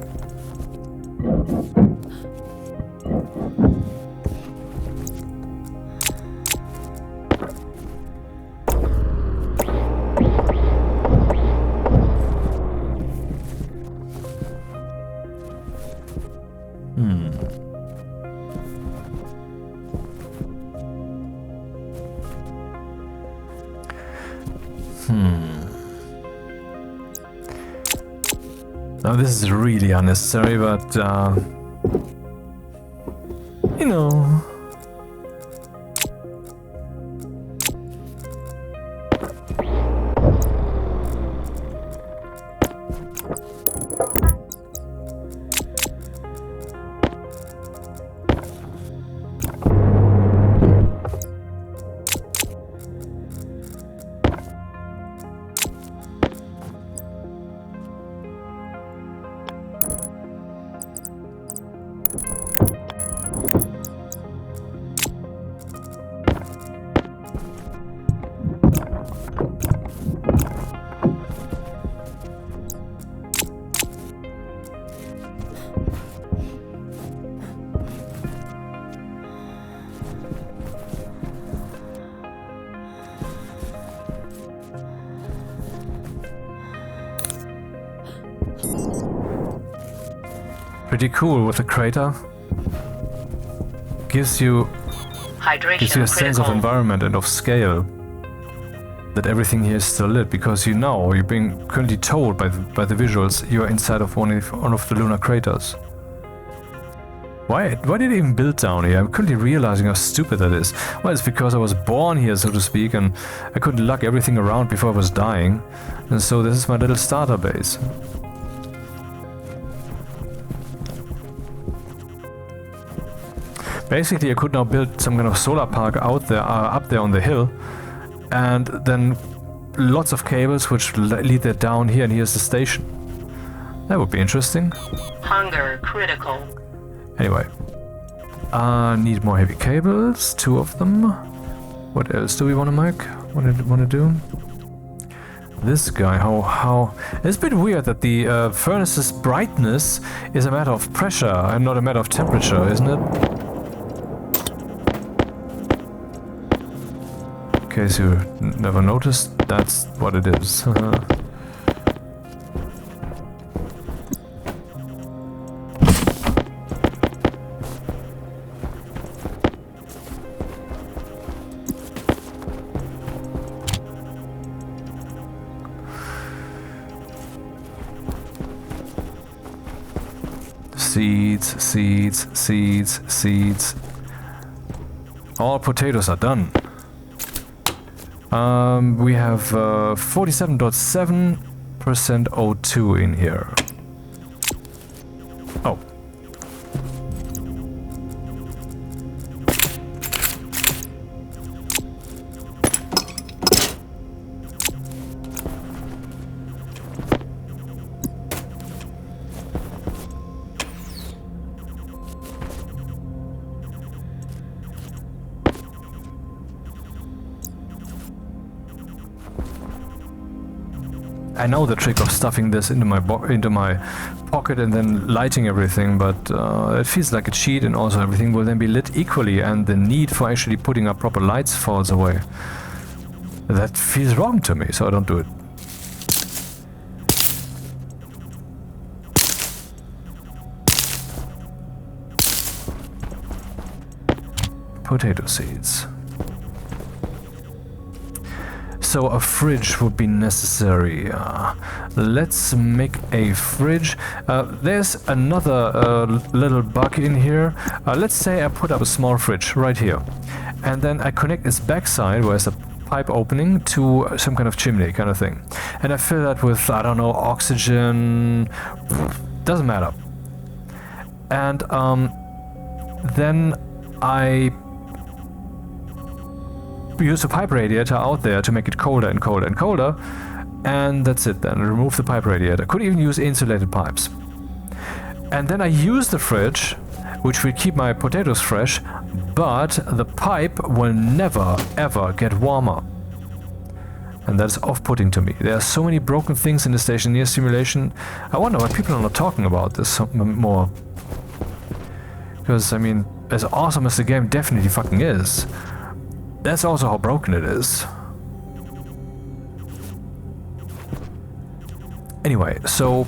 Now this is really unnecessary, but you know. Pretty cool with the crater. Gives you Hydration a sense of critical. environment and of scale. That everything here is still lit, because you know, you're being currently told by the visuals you're inside of one of the lunar craters. Why did it even build down here? I'm currently realizing how stupid that is. Well, it's because I was born here, so to speak, and I couldn't lug everything around before I was dying. And so this is my little starter base. Basically, I could now build some kind of solar park out there, up there on the hill, and then lots of cables which lead there down here, and here's the station. That would be interesting. Hunger critical. Anyway, need more heavy cables, 2 of them. What else do we want to make? Want to do? This guy, how... It's a bit weird that the furnace's brightness is a matter of pressure and not a matter of temperature, isn't it? In case you never noticed, that's what it is. Seeds, seeds, seeds, seeds. All potatoes are done. We have 47.7% O2 in here. Oh. I know the trick of stuffing this into my pocket and then lighting everything, but it feels like a cheat, and also everything will then be lit equally, and the need for actually putting up proper lights falls away. That feels wrong to me, so I don't do it. Potato seeds. So a fridge would be necessary. Let's make a fridge. There's another little bug in here. Let's say I put up a small fridge right here, and then I connect its backside, where there's a pipe opening, to some kind of chimney kind of thing, and I fill that with, I don't know, oxygen, doesn't matter. And then I use a pipe radiator out there to make it colder and colder and colder, and that's it then. Remove the pipe radiator. Could even use insulated pipes. And then I use the fridge, which will keep my potatoes fresh, but the pipe will never ever get warmer. And that's off-putting to me. There are so many broken things in the Stationeers simulation. I wonder why people are not talking about this more. Because, I mean, as awesome as the game definitely fucking is, that's also how broken it is. Anyway, so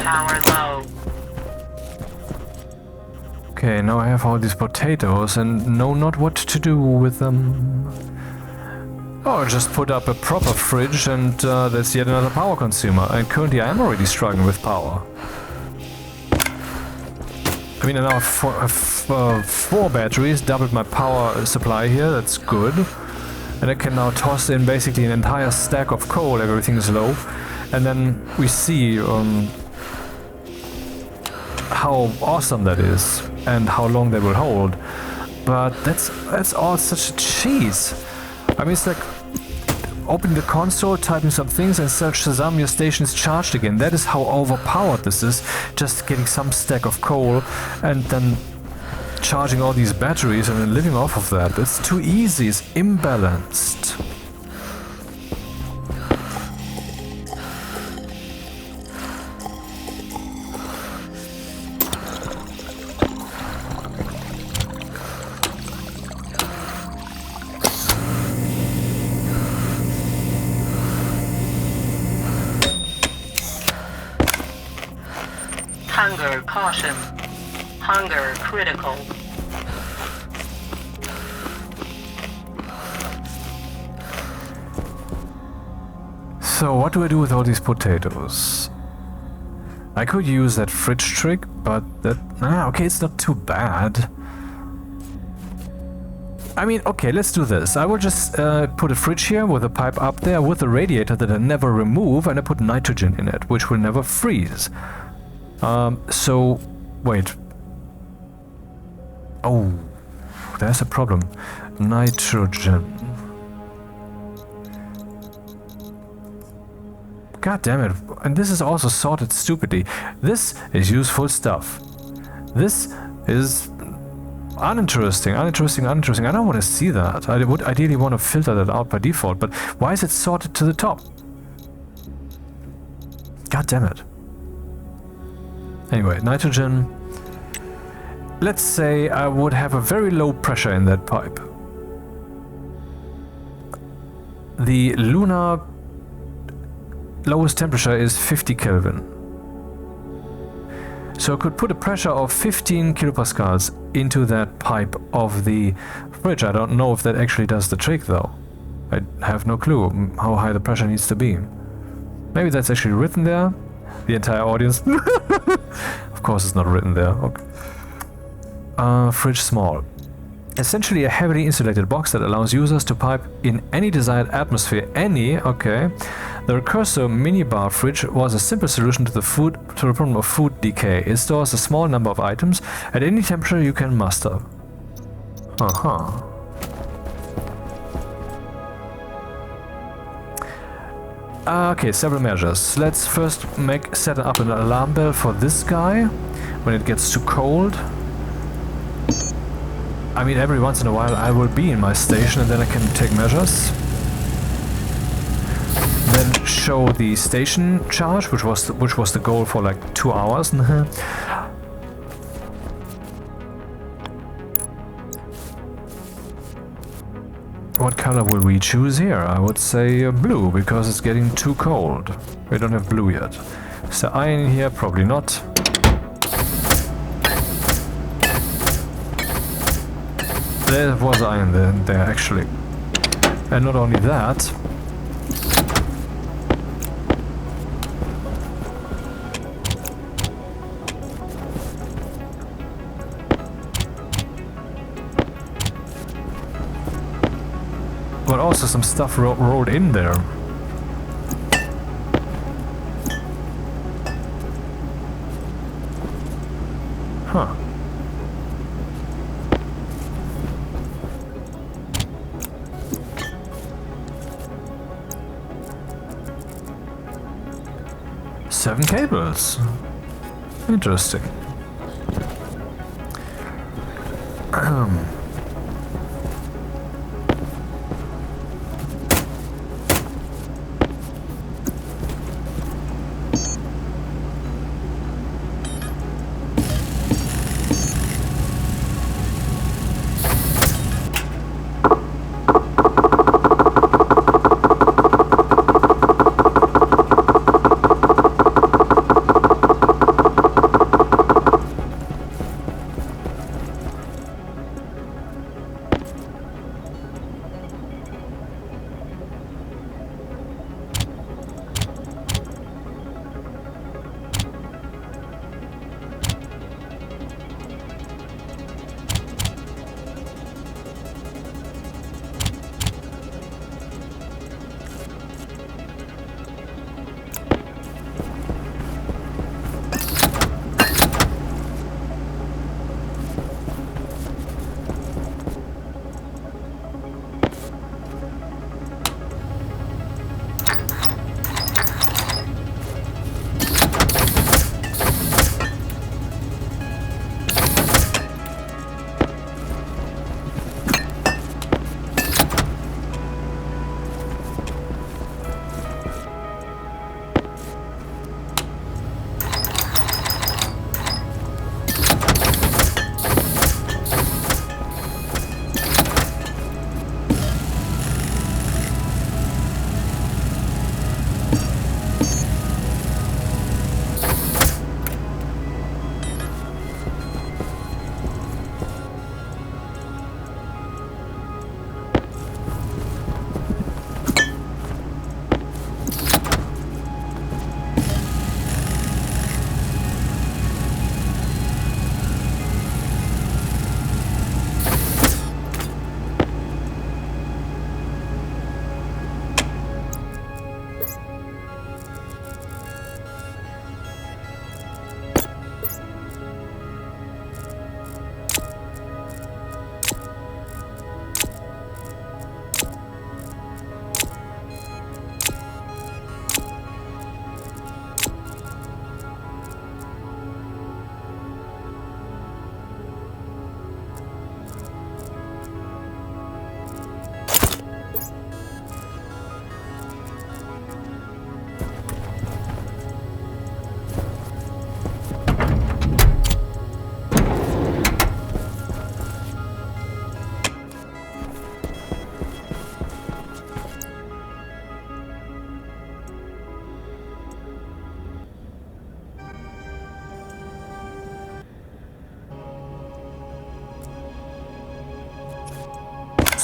Power low. Okay, now I have all these potatoes and know not what to do with them. Oh, just put up a proper fridge and that's yet another power consumer. And currently I am already struggling with power. I mean, I now have four batteries, doubled my power supply here, that's good. And I can now toss in basically an entire stack of coal, everything is low. And then we see how awesome that is and how long they will hold. But that's all such a cheese. I mean, it's like opening the console, typing some things, and search Shazam, your station is charged again. That is how overpowered this is. Just getting some stack of coal and then charging all these batteries and then living off of that. It's too easy, it's imbalanced. Hunger caution. Hunger critical. So what do I do with all these potatoes? I could use that fridge trick, but okay, it's not too bad. I mean, okay, let's do this. I will just put a fridge here with a pipe up there with a radiator that I never remove, and I put nitrogen in it, which will never freeze. So, wait. Oh, there's a problem. Nitrogen. God damn it. And this is also sorted stupidly. This is useful stuff. This is uninteresting. I don't want to see that. I would ideally want to filter that out by default, but why is it sorted to the top? God damn it. Anyway, nitrogen. Let's say I would have a very low pressure in that pipe. The lunar lowest temperature is 50 Kelvin. So I could put a pressure of 15 kilopascals into that pipe of the fridge. I don't know if that actually does the trick though. I have no clue how high the pressure needs to be. Maybe that's actually written there. The entire audience. Of course it's not written there. Okay. Fridge small. Essentially a heavily insulated box that allows users to pipe in any desired atmosphere. Okay. The Recursor minibar fridge was a simple solution to the problem of food decay. It stores a small number of items at any temperature you can muster. Okay, several measures. Let's first set up an alarm bell for this guy when it gets too cold. I mean, every once in a while I will be in my station and then I can take measures. Then show the station charge, which was the goal for like 2 hours. What color will we choose here? I would say blue, because it's getting too cold. We don't have blue yet. Is there iron in here? Probably not. There was iron there actually. And not only that, but also some stuff rolled in there. Huh. Seven cables. Interesting.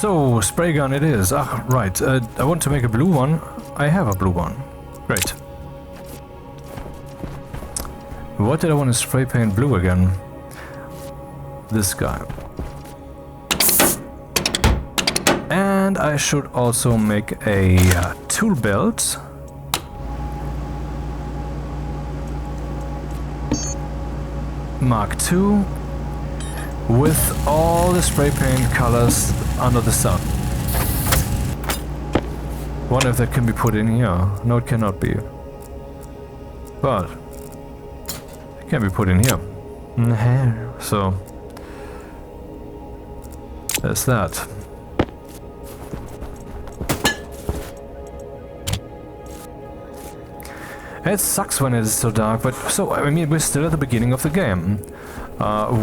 So, spray gun it is. Ah, right. I want to make a blue one. I have a blue one. Great. What did I want to spray paint blue again? This guy. And I should also make a tool belt. Mark II. With all the spray paint colors under the sun. Wonder if that can be put in here. No, it cannot be. But it can be put in here. So there's that. It sucks when it's so dark, but so I mean we're still at the beginning of the game.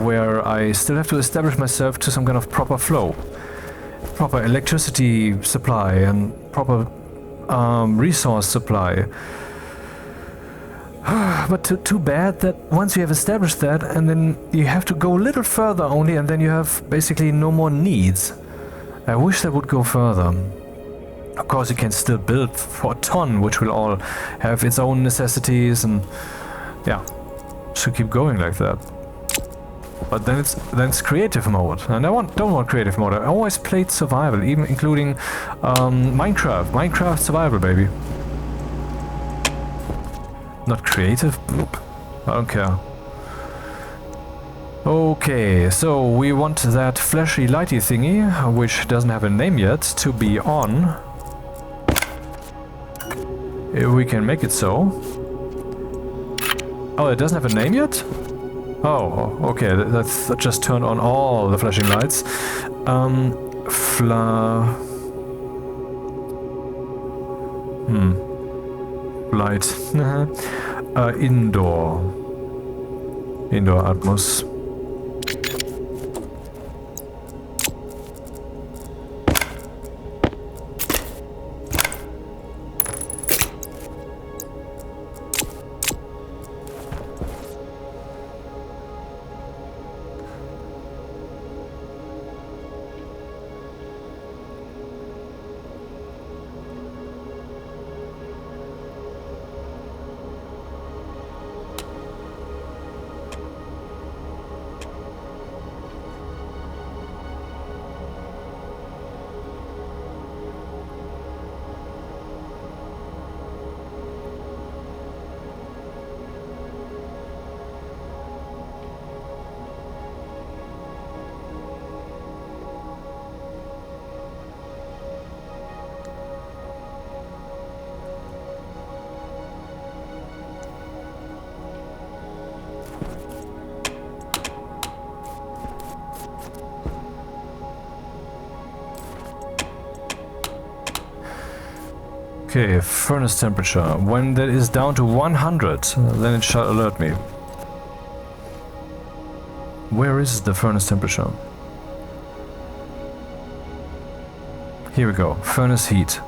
Where I still have to establish myself to some kind of proper flow, proper electricity supply and proper resource supply. But too bad that once you have established that and then you have to go a little further only and then you have basically no more needs. I wish that would go further. Of course you can still build for a ton, which will all have its own necessities and yeah, should keep going like that. But then it's creative mode, and I don't want creative mode. I always played survival, even including Minecraft survival, baby. Not creative? Nope. I don't care. Okay, so we want that flashy lighty thingy, which doesn't have a name yet, to be on. If we can make it so. Oh, it doesn't have a name yet? Oh, okay, that just turned on all the flashing lights. Light. Indoor Atmos. Okay, furnace temperature. When that is down to 100, then it shall alert me. Where is the furnace temperature? Here we go, furnace heat.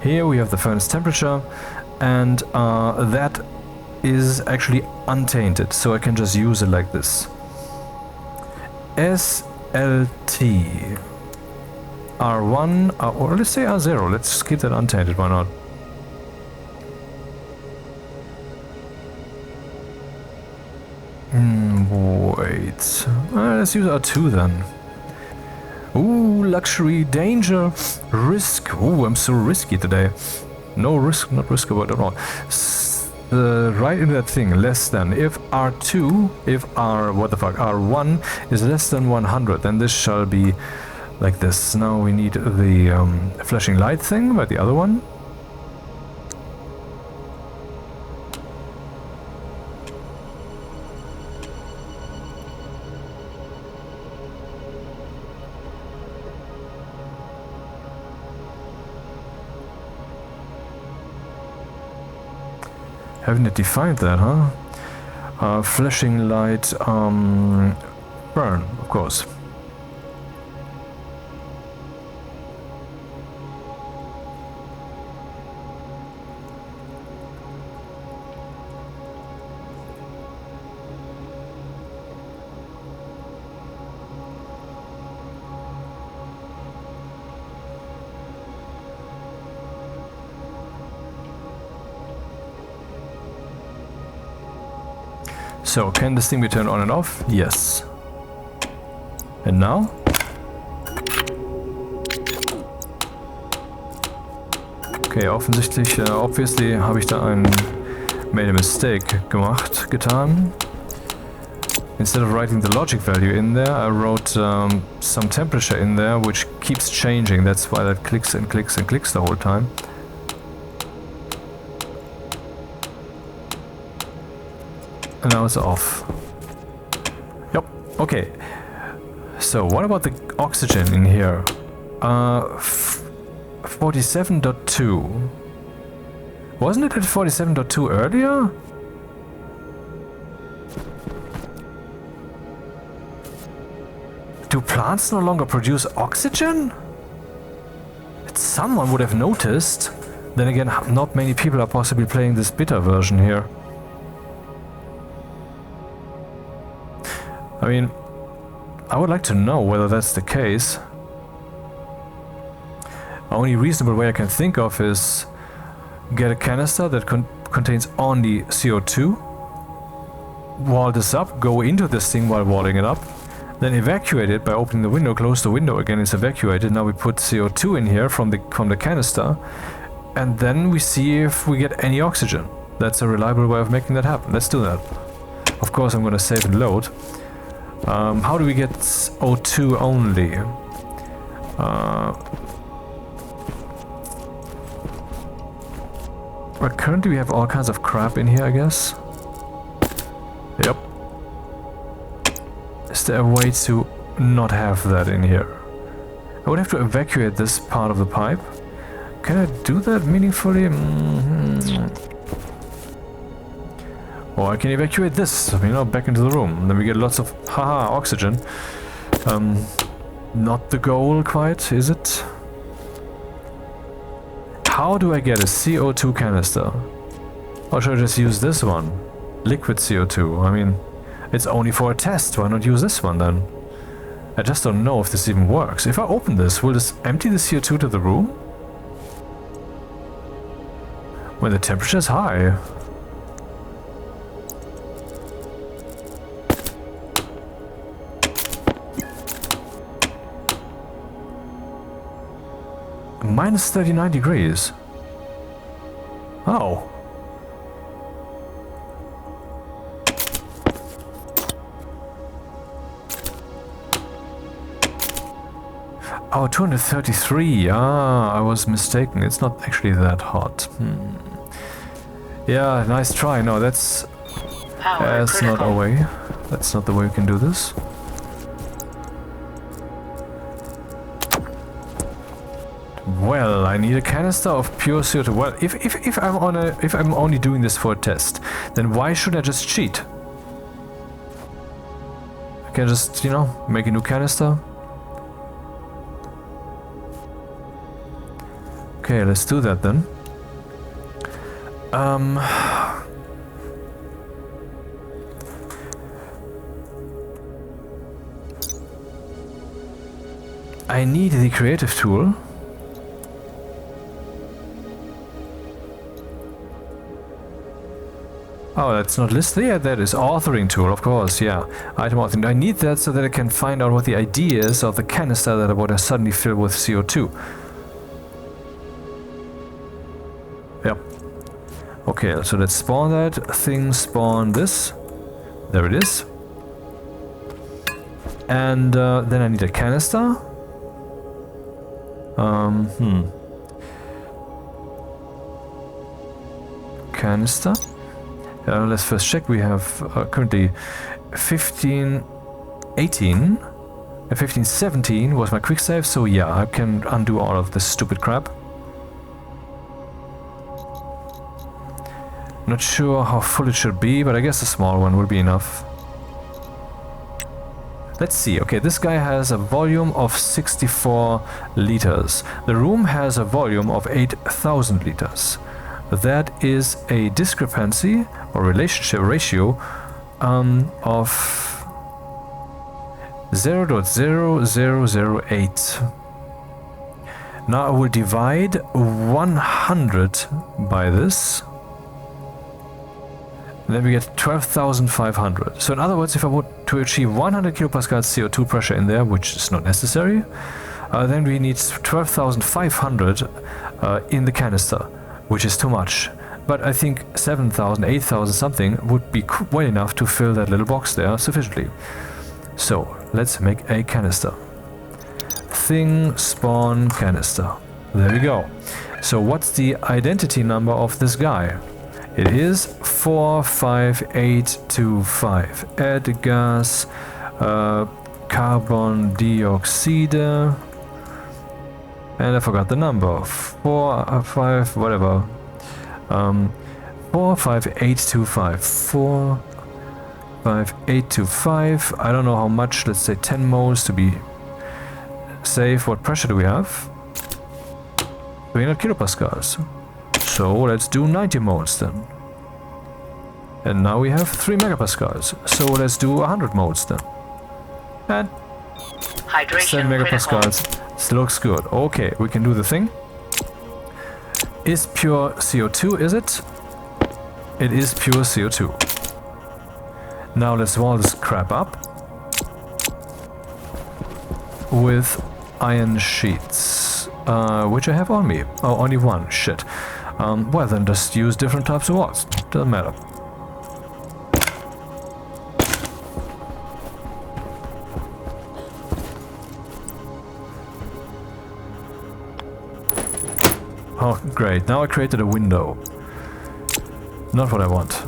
Here we have the furnace temperature, and that is actually untainted, so I can just use it like this. SLT R1, or let's say R0, let's keep that untainted, why not? Wait, let's use R2 then. Ooh, luxury, danger, risk. Ooh, I'm so risky today. No risk, not risk about it at all. Right in that thing, less than. If R2, if R1 is less than 100, then this shall be like this. Now we need the flashing light thing by the other one. Haven't it defined that, huh? Flashing light, burn, of course. So, can this thing be turned on and off? Yes. And now? Okay, offensichtlich, obviously habe ich da made a mistake getan. Instead of writing the logic value in there, I wrote some temperature in there, which keeps changing. That's why that clicks and clicks and clicks the whole time. And now it's off. Yep, okay. So, what about the oxygen in here? 47.2. Wasn't it at 47.2 earlier? Do plants no longer produce oxygen? Someone would have noticed. Then again, not many people are possibly playing this beta version here. I mean, I would like to know whether that's the case. The only reasonable way I can think of is get a canister that contains only CO2, wall this up, go into this thing while walling it up, then evacuate it by opening the window, close the window again, it's evacuated. Now we put CO2 in here from the canister, and then we see if we get any oxygen. That's a reliable way of making that happen. Let's do that. Of course, I'm going to save and load. How do we get O2 only? Well, currently we have all kinds of crap in here, I guess. Yep. Is there a way to not have that in here? I would have to evacuate this part of the pipe. Can I do that meaningfully? Or I can evacuate this, you know, back into the room. And then we get lots of, haha, oxygen. Not the goal quite, is it? How do I get a CO2 canister? Or should I just use this one? Liquid CO2. I mean, it's only for a test. Why not use this one then? I just don't know if this even works. If I open this, will this empty the CO2 to the room? When the temperature is high. Minus 39 degrees. Oh. Oh, 233. Ah, I was mistaken. It's not actually that hot. Yeah, nice try. No, that's not a way. That's not the way we can do this. Well, I need a canister of pure CO2. Well, if I'm only doing this for a test, then why should I just cheat? I can just, you know, make a new canister. Okay, let's do that then. I need the creative tool. Oh, that's not listed. Yeah, that is authoring tool, of course, yeah. Item authoring. I need that so that I can find out what the idea is of the canister that I want to suddenly fill with CO2. Yep. Okay, so let's spawn that thing, spawn this. There it is. And then I need a canister. Canister. Let's first check. We have currently 1518 and 1517 was my quick save, so yeah, I can undo all of this stupid crap. Not sure how full it should be, but I guess a small one will be enough. Let's see. Okay, this guy has a volume of 64 liters. The room has a volume of 8,000 liters. That is a discrepancy or ratio of 0.0008. Now I will divide 100 by this. And then we get 12,500. So in other words, if I were to achieve 100 kilopascals CO2 pressure in there, which is not necessary, then we need 12,500 in the canister, which is too much. But I think 7,000, 8,000 something would be well enough to fill that little box there sufficiently. So let's make a canister. Thing spawn canister. There we go. So what's the identity number of this guy? It is 45825. Add gas, carbon dioxide, and I forgot the number. 5 whatever. 45825. 45825. I don't know how much. Let's say 10 moles to be safe. What pressure do we have? 300 kilopascals. So let's do 90 moles then. And now we have 3 megapascals. So let's do 100 moles then. And Hydration 7 megapascals. This looks good. Okay, we can do the thing. Is pure CO2, is it? It is pure CO2. Now let's wall this crap up with iron sheets, which I have on me. Oh, only one. Shit. Well, then just use different types of walls. Doesn't matter. Oh, great. Now I created a window. Not what I want.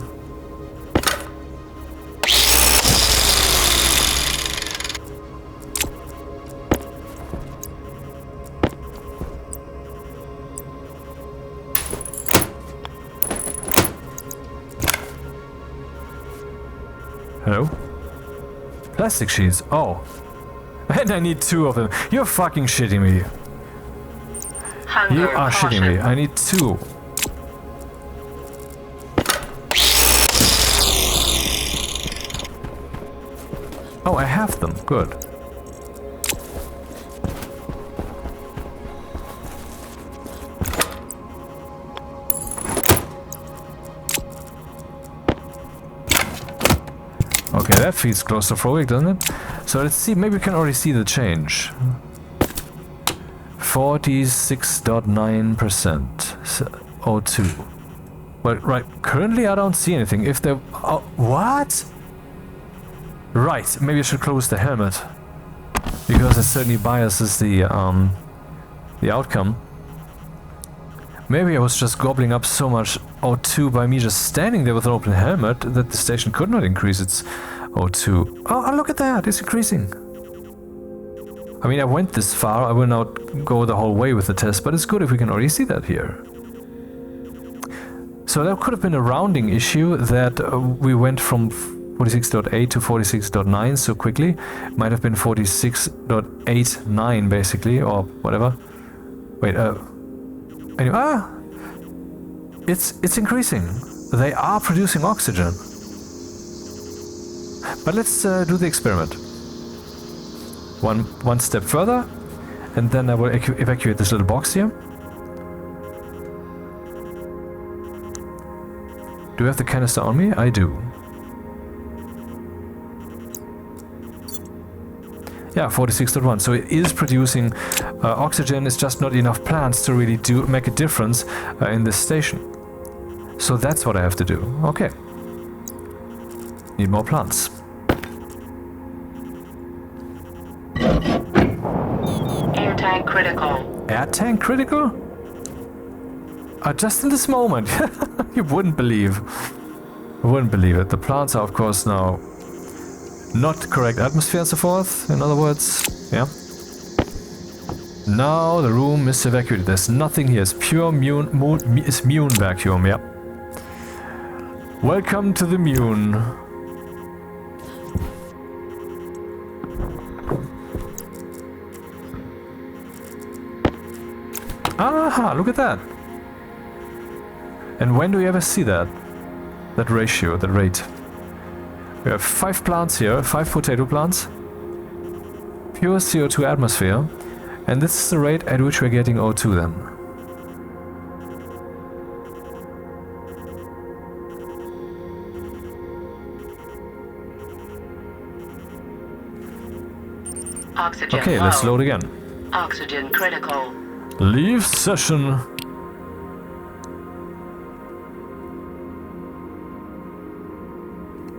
Hello? Plastic sheets. Oh. And I need 2 of them. You're fucking shitting me. Hunger You are shitting me. I need 2. Oh, I have them. Good. Okay, that feels claustrophobic, doesn't it? So let's see, maybe we can already see the change. 46.9% O2. Well, right, currently I don't see anything. If there... Oh, what? Right, maybe I should close the helmet. Because it certainly biases the outcome. Maybe I was just gobbling up so much O2 by me just standing there with an open helmet that the station could not increase its O2. Oh, look at that, it's increasing. I mean, I went this far, I will not go the whole way with the test, but it's good if we can already see that here. So there could have been a rounding issue that we went from 46.8 to 46.9 so quickly. It might have been 46.89 basically, or whatever. Wait, anyway, it's increasing. They are producing oxygen. But let's do the experiment. One step further, and then I will evacuate this little box here. Do you have the canister on me? I do. Yeah, 46.1. So it is producing oxygen. It's just not enough plants to really make a difference in this station. So that's what I have to do. Okay. Need more plants. Air tank critical. Air tank critical? Just in this moment. You wouldn't believe. You wouldn't believe it. The plants are, of course, now not correct atmosphere and so forth. In other words, yeah. Now the room is evacuated. There's nothing here. It's pure mune vacuum. Yeah. Welcome to the mune. Aha! Look at that. And when do we ever see that? That ratio, that rate. We have 5 plants here, 5 potato plants. Pure CO2 atmosphere. And this is the rate at which we're getting O2 then. Oxygen Okay, low. let's load again. Oxygen critical. Leave session.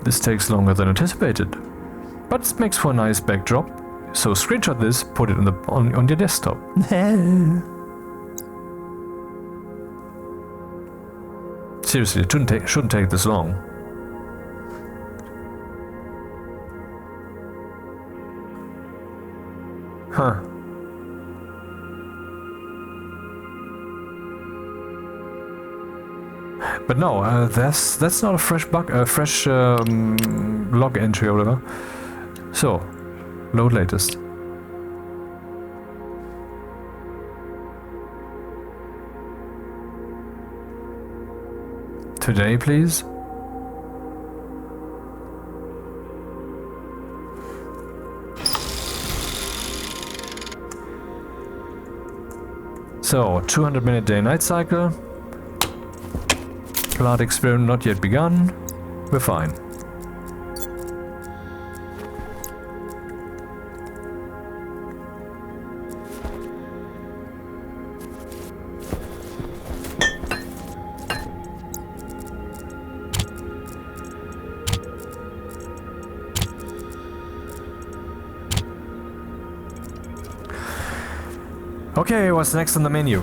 This takes longer than anticipated, but it makes for a nice backdrop. So screenshot this, put it on your desktop. Seriously, it shouldn't take this long. Huh. But no, that's not a fresh log entry or whatever. So, load latest. Today, please. So, 200-minute day-night cycle. Plant experiment not yet begun. We're fine. Okay, what's next on the menu?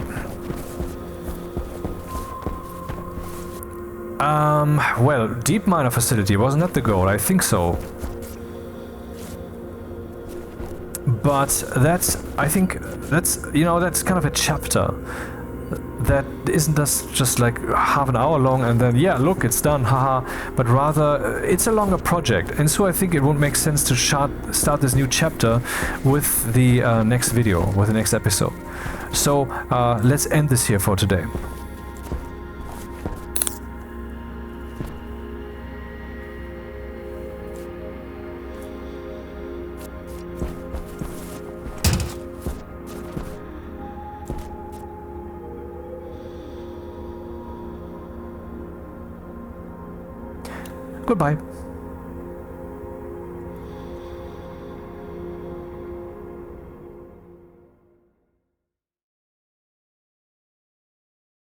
Well, deep miner facility, wasn't that the goal? I think so. But I think that's kind of a chapter. That isn't just like half an hour long and then, yeah, look, it's done, haha. But rather, it's a longer project. And so I think it would make sense to start this new chapter with the next video, with the next episode. So let's end this here for today. Goodbye.